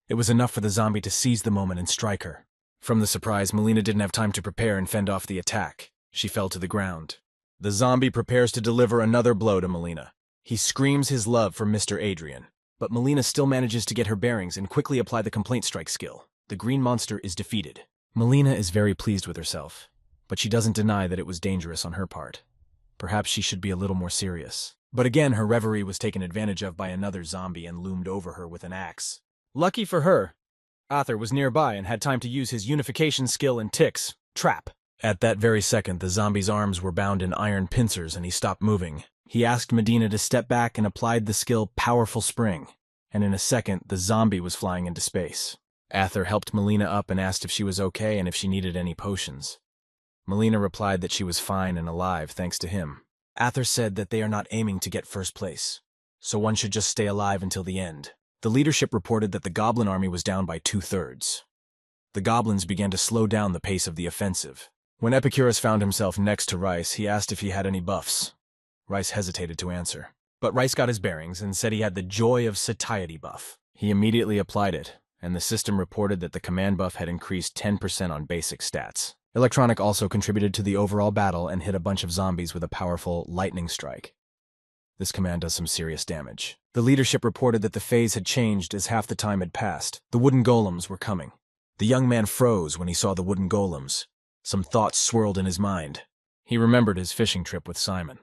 it was enough for the zombie to seize the moment and strike her. From the surprise, Molina didn't have time to prepare and fend off the attack. She fell to the ground. The zombie prepares to deliver another blow to Molina. He screams his love for Mr. Adrian, but Molina still manages to get her bearings and quickly apply the Complaint Strike skill. The green monster is defeated. Molina is very pleased with herself, but she doesn't deny that it was dangerous on her part. Perhaps she should be a little more serious. But again, her reverie was taken advantage of by another zombie and loomed over her with an axe. Lucky for her, Arthur was nearby and had time to use his unification skill and Tick's trap. At that very second, the zombie's arms were bound in iron pincers and he stopped moving. He asked Medina to step back and applied the skill Powerful Spring, and in a second, the zombie was flying into space. Arthur helped Molina up and asked if she was okay and if she needed any potions. Molina replied that she was fine and alive thanks to him. Arthur said that they are not aiming to get first place, so one should just stay alive until the end. The leadership reported that the goblin army was down by 2/3. The goblins began to slow down the pace of the offensive. When Epicurus found himself next to Rice, he asked if he had any buffs. Rice hesitated to answer, but Rice got his bearings and said he had the Joy of Satiety buff. He immediately applied it, and the system reported that the command buff had increased 10% on basic stats. Electronic also contributed to the overall battle and hit a bunch of zombies with a powerful lightning strike. This command does some serious damage. The leadership reported that the phase had changed as half the time had passed. The wooden golems were coming. The young man froze when he saw the wooden golems. Some thoughts swirled in his mind. He remembered his fishing trip with Simon.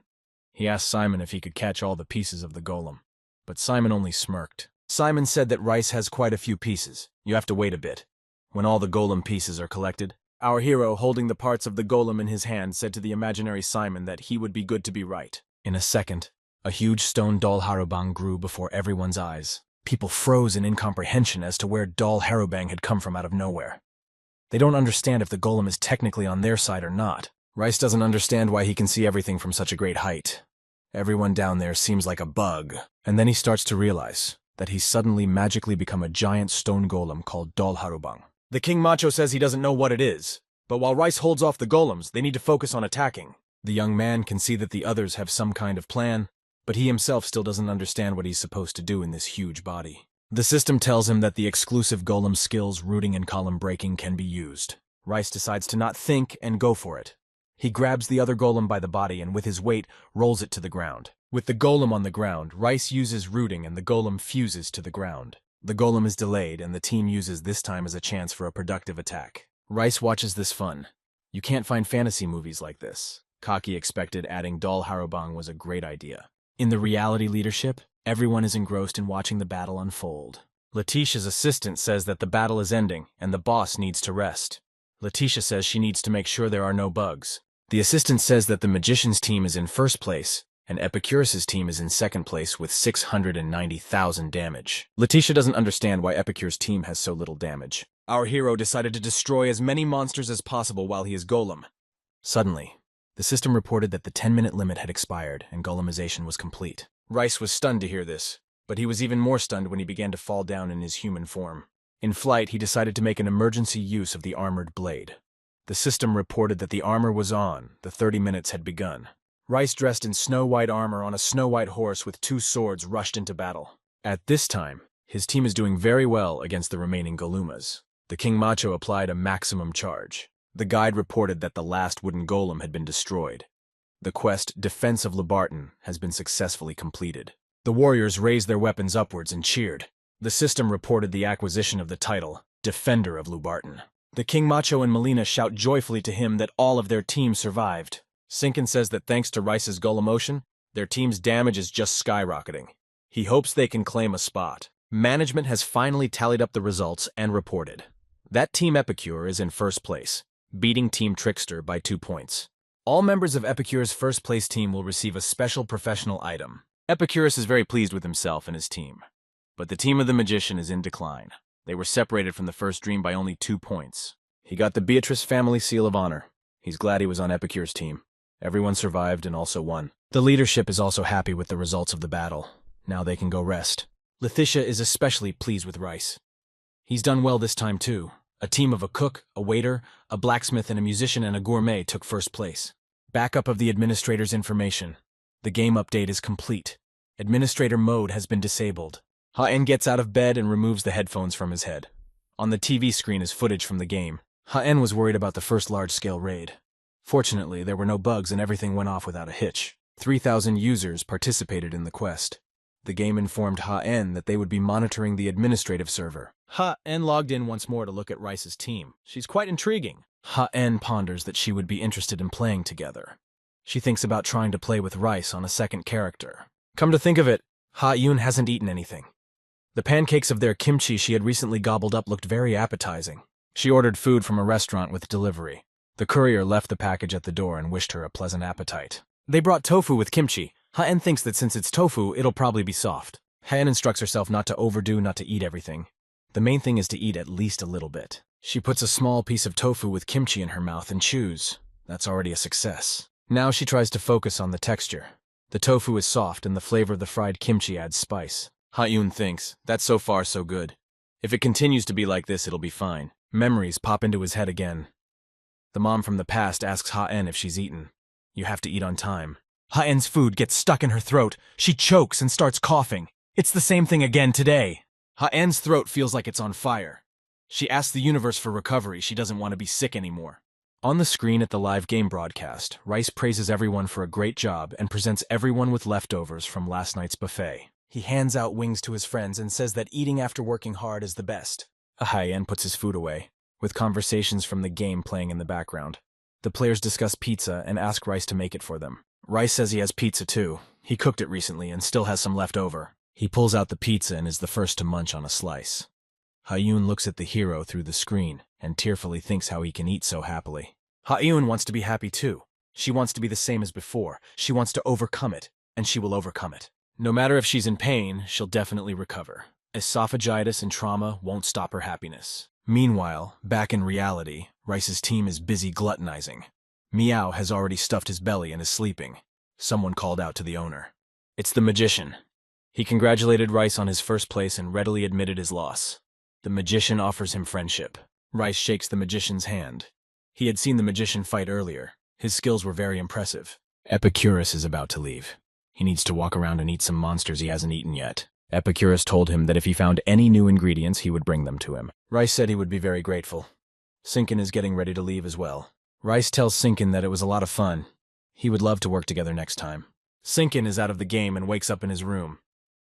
He asked Simon if he could catch all the pieces of the golem, but Simon only smirked. Simon said that rice has quite a few pieces. You have to wait a bit. When all the golem pieces are collected, our hero, holding the parts of the golem in his hand, said to the imaginary Simon that he would be good to be right. In a second, a huge stone doll harobang grew before everyone's eyes. People froze in incomprehension as to where doll harobang had come from out of nowhere. They don't understand if the golem is technically on their side or not. Rice doesn't understand why he can see everything from such a great height. Everyone down there seems like a bug. And then he starts to realize that he's suddenly magically become a giant stone golem called doll harobang. The King Macho says he doesn't know what it is, but while Rice holds off the golems, they need to focus on attacking. The young man can see that the others have some kind of plan, but he himself still doesn't understand what he's supposed to do in this huge body. The system tells him that the exclusive golem skills, rooting and column breaking, can be used. Rice decides to not think and go for it. He grabs the other golem by the body and with his weight rolls it to the ground. With the golem on the ground, Rice uses rooting and the golem fuses to the ground. The golem is delayed and the team uses this time as a chance for a productive attack. Rice watches this fun. You can't find fantasy movies like this. Kaki expected adding doll harobang was a great idea. In the reality leadership, everyone is engrossed in watching the battle unfold. Letitia's assistant says that the battle is ending and the boss needs to rest. Letitia says she needs to make sure there are no bugs. The assistant says that the magician's team is in first place and Epicurus's team is in second place with 690,000 damage. Letitia doesn't understand why Epicurus' team has so little damage. Our hero decided to destroy as many monsters as possible while he is golem. Suddenly, the system reported that the 10-minute limit had expired and golemization was complete. Rice was stunned to hear this, but he was even more stunned when he began to fall down in his human form. In flight, he decided to make an emergency use of the armored blade. The system reported that the armor was on, the 30 minutes had begun. Rice, dressed in snow-white armor on a snow-white horse with 2 swords, rushed into battle. At this time, his team is doing very well against the remaining Golumas. The King Macho applied a maximum charge. The guide reported that the last wooden golem had been destroyed. The quest, Defense of Lubarton, has been successfully completed. The warriors raised their weapons upwards and cheered. The system reported the acquisition of the title, Defender of Lubarton. The King Macho and Molina shout joyfully to him that all of their team survived. Sinkin says that thanks to Rice's golemotion, their team's damage is just skyrocketing. He hopes they can claim a spot. Management has finally tallied up the results and reported that Team Epicure is in first place, beating Team Trickster by 2 points. All members of Epicure's first place team will receive a special professional item. Epicurus is very pleased with himself and his team. But the team of the magician is in decline. They were separated from the first dream by only 2 points. He got the Beatrice family seal of honor. He's glad he was on Epicure's team. Everyone survived and also won. The leadership is also happy with the results of the battle. Now they can go rest. Letitia is especially pleased with Rice. He's done well this time too. A team of a cook, a waiter, a blacksmith, and a musician and a gourmet took first place. Backup of the administrator's information. The game update is complete. Administrator mode has been disabled. Ha-En gets out of bed and removes the headphones from his head. On the TV screen is footage from the game. Ha-En was worried about the first large-scale raid. Fortunately, there were no bugs and everything went off without a hitch. 3,000 users participated in the quest. The game informed Ha-En that they would be monitoring the administrative server. Ha-En logged in once more to look at Rice's team. She's quite intriguing. Ha-En ponders that she would be interested in playing together. She thinks about trying to play with Rice on a second character. Come to think of it, Ha-Yun hasn't eaten anything. The pancakes of their kimchi she had recently gobbled up looked very appetizing. She ordered food from a restaurant with delivery. The courier left the package at the door and wished her a pleasant appetite. They brought tofu with kimchi. Ha-En thinks that since it's tofu, it'll probably be soft. Ha-En instructs herself not to overdo, not to eat everything. The main thing is to eat at least a little bit. She puts a small piece of tofu with kimchi in her mouth and chews. That's already a success. Now she tries to focus on the texture. The tofu is soft and the flavor of the fried kimchi adds spice. Ha-Yun thinks, that's so far so good. If it continues to be like this, it'll be fine. Memories pop into his head again. The mom from the past asks Ha-En if she's eaten. You have to eat on time. Ha-En's food gets stuck in her throat. She chokes and starts coughing. It's the same thing again today. Ha-En's throat feels like it's on fire. She asks the universe for recovery. She doesn't want to be sick anymore. On the screen at the live game broadcast, Rice praises everyone for a great job and presents everyone with leftovers from last night's buffet. He hands out wings to his friends and says that eating after working hard is the best. Ha-En puts his food away. with conversations from the game playing in the background. The players discuss pizza and ask Rice to make it for them. Rice says he has pizza too. He cooked it recently and still has some left over. He pulls out the pizza and is the first to munch on a slice. Ha-yoon looks at the hero through the screen and tearfully thinks how he can eat so happily. Ha-yoon wants to be happy too. She wants to be the same as before. She wants to overcome it, and she will overcome it. No matter if she's in pain, she'll definitely recover. Esophagitis and trauma won't stop her happiness. Meanwhile, back in reality, Rice's team is busy gluttonizing. Meow has already stuffed his belly and is sleeping. Someone called out to the owner. It's the magician. He congratulated Rice on his first place and readily admitted his loss. The magician offers him friendship. Rice shakes the magician's hand. He had seen the magician fight earlier. His skills were very impressive. Epicurus is about to leave. He needs to walk around and eat some monsters he hasn't eaten yet. Epicurus told him that if he found any new ingredients, he would bring them to him. Rice said he would be very grateful. Sinkin is getting ready to leave as well. Rice tells Sinkin that it was a lot of fun. He would love to work together next time. Sinkin is out of the game and wakes up in his room.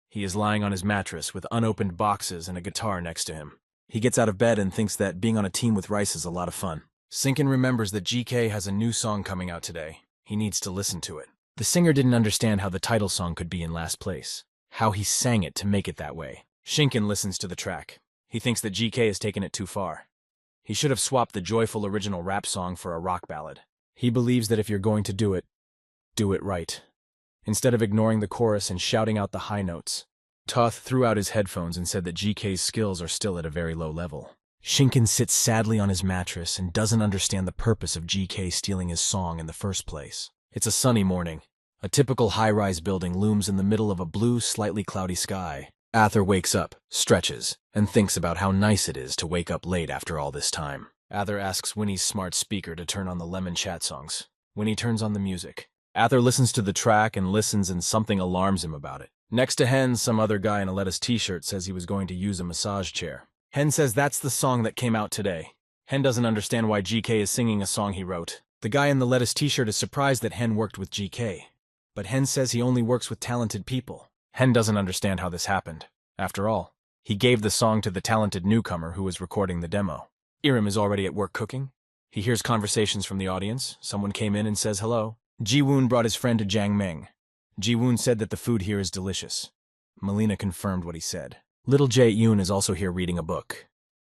He is lying on his mattress with unopened boxes and a guitar next to him. He gets out of bed and thinks that being on a team with Rice is a lot of fun. Sinkin remembers that GK has a new song coming out today. He needs to listen to it. The singer didn't understand how the title song could be in last place, how he sang it to make it that way. Shinkin listens to the track. He thinks that GK has taken it too far. He should have swapped the joyful original rap song for a rock ballad. He believes that if you're going to do it right. Instead of ignoring the chorus and shouting out the high notes, Toth threw out his headphones and said that GK's skills are still at a very low level. Shinkin sits sadly on his mattress and doesn't understand the purpose of GK stealing his song in the first place. It's a sunny morning. A typical high-rise building looms in the middle of a blue, slightly cloudy sky. Ather wakes up, stretches, and thinks about how nice it is to wake up late after all this time. Ather asks Winnie's smart speaker to turn on the Lemon Chat songs. Winnie turns on the music. Ather listens to the track and listens, and something alarms him about it. Next to Hen, some other guy in a lettuce t-shirt says he was going to use a massage chair. Hen says that's the song that came out today. Hen doesn't understand why GK is singing a song he wrote. The guy in the lettuce t-shirt is surprised that Hen worked with GK. But Hen says he only works with talented people. Hen doesn't understand how this happened. After all, he gave the song to the talented newcomer who was recording the demo. Irim is already at work cooking. He hears conversations from the audience. Someone came in and says hello. Ji-woon brought his friend to Jiangming. Ji-woon said that the food here is delicious. Molina confirmed what he said. Little Jae-yoon is also here reading a book.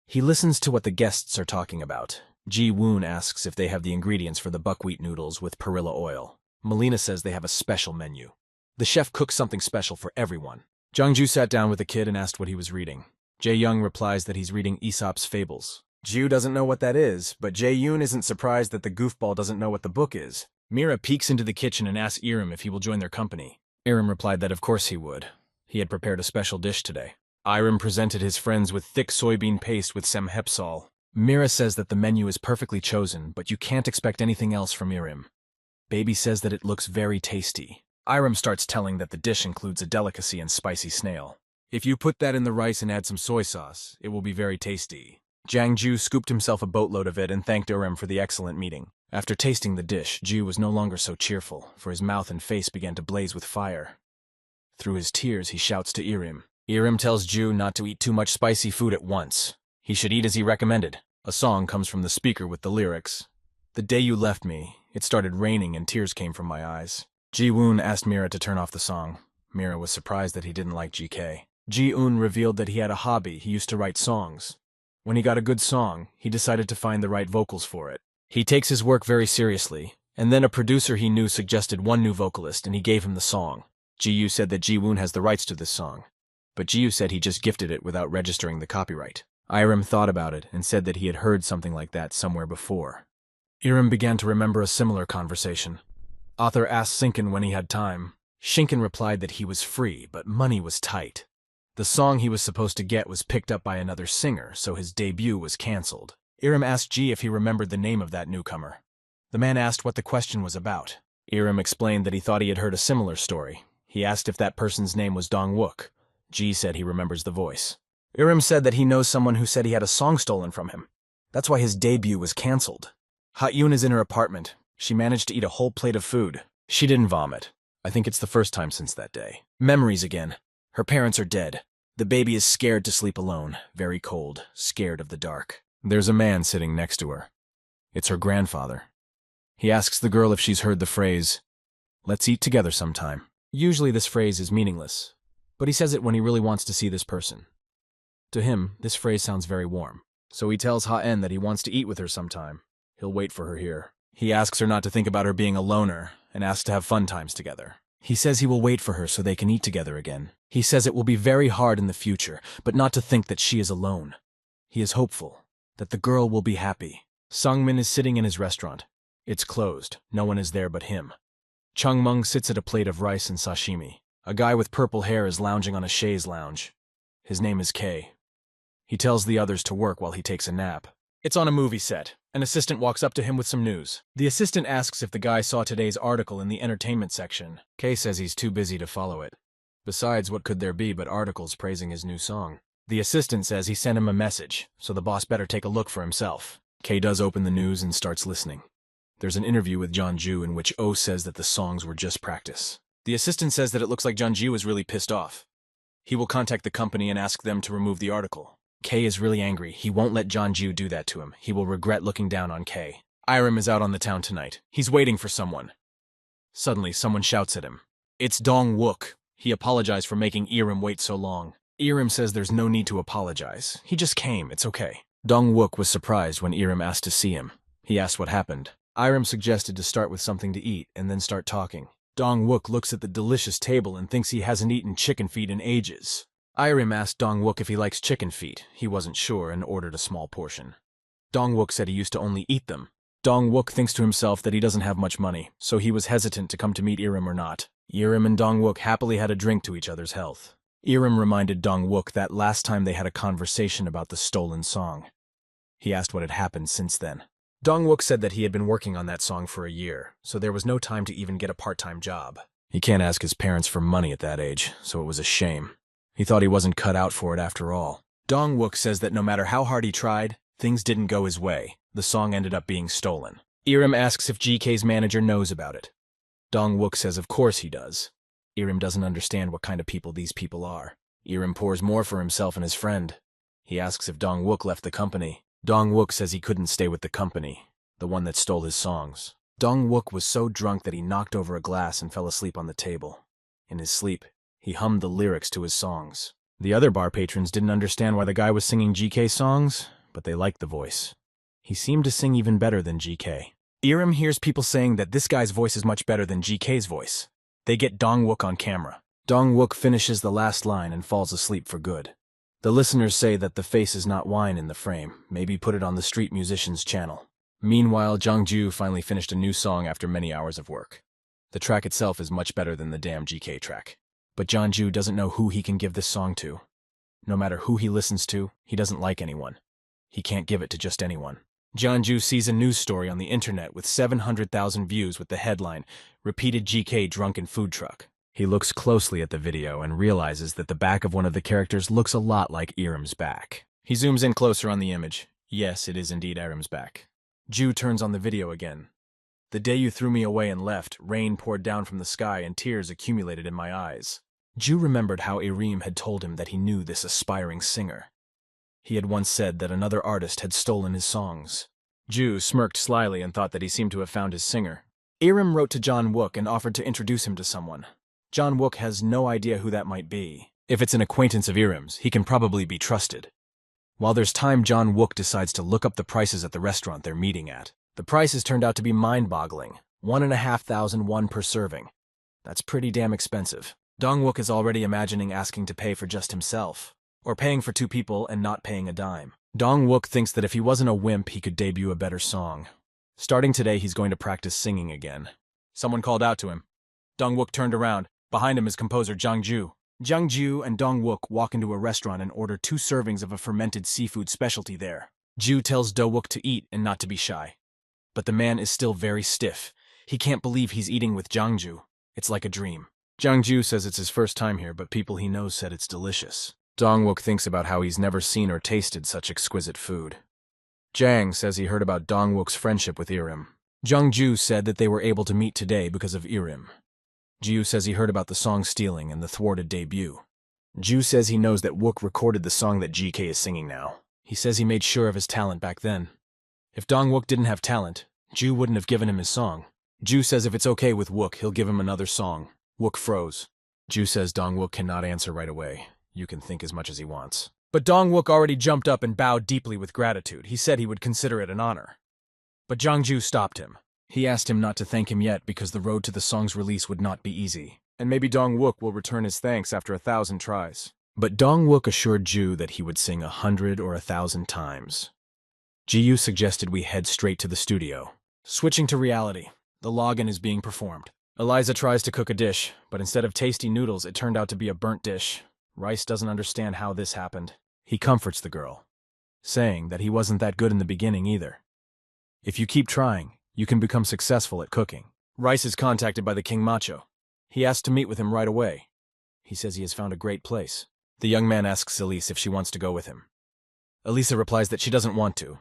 He listens to what the guests are talking about. Ji-woon asks if they have the ingredients for the buckwheat noodles with perilla oil. Molina says they have a special menu. The chef cooks something special for everyone. Jungju sat down with the kid and asked what he was reading. Jae-young replies that he's reading Aesop's Fables. Ju doesn't know what that is, but Jae-yoon isn't surprised that the goofball doesn't know what the book is. Mira peeks into the kitchen and asks Irim if he will join their company. Irim replied that of course he would. He had prepared a special dish today. Irim presented his friends with thick soybean paste with Samgyupsal. Mira says that the menu is perfectly chosen, but you can't expect anything else from Irim. Baby says that it looks very tasty. Irim starts telling that the dish includes a delicacy and spicy snail. If you put that in the rice and add some soy sauce, it will be very tasty. Jang-ju scooped himself a boatload of it and thanked Irim for the excellent meeting. After tasting the dish, Ju was no longer so cheerful, for his mouth and face began to blaze with fire. Through his tears, he shouts to Irim. Irim tells Ju not to eat too much spicy food at once. He should eat as he recommended. A song comes from the speaker with the lyrics. The day you left me, it started raining and tears came from my eyes. Ji-woon asked Mira to turn off the song. Mira was surprised that he didn't like GK. Ji-woon revealed that he had a hobby. He used to write songs. When he got a good song, he decided to find the right vocals for it. He takes his work very seriously, and then a producer he knew suggested one new vocalist and he gave him the song. Ji-yu said that Ji-woon has the rights to this song, but Ji-yu said he just gifted it without registering the copyright. Irim thought about it and said that he had heard something like that somewhere before. Irim began to remember a similar conversation. Arthur asked Sinkin when he had time. Shinkin replied that he was free, but money was tight. The song he was supposed to get was picked up by another singer, so his debut was cancelled. Irim asked Ji if he remembered the name of that newcomer. The man asked what the question was about. Irim explained that he thought he had heard a similar story. He asked if that person's name was Dong-wook. Ji said he remembers the voice. Irim said that he knows someone who said he had a song stolen from him. That's why his debut was cancelled. Ha-yoon is in her apartment. She managed to eat a whole plate of food. She didn't vomit. I think it's the first time since that day. Memories again. Her parents are dead. The baby is scared to sleep alone, very cold, scared of the dark. There's a man sitting next to her. It's her grandfather. He asks the girl if she's heard the phrase, "Let's eat together sometime." Usually this phrase is meaningless, but he says it when he really wants to see this person. To him, this phrase sounds very warm. So he tells Ha-en that he wants to eat with her sometime. He'll wait for her here. He asks her not to think about her being a loner and asks to have fun times together. He says he will wait for her so they can eat together again. He says it will be very hard in the future, but not to think that she is alone. He is hopeful that the girl will be happy. Sungmin is sitting in his restaurant. It's closed. No one is there but him. Chungmung sits at a plate of rice and sashimi. A guy with purple hair is lounging on a chaise lounge. His name is K. He tells the others to work while he takes a nap. It's on a movie set. An assistant walks up to him with some news. The assistant asks if the guy saw today's article in the entertainment section. K says he's too busy to follow it. Besides, what could there be but articles praising his new song? The assistant says he sent him a message, so the boss better take a look for himself. K does open the news and starts listening. There's an interview with Jeonju in which Oh says that the songs were just practice. The assistant says that it looks like Jeonju is really pissed off. He will contact the company and ask them to remove the article. K is really angry. He won't let Jeonju do that to him. He will regret looking down on K. Irem is out on the town tonight. He's waiting for someone. Suddenly, someone shouts at him. It's Dong-wook. He apologized for making Irem wait so long. Irem says there's no need to apologize. He just came. It's okay. Dong-wook was surprised when Irem asked to see him. He asked what happened. Irem suggested to start with something to eat and then start talking. Dong-wook looks at the delicious table and thinks he hasn't eaten chicken feet in ages. Irem asked Dong-wook if he likes chicken feet. He wasn't sure and ordered a small portion. Dong-wook said he used to only eat them. Dong-wook thinks to himself that he doesn't have much money, so he was hesitant to come to meet Irem or not. Irem and Dong-wook happily had a drink to each other's health. Irem reminded Dong-wook that last time they had a conversation about the stolen song. He asked what had happened since then. Dong-wook said that he had been working on that song for a year, so there was no time to even get a part-time job. He can't ask his parents for money at that age, so it was a shame. He thought he wasn't cut out for it after all. Dong-wook says that no matter how hard he tried, things didn't go his way. The song ended up being stolen. Irem asks if GK's manager knows about it. Dong-wook says of course he does. Irem doesn't understand what kind of people these people are. Irem pours more for himself and his friend. He asks if Dong-wook left the company. Dong-wook says he couldn't stay with the company, the one that stole his songs. Dong-wook was so drunk that he knocked over a glass and fell asleep on the table. In his sleep, he hummed the lyrics to his songs. The other bar patrons didn't understand why the guy was singing GK's songs, but they liked the voice. He seemed to sing even better than GK. Irem hears people saying that this guy's voice is much better than GK's voice. They get Dong-wook on camera. Dong-wook finishes the last line and falls asleep for good. The listeners say that the face is not wine in the frame. Maybe put it on the street musician's channel. Meanwhile, Jeonju finally finished a new song after many hours of work. The track itself is much better than the damn GK track. But Jeonju doesn't know who he can give this song to. No matter who he listens to, he doesn't like anyone. He can't give it to just anyone. Jeonju sees a news story on the internet with 700,000 views with the headline, "Repeated GK Drunken Food Truck." He looks closely at the video and realizes that the back of one of the characters looks a lot like Irem's back. He zooms in closer on the image. Yes, it is indeed Irem's back. Ju turns on the video again. The day you threw me away and left, rain poured down from the sky and tears accumulated in my eyes. Ju remembered how Irem had told him that he knew this aspiring singer. He had once said that another artist had stolen his songs. Ju smirked slyly and thought that he seemed to have found his singer. Irem wrote to Jeon-wook and offered to introduce him to someone. Jeon-wook has no idea who that might be. If it's an acquaintance of Irem's, he can probably be trusted. While there's time, Jeon-wook decides to look up the prices at the restaurant they're meeting at. The prices turned out to be mind-boggling. 1,500 won per serving. That's pretty damn expensive. Dong-wook is already imagining asking to pay for just himself, or paying for two people and not paying a dime. Dong-wook thinks that if he wasn't a wimp, he could debut a better song. Starting today, he's going to practice singing again. Someone called out to him. Dong-wook turned around. Behind him is composer Jeongju. Jeongju and Dong-wook walk into a restaurant and order 2 servings of a fermented seafood specialty there. Ju tells Do-wook to eat and not to be shy. But the man is still very stiff. He can't believe he's eating with Jeongju. It's like a dream. Jeongju says it's his first time here, but people he knows said it's delicious. Dong-wook thinks about how he's never seen or tasted such exquisite food. Jang says he heard about Dong-wook's friendship with Irem. Jeongju said that they were able to meet today because of Irem. Ju says he heard about the song stealing and the thwarted debut. Ju says he knows that Wook recorded the song that GK is singing now. He says he made sure of his talent back then. If Dong-wook didn't have talent, Ju wouldn't have given him his song. Ju says if it's okay with Wook, he'll give him another song. Wook froze. Ju says Dong-wook cannot answer right away. You can think as much as he wants. But Dong-wook already jumped up and bowed deeply with gratitude. He said he would consider it an honor. But Jang-ju stopped him. He asked him not to thank him yet because the road to the song's release would not be easy. And maybe Dong-wook will return his thanks after 1,000 tries. But Dong-wook assured Ju that he would sing 100 or 1,000 times. Ji-yu suggested we head straight to the studio. Switching to reality, the login is being performed. Eliza tries to cook a dish, but instead of tasty noodles, it turned out to be a burnt dish. Rice doesn't understand how this happened. He comforts the girl, saying that he wasn't that good in the beginning either. If you keep trying, you can become successful at cooking. Rice is contacted by the King Macho. He asks to meet with him right away. He says he has found a great place. The young man asks Elise if she wants to go with him. Elisa replies that she doesn't want to.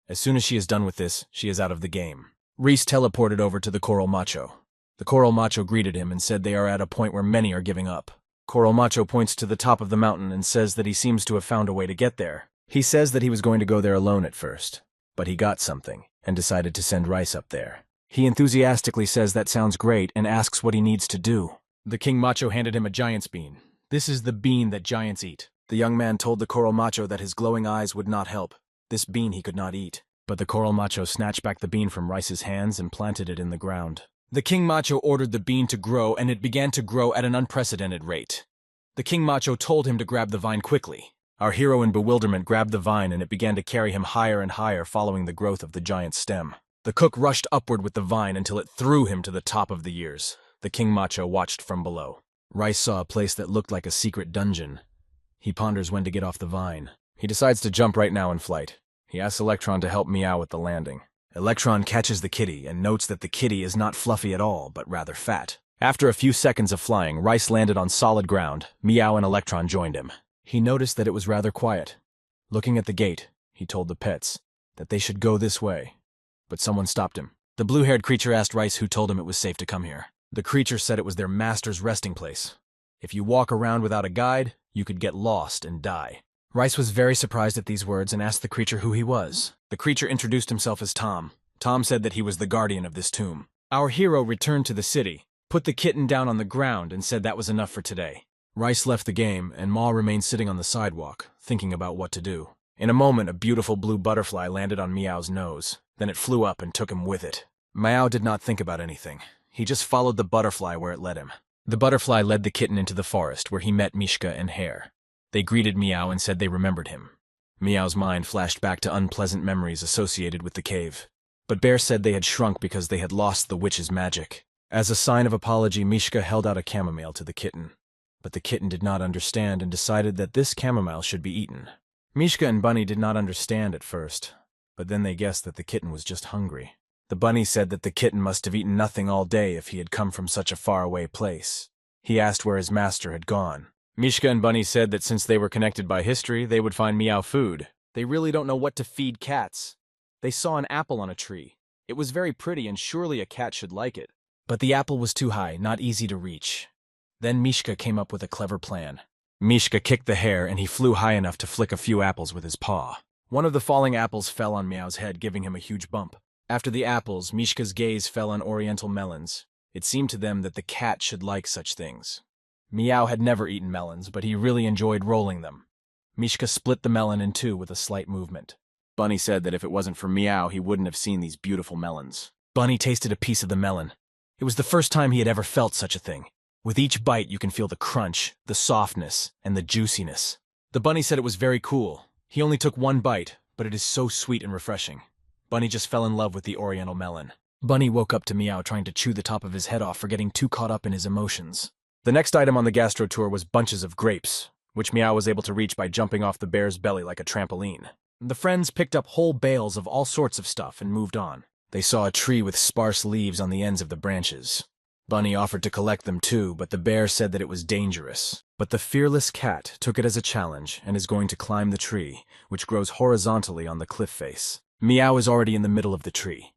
As soon as she is done with this, she is out of the game. Reese teleported over to the Coral Macho. The Coral Macho greeted him and said they are at a point where many are giving up. Coral Macho points to the top of the mountain and says that he seems to have found a way to get there. He says that he was going to go there alone at first, but he got something and decided to send Rice up there. He enthusiastically says that sounds great and asks what he needs to do. The King Macho handed him a giant's bean. This is the bean that giants eat. The young man told the Coral Macho that his glowing eyes would not help. This bean he could not eat. But the Coral Macho snatched back the bean from Rice's hands and planted it in the ground. The King Macho ordered the bean to grow, and it began to grow at an unprecedented rate. The King Macho told him to grab the vine quickly. Our hero in bewilderment grabbed the vine and it began to carry him higher and higher following the growth of the giant stem. The cook rushed upward with the vine until it threw him to the top of the years. The King Macho watched from below. Rice saw a place that looked like a secret dungeon. He ponders when to get off the vine. He decides to jump right now in flight. He asks Electron to help Meow with the landing. Electron catches the kitty and notes that the kitty is not fluffy at all, but rather fat. After a few seconds of flying, Rice landed on solid ground. Meow and Electron joined him. He noticed that it was rather quiet. Looking at the gate, he told the pets that they should go this way. But someone stopped him. The blue-haired creature asked Rice who told him it was safe to come here. The creature said it was their master's resting place. If you walk around without a guide, you could get lost and die. Rice was very surprised at these words and asked the creature who he was. The creature introduced himself as Tom. Tom said that he was the guardian of this tomb. Our hero returned to the city, put the kitten down on the ground, and said that was enough for today. Rice left the game, and Ma remained sitting on the sidewalk, thinking about what to do. In a moment, a beautiful blue butterfly landed on Meow's nose. Then it flew up and took him with it. Meow did not think about anything. He just followed the butterfly where it led him. The butterfly led the kitten into the forest, where he met Mishka and Hare. They greeted Meow and said they remembered him. Meow's mind flashed back to unpleasant memories associated with the cave. But Bear said they had shrunk because they had lost the witch's magic. As a sign of apology, Mishka held out a chamomile to the kitten. But the kitten did not understand and decided that this chamomile should be eaten. Mishka and Bunny did not understand at first, but then they guessed that the kitten was just hungry. The bunny said that the kitten must have eaten nothing all day if he had come from such a faraway place. He asked where his master had gone. Mishka and Bunny said that since they were connected by history, they would find Meow food. They really don't know what to feed cats. They saw an apple on a tree. It was very pretty and surely a cat should like it. But the apple was too high, not easy to reach. Then Mishka came up with a clever plan. Mishka kicked the hare and he flew high enough to flick a few apples with his paw. One of the falling apples fell on Meow's head, giving him a huge bump. After the apples, Mishka's gaze fell on oriental melons. It seemed to them that the cat should like such things. Meow had never eaten melons, but he really enjoyed rolling them. Mishka split the melon in two with a slight movement. Bunny said that if it wasn't for Meow, he wouldn't have seen these beautiful melons. Bunny tasted a piece of the melon. It was the first time he had ever felt such a thing. With each bite, you can feel the crunch, the softness, and the juiciness. The bunny said it was very cool. He only took one bite, but it is so sweet and refreshing. Bunny just fell in love with the oriental melon. Bunny woke up to Meow trying to chew the top of his head off for getting too caught up in his emotions. The next item on the gastro tour was bunches of grapes, which Meow was able to reach by jumping off the bear's belly like a trampoline. The friends picked up whole bales of all sorts of stuff and moved on. They saw a tree with sparse leaves on the ends of the branches. Bunny offered to collect them too, but the bear said that it was dangerous. But the fearless cat took it as a challenge and is going to climb the tree, which grows horizontally on the cliff face. Meow is already in the middle of the tree.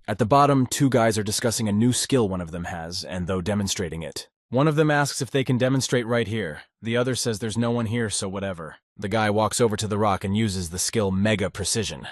At the bottom, two guys are discussing a new skill one of them has, and though demonstrating it. One of them asks if they can demonstrate right here. The other says there's no one here, so whatever. The guy walks over to the rock and uses the skill Mega Precision.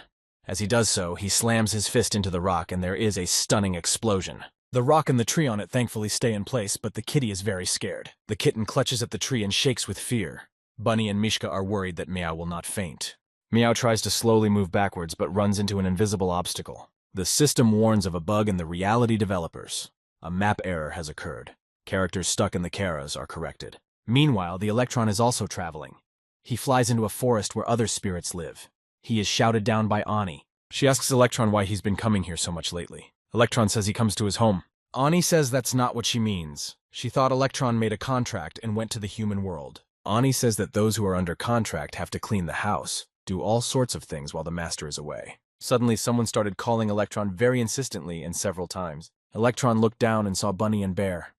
As he does so, he slams his fist into the rock and there is a stunning explosion. The rock and the tree on it thankfully stay in place, but the kitty is very scared. The kitten clutches at the tree and shakes with fear. Bunny and Mishka are worried that Meow will not faint. Meow tries to slowly move backwards but runs into an invisible obstacle. The system warns of a bug in the reality developers. A map error has occurred. Characters stuck in the Karas are corrected. Meanwhile, the Electron is also traveling. He flies into a forest where other spirits live. He is shouted down by Ani. She asks Electron why he's been coming here so much lately. Electron says he comes to his home. Ani says that's not what she means. She thought Electron made a contract and went to the human world. Ani says that those who are under contract have to clean the house, do all sorts of things while the master is away. Suddenly, someone started calling Electron very insistently and several times. Electron looked down and saw Bunny and Bear.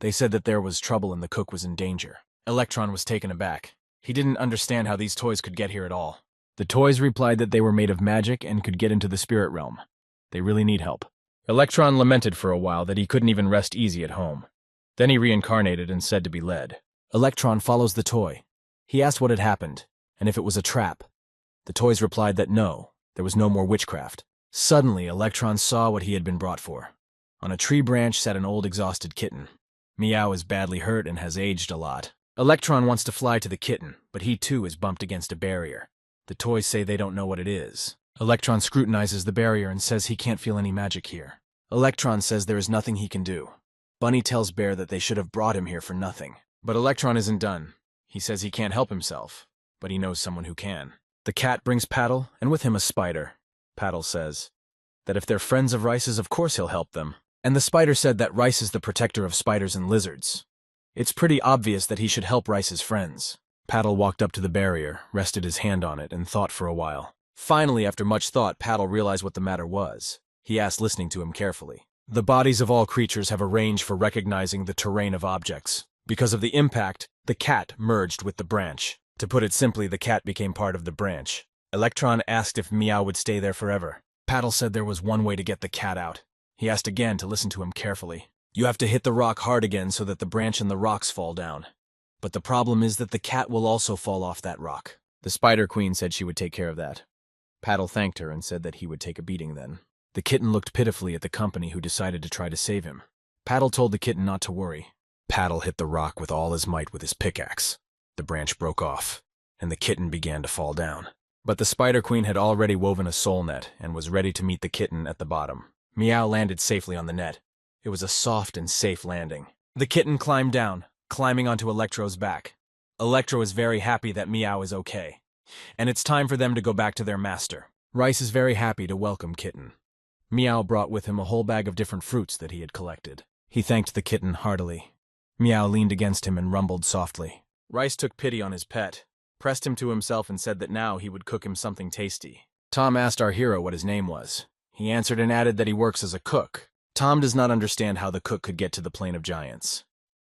They said that there was trouble and the cook was in danger. Electron was taken aback. He didn't understand how these toys could get here at all. The toys replied that they were made of magic and could get into the spirit realm. They really need help. Electron lamented for a while that he couldn't even rest easy at home. Then he reincarnated and said to be led. Electron follows the toy. He asked what had happened, and if it was a trap. The toys replied that no, there was no more witchcraft. Suddenly, Electron saw what he had been brought for. On a tree branch sat an old exhausted kitten. Meow is badly hurt and has aged a lot. Electron wants to fly to the kitten, but he too is bumped against a barrier. The toys say they don't know what it is. Electron scrutinizes the barrier and says he can't feel any magic here. Electron says there is nothing he can do. Bunny tells Bear that they should have brought him here for nothing. But Electron isn't done. He says he can't help himself, but he knows someone who can. The cat brings Paddle, and with him a spider. Paddle says that if they're friends of Rice's, of course he'll help them. And the spider said that Rice is the protector of spiders and lizards. It's pretty obvious that he should help Rice's friends. Paddle walked up to the barrier, rested his hand on it, and thought for a while. Finally, after much thought, Paddle realized what the matter was. He asked, listening to him carefully. The bodies of all creatures have a range for recognizing the terrain of objects. Because of the impact, the cat merged with the branch. To put it simply, the cat became part of the branch. Electron asked if Meow would stay there forever. Paddle said there was one way to get the cat out. He asked again to listen to him carefully. You have to hit the rock hard again so that the branch and the rocks fall down. But the problem is that the cat will also fall off that rock. The Spider Queen said she would take care of that. Paddle thanked her and said that he would take a beating then. The kitten looked pitifully at the company who decided to try to save him. Paddle told the kitten not to worry. Paddle hit the rock with all his might with his pickaxe. The branch broke off, and the kitten began to fall down. But the Spider Queen had already woven a soul net and was ready to meet the kitten at the bottom. Meow landed safely on the net. It was a soft and safe landing. The kitten climbed down, climbing onto Electro's back. Electro is very happy that Meow is okay, and it's time for them to go back to their master. Rice is very happy to welcome Kitten. Meow brought with him a whole bag of different fruits that he had collected. He thanked the kitten heartily. Meow leaned against him and rumbled softly. Rice took pity on his pet, pressed him to himself and said that now he would cook him something tasty. Tom asked our hero what his name was. He answered and added that he works as a cook. Tom does not understand how the cook could get to the Plain of Giants.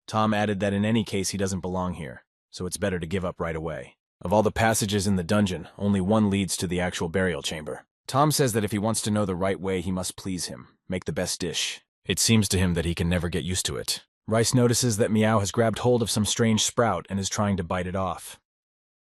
Tom added that in any case he doesn't belong here, so it's better to give up right away. Of all the passages in the dungeon, only one leads to the actual burial chamber. Tom says that if he wants to know the right way, he must please him, make the best dish. It seems to him that he can never get used to it. Rice notices that Meow has grabbed hold of some strange sprout and is trying to bite it off.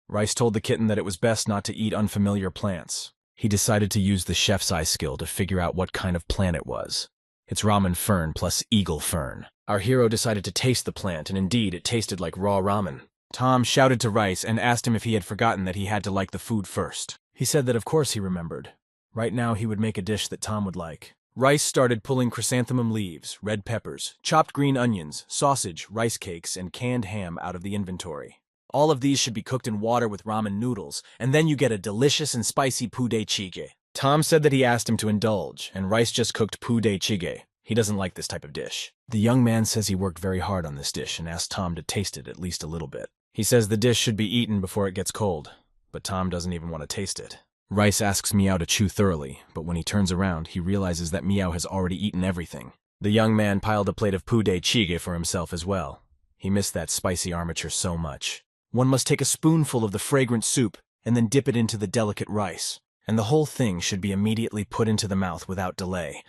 Rice told the kitten that it was best not to eat unfamiliar plants. He decided to use the chef's eye skill to figure out what kind of plant it was. It's ramen fern plus eagle fern. Our hero decided to taste the plant, and indeed, it tasted like raw ramen. Tom shouted to Rice and asked him if he had forgotten that he had to like the food first. He said that of course he remembered. Right now he would make a dish that Tom would like. Rice started pulling chrysanthemum leaves, red peppers, chopped green onions, sausage, rice cakes, and canned ham out of the inventory. All of these should be cooked in water with ramen noodles, and then you get a delicious and spicy pude chige. Tom said that he asked him to indulge, and Rice just cooked pude chige. He doesn't like this type of dish. The young man says he worked very hard on this dish and asked Tom to taste it at least a little bit. He says the dish should be eaten before it gets cold, but Tom doesn't even want to taste it. Rice asks Meow to chew thoroughly, but when he turns around, he realizes that Meow has already eaten everything. The young man piled a plate of pude chige for himself as well. He missed that spicy armature so much. One must take a spoonful of the fragrant soup and then dip it into the delicate rice, and the whole thing should be immediately put into the mouth without delay.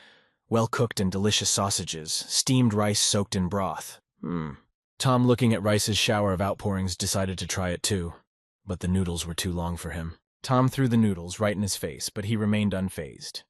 Well-cooked and delicious sausages, steamed rice soaked in broth. Tom, looking at Rice's shower of outpourings, decided to try it too. but the noodles were too long for him. Tom threw the noodles right in his face, but he remained unfazed.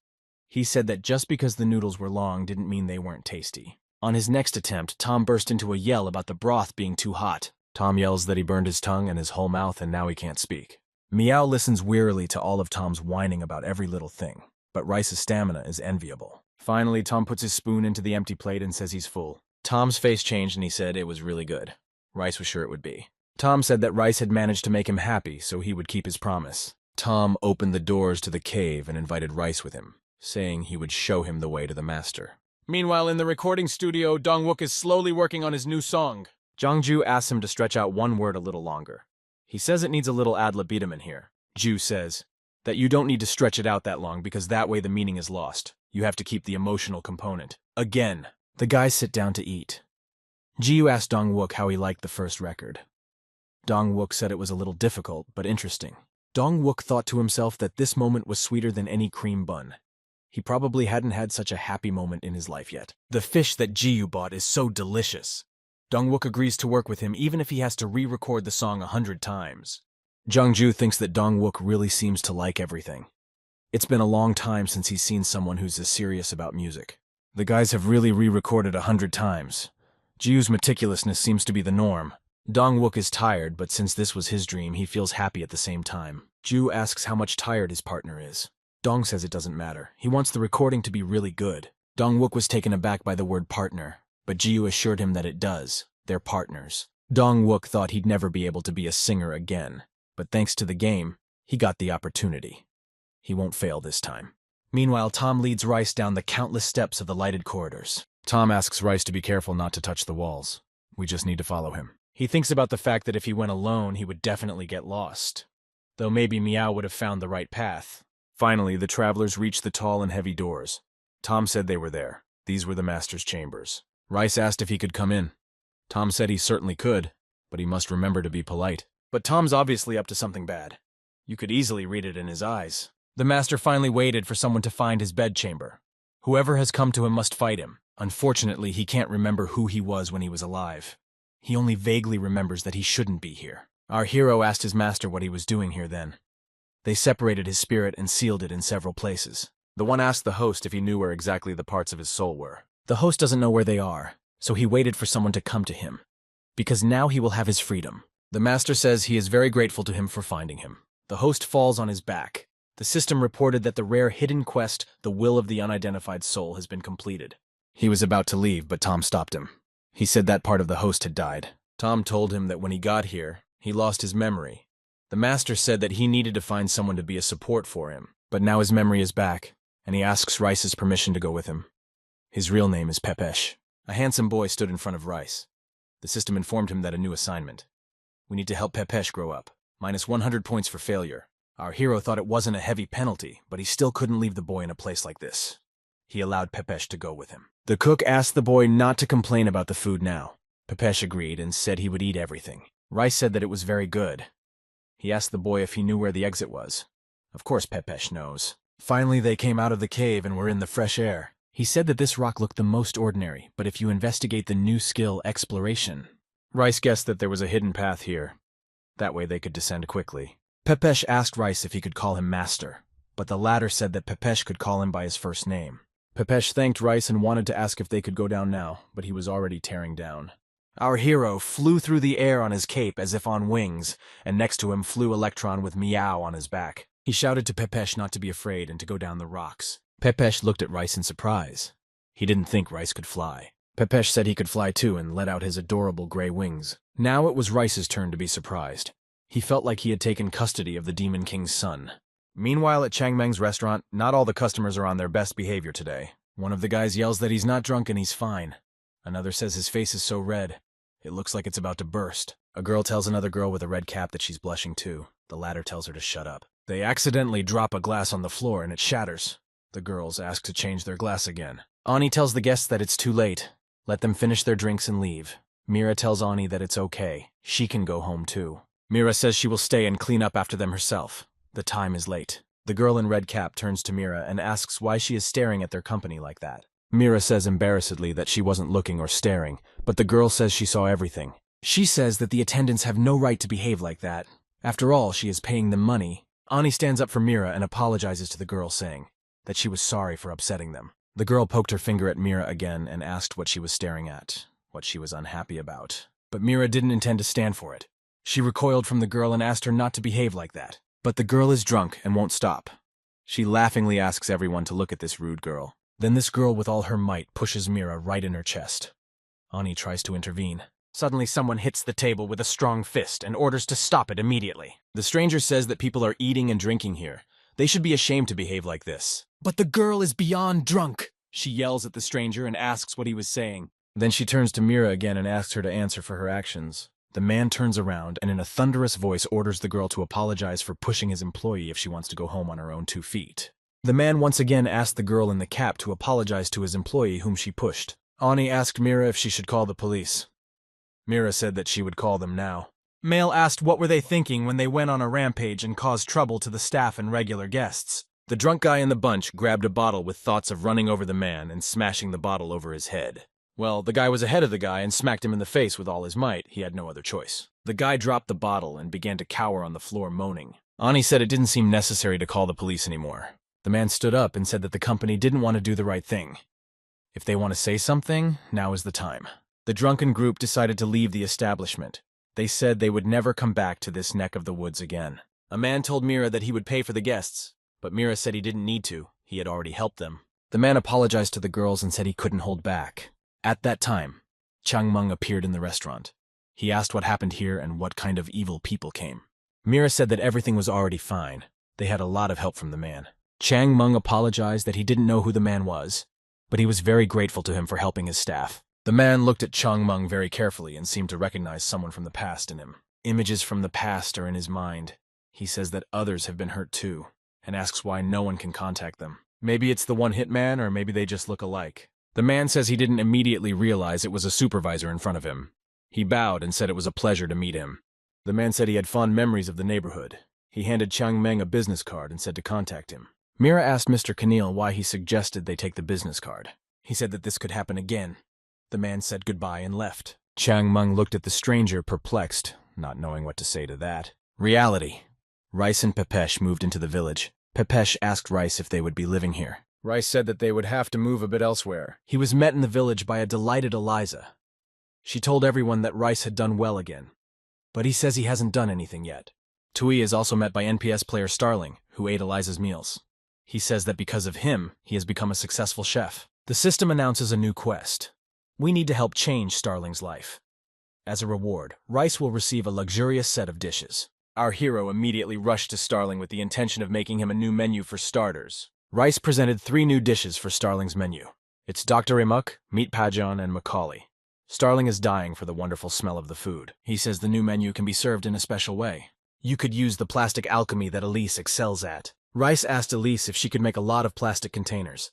He said that just because the noodles were long didn't mean they weren't tasty. On his next attempt, Tom burst into a yell about the broth being too hot. Tom yells that he burned his tongue and his whole mouth and now he can't speak. Meow listens wearily to all of Tom's whining about every little thing, but Rice's stamina is enviable. Finally, Tom puts his spoon into the empty plate and says he's full. Tom's face changed and he said it was really good. Rice was sure it would be. Tom said that Rice had managed to make him happy, so he would keep his promise. Tom opened the doors to the cave and invited Rice with him, saying he would show him the way to the master. Meanwhile, in the recording studio, Dong-wook is slowly working on his new song. Jong-ju asks him to stretch out one word a little longer. He says it needs a little ad libitum in here. Ju says that you don't need to stretch it out that long because that way the meaning is lost. You have to keep the emotional component. Again. The guys sit down to eat. Ji asked Dong-wook how he liked the first record. Dong-wook said it was a little difficult, but interesting. Dong-wook thought to himself that this moment was sweeter than any cream bun. He probably hadn't had such a happy moment in his life yet. The fish that Ji bought is so delicious. Dong-wook agrees to work with him even if he has to re-record the song 100 times. Jung-ju thinks that Dong-wook really seems to like everything. It's been a long time since he's seen someone who's as serious about music. The guys have really re-recorded 100 times. Jiu's meticulousness seems to be the norm. Dong-wook is tired, but since this was his dream, he feels happy at the same time. Ju asks how much tired his partner is. Dong says it doesn't matter. He wants the recording to be really good. Dong-wook was taken aback by the word partner, but Jiu assured him that it does. They're partners. Dong-wook thought he'd never be able to be a singer again, but thanks to the game, he got the opportunity. He won't fail this time. Meanwhile, Tom leads Rice down the countless steps of the lighted corridors. Tom asks Rice to be careful not to touch the walls. We just need to follow him. He thinks about the fact that if he went alone, he would definitely get lost. Though maybe Meow would have found the right path. Finally, the travelers reached the tall and heavy doors. Tom said they were there. These were the master's chambers. Rice asked if he could come in. Tom said he certainly could, but he must remember to be polite. But Tom's obviously up to something bad. You could easily read it in his eyes. The master finally waited for someone to find his bedchamber. Whoever has come to him must fight him. Unfortunately, he can't remember who he was when he was alive. He only vaguely remembers that he shouldn't be here. Our hero asked his master what he was doing here then. They separated his spirit and sealed it in several places. The one asked the host if he knew where exactly the parts of his soul were. The host doesn't know where they are, so he waited for someone to come to him, because now he will have his freedom. The master says he is very grateful to him for finding him. The host falls on his back. The system reported that the rare hidden quest, the Will of the Unidentified Soul, has been completed. He was about to leave, but Tom stopped him. He said that part of the host had died. Tom told him that when he got here, he lost his memory. The master said that he needed to find someone to be a support for him, but now his memory is back, and he asks Rice's permission to go with him. His real name is Pepesh. A handsome boy stood in front of Rice. The system informed him that a new assignment. We need to help Pepesh grow up. Minus 100 points for failure. Our hero thought it wasn't a heavy penalty, but he still couldn't leave the boy in a place like this. He allowed Pepesh to go with him. The cook asked the boy not to complain about the food now. Pepesh agreed and said he would eat everything. Rice said that it was very good. He asked the boy if he knew where the exit was. Of course Pepesh knows. Finally, they came out of the cave and were in the fresh air. He said that this rock looked the most ordinary, but if you investigate the new skill, exploration... Rice guessed that there was a hidden path here. That way they could descend quickly. Pepesh asked Rice if he could call him Master, but the latter said that Pepesh could call him by his first name. Pepesh thanked Rice and wanted to ask if they could go down now, but he was already tearing down. Our hero flew through the air on his cape as if on wings, and next to him flew Electron with Meow on his back. He shouted to Pepesh not to be afraid and to go down the rocks. Pepesh looked at Rice in surprise. He didn't think Rice could fly. Pepesh said he could fly too and let out his adorable gray wings. Now it was Rice's turn to be surprised. He felt like he had taken custody of the Demon King's son. Meanwhile, at Changmeng's restaurant, not all the customers are on their best behavior today. One of the guys yells that he's not drunk and he's fine. Another says his face is so red, it looks like it's about to burst. A girl tells another girl with a red cap that she's blushing too. The latter tells her to shut up. They accidentally drop a glass on the floor and it shatters. The girls ask to change their glass again. Ani tells the guests that it's too late. Let them finish their drinks and leave. Mira tells Ani that it's okay. She can go home too. Mira says she will stay and clean up after them herself. The time is late. The girl in red cap turns to Mira and asks why she is staring at their company like that. Mira says embarrassedly that she wasn't looking or staring, but the girl says she saw everything. She says that the attendants have no right to behave like that. After all, she is paying them money. Ani stands up for Mira and apologizes to the girl, saying that she was sorry for upsetting them. The girl poked her finger at Mira again and asked what she was staring at, what she was unhappy about. But Mira didn't intend to stand for it. She recoiled from the girl and asked her not to behave like that. But the girl is drunk and won't stop. She laughingly asks everyone to look at this rude girl. Then this girl with all her might pushes Mira right in her chest. Ani tries to intervene. Suddenly someone hits the table with a strong fist and orders to stop it immediately. The stranger says that people are eating and drinking here. They should be ashamed to behave like this. But the girl is beyond drunk. She yells at the stranger and asks what he was saying. Then she turns to Mira again and asks her to answer for her actions. The man turns around and in a thunderous voice orders the girl to apologize for pushing his employee if she wants to go home on her own 2 feet. The man once again asked the girl in the cap to apologize to his employee whom she pushed. Ani asked Mira if she should call the police. Mira said that she would call them now. Male asked what were they thinking when they went on a rampage and caused trouble to the staff and regular guests. The drunk guy in the bunch grabbed a bottle with thoughts of running over the man and smashing the bottle over his head. Well, the guy was ahead of the guy and smacked him in the face with all his might. He had no other choice. The guy dropped the bottle and began to cower on the floor, moaning. Ani said it didn't seem necessary to call the police anymore. The man stood up and said that the company didn't want to do the right thing. If they want to say something, now is the time. The drunken group decided to leave the establishment. They said they would never come back to this neck of the woods again. A man told Mira that he would pay for the guests, but Mira said he didn't need to. He had already helped them. The man apologized to the girls and said he couldn't hold back. At that time, Changmeng appeared in the restaurant. He asked what happened here and what kind of evil people came. Mira said that everything was already fine. They had a lot of help from the man. Changmeng apologized that he didn't know who the man was, but he was very grateful to him for helping his staff. The man looked at Changmeng very carefully and seemed to recognize someone from the past in him. Images from the past are in his mind. He says that others have been hurt too, and asks why no one can contact them. Maybe it's the one-hit man, or maybe they just look alike. The man says he didn't immediately realize it was a supervisor in front of him. He bowed and said it was a pleasure to meet him. The man said he had fond memories of the neighborhood. He handed Changmeng a business card and said to contact him. Mira asked Mr. Keneal why he suggested they take the business card. He said that this could happen again. The man said goodbye and left. Changmeng looked at the stranger, perplexed, not knowing what to say to that. Reality. Rice and Pepesh moved into the village. Pepesh asked Rice if they would be living here. Rice said that they would have to move a bit elsewhere. He was met in the village by a delighted Eliza. She told everyone that Rice had done well again, but he says he hasn't done anything yet. Tui is also met by NPS player Starling, who ate Eliza's meals. He says that because of him, he has become a successful chef. The system announces a new quest. We need to help change Starling's life. As a reward, Rice will receive a luxurious set of dishes. Our hero immediately rushed to Starling with the intention of making him a new menu for starters. Rice presented 3 new dishes for Starling's menu. It's Dr. Amuk, Meat Pajon, and Macaulay. Starling is dying for the wonderful smell of the food. He says the new menu can be served in a special way. You could use the plastic alchemy that Elise excels at. Rice asked Elise if she could make a lot of plastic containers.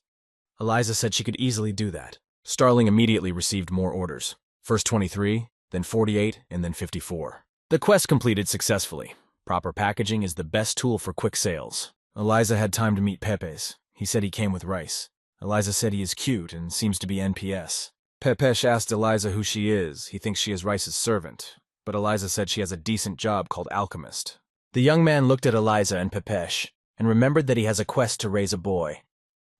Eliza said she could easily do that. Starling immediately received more orders. First 23, then 48, and then 54. The quest completed successfully. Proper packaging is the best tool for quick sales. Eliza had time to meet Pepe's. He said he came with Rice. Eliza said he is cute and seems to be NPS. Pepesh asked Eliza who she is. He thinks she is Rice's servant, but Eliza said she has a decent job called alchemist. The young man looked at Eliza and Pepesh and remembered that he has a quest to raise a boy.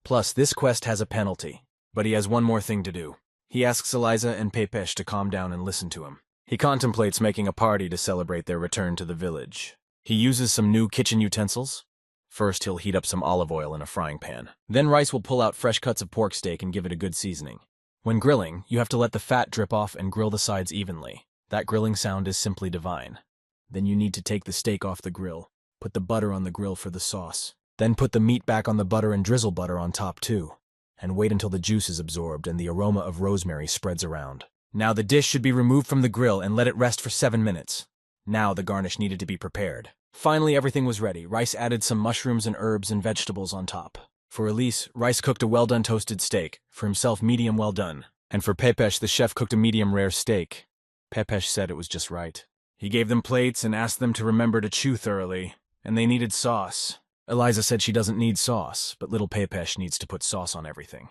Plus, this quest has a penalty. But he has one more thing to do. He asks Eliza and Pepesh to calm down and listen to him. He contemplates making a party to celebrate their return to the village. He uses some new kitchen utensils. First, he'll heat up some olive oil in a frying pan. Then Rice will pull out fresh cuts of pork steak and give it a good seasoning. When grilling, you have to let the fat drip off and grill the sides evenly. That grilling sound is simply divine. Then you need to take the steak off the grill, put the butter on the grill for the sauce. Then put the meat back on the butter and drizzle butter on top too. And wait until the juice is absorbed and the aroma of rosemary spreads around. Now the dish should be removed from the grill and let it rest for 7 minutes. Now the garnish needed to be prepared. Finally, everything was ready. Rice added some mushrooms and herbs and vegetables on top. For Elise, Rice cooked a well-done toasted steak. For himself, medium well done. And for Pepesh, the chef cooked a medium rare steak. Pepesh said it was just right. He gave them plates and asked them to remember to chew thoroughly. And they needed sauce. Eliza said she doesn't need sauce, but little Pepesh needs to put sauce on everything.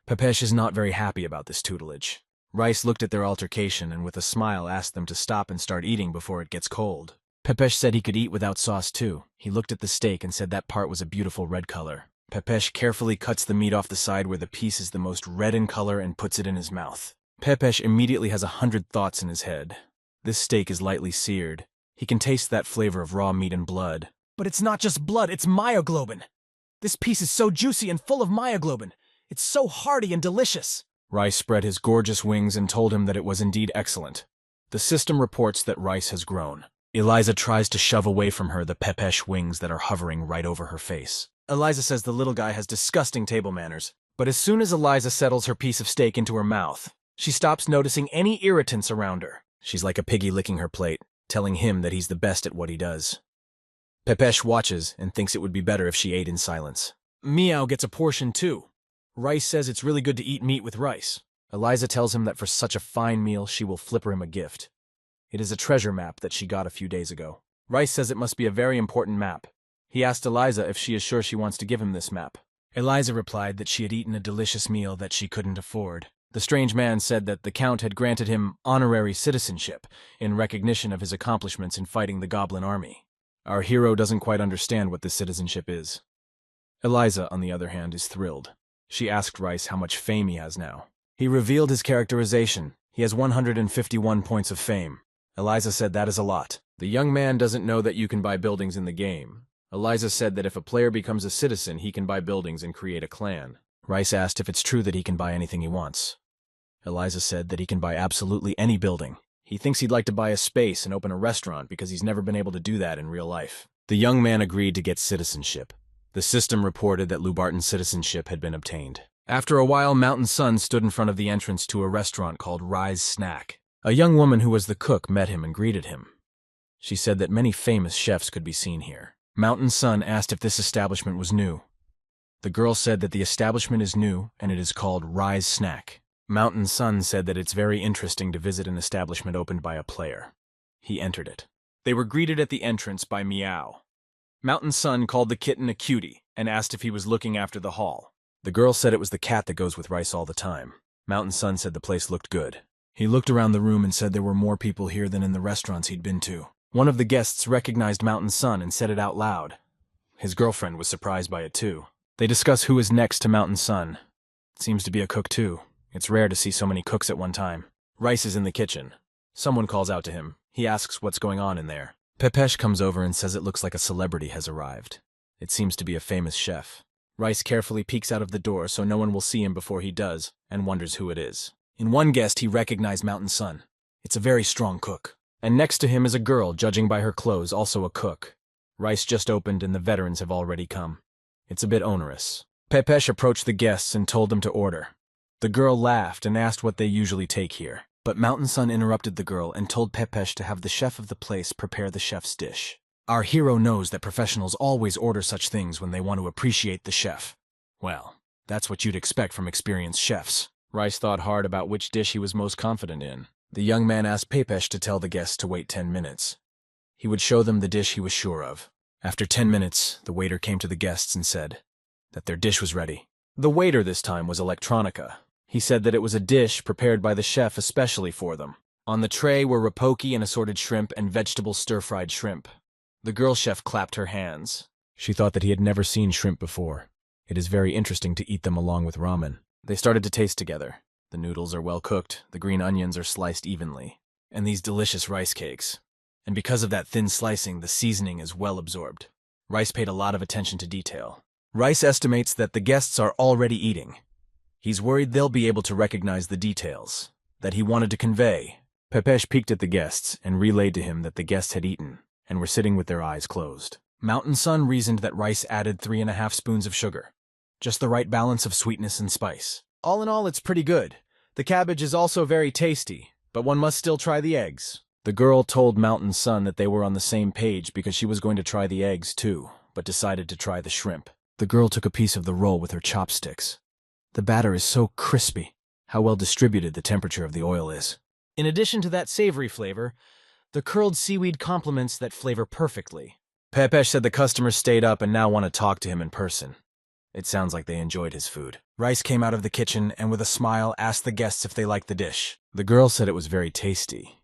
Pepesh is not very happy about this tutelage. Rice looked at their altercation and with a smile asked them to stop and start eating before it gets cold. Pepesh said he could eat without sauce too. He looked at the steak and said that part was a beautiful red color. Pepesh carefully cuts the meat off the side where the piece is the most red in color and puts it in his mouth. Pepesh immediately has 100 thoughts in his head. This steak is lightly seared. He can taste that flavor of raw meat and blood. But it's not just blood, it's myoglobin. This piece is so juicy and full of myoglobin. It's so hearty and delicious. Rice spread his gorgeous wings and told him that it was indeed excellent. The system reports that Rice has grown. Eliza tries to shove away from her the Pepesh wings that are hovering right over her face. Eliza says the little guy has disgusting table manners. But as soon as Eliza settles her piece of steak into her mouth, she stops noticing any irritants around her. She's like a piggy licking her plate, telling him that he's the best at what he does. Pepesh watches and thinks it would be better if she ate in silence. Meow gets a portion too. Rice says it's really good to eat meat with rice. Eliza tells him that for such a fine meal, she will flipper him a gift. It is a treasure map that she got a few days ago. Rice says it must be a very important map. He asked Eliza if she is sure she wants to give him this map. Eliza replied that she had eaten a delicious meal that she couldn't afford. The strange man said that the Count had granted him honorary citizenship in recognition of his accomplishments in fighting the Goblin army. Our hero doesn't quite understand what this citizenship is. Eliza, on the other hand, is thrilled. She asked Rice how much fame he has now. He revealed his characterization. He has 151 points of fame. Eliza said that is a lot. The young man doesn't know that you can buy buildings in the game. Eliza said that if a player becomes a citizen, he can buy buildings and create a clan. Rice asked if it's true that he can buy anything he wants. Eliza said that he can buy absolutely any building. He thinks he'd like to buy a space and open a restaurant because he's never been able to do that in real life. The young man agreed to get citizenship. The system reported that Lubarton's citizenship had been obtained. After a while, Mountain Sun stood in front of the entrance to a restaurant called Rise Snack. A young woman who was the cook met him and greeted him. She said that many famous chefs could be seen here. Mountain Sun asked if this establishment was new. The girl said that the establishment is new and it is called Rise Snack. Mountain Sun said that it's very interesting to visit an establishment opened by a player. He entered it. They were greeted at the entrance by Meow. Mountain Sun called the kitten a cutie and asked if he was looking after the hall. The girl said it was the cat that goes with Rice all the time. Mountain Sun said the place looked good. He looked around the room and said there were more people here than in the restaurants he'd been to. One of the guests recognized Mountain Sun and said it out loud. His girlfriend was surprised by it too. They discuss who is next to Mountain Sun. It seems to be a cook too. It's rare to see so many cooks at one time. Rice is in the kitchen. Someone calls out to him. He asks what's going on in there. Pepesh comes over and says it looks like a celebrity has arrived. It seems to be a famous chef. Rice carefully peeks out of the door so no one will see him before he does, and wonders who it is. In one guest, he recognized Mountain Sun. It's a very strong cook. And next to him is a girl, judging by her clothes, also a cook. Rice just opened and the veterans have already come. It's a bit onerous. Pepesh approached the guests and told them to order. The girl laughed and asked what they usually take here. But Mountain Sun interrupted the girl and told Pepesh to have the chef of the place prepare the chef's dish. Our hero knows that professionals always order such things when they want to appreciate the chef. Well, that's what you'd expect from experienced chefs. Rice thought hard about which dish he was most confident in. The young man asked Pepesh to tell the guests to wait 10 minutes. He would show them the dish he was sure of. After 10 minutes, the waiter came to the guests and said that their dish was ready. The waiter this time was Electronica. He said that it was a dish prepared by the chef especially for them. On the tray were rapoki and assorted shrimp and vegetable stir-fried shrimp. The girl chef clapped her hands. She thought that he had never seen shrimp before. It is very interesting to eat them along with ramen. They started to taste together. The noodles are well cooked, the green onions are sliced evenly, and these delicious rice cakes. And because of that thin slicing, the seasoning is well absorbed. Rice paid a lot of attention to detail. Rice estimates that the guests are already eating. He's worried they'll be able to recognize the details that he wanted to convey. Pepesh peeked at the guests and relayed to him that the guests had eaten and were sitting with their eyes closed. Mountain Sun reasoned that Rice added 3½ spoons of sugar. Just the right balance of sweetness and spice. All in all, it's pretty good. The cabbage is also very tasty, but one must still try the eggs. The girl told Mountain Sun that they were on the same page because she was going to try the eggs too, but decided to try the shrimp. The girl took a piece of the roll with her chopsticks. The batter is so crispy. How well distributed the temperature of the oil is. In addition to that savory flavor, the curled seaweed complements that flavor perfectly. Pepesh said the customers stayed up and now want to talk to him in person. It sounds like they enjoyed his food. Rice came out of the kitchen and with a smile asked the guests if they liked the dish. The girl said it was very tasty.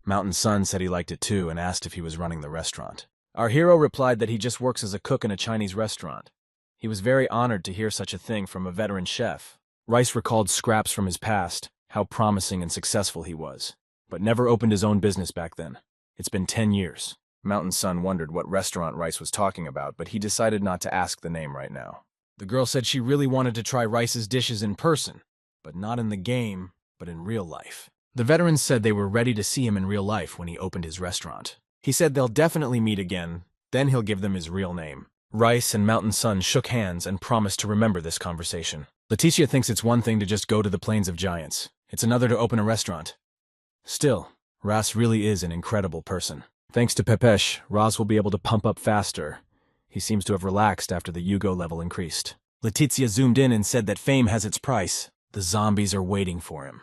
Mountain Sun said he liked it too and asked if he was running the restaurant. Our hero replied that he just works as a cook in a Chinese restaurant. He was very honored to hear such a thing from a veteran chef. Rice recalled scraps from his past, how promising and successful he was, but never opened his own business back then. It's been 10 years. Mountain Sun wondered what restaurant Rice was talking about, but he decided not to ask the name right now. The girl said she really wanted to try Rice's dishes in person, but not in the game, but in real life. The veterans said they were ready to see him in real life when he opened his restaurant. He said they'll definitely meet again, then he'll give them his real name. Rice and Mountain Sun shook hands and promised to remember this conversation. Leticia thinks it's one thing to just go to the Plains of Giants. It's another to open a restaurant. Still, Ras really is an incredible person. Thanks to Pepesh, Ras will be able to pump up faster. He seems to have relaxed after the Yugo level increased. Leticia zoomed in and said that fame has its price. The zombies are waiting for him.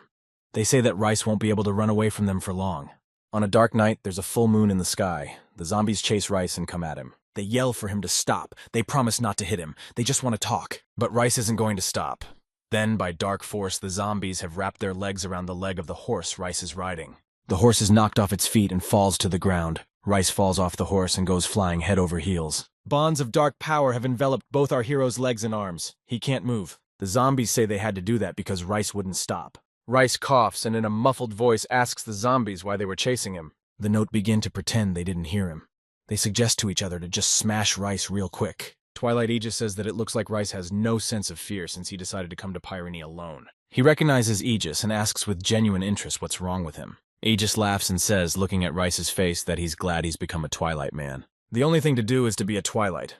They say that Rice won't be able to run away from them for long. On a dark night, there's a full moon in the sky. The zombies chase Rice and come at him. They yell for him to stop. They promise not to hit him. They just want to talk. But Rice isn't going to stop. Then, by dark force, the zombies have wrapped their legs around the leg of the horse Rice is riding. The horse is knocked off its feet and falls to the ground. Rice falls off the horse and goes flying head over heels. Bonds of dark power have enveloped both our hero's legs and arms. He can't move. The zombies say they had to do that because Rice wouldn't stop. Rice coughs and in a muffled voice asks the zombies why they were chasing him. The note begin to pretend they didn't hear him. They suggest to each other to just smash Rice real quick. Twilight Aegis says that it looks like Rice has no sense of fear since he decided to come to Pyrene alone. He recognizes Aegis and asks with genuine interest what's wrong with him. Aegis laughs and says, looking at Rice's face, that he's glad he's become a Twilight man. The only thing to do is to be a Twilight.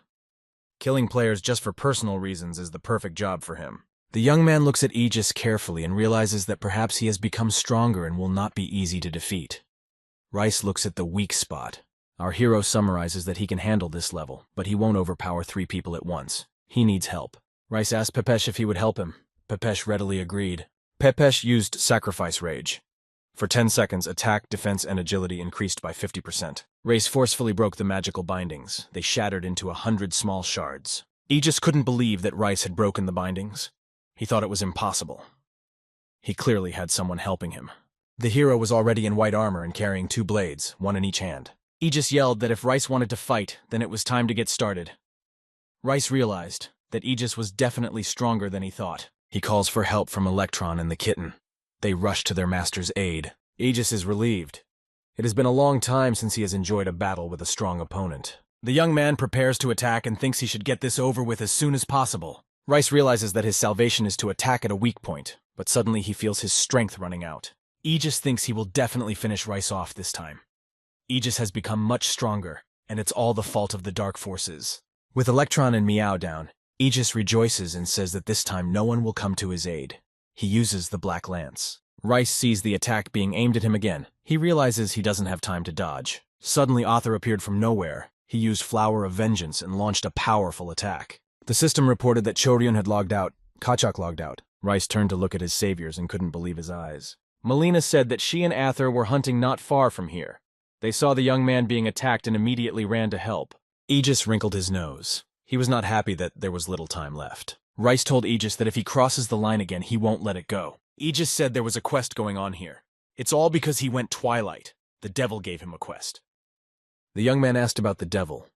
Killing players just for personal reasons is the perfect job for him. The young man looks at Aegis carefully and realizes that perhaps he has become stronger and will not be easy to defeat. Rice looks at the weak spot. Our hero summarizes that he can handle this level, but he won't overpower 3 people at once. He needs help. Rice asked Pepesh if he would help him. Pepesh readily agreed. Pepesh used Sacrifice Rage. For 10 seconds, attack, defense, and agility increased by 50%. Rice forcefully broke the magical bindings. They shattered into 100 small shards. Aegis couldn't believe that Rice had broken the bindings. He thought it was impossible. He clearly had someone helping him. The hero was already in white armor and carrying 2 blades, one in each hand. Aegis yelled that if Rice wanted to fight, then it was time to get started. Rice realized that Aegis was definitely stronger than he thought. He calls for help from Electron and the kitten. They rush to their master's aid. Aegis is relieved. It has been a long time since he has enjoyed a battle with a strong opponent. The young man prepares to attack and thinks he should get this over with as soon as possible. Rice realizes that his salvation is to attack at a weak point, but suddenly he feels his strength running out. Aegis thinks he will definitely finish Rice off this time. Aegis has become much stronger, and it's all the fault of the dark forces. With Electron and Meow down, Aegis rejoices and says that this time no one will come to his aid. He uses the Black Lance. Rice sees the attack being aimed at him again. He realizes he doesn't have time to dodge. Suddenly, Author appeared from nowhere. He used Flower of Vengeance and launched a powerful attack. The system reported that Choryun had logged out. Kachak logged out. Rice turned to look at his saviors and couldn't believe his eyes. Molina said that she and Aether were hunting not far from here. They saw the young man being attacked and immediately ran to help. Aegis wrinkled his nose. He was not happy that there was little time left. Rice told Aegis that if he crosses the line again, he won't let it go. Aegis said there was a quest going on here. It's all because he went Twilight. The devil gave him a quest. The young man asked about the devil.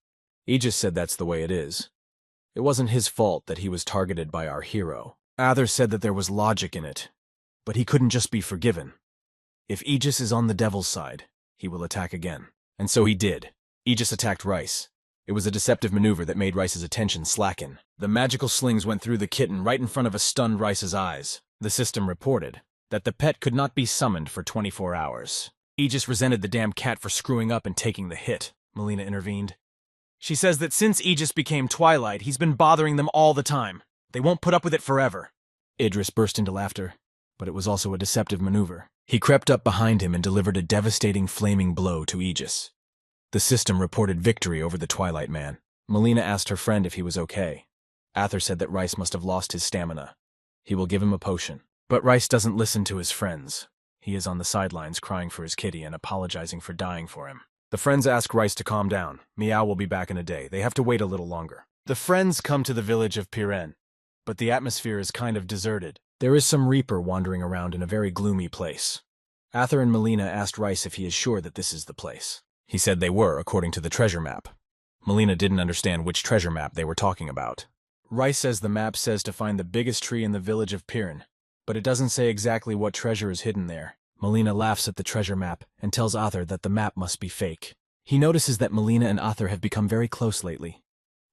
Aegis said that's the way it is. It wasn't his fault that he was targeted by our hero. Aether said that there was logic in it, but he couldn't just be forgiven. If Aegis is on the devil's side, he will attack again. And so he did. Aegis attacked Rice. It was a deceptive maneuver that made Rice's attention slacken. The magical slings went through the kitten right in front of a stunned Rice's eyes. The system reported that the pet could not be summoned for 24 hours. Aegis resented the damn cat for screwing up and taking the hit. Molina intervened. She says that since Aegis became Twilight, he's been bothering them all the time. They won't put up with it forever. Idris burst into laughter, but it was also a deceptive maneuver. He crept up behind him and delivered a devastating flaming blow to Aegis. The system reported victory over the Twilight man. Molina asked her friend if he was okay. Aether said that Rice must have lost his stamina. He will give him a potion. But Rice doesn't listen to his friends. He is on the sidelines crying for his kitty and apologizing for dying for him. The friends ask Rice to calm down. Meow will be back in a day. They have to wait a little longer. The friends come to the village of Pyrene, but the atmosphere is kind of deserted. There is some Reaper wandering around in a very gloomy place. Arthur and Molina asked Rice if he is sure that this is the place. He said they were, according to the treasure map. Molina didn't understand which treasure map they were talking about. Rice says the map says to find the biggest tree in the village of Pirin, but it doesn't say exactly what treasure is hidden there. Molina laughs at the treasure map and tells Arthur that the map must be fake. He notices that Molina and Arthur have become very close lately.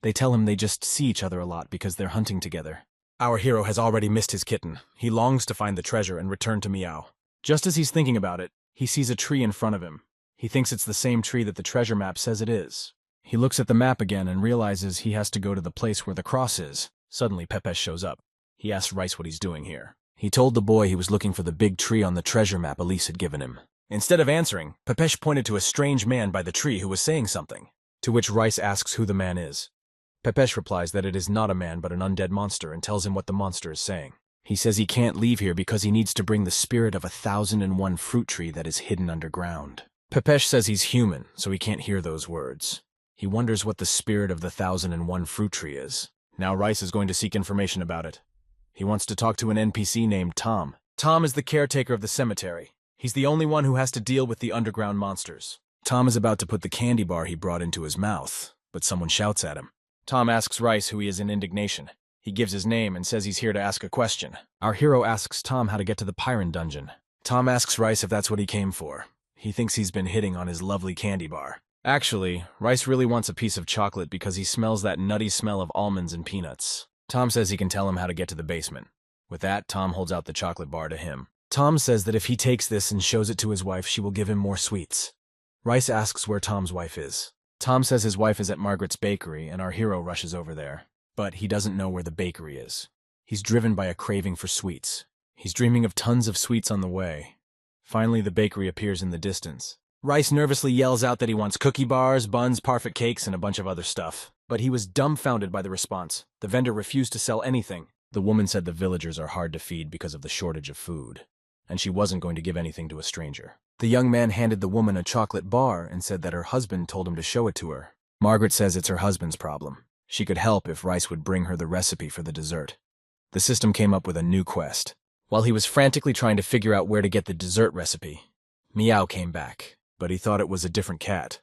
They tell him they just see each other a lot because they're hunting together. Our hero has already missed his kitten. He longs to find the treasure and return to Meow. Just as he's thinking about it, he sees a tree in front of him. He thinks it's the same tree that the treasure map says it is. He looks at the map again and realizes he has to go to the place where the cross is. Suddenly, Pepesh shows up. He asks Rice what he's doing here. He told the boy he was looking for the big tree on the treasure map Elise had given him. Instead of answering, Pepesh pointed to a strange man by the tree who was saying something, to which Rice asks who the man is. Pepesh replies that it is not a man but an undead monster and tells him what the monster is saying. He says he can't leave here because he needs to bring the spirit of 1,001 fruit tree that is hidden underground. Pepesh says he's human, so he can't hear those words. He wonders what the spirit of the 1,001 fruit tree is. Now Rice is going to seek information about it. He wants to talk to an NPC named Tom. Tom is the caretaker of the cemetery. He's the only one who has to deal with the underground monsters. Tom is about to put the candy bar he brought into his mouth, but someone shouts at him. Tom asks Rice who he is in indignation. He gives his name and says he's here to ask a question. Our hero asks Tom how to get to the Pyron dungeon. Tom asks Rice if that's what he came for. He thinks he's been hitting on his lovely candy bar. Actually, Rice really wants a piece of chocolate because he smells that nutty smell of almonds and peanuts. Tom says he can tell him how to get to the basement. With that, Tom holds out the chocolate bar to him. Tom says that if he takes this and shows it to his wife, she will give him more sweets. Rice asks where Tom's wife is. Tom says his wife is at Margaret's bakery, and our hero rushes over there. But he doesn't know where the bakery is. He's driven by a craving for sweets. He's dreaming of tons of sweets on the way. Finally, the bakery appears in the distance. Rice nervously yells out that he wants cookie bars, buns, parfait cakes, and a bunch of other stuff. But he was dumbfounded by the response. The vendor refused to sell anything. The woman said the villagers are hard to feed because of the shortage of food, and she wasn't going to give anything to a stranger. The young man handed the woman a chocolate bar and said that her husband told him to show it to her. Margaret says it's her husband's problem. She could help if Rice would bring her the recipe for the dessert. The system came up with a new quest. While he was frantically trying to figure out where to get the dessert recipe, Meow came back, but he thought it was a different cat.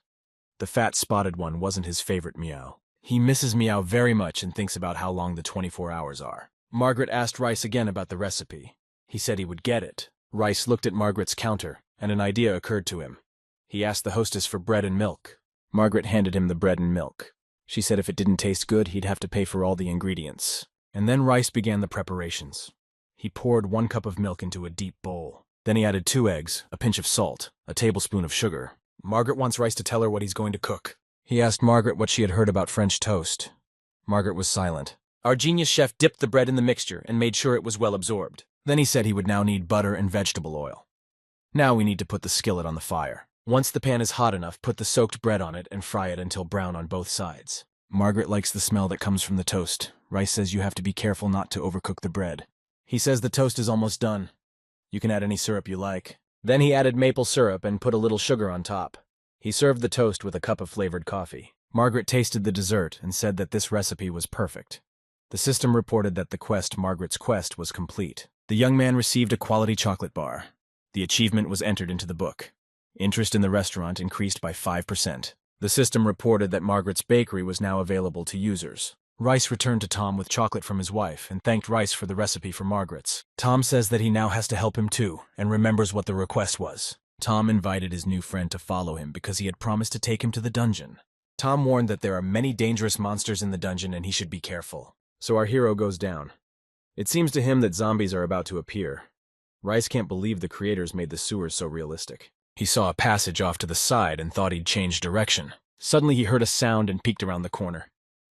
The fat spotted one wasn't his favorite Meow. He misses Meow very much and thinks about how long the 24 hours are. Margaret asked Rice again about the recipe. He said he would get it. Rice looked at Margaret's counter, and an idea occurred to him. He asked the hostess for bread and milk. Margaret handed him the bread and milk. She said if it didn't taste good, he'd have to pay for all the ingredients. And then Rice began the preparations. He poured 1 cup of milk into a deep bowl. Then he added 2 eggs, a pinch of salt, a tablespoon of sugar. Margaret wants Rice to tell her what he's going to cook. He asked Margaret what she had heard about French toast. Margaret was silent. Our genius chef dipped the bread in the mixture and made sure it was well absorbed. Then he said he would now need butter and vegetable oil. Now we need to put the skillet on the fire. Once the pan is hot enough, put the soaked bread on it and fry it until brown on both sides. Margaret likes the smell that comes from the toast. Rice says you have to be careful not to overcook the bread. He says the toast is almost done. You can add any syrup you like. Then he added maple syrup and put a little sugar on top. He served the toast with a cup of flavored coffee. Margaret tasted the dessert and said that this recipe was perfect. The system reported that the quest, Margaret's quest, was complete. The young man received a quality chocolate bar. The achievement was entered into the book. Interest in the restaurant increased by 5%. The system reported that Margaret's bakery was now available to users. Rice returned to Tom with chocolate from his wife and thanked Rice for the recipe for Margaret's. Tom says that he now has to help him too and remembers what the request was. Tom invited his new friend to follow him because he had promised to take him to the dungeon. Tom warned that there are many dangerous monsters in the dungeon and he should be careful. So our hero goes down. It seems to him that zombies are about to appear. Rice can't believe the creators made the sewers so realistic. He saw a passage off to the side and thought he'd change direction. Suddenly he heard a sound and peeked around the corner.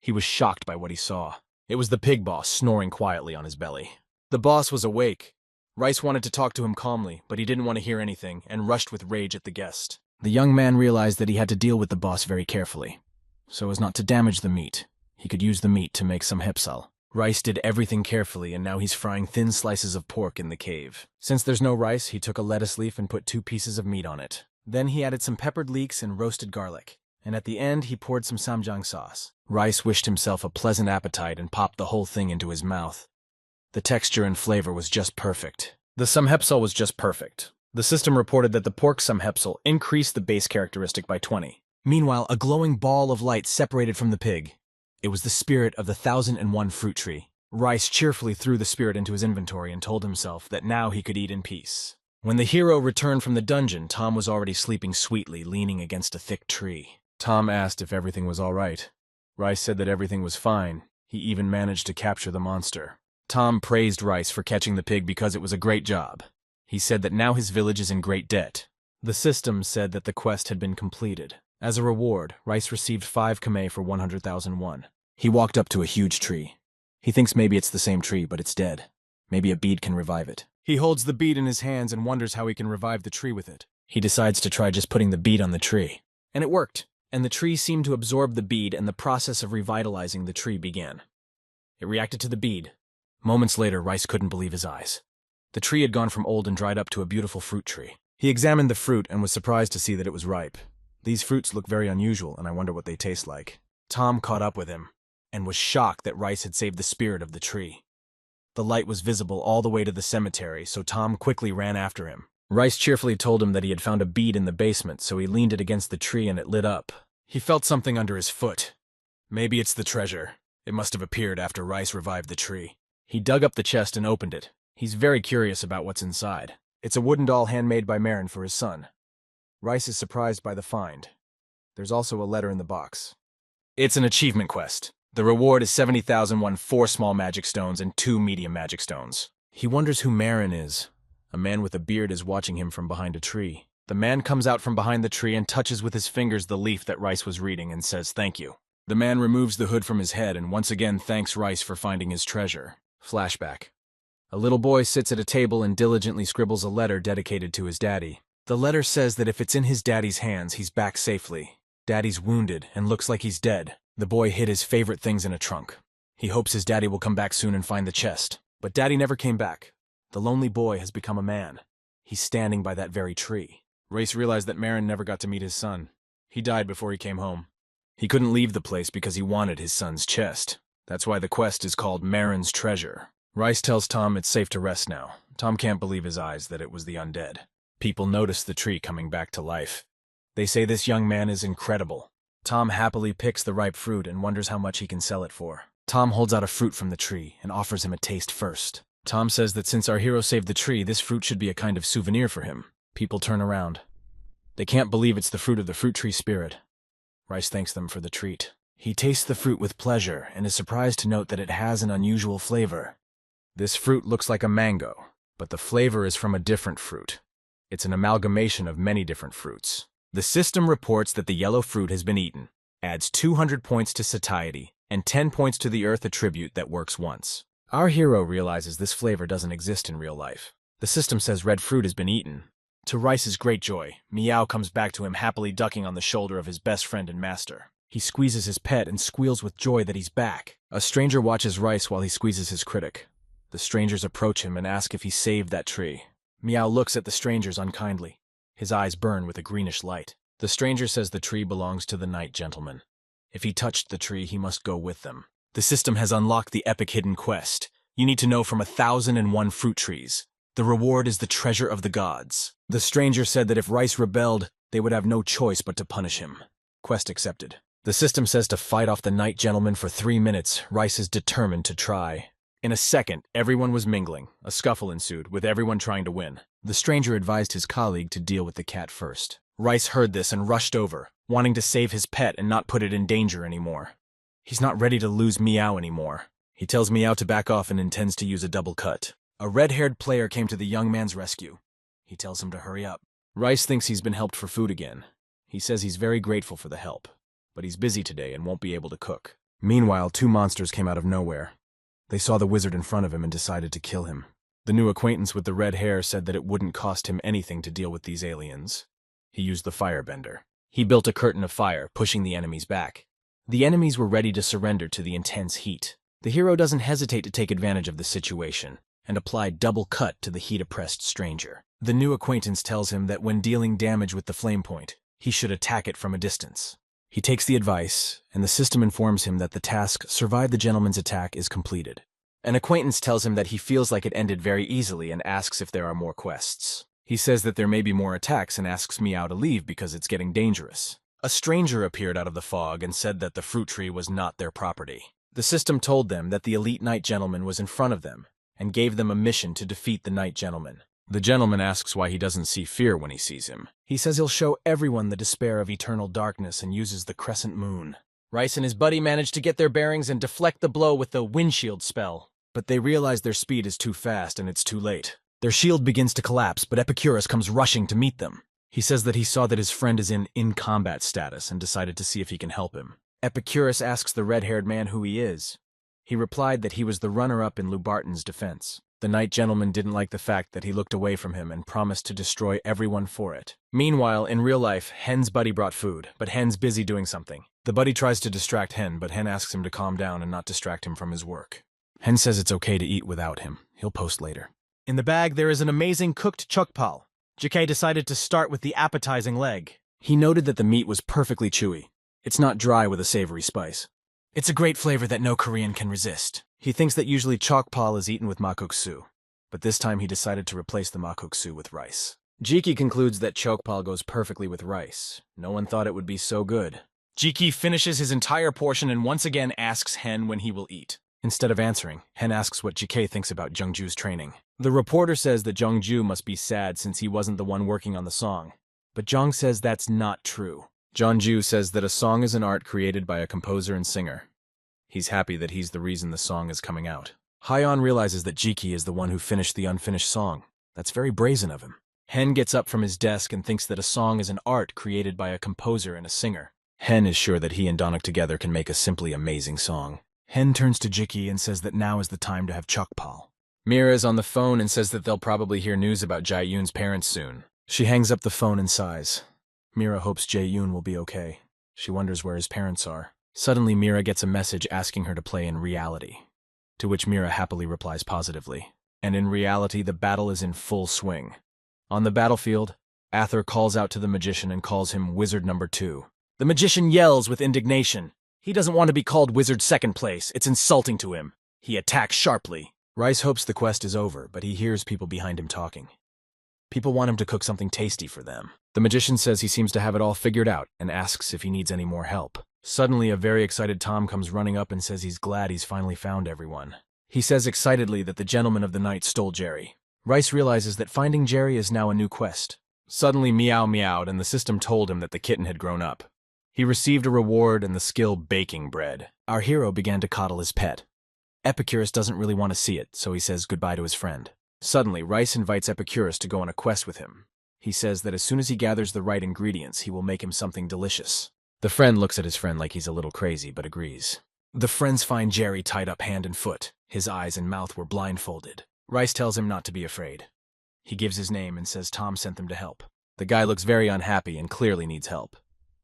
He was shocked by what he saw. It was the pig boss snoring quietly on his belly. The boss was awake. Rice wanted to talk to him calmly, but he didn't want to hear anything and rushed with rage at the guest. The young man realized that he had to deal with the boss very carefully, so as not to damage the meat. He could use the meat to make samgyupsal. Rice did everything carefully, and now he's frying thin slices of pork in the cave. Since there's no rice, he took a lettuce leaf and put 2 pieces of meat on it. Then he added some peppered leeks and roasted garlic, and at the end he poured some samjang sauce. Rice wished himself a pleasant appetite and popped the whole thing into his mouth. The texture and flavor was just perfect. The samgyupsal was just perfect. The system reported that the pork Samgyupsal increased the base characteristic by 20. Meanwhile, a glowing ball of light separated from the pig. It was the spirit of the 1001 fruit tree. Rice cheerfully threw the spirit into his inventory and told himself that now he could eat in peace. When the hero returned from the dungeon, Tom was already sleeping sweetly, leaning against a thick tree. Tom asked if everything was all right. Rice said that everything was fine. He even managed to capture the monster. Tom praised Rice for catching the pig because it was a great job. He said that now his village is in great debt. The system said that the quest had been completed. As a reward, Rice received 5 kame for 100,000 won. He walked up to a huge tree. He thinks maybe it's the same tree, but it's dead. Maybe a bead can revive it. He holds the bead in his hands and wonders how he can revive the tree with it. He decides to try just putting the bead on the tree. And it worked. And the tree seemed to absorb the bead, and the process of revitalizing the tree began. It reacted to the bead. Moments later, Rice couldn't believe his eyes. The tree had gone from old and dried up to a beautiful fruit tree. He examined the fruit and was surprised to see that it was ripe. These fruits look very unusual, and I wonder what they taste like. Tom caught up with him and was shocked that Rice had saved the spirit of the tree. The light was visible all the way to the cemetery, so Tom quickly ran after him. Rice cheerfully told him that he had found a bead in the basement, so he leaned it against the tree and it lit up. He felt something under his foot. Maybe it's the treasure. It must have appeared after Rice revived the tree. He dug up the chest and opened it. He's very curious about what's inside. It's a wooden doll handmade by Marina for his son. Rice is surprised by the find. There's also a letter in the box. It's an achievement quest. The reward is 70,000 won, 4 small magic stones and 2 medium magic stones. He wonders who Marina is. A man with a beard is watching him from behind a tree. The man comes out from behind the tree and touches with his fingers the leaf that Rice was reading and says thank you. The man removes the hood from his head and once again thanks Rice for finding his treasure. Flashback. A little boy sits at a table and diligently scribbles a letter dedicated to his daddy. The letter says that if it's in his daddy's hands, he's back safely. Daddy's wounded and looks like he's dead. The boy hid his favorite things in a trunk. He hopes his daddy will come back soon and find the chest. But daddy never came back. The lonely boy has become a man. He's standing by that very tree. Rice realized that Marina never got to meet his son. He died before he came home. He couldn't leave the place because he wanted his son's chest. That's why the quest is called Marina's Treasure. Rice tells Tom it's safe to rest now. Tom can't believe his eyes that it was the undead. People notice the tree coming back to life. They say this young man is incredible. Tom happily picks the ripe fruit and wonders how much he can sell it for. Tom holds out a fruit from the tree and offers him a taste first. Tom says that since our hero saved the tree, this fruit should be a kind of souvenir for him. People turn around. They can't believe it's the fruit of the fruit tree spirit. Rice thanks them for the treat. He tastes the fruit with pleasure and is surprised to note that it has an unusual flavor. This fruit looks like a mango, but the flavor is from a different fruit. It's an amalgamation of many different fruits. The system reports that the yellow fruit has been eaten, adds 200 points to satiety, and 10 points to the earth attribute that works once. Our hero realizes this flavor doesn't exist in real life. The system says red fruit has been eaten. To Rice's great joy, Meow comes back to him happily ducking on the shoulder of his best friend and master. He squeezes his pet and squeals with joy that he's back. A stranger watches Rice while he squeezes his critic. The strangers approach him and ask if he saved that tree. Meow looks at the strangers unkindly. His eyes burn with a greenish light. The stranger says the tree belongs to the Night Gentleman. If he touched the tree, he must go with them. The system has unlocked the epic hidden quest. You need to know from 1001 fruit trees. The reward is the treasure of the gods. The stranger said that if Rice rebelled, they would have no choice but to punish him. Quest accepted. The system says to fight off the Night Gentleman for 3 minutes. Rice is determined to try. In a second, everyone was mingling. A scuffle ensued, with everyone trying to win. The stranger advised his colleague to deal with the cat first. Rice heard this and rushed over, wanting to save his pet and not put it in danger anymore. He's not ready to lose Meow anymore. He tells Meow to back off and intends to use a double cut. A red-haired player came to the young man's rescue. He tells him to hurry up. Rice thinks he's been helped for food again. He says he's very grateful for the help, but he's busy today and won't be able to cook. Meanwhile, 2 monsters came out of nowhere. They saw the wizard in front of him and decided to kill him. The new acquaintance with the red hair said that it wouldn't cost him anything to deal with these aliens. He used the firebender. He built a curtain of fire, pushing the enemies back. The enemies were ready to surrender to the intense heat. The hero doesn't hesitate to take advantage of the situation and applied double cut to the heat-oppressed stranger. The new acquaintance tells him that when dealing damage with the flame point, he should attack it from a distance. He takes the advice, and the system informs him that the task, Survive the Gentleman's Attack, is completed. An acquaintance tells him that he feels like it ended very easily and asks if there are more quests. He says that there may be more attacks and asks Meow to leave because it's getting dangerous. A stranger appeared out of the fog and said that the fruit tree was not their property. The system told them that the elite knight gentleman was in front of them and gave them a mission to defeat the knight gentleman. The gentleman asks why he doesn't see fear when he sees him. He says he'll show everyone the despair of eternal darkness and uses the crescent moon. Rice and his buddy manage to get their bearings and deflect the blow with the windshield spell. But they realize their speed is too fast and it's too late. Their shield begins to collapse, but Epicurus comes rushing to meet them. He says that he saw that his friend is in combat status and decided to see if he can help him. Epicurus asks the red-haired man who he is. He replied that he was the runner-up in Lubarton's defense. The knight gentleman didn't like the fact that he looked away from him and promised to destroy everyone for it. Meanwhile, in real life, Hen's buddy brought food, but Hen's busy doing something. The buddy tries to distract Hen, but Hen asks him to calm down and not distract him from his work. Hen says it's okay to eat without him. He'll post later. In the bag, there is an amazing cooked chukpal. JK decided to start with the appetizing leg. He noted that the meat was perfectly chewy. It's not dry with a savory spice. It's a great flavor that no Korean can resist. He thinks that usually chokpal is eaten with makoksu, but this time he decided to replace the makoksu with rice. Jiki concludes that chokpal goes perfectly with rice. No one thought it would be so good. Jiki finishes his entire portion and once again asks Hen when he will eat. Instead of answering, Hen asks what JK thinks about Jungju's training. The reporter says that Jungju must be sad since he wasn't the one working on the song, but Jung says that's not true. Jungju says that a song is an art created by a composer and singer. He's happy that he's the reason the song is coming out. Hyeon realizes that Jiki is the one who finished the unfinished song. That's very brazen of him. Hen gets up from his desk and thinks that a song is an art created by a composer and a singer. Hen is sure that he and Donok together can make a simply amazing song. Hen turns to Jiki and says that now is the time to have chukpal. Mira is on the phone and says that they'll probably hear news about Jae-yoon's parents soon. She hangs up the phone and sighs. Mira hopes Jae-yoon will be okay. She wonders where his parents are. Suddenly, Mira gets a message asking her to play in reality, to which Mira happily replies positively. And in reality, the battle is in full swing. On the battlefield, Ather calls out to the magician and calls him Wizard Number 2. The magician yells with indignation. He doesn't want to be called Wizard Second Place. It's insulting to him. He attacks sharply. Rice hopes the quest is over, but he hears people behind him talking. People want him to cook something tasty for them. The magician says he seems to have it all figured out and asks if he needs any more help. Suddenly, a very excited Tom comes running up and says he's glad he's finally found everyone. He says excitedly that the gentleman of the night stole Jerry. Rice realizes that finding Jerry is now a new quest. Suddenly, Meow meowed and the system told him that the kitten had grown up. He received a reward and the skill baking bread. Our hero began to coddle his pet. Epicurus doesn't really want to see it, so he says goodbye to his friend. Suddenly, Rice invites Epicurus to go on a quest with him. He says that as soon as he gathers the right ingredients, he will make him something delicious. The friend looks at his friend like he's a little crazy, but agrees. The friends find Jerry tied up hand and foot. His eyes and mouth were blindfolded. Rice tells him not to be afraid. He gives his name and says Tom sent them to help. The guy looks very unhappy and clearly needs help.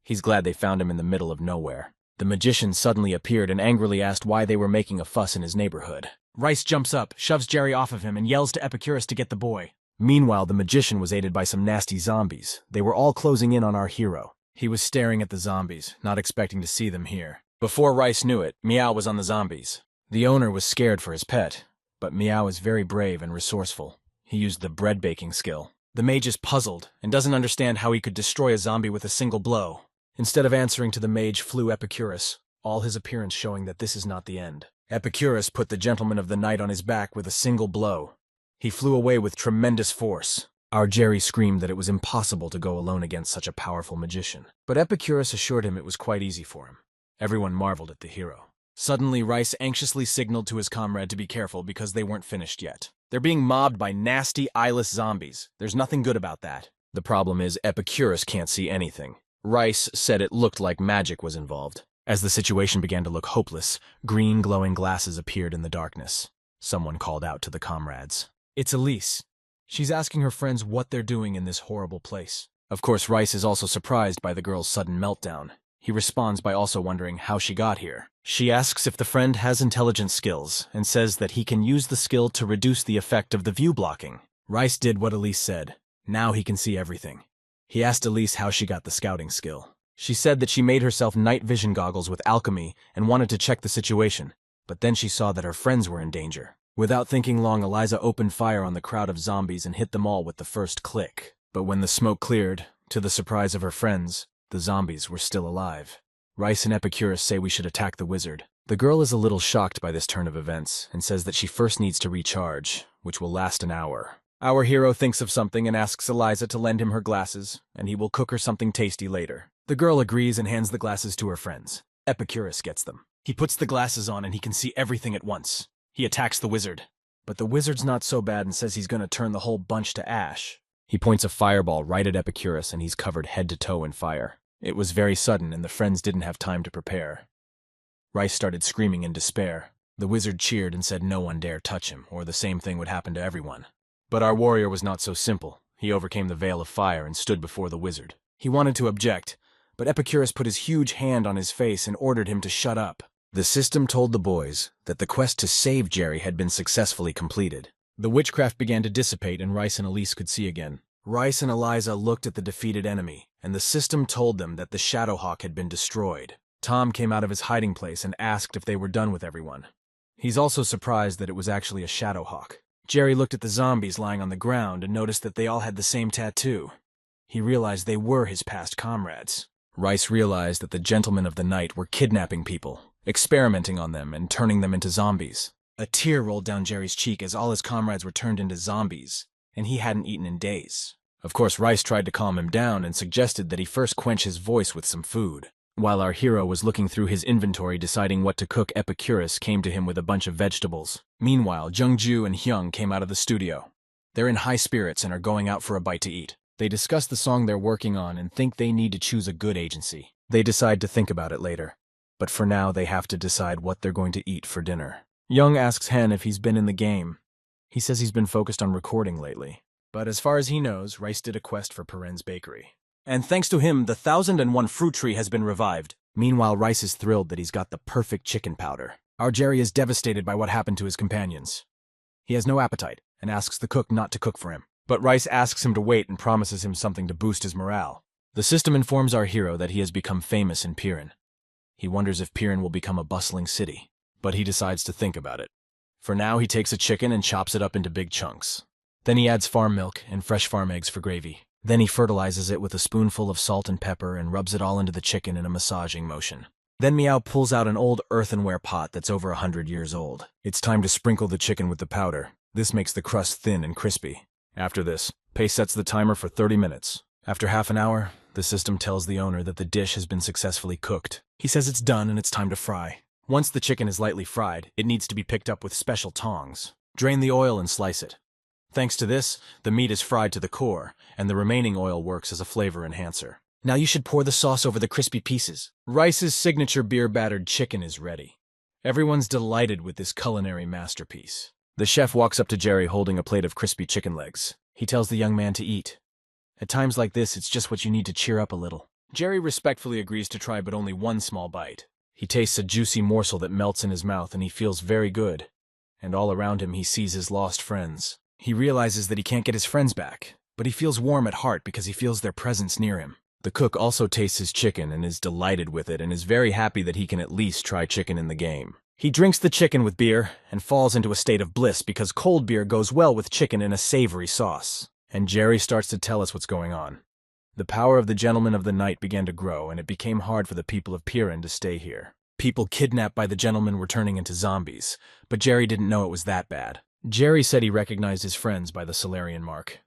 He's glad they found him in the middle of nowhere. The magician suddenly appeared and angrily asked why they were making a fuss in his neighborhood. Rice jumps up, shoves Jerry off of him, and yells to Epicurus to get the boy. Meanwhile, the magician was aided by some nasty zombies. They were all closing in on our hero. He was staring at the zombies, not expecting to see them here. Before Rice knew it, Meow was on the zombies. The owner was scared for his pet, but Meow is very brave and resourceful. He used the bread baking skill. The mage is puzzled and doesn't understand how he could destroy a zombie with a single blow. Instead of answering to the mage flew Epicurus, all his appearance showing that this is not the end. Epicurus put the gentleman of the night on his back with a single blow. He flew away with tremendous force. Our Jerry screamed that it was impossible to go alone against such a powerful magician. But Epicurus assured him it was quite easy for him. Everyone marveled at the hero. Suddenly, Rice anxiously signaled to his comrade to be careful because they weren't finished yet. They're being mobbed by nasty, eyeless zombies. There's nothing good about that. The problem is Epicurus can't see anything. Rice said it looked like magic was involved. As the situation began to look hopeless, green glowing glasses appeared in the darkness. Someone called out to the comrades. It's Elise. She's asking her friends what they're doing in this horrible place. Of course, Rice is also surprised by the girl's sudden meltdown. He responds by also wondering how she got here. She asks if the friend has intelligence skills and says that he can use the skill to reduce the effect of the view blocking. Rice did what Elise said. Now he can see everything. He asked Elise how she got the scouting skill. She said that she made herself night vision goggles with alchemy and wanted to check the situation, but then she saw that her friends were in danger. Without thinking long, Eliza opened fire on the crowd of zombies and hit them all with the first click. But when the smoke cleared, to the surprise of her friends, the zombies were still alive. Rice and Epicurus say we should attack the wizard. The girl is a little shocked by this turn of events and says that she first needs to recharge, which will last an hour. Our hero thinks of something and asks Eliza to lend him her glasses, and he will cook her something tasty later. The girl agrees and hands the glasses to her friends. Epicurus gets them. He puts the glasses on and he can see everything at once. He attacks the wizard. But the wizard's not so bad and says he's going to turn the whole bunch to ash. He points a fireball right at Epicurus and he's covered head to toe in fire. It was very sudden and the friends didn't have time to prepare. Rice started screaming in despair. The wizard cheered and said no one dare touch him, or the same thing would happen to everyone. But our warrior was not so simple. He overcame the veil of fire and stood before the wizard. He wanted to object, but Epicurus put his huge hand on his face and ordered him to shut up. The system told the boys that the quest to save Jerry had been successfully completed. The witchcraft began to dissipate and Rice and Elise could see again. Rice and Eliza looked at the defeated enemy, and the system told them that the Shadowhawk had been destroyed. Tom came out of his hiding place and asked if they were done with everyone. He's also surprised that it was actually a Shadowhawk. Jerry looked at the zombies lying on the ground and noticed that they all had the same tattoo. He realized they were his past comrades. Rice realized that the gentlemen of the night were kidnapping people, experimenting on them and turning them into zombies. A tear rolled down Jerry's cheek as all his comrades were turned into zombies, and he hadn't eaten in days. Of course, Rice tried to calm him down and suggested that he first quench his voice with some food. While our hero was looking through his inventory deciding what to cook, Epicurus came to him with a bunch of vegetables. Meanwhile, Jungju and Hyung came out of the studio. They're in high spirits and are going out for a bite to eat. They discuss the song they're working on and think they need to choose a good agency. They decide to think about it later. But for now, they have to decide what they're going to eat for dinner. Young asks Hen if he's been in the game. He says he's been focused on recording lately. But as far as he knows, Rice did a quest for Peren's bakery. And thanks to him, the 1001 fruit tree has been revived. Meanwhile, Rice is thrilled that he's got the perfect chicken powder. Our Jerry is devastated by what happened to his companions. He has no appetite and asks the cook not to cook for him. But Rice asks him to wait and promises him something to boost his morale. The system informs our hero that he has become famous in Piran. He wonders if Piran will become a bustling city, but he decides to think about it. For now, he takes a chicken and chops it up into big chunks. Then he adds farm milk and fresh farm eggs for gravy. Then he fertilizes it with a spoonful of salt and pepper and rubs it all into the chicken in a massaging motion. Then Meow pulls out an old earthenware pot that's over 100 years old. It's time to sprinkle the chicken with the powder. This makes the crust thin and crispy. After this, Pace sets the timer for 30 minutes. After half an hour, the system tells the owner that the dish has been successfully cooked. He says it's done and it's time to fry. Once the chicken is lightly fried, it needs to be picked up with special tongs. Drain the oil and slice it. Thanks to this, the meat is fried to the core, and the remaining oil works as a flavor enhancer. Now you should pour the sauce over the crispy pieces. Rice's signature beer-battered chicken is ready. Everyone's delighted with this culinary masterpiece. The chef walks up to Jerry holding a plate of crispy chicken legs. He tells the young man to eat. At times like this, it's just what you need to cheer up a little. Jerry respectfully agrees to try but only one small bite. He tastes a juicy morsel that melts in his mouth and he feels very good. And all around him he sees his lost friends. He realizes that he can't get his friends back, but he feels warm at heart because he feels their presence near him. The cook also tastes his chicken and is delighted with it and is very happy that he can at least try chicken in the game. He drinks the chicken with beer and falls into a state of bliss because cold beer goes well with chicken in a savory sauce. And Jerry starts to tell us what's going on. The power of the gentlemen of the night began to grow and it became hard for the people of Piran to stay here. People kidnapped by the gentlemen were turning into zombies, but Jerry didn't know it was that bad. Jerry said he recognized his friends by the Solarian mark.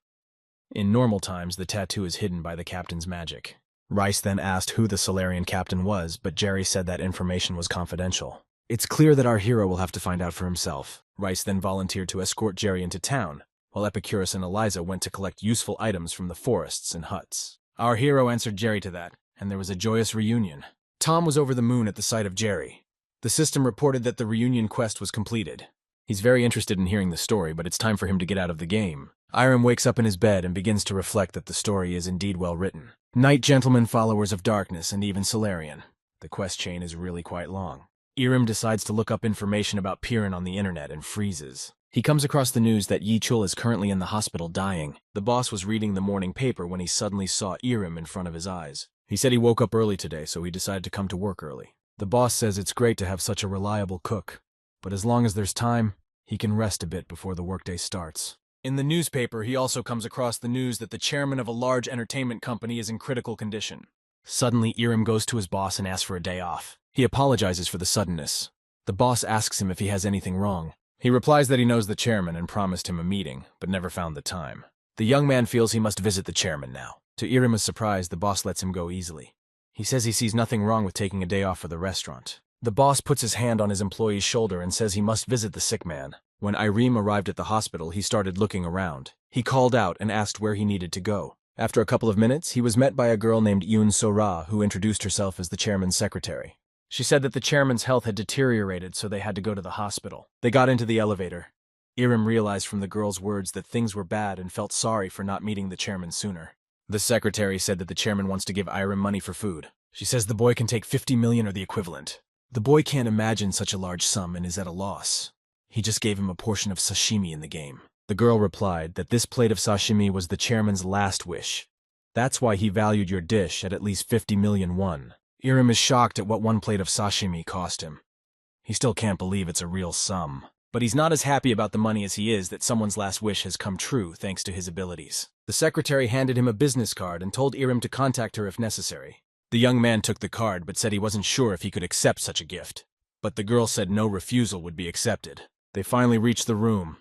In normal times, the tattoo is hidden by the captain's magic. Rice then asked who the Solarian captain was, but Jerry said that information was confidential. It's clear that our hero will have to find out for himself. Rice then volunteered to escort Jerry into town, while Epicurus and Eliza went to collect useful items from the forests and huts. Our hero answered Jerry to that, and there was a joyous reunion. Tom was over the moon at the sight of Jerry. The system reported that the reunion quest was completed. He's very interested in hearing the story, but it's time for him to get out of the game. Irem wakes up in his bed and begins to reflect that the story is indeed well written. Knight gentlemen, followers of darkness, and even Solarian. The quest chain is really quite long. Irem decides to look up information about Piran on the internet and freezes. He comes across the news that Yi Chul is currently in the hospital dying. The boss was reading the morning paper when he suddenly saw Irem in front of his eyes. He said he woke up early today, so he decided to come to work early. The boss says it's great to have such a reliable cook, but as long as there's time, He can rest a bit before the workday starts. In the newspaper, he also comes across the news that the chairman of a large entertainment company is in critical condition. Suddenly, Iram goes to his boss and asks for a day off. He apologizes for the suddenness. The boss asks him if he has anything wrong. He replies that he knows the chairman and promised him a meeting, but never found the time. The young man feels he must visit the chairman now. To Iram's surprise, the boss lets him go easily. He says he sees nothing wrong with taking a day off for the restaurant. The boss puts his hand on his employee's shoulder and says he must visit the sick man. When Iram arrived at the hospital, he started looking around. He called out and asked where he needed to go. After a couple of minutes, he was met by a girl named Yoon So-ra, who introduced herself as the chairman's secretary. She said that the chairman's health had deteriorated, so they had to go to the hospital. They got into the elevator. Iram realized from the girl's words that things were bad and felt sorry for not meeting the chairman sooner. The secretary said that the chairman wants to give Iram money for food. She says the boy can take 50 million or the equivalent. The boy can't imagine such a large sum and is at a loss. He just gave him a portion of sashimi in the game. The girl replied that this plate of sashimi was the chairman's last wish. That's why he valued your dish at least 50 million won. Iram is shocked at what one plate of sashimi cost him. He still can't believe it's a real sum. But he's not as happy about the money as he is that someone's last wish has come true thanks to his abilities. The secretary handed him a business card and told Iram to contact her if necessary. The young man took the card but said he wasn't sure if he could accept such a gift. But the girl said no refusal would be accepted. They finally reached the room.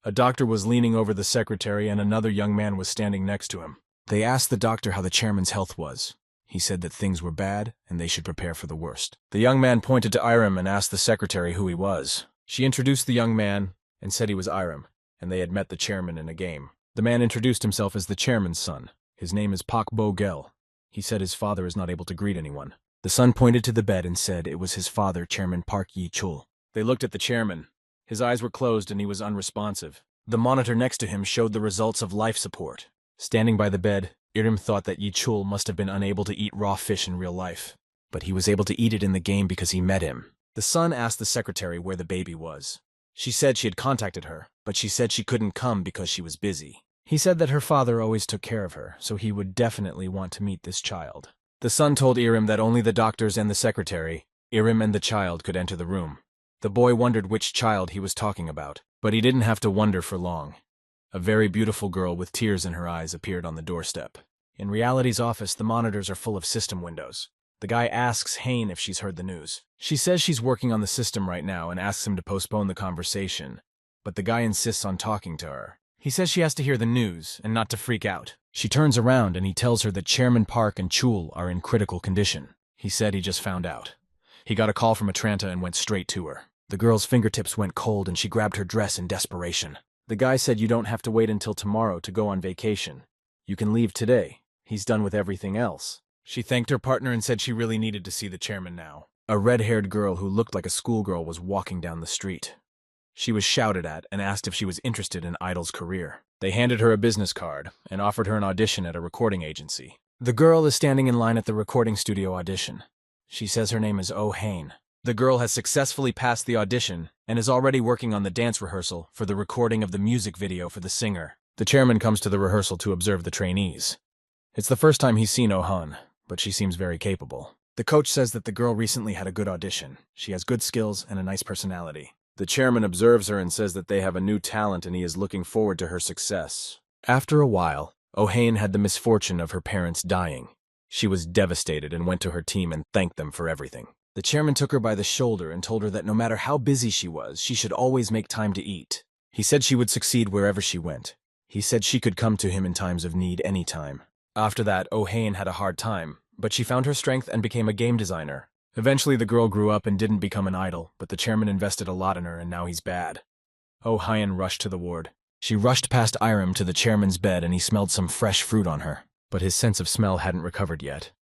A doctor was leaning over the secretary and another young man was standing next to him. They asked the doctor how the chairman's health was. He said that things were bad and they should prepare for the worst. The young man pointed to Iram and asked the secretary who he was. She introduced the young man and said he was Iram, and they had met the chairman in a game. The man introduced himself as the chairman's son. His name is Pak Bo-gel. He said his father is not able to greet anyone. The son pointed to the bed and said it was his father, Chairman Park Yi-chul. They looked at the chairman. His eyes were closed and he was unresponsive. The monitor next to him showed the results of life support. Standing by the bed, Iram thought that Yi-chul must have been unable to eat raw fish in real life. But he was able to eat it in the game because he met him. The son asked the secretary where the baby was. She said she had contacted her, but she said she couldn't come because she was busy. He said that her father always took care of her, so he would definitely want to meet this child. The son told Iram that only the doctors and the secretary, Iram and the child, could enter the room. The boy wondered which child he was talking about, but he didn't have to wonder for long. A very beautiful girl with tears in her eyes appeared on the doorstep. In Reality's office, the monitors are full of system windows. The guy asks Hain if she's heard the news. She says she's working on the system right now and asks him to postpone the conversation, but the guy insists on talking to her. He says she has to hear the news and not to freak out. She turns around and he tells her that Chairman Park and Chul are in critical condition. He said he just found out. He got a call from Atlanta and went straight to her. The girl's fingertips went cold and she grabbed her dress in desperation. The guy said you don't have to wait until tomorrow to go on vacation. You can leave today. He's done with everything else. She thanked her partner and said she really needed to see the chairman now. A red-haired girl who looked like a schoolgirl was walking down the street. She was shouted at and asked if she was interested in Idol's career. They handed her a business card and offered her an audition at a recording agency. The girl is standing in line at the recording studio audition. She says her name is Oh Hain. The girl has successfully passed the audition and is already working on the dance rehearsal for the recording of the music video for the singer. The chairman comes to the rehearsal to observe the trainees. It's the first time he's seen Oh Han, but she seems very capable. The coach says that the girl recently had a good audition. She has good skills and a nice personality. The chairman observes her and says that they have a new talent and he is looking forward to her success. After a while, Oh Hain had the misfortune of her parents dying. She was devastated and went to her team and thanked them for everything. The chairman took her by the shoulder and told her that no matter how busy she was, she should always make time to eat. He said she would succeed wherever she went. He said she could come to him in times of need anytime. After that, Oh Hain had a hard time, but she found her strength and became a game designer. Eventually, the girl grew up and didn't become an idol, but the chairman invested a lot in her and now he's bad. Oh Hain rushed to the ward. She rushed past Iram to the chairman's bed and he smelled some fresh fruit on her, but his sense of smell hadn't recovered yet.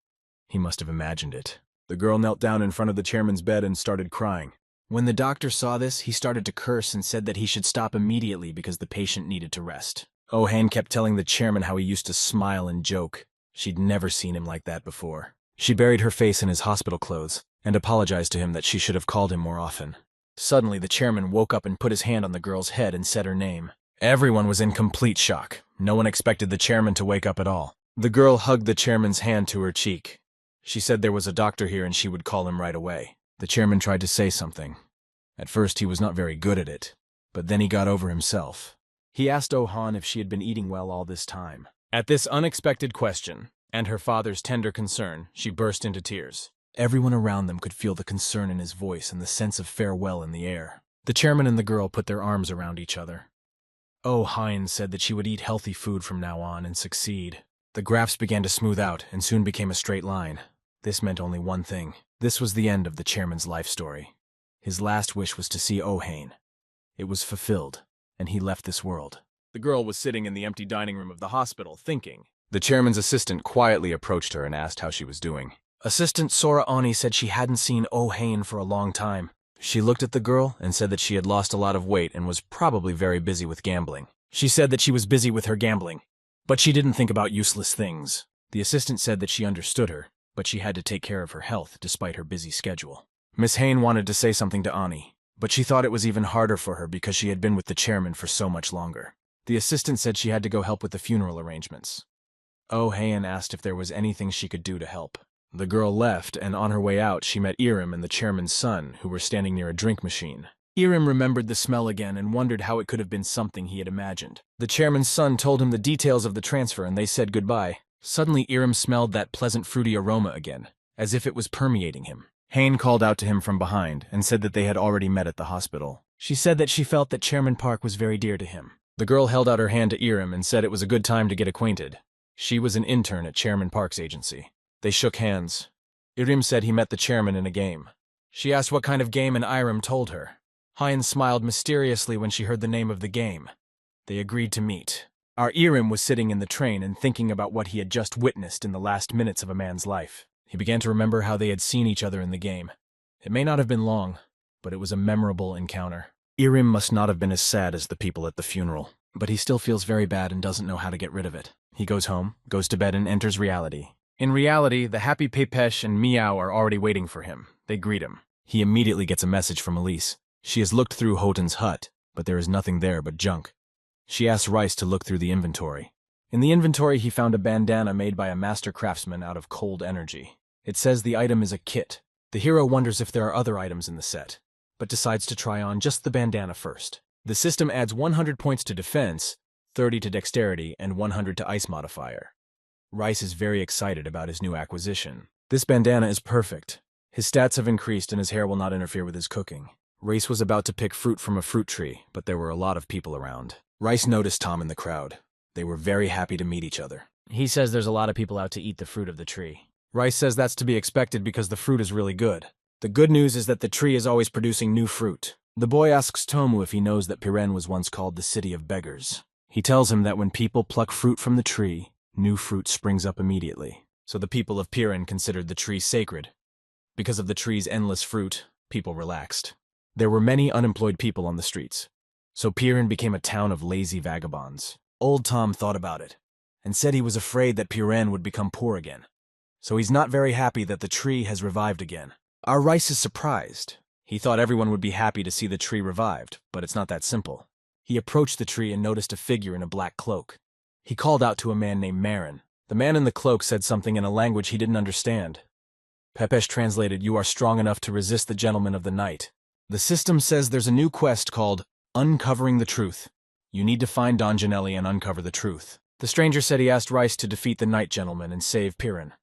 He must have imagined it. The girl knelt down in front of the chairman's bed and started crying. When the doctor saw this, he started to curse and said that he should stop immediately because the patient needed to rest. Oh Hain kept telling the chairman how he used to smile and joke. She'd never seen him like that before. She buried her face in his hospital clothes and apologized to him that she should have called him more often. Suddenly, the chairman woke up and put his hand on the girl's head and said her name. Everyone was in complete shock. No one expected the chairman to wake up at all. The girl hugged the chairman's hand to her cheek. She said there was a doctor here and she would call him right away. The chairman tried to say something. At first, he was not very good at it. But then he got over himself. He asked Oh-han if she had been eating well all this time. At this unexpected question, and her father's tender concern, she burst into tears. Everyone around them could feel the concern in his voice and the sense of farewell in the air. The chairman and the girl put their arms around each other. Oh-han said that she would eat healthy food from now on and succeed. The graphs began to smooth out and soon became a straight line. This meant only one thing. This was the end of the chairman's life story. His last wish was to see Oh-han. It was fulfilled, and he left this world. The girl was sitting in the empty dining room of the hospital, thinking. The chairman's assistant quietly approached her and asked how she was doing. Assistant Sora Oni said she hadn't seen Oh-han for a long time. She looked at the girl and said that she had lost a lot of weight and was probably very busy with gambling. She said that she was busy with her gambling, but she didn't think about useless things. The assistant said that she understood her, but she had to take care of her health despite her busy schedule. Miss Hain wanted to say something to Ani, but she thought it was even harder for her because she had been with the chairman for so much longer. The assistant said she had to go help with the funeral arrangements. Oh-han asked if there was anything she could do to help. The girl left, and on her way out, she met Irim and the chairman's son, who were standing near a drink machine. Irim remembered the smell again and wondered how it could have been something he had imagined. The chairman's son told him the details of the transfer, and they said goodbye. Suddenly, Irim smelled that pleasant fruity aroma again, as if it was permeating him. Hain called out to him from behind and said that they had already met at the hospital. She said that she felt that Chairman Park was very dear to him. The girl held out her hand to Irim and said it was a good time to get acquainted. She was an intern at Chairman Park's agency. They shook hands. Irim said he met the chairman in a game. She asked what kind of game, and Irim told her. Hain smiled mysteriously when she heard the name of the game. They agreed to meet. Our Irim was sitting in the train and thinking about what he had just witnessed in the last minutes of a man's life. He began to remember how they had seen each other in the game. It may not have been long, but it was a memorable encounter. Irim must not have been as sad as the people at the funeral, but he still feels very bad and doesn't know how to get rid of it. He goes home, goes to bed, and enters reality. In reality, the happy Pepesh and Meow are already waiting for him. They greet him. He immediately gets a message from Elise. She has looked through Hoten's hut, but there is nothing there but junk. She asks Rice to look through the inventory. In the inventory, he found a bandana made by a master craftsman out of cold energy. It says the item is a kit. The hero wonders if there are other items in the set, but decides to try on just the bandana first. The system adds 100 points to defense, 30 to dexterity, and 100 to ice modifier. Rice is very excited about his new acquisition. This bandana is perfect. His stats have increased and his hair will not interfere with his cooking. Rice was about to pick fruit from a fruit tree, but there were a lot of people around. Rice noticed Tom in the crowd. They were very happy to meet each other. He says there's a lot of people out to eat the fruit of the tree. Rice says that's to be expected because the fruit is really good. The good news is that the tree is always producing new fruit. The boy asks Tomu if he knows that Piren was once called the City of Beggars. He tells him that when people pluck fruit from the tree, new fruit springs up immediately. So the people of Piren considered the tree sacred. Because of the tree's endless fruit, people relaxed. There were many unemployed people on the streets. So Piren became a town of lazy vagabonds. Old Tom thought about it, and said he was afraid that Piren would become poor again. So he's not very happy that the tree has revived again. Our Rice is surprised. He thought everyone would be happy to see the tree revived, but it's not that simple. He approached the tree and noticed a figure in a black cloak. He called out to a man named Marin. The man in the cloak said something in a language he didn't understand. Pepesh translated, "You are strong enough to resist the gentleman of the night." The system says there's a new quest called Uncovering the Truth. You need to find Don Janelli and uncover the truth. The stranger said he asked Rice to defeat the night gentleman and save Piren.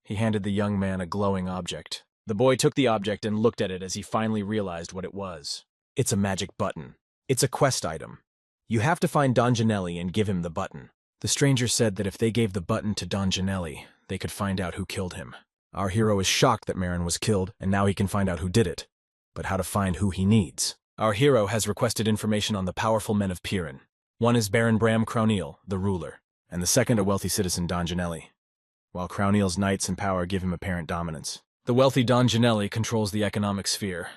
He handed the young man a glowing object. The boy took the object and looked at it as he finally realized what it was. It's a magic button. It's a quest item. You have to find Don Janelli and give him the button. The stranger said that if they gave the button to Don Janelli, they could find out who killed him. Our hero is shocked that Marin was killed, and now he can find out who did it. But how to find who he needs? Our hero has requested information on the powerful men of Piren. One is Baron Bram Crowneel, the ruler, and the second a wealthy citizen, Don Janelli, while Crowneel's knights and power give him apparent dominance. The wealthy Don Janelli controls the economic sphere.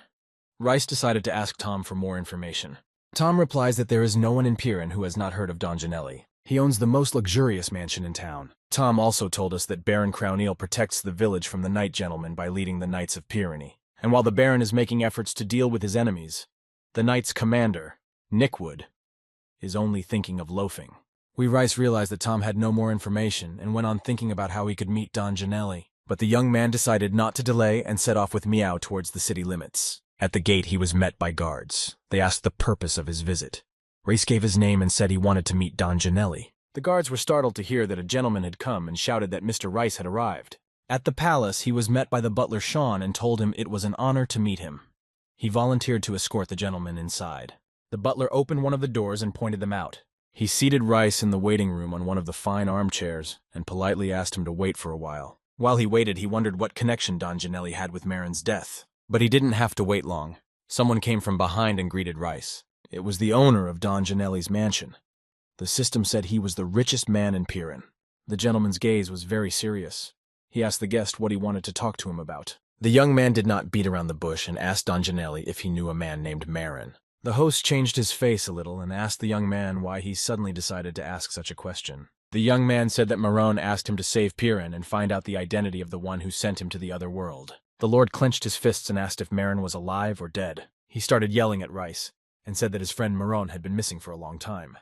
Rice decided to ask Tom for more information. Tom replies that there is no one in Piren who has not heard of Don Janelli. He owns the most luxurious mansion in town. Tom also told us that Baron Crowneel protects the village from the Night Gentleman by leading the Knights of Pirene. And while the Baron is making efforts to deal with his enemies, the Knight's commander, Nickwood, is only thinking of loafing. Rice realized that Tom had no more information and went on thinking about how he could meet Don Janelli. But the young man decided not to delay and set off with Meow towards the city limits. At the gate, he was met by guards. They asked the purpose of his visit. Rice gave his name and said he wanted to meet Don Janelli. The guards were startled to hear that a gentleman had come and shouted that Mr. Rice had arrived. At the palace, he was met by the butler Sean and told him it was an honor to meet him. He volunteered to escort the gentleman inside. The butler opened one of the doors and pointed them out. He seated Rice in the waiting room on one of the fine armchairs and politely asked him to wait for a while. While he waited, he wondered what connection Don Janelli had with Marin's death. But he didn't have to wait long. Someone came from behind and greeted Rice. It was the owner of Don Janelli's mansion. The system said he was the richest man in Pirin. The gentleman's gaze was very serious. He asked the guest what he wanted to talk to him about. The young man did not beat around the bush and asked Don Janelli if he knew a man named Marin. The host changed his face a little and asked the young man why he suddenly decided to ask such a question. The young man said that Maron asked him to save Pirin and find out the identity of the one who sent him to the other world. The lord clenched his fists and asked if Marin was alive or dead. He started yelling at Rice and said that his friend Maron had been missing for a long time.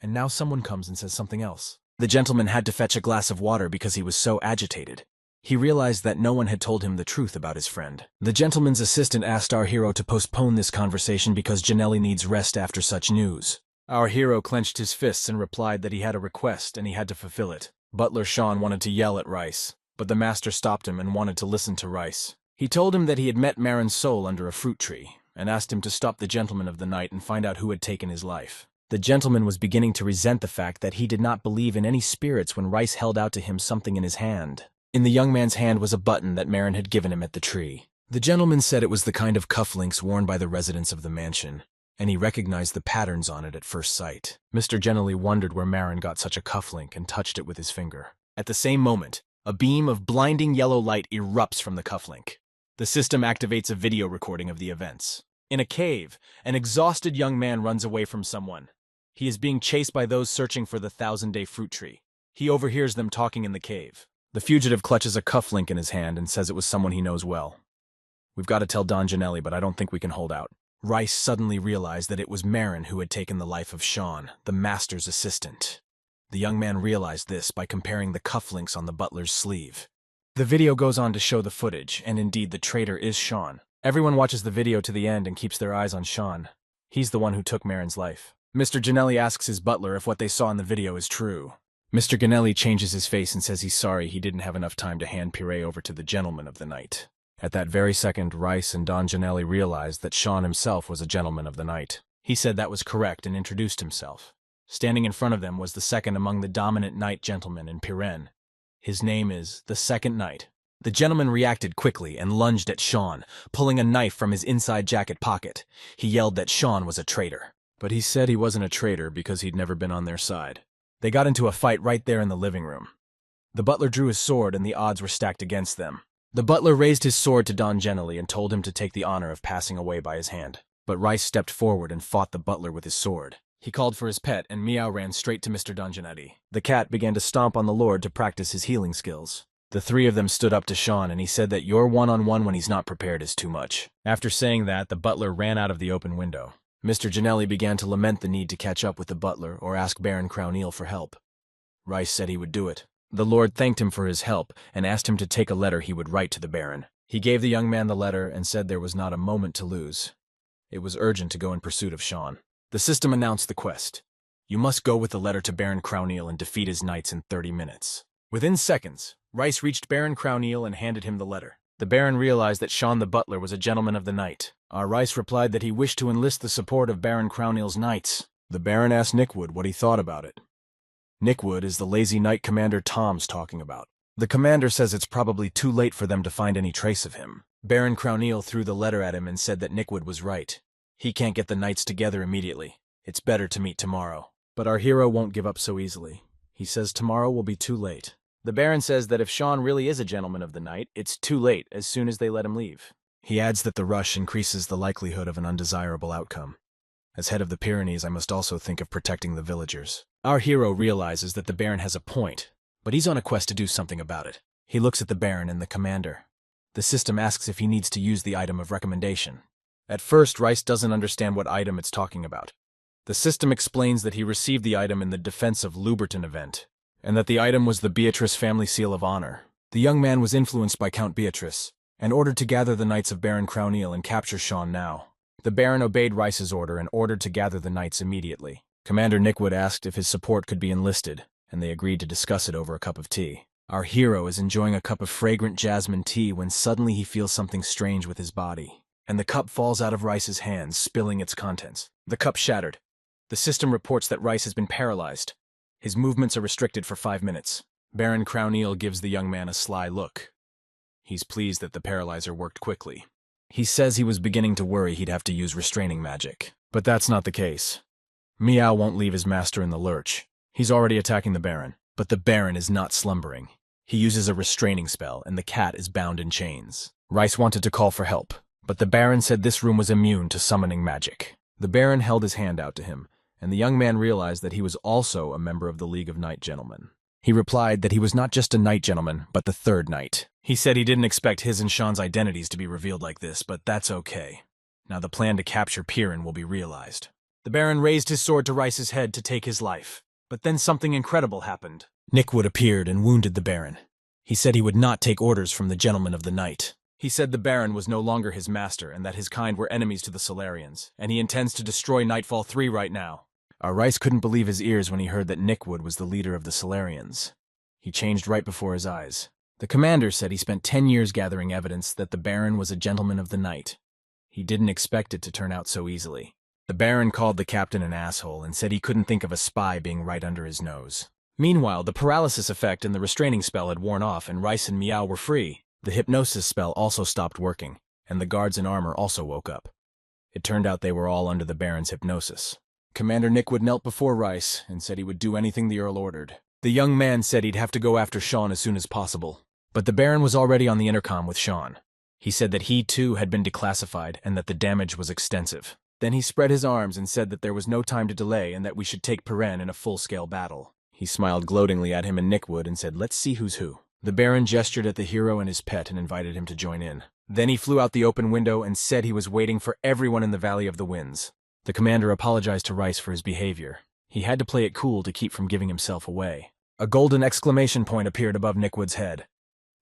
And now someone comes and says something else. The gentleman had to fetch a glass of water because he was so agitated. He realized that no one had told him the truth about his friend. The gentleman's assistant asked our hero to postpone this conversation because Janelli needs rest after such news. Our hero clenched his fists and replied that he had a request and he had to fulfill it. Butler Sean wanted to yell at Rice, but the master stopped him and wanted to listen to Rice. He told him that he had met Marin's soul under a fruit tree and asked him to stop the gentleman of the night and find out who had taken his life. The gentleman was beginning to resent the fact that he did not believe in any spirits when Rice held out to him something in his hand. In the young man's hand was a button that Marin had given him at the tree. The gentleman said it was the kind of cufflinks worn by the residents of the mansion, and he recognized the patterns on it at first sight. Mr. Janelli wondered where Marin got such a cufflink and touched it with his finger. At the same moment, a beam of blinding yellow light erupts from the cufflink. The system activates a video recording of the events. In a cave, an exhausted young man runs away from someone. He is being chased by those searching for the 1000-day fruit tree. He overhears them talking in the cave. The fugitive clutches a cufflink in his hand and says it was someone he knows well. We've got to tell Don Janelli, but I don't think we can hold out. Rice suddenly realized that it was Marin who had taken the life of Sean, the master's assistant. The young man realized this by comparing the cufflinks on the butler's sleeve. The video goes on to show the footage, and indeed the traitor is Sean. Everyone watches the video to the end and keeps their eyes on Sean. He's the one who took Marin's life. Mr. Janelli asks his butler if what they saw in the video is true. Mr. Janelli changes his face and says he's sorry he didn't have enough time to hand Pire over to the gentleman of the night. At that very second, Rice and Don Janelli realized that Sean himself was a gentleman of the night. He said that was correct and introduced himself. Standing in front of them was the second among the dominant knight gentlemen in Piren. His name is the Second Knight. The gentleman reacted quickly and lunged at Sean, pulling a knife from his inside jacket pocket. He yelled that Sean was a traitor. But he said he wasn't a traitor because he'd never been on their side. They got into a fight right there in the living room. The butler drew his sword and the odds were stacked against them. The butler raised his sword to Don Janelli and told him to take the honor of passing away by his hand. But Rice stepped forward and fought the butler with his sword. He called for his pet and Meow ran straight to Mr. Don Janelli. The cat began to stomp on the lord to practice his healing skills. The three of them stood up to Sean and he said that your one-on-one when he's not prepared is too much. After saying that, the butler ran out of the open window. Mr. Janelli began to lament the need to catch up with the butler or ask Baron Crowneel for help. Rice said he would do it. The lord thanked him for his help and asked him to take a letter he would write to the Baron. He gave the young man the letter and said there was not a moment to lose. It was urgent to go in pursuit of Sean. The system announced the quest. You must go with the letter to Baron Crowneel and defeat his knights in 30 minutes. Within seconds, Rice reached Baron Crowneel and handed him the letter. The Baron realized that Sean the butler was a gentleman of the night. Our Rice replied that he wished to enlist the support of Baron Crowneel's knights. The Baron asked Nickwood what he thought about it. Nickwood is the lazy knight commander Tom's talking about. The commander says it's probably too late for them to find any trace of him. Baron Crowneel threw the letter at him and said that Nickwood was right. He can't get the knights together immediately. It's better to meet tomorrow. But our hero won't give up so easily. He says tomorrow will be too late. The Baron says that if Sean really is a gentleman of the night, it's too late as soon as they let him leave. He adds that the rush increases the likelihood of an undesirable outcome. As head of the Pyrenees, I must also think of protecting the villagers. Our hero realizes that the Baron has a point, but he's on a quest to do something about it. He looks at the Baron and the commander. The system asks if he needs to use the item of recommendation. At first, Rice doesn't understand what item it's talking about. The system explains that he received the item in the Defense of Luberton event, and that the item was the Beatrice family seal of honor. The young man was influenced by Count Beatrice, and ordered to gather the knights of Baron Crowneel and capture Sean now. The Baron obeyed Rice's order and ordered to gather the knights immediately. Commander Nickwood asked if his support could be enlisted, and they agreed to discuss it over a cup of tea. Our hero is enjoying a cup of fragrant jasmine tea when suddenly he feels something strange with his body, and the cup falls out of Rice's hands, spilling its contents. The cup shattered. The system reports that Rice has been paralyzed. His movements are restricted for 5 minutes. Baron Crowneel gives the young man a sly look. He's pleased that the paralyzer worked quickly. He says he was beginning to worry he'd have to use restraining magic, but that's not the case. Meow won't leave his master in the lurch. He's already attacking the Baron, but the Baron is not slumbering. He uses a restraining spell, and the cat is bound in chains. Rice wanted to call for help, but the Baron said this room was immune to summoning magic. The Baron held his hand out to him, and the young man realized that he was also a member of the League of Knight Gentlemen. He replied that he was not just a knight gentleman, but the third knight. He said he didn't expect his and Sean's identities to be revealed like this, but that's okay. Now the plan to capture Piran will be realized. The Baron raised his sword to Rice's head to take his life, but then something incredible happened. Nickwood appeared and wounded the Baron. He said he would not take orders from the Gentleman of the Night. He said the Baron was no longer his master and that his kind were enemies to the Solarians, and he intends to destroy Nightfall 3 right now. Our Rice couldn't believe his ears when he heard that Nickwood was the leader of the Solarians. He changed right before his eyes. The commander said he spent 10 years gathering evidence that the Baron was a gentleman of the night. He didn't expect it to turn out so easily. The Baron called the captain an asshole and said he couldn't think of a spy being right under his nose. Meanwhile, the paralysis effect and the restraining spell had worn off and Rice and Meow were free. The hypnosis spell also stopped working, and the guards in armor also woke up. It turned out they were all under the Baron's hypnosis. Commander Nickwood knelt before Rice and said he would do anything the Earl ordered. The young man said he'd have to go after Sean as soon as possible. But the Baron was already on the intercom with Sean. He said that he too had been declassified and that the damage was extensive. Then he spread his arms and said that there was no time to delay and that we should take Piran in a full-scale battle. He smiled gloatingly at him and Nickwood and said, "Let's see who's who." The Baron gestured at the hero and his pet and invited him to join in. Then he flew out the open window and said he was waiting for everyone in the Valley of the Winds. The commander apologized to Rice for his behavior. He had to play it cool to keep from giving himself away. A golden exclamation point appeared above Nickwood's head.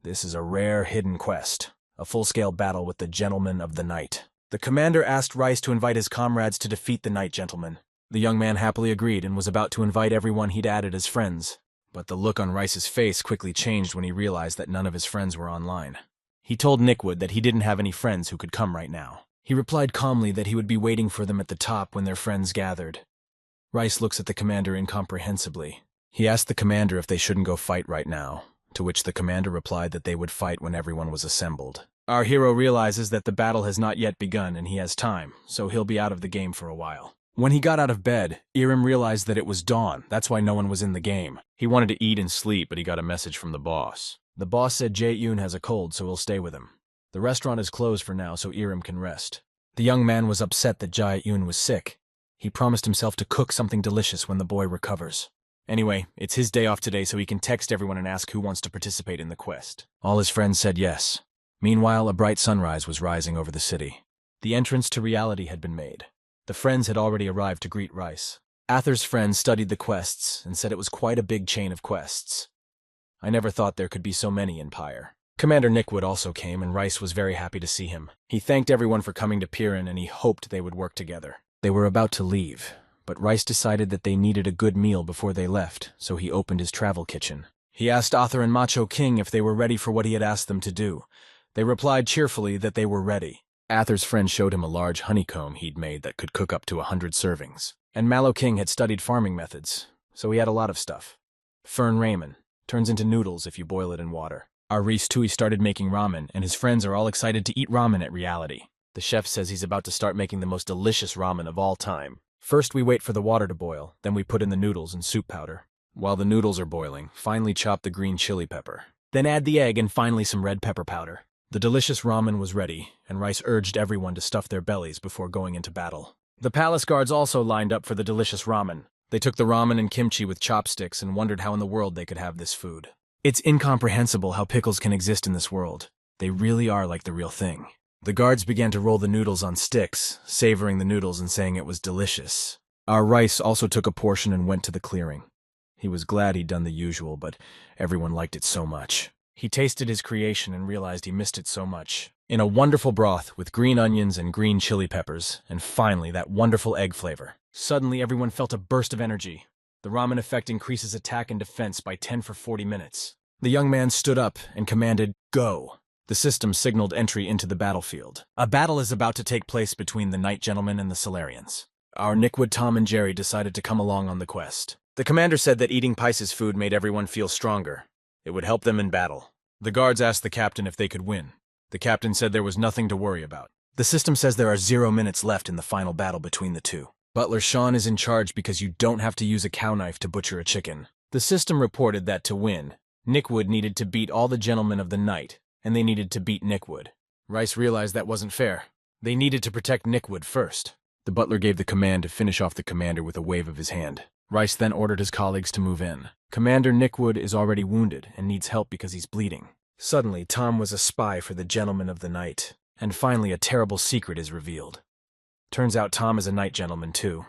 This is a rare hidden quest, a full-scale battle with the Gentleman of the Night. The commander asked Rice to invite his comrades to defeat the Night Gentleman. The young man happily agreed and was about to invite everyone he'd added as friends. But the look on Rice's face quickly changed when he realized that none of his friends were online. He told Nickwood that he didn't have any friends who could come right now. He replied calmly that he would be waiting for them at the top when their friends gathered. Rice looks at the commander incomprehensibly. He asked the commander if they shouldn't go fight right now, to which the commander replied that they would fight when everyone was assembled. Our hero realizes that the battle has not yet begun and he has time, so he'll be out of the game for a while. When he got out of bed, Irem realized that it was dawn. That's why no one was in the game. He wanted to eat and sleep, but he got a message from the boss. The boss said Jae-yoon has a cold, so he'll stay with him. The restaurant is closed for now, so Irem can rest. The young man was upset that Jae-yoon was sick. He promised himself to cook something delicious when the boy recovers. Anyway, it's his day off today, so he can text everyone and ask who wants to participate in the quest. All his friends said yes. Meanwhile, a bright sunrise was rising over the city. The entrance to reality had been made. The friends had already arrived to greet Rice. Ather's friends studied the quests and said it was quite a big chain of quests. I never thought there could be so many in Pyre. Commander Nickwood also came, and Rice was very happy to see him. He thanked everyone for coming to Piran, and he hoped they would work together. They were about to leave, but Rice decided that they needed a good meal before they left, so he opened his travel kitchen. He asked Arthur and Macho King if they were ready for what he had asked them to do. They replied cheerfully that they were ready. Ather's friend showed him a large honeycomb he'd made that could cook up to 100 servings. And Mallow King had studied farming methods, so he had a lot of stuff. Fern ramen turns into noodles if you boil it in water. Our Reese Tui started making ramen, and his friends are all excited to eat ramen at reality. The chef says he's about to start making the most delicious ramen of all time. First we wait for the water to boil, then we put in the noodles and soup powder. While the noodles are boiling, finely chop the green chili pepper. Then add the egg and finally some red pepper powder. The delicious ramen was ready, and Rice urged everyone to stuff their bellies before going into battle. The palace guards also lined up for the delicious ramen. They took the ramen and kimchi with chopsticks and wondered how in the world they could have this food. It's incomprehensible how pickles can exist in this world. They really are like the real thing. The guards began to roll the noodles on sticks, savoring the noodles and saying it was delicious. Our Rice also took a portion and went to the clearing. He was glad he'd done the usual, but everyone liked it so much. He tasted his creation and realized he missed it so much. In a wonderful broth with green onions and green chili peppers, and finally that wonderful egg flavor. Suddenly everyone felt a burst of energy. The ramen effect increases attack and defense by 10 for 40 minutes. The young man stood up and commanded, "Go." The system signaled entry into the battlefield. A battle is about to take place between the Night Gentlemen and the Solarians. Our Nickwood, Tom, and Jerry decided to come along on the quest. The commander said that eating Pice's food made everyone feel stronger. It would help them in battle. The guards asked the captain if they could win. The captain said there was nothing to worry about. The system says there are 0 minutes left in the final battle between the two. Butler Sean is in charge because you don't have to use a cow knife to butcher a chicken. The system reported that to win, Nickwood needed to beat all the gentlemen of the night, and they needed to beat Nickwood. Rice realized that wasn't fair. They needed to protect Nickwood first. The butler gave the command to finish off the commander with a wave of his hand. Rice then ordered his colleagues to move in. Commander Nickwood is already wounded and needs help because he's bleeding. Suddenly, Tom was a spy for the gentlemen of the night, and finally a terrible secret is revealed. Turns out Tom is a night gentleman too.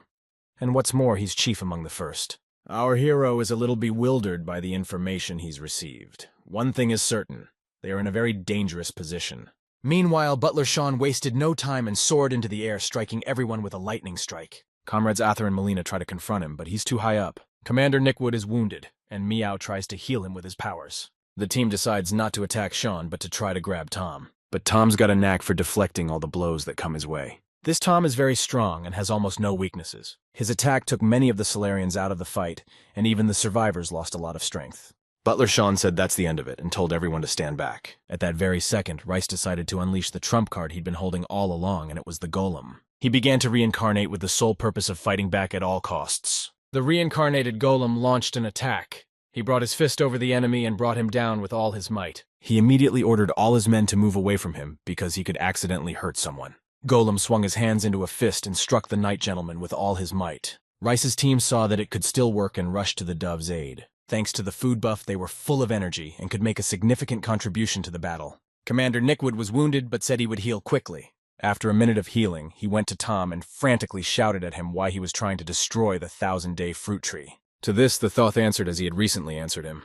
And what's more, he's chief among the first. Our hero is a little bewildered by the information he's received. One thing is certain. They are in a very dangerous position. Meanwhile, Butler Sean wasted no time and soared into the air, striking everyone with a lightning strike. Comrades Arthur and Molina try to confront him, but he's too high up. Commander Nickwood is wounded, and Meow tries to heal him with his powers. The team decides not to attack Sean, but to try to grab Tom. But Tom's got a knack for deflecting all the blows that come his way. This Tom is very strong and has almost no weaknesses. His attack took many of the Solarians out of the fight, and even the survivors lost a lot of strength. Butler Sean said that's the end of it and told everyone to stand back. At that very second, Rice decided to unleash the trump card he'd been holding all along, and it was the Golem. He began to reincarnate with the sole purpose of fighting back at all costs. The reincarnated Golem launched an attack. He brought his fist over the enemy and brought him down with all his might. He immediately ordered all his men to move away from him because he could accidentally hurt someone. Golem swung his hands into a fist and struck the Night Gentleman with all his might. Rice's team saw that it could still work and rushed to the Dove's aid. Thanks to the food buff, they were full of energy and could make a significant contribution to the battle. Commander Nickwood was wounded but said he would heal quickly. After a minute of healing, he went to Tom and frantically shouted at him why he was trying to destroy the 1,000-day fruit tree. To this, the Thoth answered as he had recently answered him.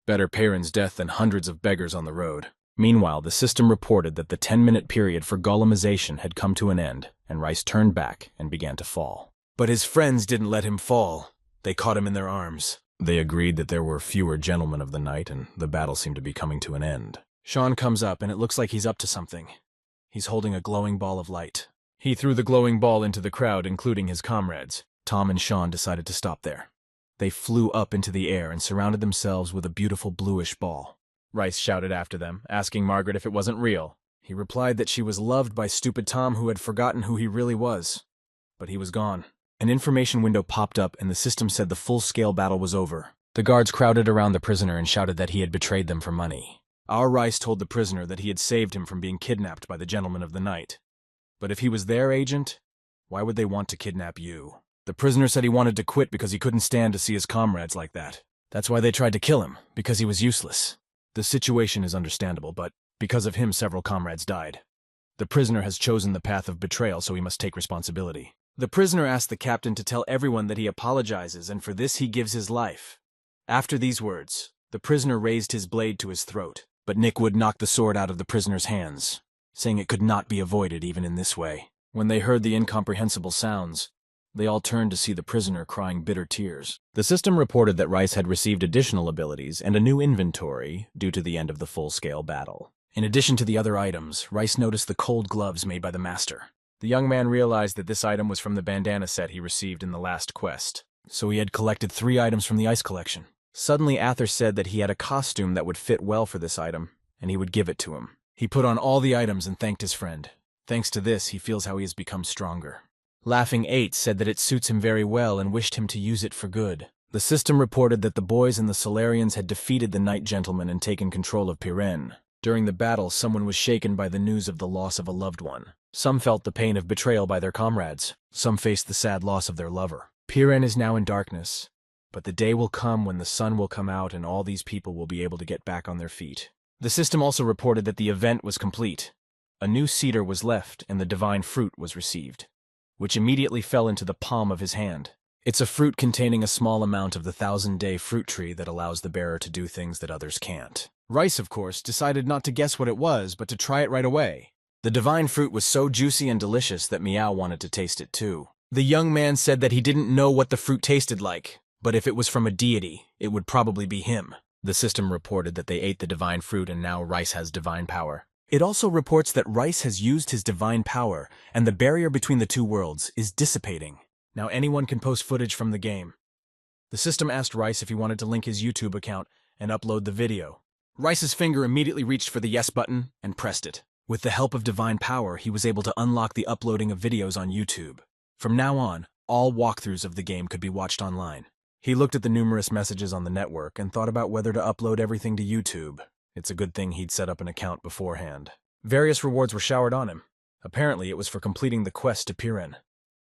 Better Perrin's death than hundreds of beggars on the road. Meanwhile, the system reported that the 10-minute period for golemization had come to an end, and Rice turned back and began to fall. But his friends didn't let him fall. They caught him in their arms. They agreed that there were fewer gentlemen of the night, and the battle seemed to be coming to an end. Sean comes up, and it looks like he's up to something. He's holding a glowing ball of light. He threw the glowing ball into the crowd, including his comrades. Tom and Sean decided to stop there. They flew up into the air and surrounded themselves with a beautiful bluish ball. Rice shouted after them, asking Margaret if it wasn't real. He replied that she was loved by stupid Tom, who had forgotten who he really was. But he was gone. An information window popped up and the system said the full-scale battle was over. The guards crowded around the prisoner and shouted that he had betrayed them for money. Our Rice told the prisoner that he had saved him from being kidnapped by the gentlemen of the night. But if he was their agent, why would they want to kidnap you? The prisoner said he wanted to quit because he couldn't stand to see his comrades like that. That's why they tried to kill him, because he was useless. The situation is understandable, but because of him several comrades died. The prisoner has chosen the path of betrayal, so he must take responsibility. The prisoner asked the captain to tell everyone that he apologizes, and for this he gives his life. After these words, the prisoner raised his blade to his throat, but Nickwood knocked the sword out of the prisoner's hands, saying it could not be avoided even in this way. When they heard the incomprehensible sounds, they all turned to see the prisoner crying bitter tears. The system reported that Rice had received additional abilities and a new inventory due to the end of the full-scale battle. In addition to the other items, Rice noticed the cold gloves made by the master. The young man realized that this item was from the bandana set he received in the last quest, so he had collected 3 items from the ice collection. Suddenly, Arthur said that he had a costume that would fit well for this item, and he would give it to him. He put on all the items and thanked his friend. Thanks to this, he feels how he has become stronger. Laughing 8 said that it suits him very well and wished him to use it for good. The system reported that the boys and the Solarians had defeated the Night Gentlemen and taken control of Pirenne. During the battle, someone was shaken by the news of the loss of a loved one. Some felt the pain of betrayal by their comrades. Some faced the sad loss of their lover. Pirenne is now in darkness, but the day will come when the sun will come out and all these people will be able to get back on their feet. The system also reported that the event was complete. A new cedar was left and the divine fruit was received, which immediately fell into the palm of his hand. It's a fruit containing a small amount of the 1,000-day fruit tree that allows the bearer to do things that others can't. Rice, of course, decided not to guess what it was, but to try it right away. The divine fruit was so juicy and delicious that Meow wanted to taste it too. The young man said that he didn't know what the fruit tasted like, but if it was from a deity, it would probably be him. The system reported that they ate the divine fruit and now Rice has divine power. It also reports that Rice has used his divine power, and the barrier between the two worlds is dissipating. Now anyone can post footage from the game. The system asked Rice if he wanted to link his YouTube account and upload the video. Rice's finger immediately reached for the yes button and pressed it. With the help of divine power, he was able to unlock the uploading of videos on YouTube. From now on, all walkthroughs of the game could be watched online. He looked at the numerous messages on the network and thought about whether to upload everything to YouTube. It's a good thing he'd set up an account beforehand. Various rewards were showered on him. Apparently, it was for completing the quest to Piran.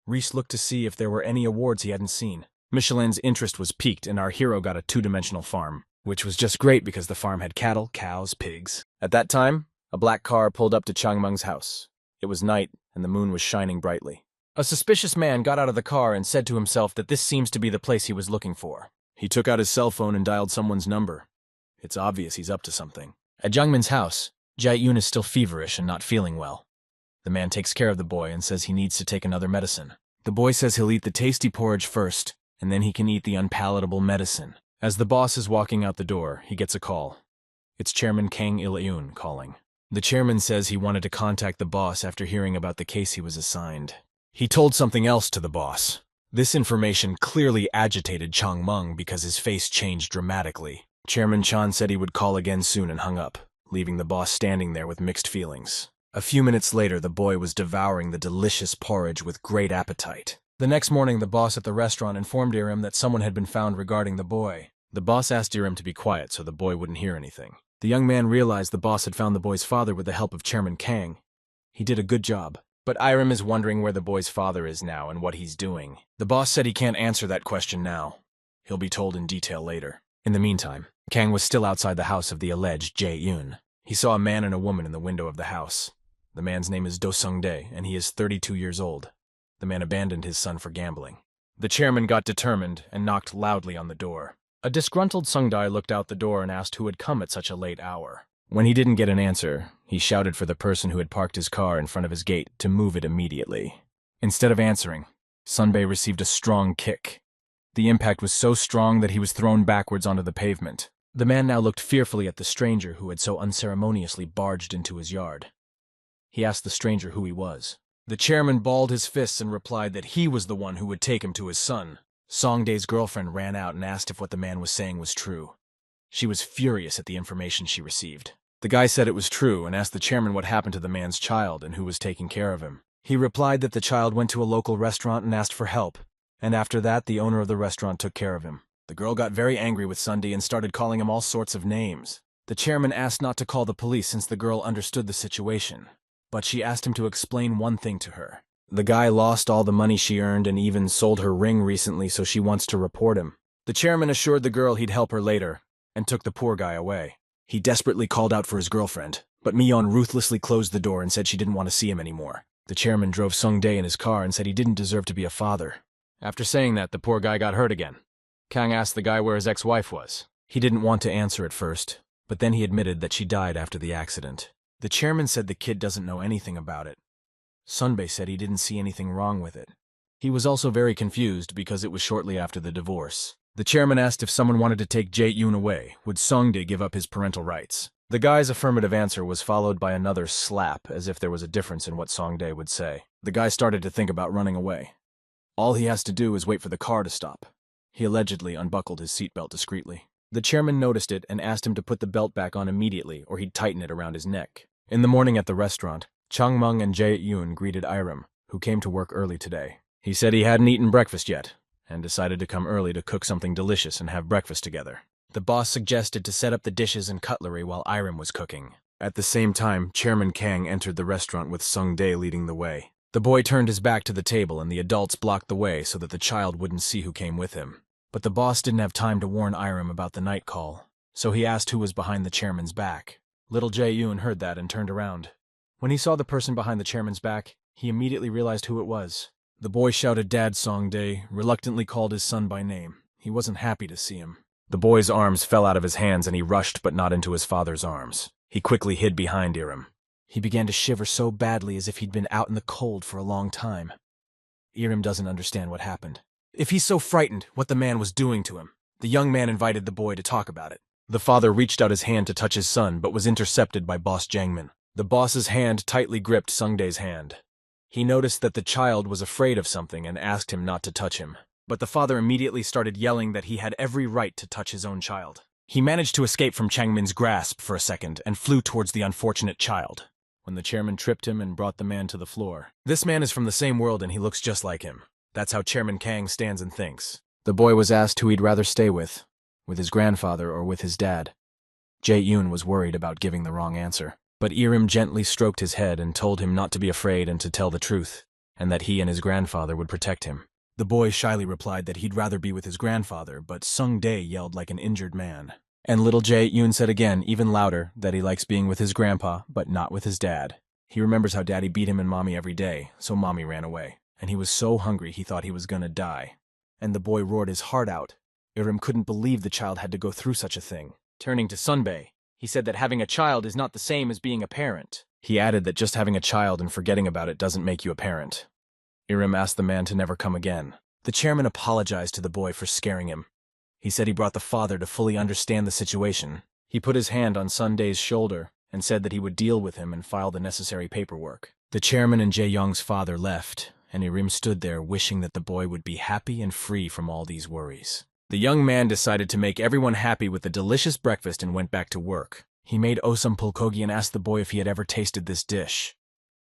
Reese looked to see if there were any awards he hadn't seen. Michelin's interest was piqued, and our hero got a two-dimensional farm, which was just great because the farm had cattle, cows, pigs. At that time, a black car pulled up to Changmeng's house. It was night, and the moon was shining brightly. A suspicious man got out of the car and said to himself that this seems to be the place he was looking for. He took out his cell phone and dialed someone's number. It's obvious he's up to something. At Jiangmin's house, Jae-yoon is still feverish and not feeling well. The man takes care of the boy and says he needs to take another medicine. The boy says he'll eat the tasty porridge first, and then he can eat the unpalatable medicine. As the boss is walking out the door, he gets a call. It's Chairman Kang Il-eun calling. The chairman says he wanted to contact the boss after hearing about the case he was assigned. He told something else to the boss. This information clearly agitated Changmeng because his face changed dramatically. Chairman Chan said he would call again soon and hung up, leaving the boss standing there with mixed feelings. A few minutes later, the boy was devouring the delicious porridge with great appetite. The next morning, the boss at the restaurant informed Iram that someone had been found regarding the boy. The boss asked Iram to be quiet so the boy wouldn't hear anything. The young man realized the boss had found the boy's father with the help of Chairman Kang. He did a good job. But Iram is wondering where the boy's father is now and what he's doing. The boss said he can't answer that question now. He'll be told in detail later. In the meantime, Kang was still outside the house of the alleged Jae-yoon. He saw a man and a woman in the window of the house. The man's name is Do Sung-dae, and he is 32 years old. The man abandoned his son for gambling. The chairman got determined and knocked loudly on the door. A disgruntled Sung-dae looked out the door and asked who had come at such a late hour. When he didn't get an answer, he shouted for the person who had parked his car in front of his gate to move it immediately. Instead of answering, Sunbae received a strong kick. The impact was so strong that he was thrown backwards onto the pavement. The man now looked fearfully at the stranger who had so unceremoniously barged into his yard. He asked the stranger who he was. The chairman balled his fists and replied that he was the one who would take him to his son. Song-dae's girlfriend ran out and asked if what the man was saying was true. She was furious at the information she received. The guy said it was true and asked the chairman what happened to the man's child and who was taking care of him. He replied that the child went to a local restaurant and asked for help, and after that the owner of the restaurant took care of him. The girl got very angry with Sunday and started calling him all sorts of names. The chairman asked not to call the police since the girl understood the situation, but she asked him to explain one thing to her. The guy lost all the money she earned and even sold her ring recently, so she wants to report him. The chairman assured the girl he'd help her later and took the poor guy away. He desperately called out for his girlfriend, but Mion ruthlessly closed the door and said she didn't want to see him anymore. The chairman drove Sung-dae in his car and said he didn't deserve to be a father. After saying that, the poor guy got hurt again. Kang asked the guy where his ex-wife was. He didn't want to answer at first, but then he admitted that she died after the accident. The chairman said the kid doesn't know anything about it. Sunbae said he didn't see anything wrong with it. He was also very confused because it was shortly after the divorce. The chairman asked if someone wanted to take Jae-yoon away, would Sung-dae give up his parental rights? The guy's affirmative answer was followed by another slap, as if there was a difference in what Sung-dae would say. The guy started to think about running away. All he has to do is wait for the car to stop. He allegedly unbuckled his seatbelt discreetly. The chairman noticed it and asked him to put the belt back on immediately or he'd tighten it around his neck. In the morning at the restaurant, Changmeng and Jae-yoon greeted Iram, who came to work early today. He said he hadn't eaten breakfast yet, and decided to come early to cook something delicious and have breakfast together. The boss suggested to set up the dishes and cutlery while Iram was cooking. At the same time, Chairman Kang entered the restaurant with Sung-dae leading the way. The boy turned his back to the table and the adults blocked the way so that the child wouldn't see who came with him. But the boss didn't have time to warn Iram about the night call, so he asked who was behind the chairman's back. Little Jae-yoon heard that and turned around. When he saw the person behind the chairman's back, he immediately realized who it was. The boy shouted Dad Song-dae, reluctantly called his son by name. He wasn't happy to see him. The boy's arms fell out of his hands and he rushed but not into his father's arms. He quickly hid behind Irim. He began to shiver so badly as if he'd been out in the cold for a long time. Irim doesn't understand what happened. If he's so frightened what the man was doing to him, the young man invited the boy to talk about it. The father reached out his hand to touch his son but was intercepted by Boss Jangmin. The boss's hand tightly gripped Sungdae's hand. He noticed that the child was afraid of something and asked him not to touch him. But the father immediately started yelling that he had every right to touch his own child. He managed to escape from Changmin's grasp for a second and flew towards the unfortunate child, when the chairman tripped him and brought the man to the floor. This man is from the same world and he looks just like him. That's how Chairman Kang stands and thinks. The boy was asked who he'd rather stay with his grandfather or with his dad. Jae-yoon was worried about giving the wrong answer, but Irim gently stroked his head and told him not to be afraid and to tell the truth, and that he and his grandfather would protect him. The boy shyly replied that he'd rather be with his grandfather, but Sung-dae yelled like an injured man. And little Jae-yoon said again, even louder, that he likes being with his grandpa, but not with his dad. He remembers how daddy beat him and mommy every day, so mommy ran away. And he was so hungry he thought he was gonna die. And the boy roared his heart out. Irim couldn't believe the child had to go through such a thing. Turning to Sunbae, he said that having a child is not the same as being a parent. He added that just having a child and forgetting about it doesn't make you a parent. Irim asked the man to never come again. The chairman apologized to the boy for scaring him. He said he brought the father to fully understand the situation. He put his hand on Sundae's shoulder and said that he would deal with him and file the necessary paperwork. The chairman and Jae-young's father left, and Irim stood there wishing that the boy would be happy and free from all these worries. The young man decided to make everyone happy with a delicious breakfast and went back to work. He made osam bulgogi and asked the boy if he had ever tasted this dish.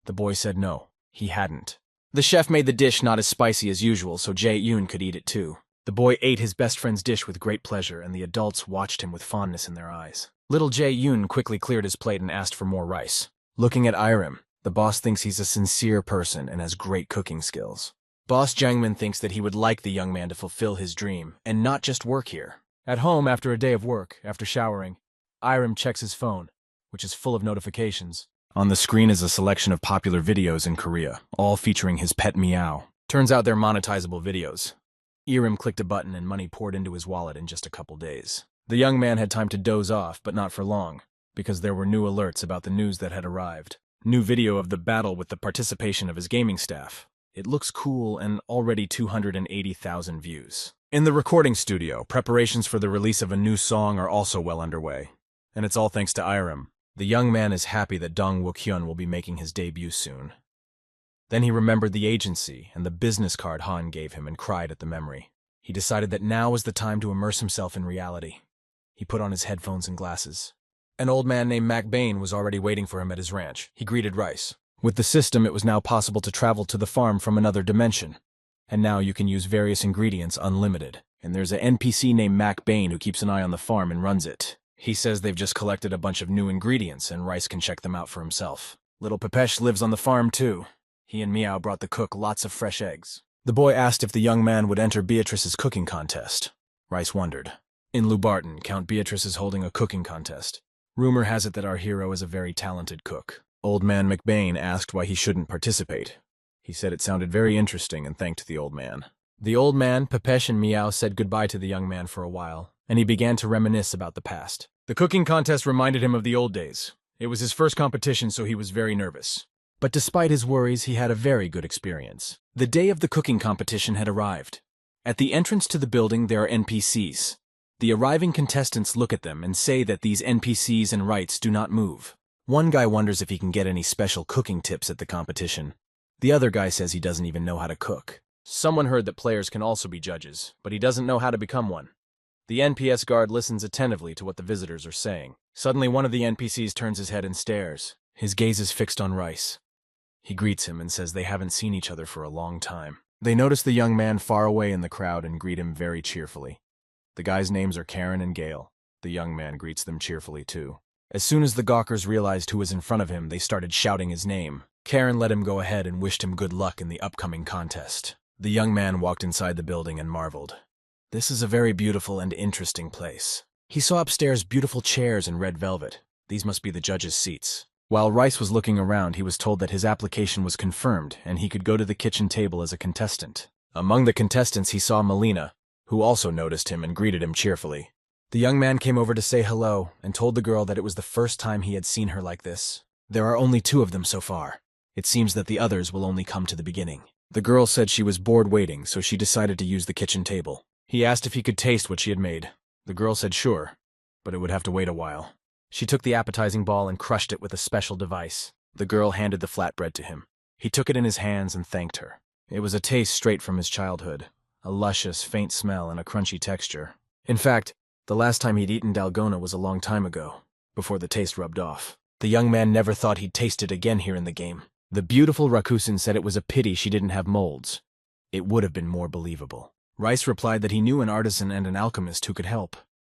The boy said no, he hadn't. The chef made the dish not as spicy as usual so Jae-yoon could eat it too. The boy ate his best friend's dish with great pleasure and the adults watched him with fondness in their eyes. Little Jae-yoon quickly cleared his plate and asked for more rice. Looking at Irim, the boss thinks he's a sincere person and has great cooking skills. Boss Jangmin thinks that he would like the young man to fulfill his dream, and not just work here. At home, after a day of work, after showering, Irim checks his phone, which is full of notifications. On the screen is a selection of popular videos in Korea, all featuring his pet meow. Turns out they're monetizable videos. Irim clicked a button and money poured into his wallet in just a couple days. The young man had time to doze off, but not for long, because there were new alerts about the news that had arrived. New video of the battle with the participation of his gaming staff. It looks cool and already 280,000 views. In the recording studio, preparations for the release of a new song are also well underway. And it's all thanks to Irim. The young man is happy that Dong Wook-hyun will be making his debut soon. Then he remembered the agency and the business card Han gave him and cried at the memory. He decided that now was the time to immerse himself in reality. He put on his headphones and glasses. An old man named Mac Bain was already waiting for him at his ranch. He greeted Rice. With the system, it was now possible to travel to the farm from another dimension. And now you can use various ingredients unlimited. And there's an NPC named Mac Bain who keeps an eye on the farm and runs it. He says they've just collected a bunch of new ingredients and Rice can check them out for himself. Little Pepesh lives on the farm too. He and Meow brought the cook lots of fresh eggs. The boy asked if the young man would enter Beatrice's cooking contest. Rice wondered. In Lubarton, Count Beatrice is holding a cooking contest. Rumor has it that our hero is a very talented cook. Old man McBain asked why he shouldn't participate. He said it sounded very interesting and thanked the old man. The old man, Pepesh, and Meow said goodbye to the young man for a while, and he began to reminisce about the past. The cooking contest reminded him of the old days. It was his first competition, so he was very nervous. But despite his worries, he had a very good experience. The day of the cooking competition had arrived. At the entrance to the building, there are NPCs. The arriving contestants look at them and say that these NPCs and rights do not move. One guy wonders if he can get any special cooking tips at the competition. The other guy says he doesn't even know how to cook. Someone heard that players can also be judges, but he doesn't know how to become one. The NPS guard listens attentively to what the visitors are saying. Suddenly, one of the NPCs turns his head and stares. His gaze is fixed on Rice. He greets him and says they haven't seen each other for a long time. They notice the young man far away in the crowd and greet him very cheerfully. The guys' names are Karen and Gale. The young man greets them cheerfully too. As soon as the gawkers realized who was in front of him, they started shouting his name. Karen let him go ahead and wished him good luck in the upcoming contest. The young man walked inside the building and marveled. This is a very beautiful and interesting place. He saw upstairs beautiful chairs in red velvet. These must be the judges' seats. While Rice was looking around, he was told that his application was confirmed and he could go to the kitchen table as a contestant. Among the contestants, he saw Molina, who also noticed him and greeted him cheerfully. The young man came over to say hello and told the girl that it was the first time he had seen her like this. There are only 2 of them so far. It seems that the others will only come to the beginning. The girl said she was bored waiting, so she decided to use the kitchen table. He asked if he could taste what she had made. The girl said sure, but it would have to wait a while. She took the appetizing ball and crushed it with a special device. The girl handed the flatbread to him. He took it in his hands and thanked her. It was a taste straight from his childhood, a luscious, faint smell and a crunchy texture. In fact, the last time he'd eaten dalgona was a long time ago, before the taste rubbed off. The young man never thought he'd taste it again here in the game. The beautiful Rakusen said it was a pity she didn't have molds. It would have been more believable. Rice replied that he knew an artisan and an alchemist who could help.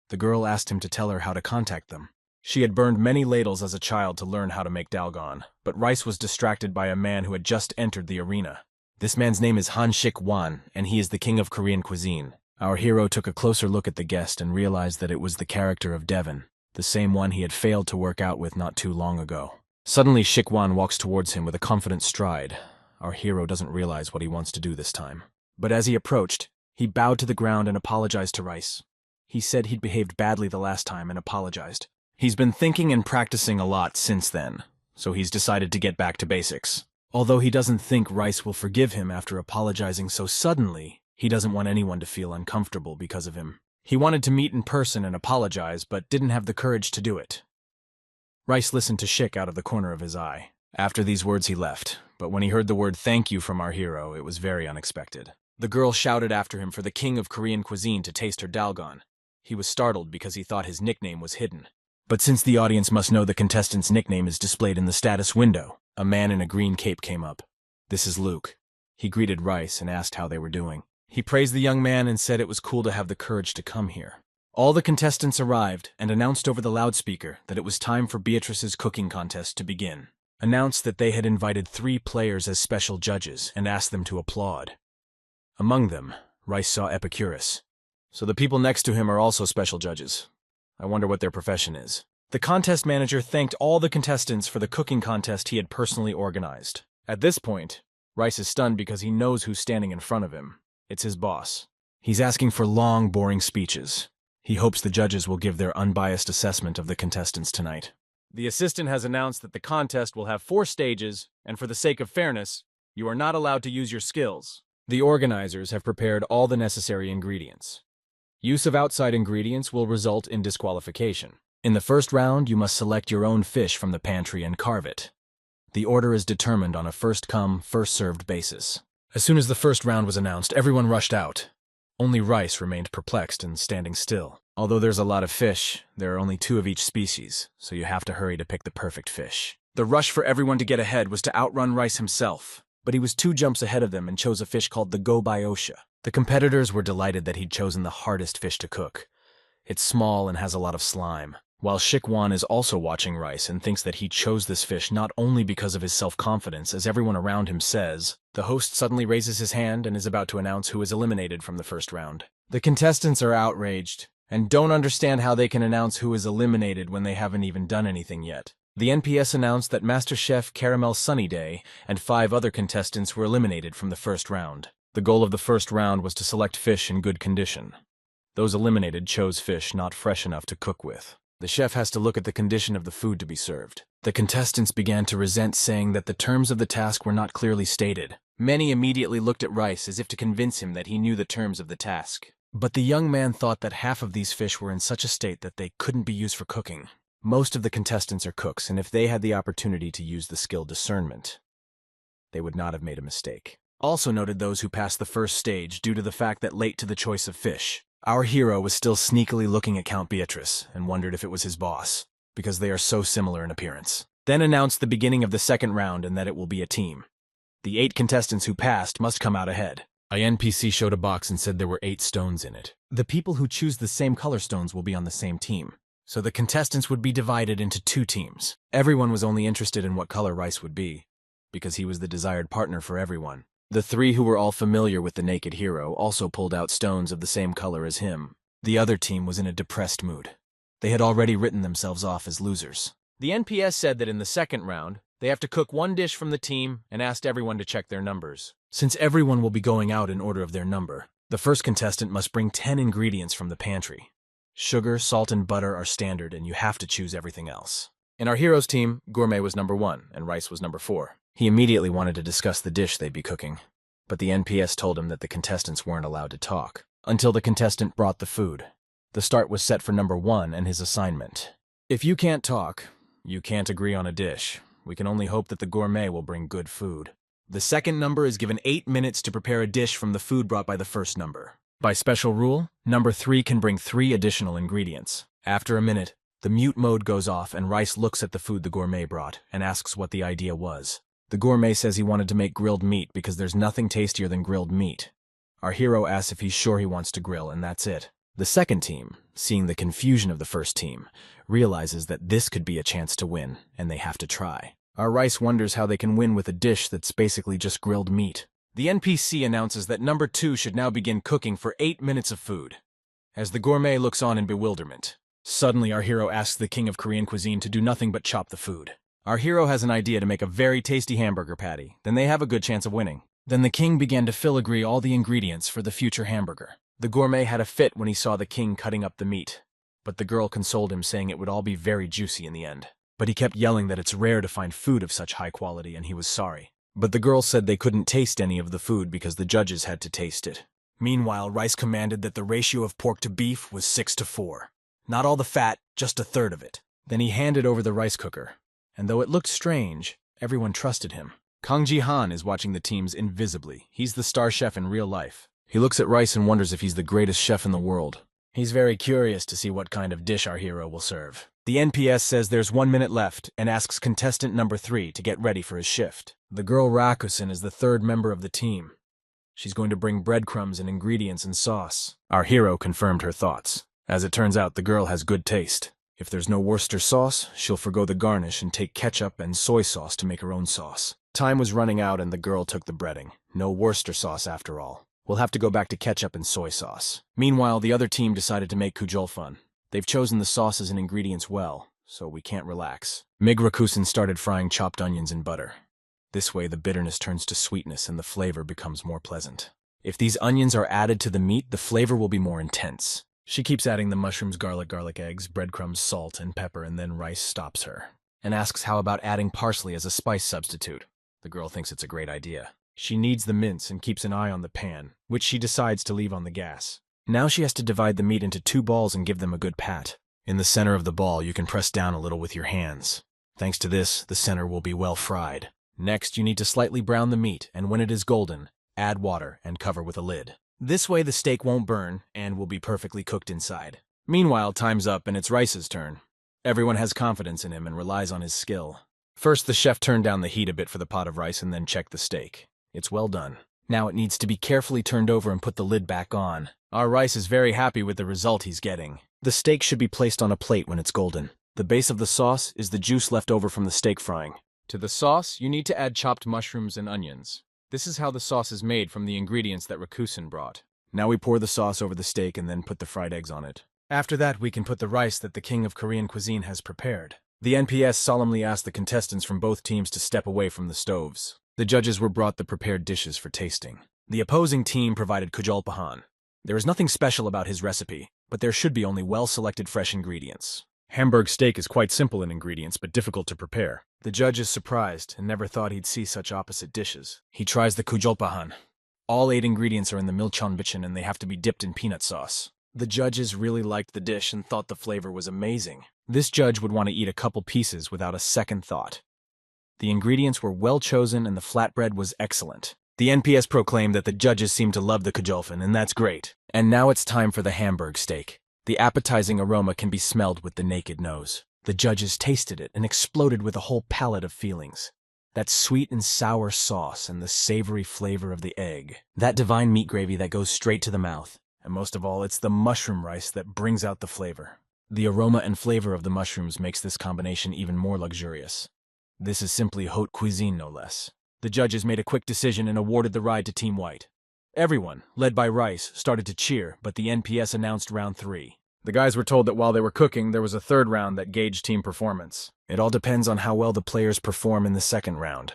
The girl asked him to tell her how to contact them. She had burned many ladles as a child to learn how to make dalgon, but Rice was distracted by a man who had just entered the arena. This man's name is Han Shik-wan, and he is the king of Korean cuisine. Our hero took a closer look at the guest and realized that it was the character of Debon, the same one he had failed to work out with not too long ago. Suddenly, Shik-wan walks towards him with a confident stride. Our hero doesn't realize what he wants to do this time. But as he approached, he bowed to the ground and apologized to Rice. He said he'd behaved badly the last time and apologized. He's been thinking and practicing a lot since then, so he's decided to get back to basics. Although he doesn't think Rice will forgive him after apologizing so suddenly, he doesn't want anyone to feel uncomfortable because of him. He wanted to meet in person and apologize, but didn't have the courage to do it. Rice listened to Shik out of the corner of his eye. After these words he left, but when he heard the word thank you from our hero, it was very unexpected. The girl shouted after him for the king of Korean cuisine to taste her dalgon. He was startled because he thought his nickname was hidden. But since the audience must know the contestant's nickname is displayed in the status window, a man in a green cape came up. This is Luke. He greeted Rice and asked how they were doing. He praised the young man and said it was cool to have the courage to come here. All the contestants arrived and announced over the loudspeaker that it was time for Beatrice's cooking contest to begin. Announced that they had invited 3 players as special judges and asked them to applaud. Among them, Rice saw Epicurus. So the people next to him are also special judges. I wonder what their profession is. The contest manager thanked all the contestants for the cooking contest he had personally organized. At this point, Rice is stunned because he knows who's standing in front of him. It's his boss. He's asking for long, boring speeches. He hopes the judges will give their unbiased assessment of the contestants tonight. The assistant has announced that the contest will have 4 stages, and for the sake of fairness, you are not allowed to use your skills. The organizers have prepared all the necessary ingredients. Use of outside ingredients will result in disqualification. In the first round, you must select your own fish from the pantry and carve it. The order is determined on a first-come, first-served basis. As soon as the first round was announced, everyone rushed out. Only Rice remained perplexed and standing still. Although there's a lot of fish, there are only 2 of each species, so you have to hurry to pick the perfect fish. The rush for everyone to get ahead was to outrun Rice himself, but he was 2 jumps ahead of them and chose a fish called the gobiosha. The competitors were delighted that he'd chosen the hardest fish to cook. It's small and has a lot of slime. While Shik-wan is also watching Rice and thinks that he chose this fish not only because of his self-confidence, as everyone around him says, the host suddenly raises his hand and is about to announce who is eliminated from the first round. The contestants are outraged and don't understand how they can announce who is eliminated when they haven't even done anything yet. The NPS announced that Master Chef Caramel Sunnyday and 5 other contestants were eliminated from the first round. The goal of the first round was to select fish in good condition. Those eliminated chose fish not fresh enough to cook with. The chef has to look at the condition of the food to be served. The contestants began to resent, saying that the terms of the task were not clearly stated. Many immediately looked at Rice as if to convince him that he knew the terms of the task. But the young man thought that half of these fish were in such a state that they couldn't be used for cooking. Most of the contestants are cooks, and if they had the opportunity to use the skill discernment, they would not have made a mistake. Also noted those who passed the first stage due to the fact that late to the choice of fish. Our hero was still sneakily looking at Count Beatrice and wondered if it was his boss, because they are so similar in appearance. Then announced the beginning of the second round and that it will be a team. The 8 contestants who passed must come out ahead. A NPC showed a box and said there were 8 stones in it. The people who choose the same color stones will be on the same team, so the contestants would be divided into 2 teams. Everyone was only interested in what color Rice would be, because he was the desired partner for everyone. The 3 who were all familiar with the naked hero also pulled out stones of the same color as him. The other team was in a depressed mood. They had already written themselves off as losers. The NPS said that in the second round, they have to cook 1 dish from the team and asked everyone to check their numbers. Since everyone will be going out in order of their number, the first contestant must bring 10 ingredients from the pantry. Sugar, salt, and butter are standard, and you have to choose everything else. In our hero's team, gourmet was number 1, and rice was number 4. He immediately wanted to discuss the dish they'd be cooking, but the NPS told him that the contestants weren't allowed to talk until the contestant brought the food. The start was set for number 1 and his assignment. If you can't talk, you can't agree on a dish. We can only hope that the gourmet will bring good food. The second number is given 8 minutes to prepare a dish from the food brought by the first number. By special rule, number 3 can bring 3 additional ingredients. After a minute, the mute mode goes off and Rice looks at the food the gourmet brought and asks what the idea was. The gourmet says he wanted to make grilled meat because there's nothing tastier than grilled meat. Our hero asks if he's sure he wants to grill, and that's it. The second team, seeing the confusion of the first team, realizes that this could be a chance to win, and they have to try. Our Rice wonders how they can win with a dish that's basically just grilled meat. The NPC announces that number 2 should now begin cooking for 8 minutes of food. As the gourmet looks on in bewilderment, suddenly our hero asks the king of Korean cuisine to do nothing but chop the food. Our hero has an idea to make a very tasty hamburger patty, then they have a good chance of winning. Then the king began to filigree all the ingredients for the future hamburger. The gourmet had a fit when he saw the king cutting up the meat, but the girl consoled him saying it would all be very juicy in the end. But he kept yelling that it's rare to find food of such high quality and he was sorry. But the girl said they couldn't taste any of the food because the judges had to taste it. Meanwhile, Rice commanded that the ratio of pork to beef was 6:4. Not all the fat, just 1/3 of it. Then he handed over the rice cooker. And though it looked strange, everyone trusted him. Kang Ji-han is watching the teams invisibly. He's the star chef in real life. He looks at Rice and wonders if he's the greatest chef in the world. He's very curious to see what kind of dish our hero will serve. The NPS says there's 1 minute left and asks contestant number 3 to get ready for his shift. The girl Rakusen is the 3rd member of the team. She's going to bring breadcrumbs and ingredients and sauce. Our hero confirmed her thoughts. As it turns out, the girl has good taste. If there's no Worcester sauce, she'll forgo the garnish and take ketchup and soy sauce to make her own sauce. Time was running out and the girl took the breading. No Worcester sauce after all. We'll have to go back to ketchup and soy sauce. Meanwhile, the other team decided to make kujolfun. They've chosen the sauces and ingredients well, so we can't relax. Migrakusen started frying chopped onions in butter. This way, the bitterness turns to sweetness and the flavor becomes more pleasant. If these onions are added to the meat, the flavor will be more intense. She keeps adding the mushrooms, garlic eggs, breadcrumbs, salt, and pepper, and then Rice stops her and asks how about adding parsley as a spice substitute. The girl thinks it's a great idea. She kneads the mince and keeps an eye on the pan, which she decides to leave on the gas. Now she has to divide the meat into 2 balls and give them a good pat. In the center of the ball, you can press down a little with your hands. Thanks to this, the center will be well fried. Next, you need to slightly brown the meat, and when it is golden, add water and cover with a lid. This way the steak won't burn and will be perfectly cooked inside. Meanwhile, time's up and it's Rice's turn. Everyone has confidence in him and relies on his skill. First, the chef turned down the heat a bit for the pot of rice and then checked the steak. It's well done. Now it needs to be carefully turned over and put the lid back on. Our Rice is very happy with the result he's getting. The steak should be placed on a plate when it's golden. The base of the sauce is the juice left over from the steak frying. To the sauce, you need to add chopped mushrooms and onions. This is how the sauce is made from the ingredients that Rakusen brought. Now we pour the sauce over the steak and then put the fried eggs on it. After that, we can put the rice that the king of Korean cuisine has prepared. The NPS solemnly asked the contestants from both teams to step away from the stoves. The judges were brought the prepared dishes for tasting. The opposing team provided kujolpahan. There is nothing special about his recipe, but there should be only well-selected fresh ingredients. Hamburg steak is quite simple in ingredients, but difficult to prepare. The judge is surprised and never thought he'd see such opposite dishes. He tries the kujolpahan. All 8 ingredients are in the milcheonbichin and they have to be dipped in peanut sauce. The judges really liked the dish and thought the flavor was amazing. This judge would want to eat a couple pieces without a second thought. The ingredients were well chosen and the flatbread was excellent. The NPS proclaimed that the judges seemed to love the kujolfan, and that's great. And now it's time for the Hamburg steak. The appetizing aroma can be smelled with the naked nose. The judges tasted it and exploded with a whole palette of feelings. That sweet and sour sauce and the savory flavor of the egg. That divine meat gravy that goes straight to the mouth. And most of all, it's the mushroom rice that brings out the flavor. The aroma and flavor of the mushrooms makes this combination even more luxurious. This is simply haute cuisine, no less. The judges made a quick decision and awarded the ride to Team White. Everyone, led by Rice, started to cheer, but the NPS announced round 3. The guys were told that while they were cooking, there was a 3rd round that gauged team performance. It all depends on how well the players perform in the 2nd round.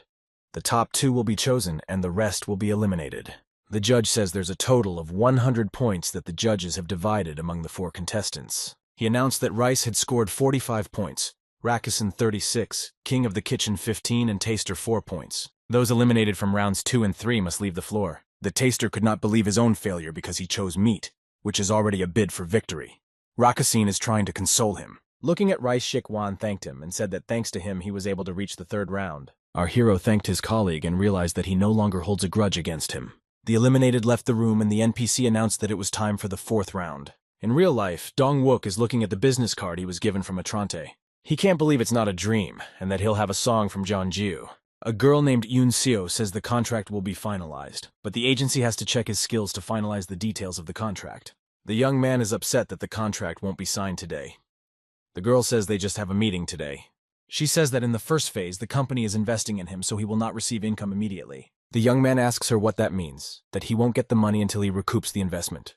The top 2 will be chosen, and the rest will be eliminated. The judge says there's a total of 100 points that the judges have divided among the 4 contestants. He announced that Rice had scored 45 points, Rakuten 36, King of the Kitchen 15, and Taster 4 points. Those eliminated from rounds 2 and 3 must leave the floor. The Taster could not believe his own failure because he chose meat, which is already a bid for victory. Rakuten is trying to console him. Looking at Rice, Shikwan thanked him and said that thanks to him he was able to reach the 3rd round. Our hero thanked his colleague and realized that he no longer holds a grudge against him. The eliminated left the room and the NPC announced that it was time for the 4th round. In real life, Dong-wook is looking at the business card he was given from Atrante. He can't believe it's not a dream, and that he'll have a song from Jeonju. A girl named Yoon Seo says the contract will be finalized, but the agency has to check his skills to finalize the details of the contract. The young man is upset that the contract won't be signed today. The girl says they just have a meeting today. She says that in the first phase, the company is investing in him so he will not receive income immediately. The young man asks her what that means, that he won't get the money until he recoups the investment.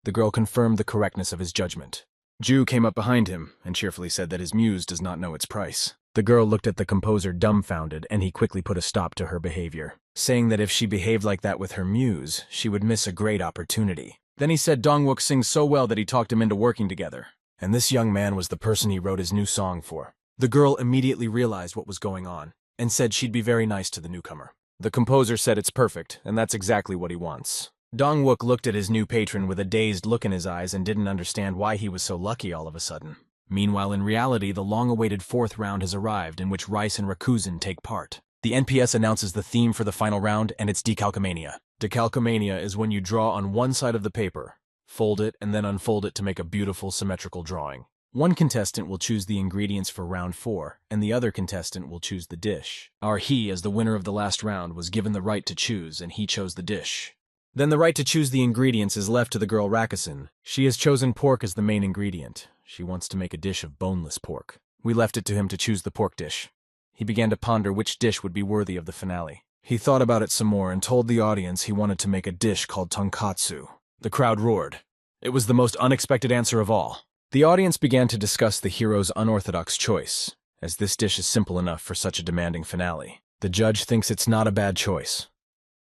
The girl confirmed the correctness of his judgment. Ju came up behind him and cheerfully said that his muse does not know its price. The girl looked at the composer dumbfounded, and he quickly put a stop to her behavior, saying that if she behaved like that with her muse, she would miss a great opportunity. Then he said Dong-wook sings so well that he talked him into working together. And this young man was the person he wrote his new song for. The girl immediately realized what was going on, and said she'd be very nice to the newcomer. The composer said it's perfect, and that's exactly what he wants. Dong-wook looked at his new patron with a dazed look in his eyes and didn't understand why he was so lucky all of a sudden. Meanwhile, in reality, the long-awaited 4th round has arrived in which Rice and Rakuten take part. The NPS announces the theme for the final round, and it's decalcomania. Decalcomania is when you draw on one side of the paper, fold it, and then unfold it to make a beautiful symmetrical drawing. One contestant will choose the ingredients for round 4, and the other contestant will choose the dish. Our he, as the winner of the last round, was given the right to choose, and he chose the dish. Then the right to choose the ingredients is left to the girl Rakuten. She has chosen pork as the main ingredient. She wants to make a dish of boneless pork. We left it to him to choose the pork dish. He began to ponder which dish would be worthy of the finale. He thought about it some more and told the audience he wanted to make a dish called tonkatsu. The crowd roared. It was the most unexpected answer of all. The audience began to discuss the hero's unorthodox choice, as this dish is simple enough for such a demanding finale. The judge thinks it's not a bad choice.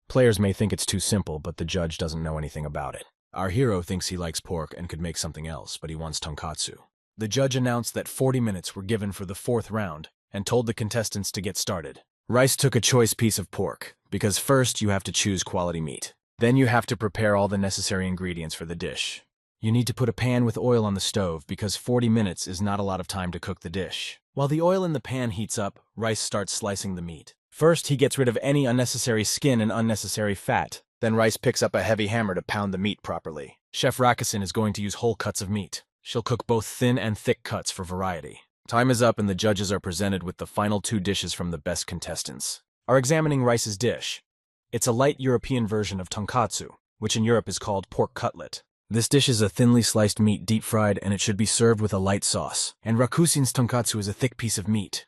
Players may think it's too simple, but the judge doesn't know anything about it. Our hero thinks he likes pork and could make something else, but he wants tonkatsu. The judge announced that 40 minutes were given for the 4th round and told the contestants to get started. Rice took a choice piece of pork, because first you have to choose quality meat. Then you have to prepare all the necessary ingredients for the dish. You need to put a pan with oil on the stove because 40 minutes is not a lot of time to cook the dish. While the oil in the pan heats up, Rice starts slicing the meat. First, he gets rid of any unnecessary skin and unnecessary fat. Then Rice picks up a heavy hammer to pound the meat properly. Chef Rakuten is going to use whole cuts of meat. She'll cook both thin and thick cuts for variety. Time is up and the judges are presented with the final 2 dishes from the best contestants. Are examining Rice's dish. It's a light European version of tonkatsu, which in Europe is called pork cutlet. This dish is a thinly sliced meat deep-fried and it should be served with a light sauce. And Rakuten's tonkatsu is a thick piece of meat.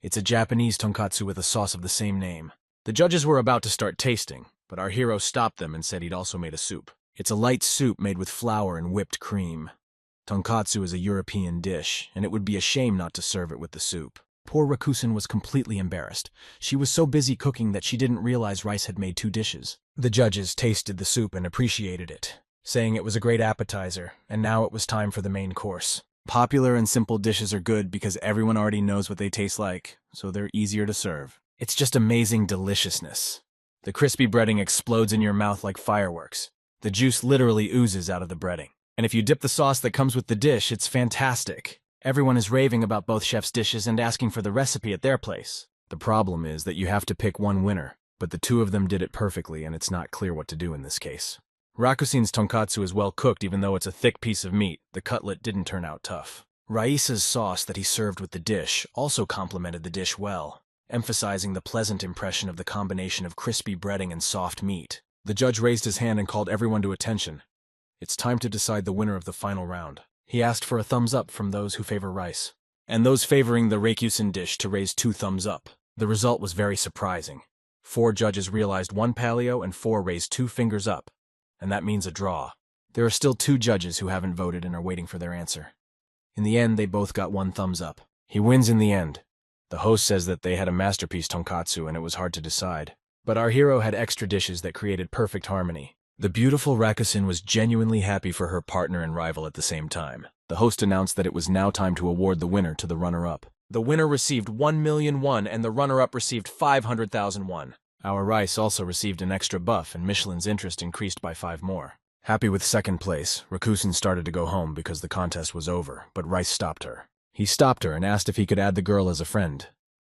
It's a Japanese tonkatsu with a sauce of the same name. The judges were about to start tasting, but our hero stopped them and said he'd also made a soup. It's a light soup made with flour and whipped cream. Tonkatsu is a European dish, and it would be a shame not to serve it with the soup. Poor Rakuten was completely embarrassed. She was so busy cooking that she didn't realize Rice had made 2 dishes. The judges tasted the soup and appreciated it, saying it was a great appetizer, and now it was time for the main course. Popular and simple dishes are good because everyone already knows what they taste like, so they're easier to serve. It's just amazing deliciousness. The crispy breading explodes in your mouth like fireworks. The juice literally oozes out of the breading. And if you dip the sauce that comes with the dish, it's fantastic. Everyone is raving about both chefs' dishes and asking for the recipe at their place. The problem is that you have to pick one winner, but the 2 of them did it perfectly and it's not clear what to do in this case. Rakuten's tonkatsu is well cooked even though it's a thick piece of meat. The cutlet didn't turn out tough. Raisa's sauce that he served with the dish also complemented the dish well, emphasizing the pleasant impression of the combination of crispy breading and soft meat. The judge raised his hand and called everyone to attention. It's time to decide the winner of the final round. He asked for a thumbs up from those who favor Rice, and those favoring the Rakuten dish to raise 2 thumbs up. The result was very surprising. 4 judges realized 1 paleo and 4 raised 2 fingers up, and that means a draw. There are still 2 judges who haven't voted and are waiting for their answer. In the end, they both got 1 thumbs up. He wins in the end. The host says that they had a masterpiece tonkatsu and it was hard to decide. But our hero had extra dishes that created perfect harmony. The beautiful Rakusin was genuinely happy for her partner and rival at the same time. The host announced that it was now time to award the winner to the runner-up. The winner received 1,000,000 won and the runner-up received 500,000 won. Our rice also received an extra buff and Michelin's interest increased by 5 more. Happy with second place, Rakusin started to go home because the contest was over, but Rice stopped her. He stopped her and asked if he could add the girl as a friend.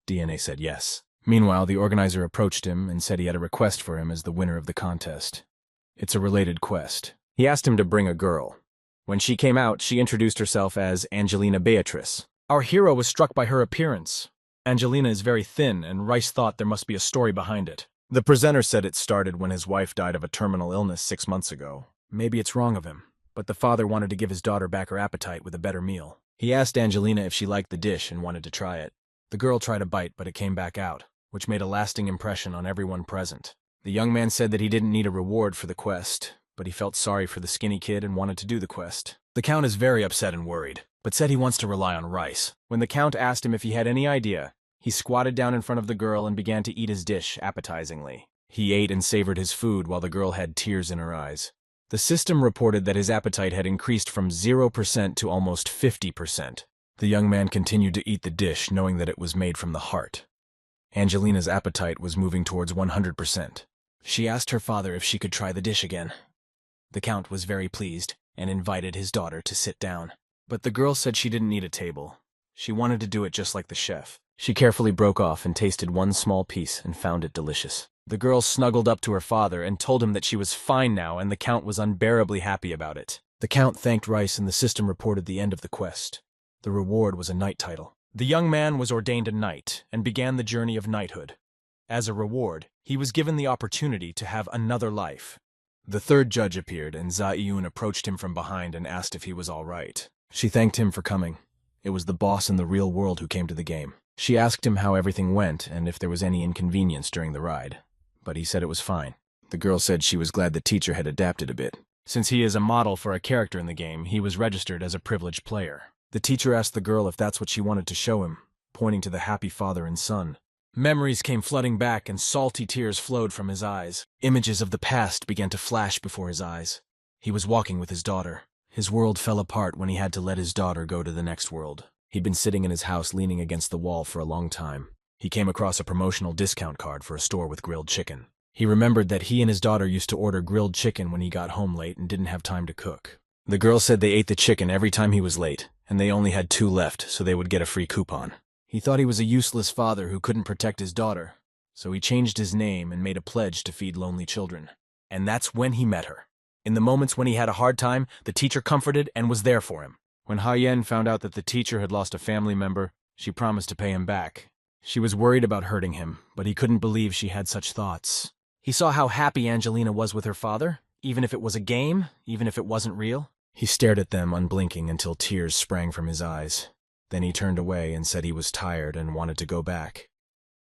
DNA said yes. Meanwhile, the organizer approached him and said he had a request for him as the winner of the contest. It's a related quest. He asked him to bring a girl. When she came out, she introduced herself as Angelina Beatrice. Our hero was struck by her appearance. Angelina is very thin, and Rice thought there must be a story behind it. The presenter said it started when his wife died of a terminal illness 6 months ago. Maybe it's wrong of him, but the father wanted to give his daughter back her appetite with a better meal. He asked Angelina if she liked the dish and wanted to try it. The girl tried a bite, but it came back out, which made a lasting impression on everyone present. The young man said that he didn't need a reward for the quest, but he felt sorry for the skinny kid and wanted to do the quest. The Count is very upset and worried, but said he wants to rely on Rice. When the Count asked him if he had any idea, he squatted down in front of the girl and began to eat his dish appetizingly. He ate and savored his food while the girl had tears in her eyes. The system reported that his appetite had increased from 0% to almost 50%. The young man continued to eat the dish, knowing that it was made from the heart. Angelina's appetite was moving towards 100%. She asked her father if she could try the dish again. The Count was very pleased and invited his daughter to sit down. But the girl said she didn't need a table. She wanted to do it just like the chef. She carefully broke off and tasted one small piece and found it delicious. The girl snuggled up to her father and told him that she was fine now, and the Count was unbearably happy about it. The Count thanked Rice and the system reported the end of the quest. The reward was a knight title. The young man was ordained a knight and began the journey of knighthood. As a reward, he was given the opportunity to have another life. The third judge appeared, and Zaiyun approached him from behind and asked if he was all right. She thanked him for coming. It was the boss in the real world who came to the game. She asked him how everything went and if there was any inconvenience during the ride, but he said it was fine. The girl said she was glad the teacher had adapted a bit. Since he is a model for a character in the game, he was registered as a privileged player. The teacher asked the girl if that's what she wanted to show him, pointing to the happy father and son. Memories came flooding back and salty tears flowed from his eyes. Images of the past began to flash before his eyes. He was walking with his daughter. His world fell apart when he had to let his daughter go to the next world. He'd been sitting in his house leaning against the wall for a long time. He came across a promotional discount card for a store with grilled chicken. He remembered that he and his daughter used to order grilled chicken when he got home late and didn't have time to cook. The girl said they ate the chicken every time he was late, and they only had 2 left, so they would get a free coupon. He thought he was a useless father who couldn't protect his daughter, so he changed his name and made a pledge to feed lonely children. And that's when he met her. In the moments when he had a hard time, the teacher comforted and was there for him. When Ha-Yen found out that the teacher had lost a family member, she promised to pay him back. She was worried about hurting him, but he couldn't believe she had such thoughts. He saw how happy Angelina was with her father, even if it was a game, even if it wasn't real. He stared at them unblinking until tears sprang from his eyes. Then he turned away and said he was tired and wanted to go back.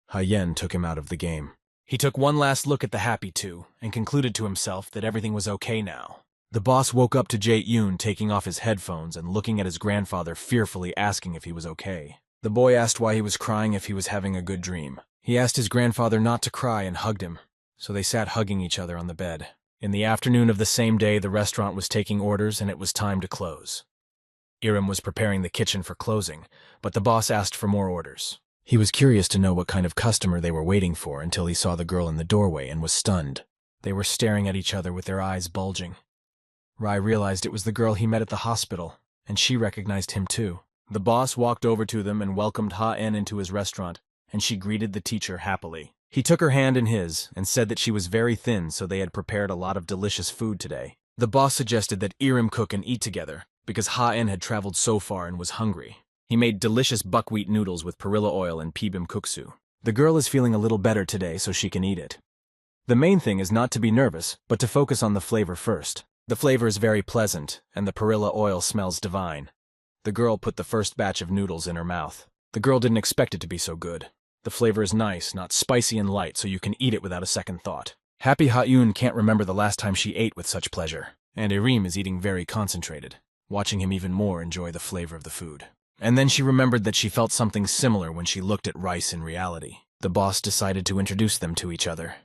Ha-Yen took him out of the game. He took one last look at the happy two and concluded to himself that everything was okay now. The boss woke up to Jae-yoon taking off his headphones and looking at his grandfather fearfully, asking if he was okay. The boy asked why he was crying, if he was having a good dream. He asked his grandfather not to cry and hugged him, so they sat hugging each other on the bed. In the afternoon of the same day, the restaurant was taking orders and it was time to close. Irim was preparing the kitchen for closing, but the boss asked for more orders. He was curious to know what kind of customer they were waiting for until he saw the girl in the doorway and was stunned. They were staring at each other with their eyes bulging. Rai realized it was the girl he met at the hospital, and she recognized him too. The boss walked over to them and welcomed Ha-En into his restaurant, and she greeted the teacher happily. He took her hand in his and said that she was very thin, so they had prepared a lot of delicious food today. The boss suggested that Irim cook and eat together, because Ha-En had traveled so far and was hungry. He made delicious buckwheat noodles with perilla oil and pibim-kuksu. The girl is feeling a little better today, so she can eat it. The main thing is not to be nervous, but to focus on the flavor first. The flavor is very pleasant, and the perilla oil smells divine. The girl put the first batch of noodles in her mouth. The girl didn't expect it to be so good. The flavor is nice, not spicy and light, so you can eat it without a second thought. Happy Ha-Yoon can't remember the last time she ate with such pleasure, and Irim is eating very concentrated, watching him even more enjoy the flavor of the food. And then she remembered that she felt something similar when she looked at Rice in reality. The boss decided to introduce them to each other.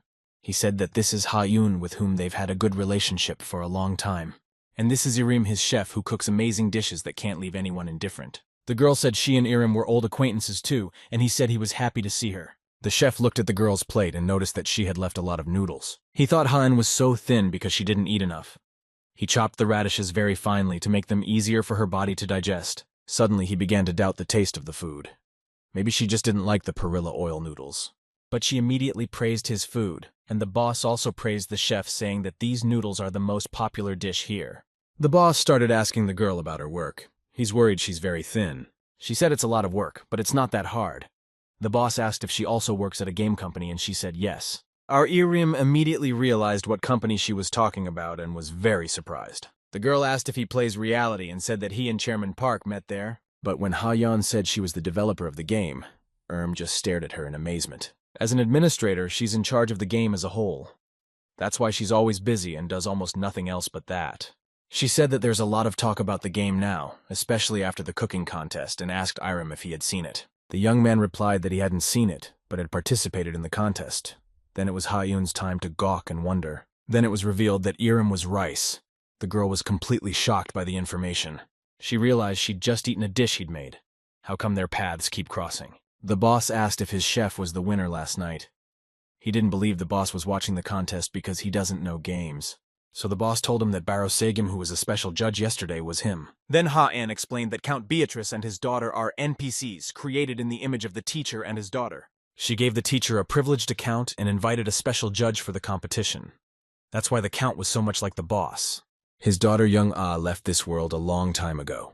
He said that this is Ha-Yoon, with whom they've had a good relationship for a long time. And this is Irim, his chef, who cooks amazing dishes that can't leave anyone indifferent. The girl said she and Irim were old acquaintances too, and he said he was happy to see her. The chef looked at the girl's plate and noticed that she had left a lot of noodles. He thought Ha-Eun was so thin because she didn't eat enough. He chopped the radishes very finely to make them easier for her body to digest. Suddenly he began to doubt the taste of the food. Maybe she just didn't like the perilla oil noodles. But she immediately praised his food, and the boss also praised the chef, saying that these noodles are the most popular dish here. The boss started asking the girl about her work. He's worried she's very thin. She said it's a lot of work, but it's not that hard. The boss asked if she also works at a game company, and she said yes. Our Irim immediately realized what company she was talking about and was very surprised. The girl asked if he plays Reality and said that he and Chairman Park met there. But when Ha-Yeon said she was the developer of the game, just stared at her in amazement. As an administrator, she's in charge of the game as a whole. That's why she's always busy and does almost nothing else but that. She said that there's a lot of talk about the game now, especially after the cooking contest, and asked Irim if he had seen it. The young man replied that he hadn't seen it, but had participated in the contest. Then it was Ha-Yoon's time to gawk and wonder. Then it was revealed that Irim was rice. The girl was completely shocked by the information. She realized she'd just eaten a dish he'd made. How come their paths keep crossing? The boss asked if his chef was the winner last night. He didn't believe the boss was watching the contest because he doesn't know games. So the boss told him that Baro Segim, who was a special judge yesterday, was him. Then Ha-An explained that Count Beatrice and his daughter are NPCs created in the image of the teacher and his daughter. She gave the teacher a privileged account and invited a special judge for the competition. That's why the count was so much like the boss. His daughter Young Ah left this world a long time ago.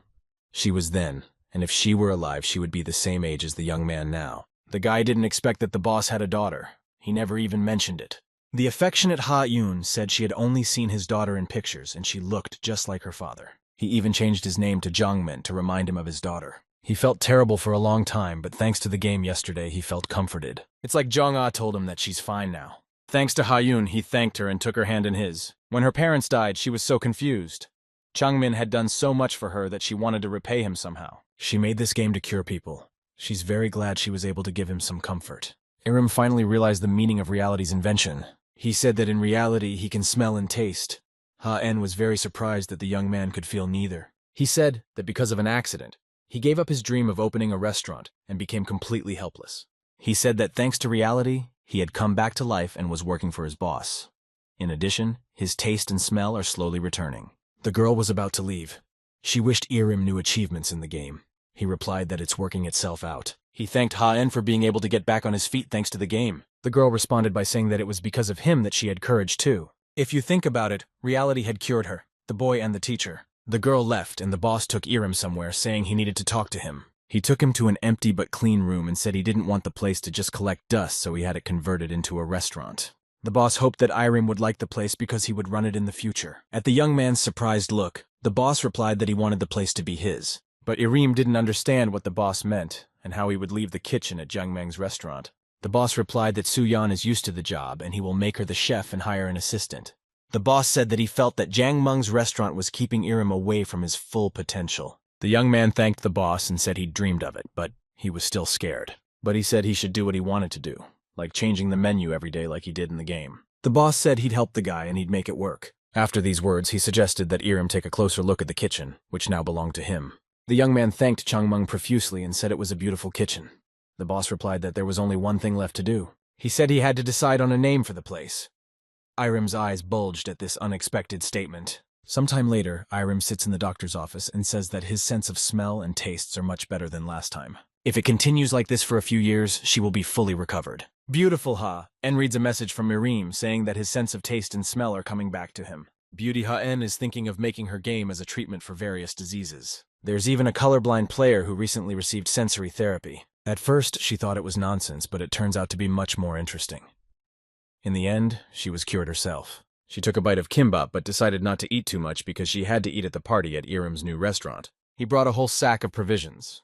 She was then, and if she were alive, she would be the same age as the young man now. The guy didn't expect that the boss had a daughter. He never even mentioned it. The affectionate Ha-Yoon said she had only seen his daughter in pictures, and she looked just like her father. He even changed his name to Jongmin to remind him of his daughter. He felt terrible for a long time, but thanks to the game yesterday, he felt comforted. It's like Jong-ah told him that she's fine now. Thanks to Ha-Yoon, he thanked her and took her hand in his. When her parents died, she was so confused. Changmin had done so much for her that she wanted to repay him somehow. She made this game to cure people. She's very glad she was able to give him some comfort. Irim finally realized the meaning of Reality's invention. He said that in reality, he can smell and taste. Ha-En was very surprised that the young man could feel neither. He said that because of an accident, he gave up his dream of opening a restaurant and became completely helpless. He said that thanks to Reality, he had come back to life and was working for his boss. In addition, his taste and smell are slowly returning. The girl was about to leave. She wished Irim knew achievements in the game. He replied that it's working itself out. He thanked Ha-En for being able to get back on his feet thanks to the game. The girl responded by saying that it was because of him that she had courage too. If you think about it, Reality had cured her, the boy and the teacher. The girl left and the boss took Irim somewhere, saying he needed to talk to him. He took him to an empty but clean room and said he didn't want the place to just collect dust, so he had it converted into a restaurant. The boss hoped that Irim would like the place because he would run it in the future. At the young man's surprised look, the boss replied that he wanted the place to be his. But Irim didn't understand what the boss meant and how he would leave the kitchen at Jangmang's restaurant. The boss replied that Su-Yan is used to the job and he will make her the chef and hire an assistant. The boss said that he felt that Jang Mung's restaurant was keeping Irim away from his full potential. The young man thanked the boss and said he'd dreamed of it, but he was still scared. But he said he should do what he wanted to do, like changing the menu every day like he did in the game. The boss said he'd help the guy and he'd make it work. After these words, he suggested that Irim take a closer look at the kitchen, which now belonged to him. The young man thanked Changmung profusely and said it was a beautiful kitchen. The boss replied that there was only one thing left to do. He said he had to decide on a name for the place. Irim's eyes bulged at this unexpected statement. Sometime later, Irim sits in the doctor's office and says that his sense of smell and tastes are much better than last time. If it continues like this for a few years, she will be fully recovered. Beautiful Ha-En reads a message from Mirim saying that his sense of taste and smell are coming back to him. Beauty Ha-En is thinking of making her game as a treatment for various diseases. There's even a colorblind player who recently received sensory therapy. At first, she thought it was nonsense, but it turns out to be much more interesting. In the end, she was cured herself. She took a bite of kimbap but decided not to eat too much because she had to eat at the party at Irim's new restaurant. He brought a whole sack of provisions.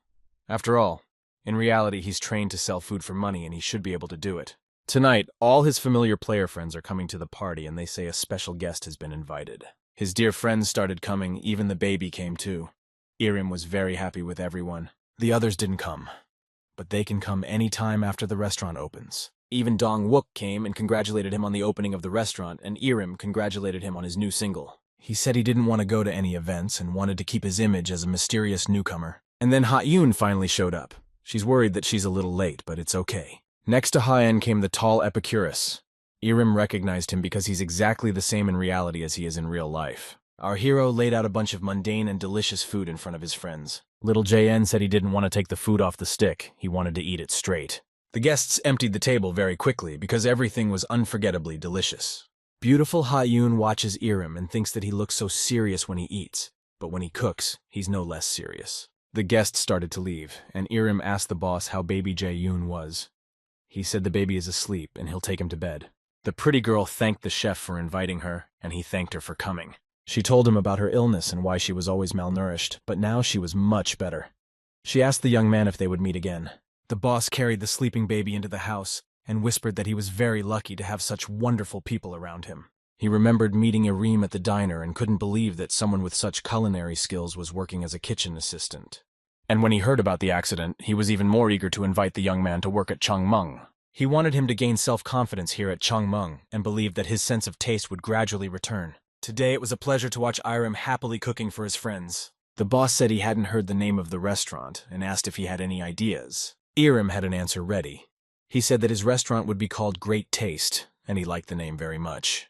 After all, in reality, he's trained to sell food for money and he should be able to do it. Tonight, all his familiar player friends are coming to the party and they say a special guest has been invited. His dear friends started coming, even the baby came too. Irim was very happy with everyone. The others didn't come, but they can come any time after the restaurant opens. Even Dong Wook came and congratulated him on the opening of the restaurant, and Irim congratulated him on his new single. He said he didn't want to go to any events and wanted to keep his image as a mysterious newcomer. And then Ha-Yoon finally showed up. She's worried that she's a little late, but it's okay. Next to Ha-En came the tall Epicurus. Irim recognized him because he's exactly the same in reality as he is in real life. Our hero laid out a bunch of mundane and delicious food in front of his friends. Little JN said he didn't want to take the food off the stick, he wanted to eat it straight. The guests emptied the table very quickly because everything was unforgettably delicious. Beautiful Ha-Yoon watches Irim and thinks that he looks so serious when he eats, but when he cooks, he's no less serious. The guests started to leave, and Irim asked the boss how baby Jae-yoon was. He said the baby is asleep and he'll take him to bed. The pretty girl thanked the chef for inviting her, and he thanked her for coming. She told him about her illness and why she was always malnourished, but now she was much better. She asked the young man if they would meet again. The boss carried the sleeping baby into the house and whispered that he was very lucky to have such wonderful people around him. He remembered meeting Irim at the diner and couldn't believe that someone with such culinary skills was working as a kitchen assistant. And when he heard about the accident, he was even more eager to invite the young man to work at Changmeng. He wanted him to gain self-confidence here at Changmeng and believed that his sense of taste would gradually return. Today it was a pleasure to watch Irim happily cooking for his friends. The boss said he hadn't heard the name of the restaurant and asked if he had any ideas. Irim had an answer ready. He said that his restaurant would be called Great Taste, and he liked the name very much.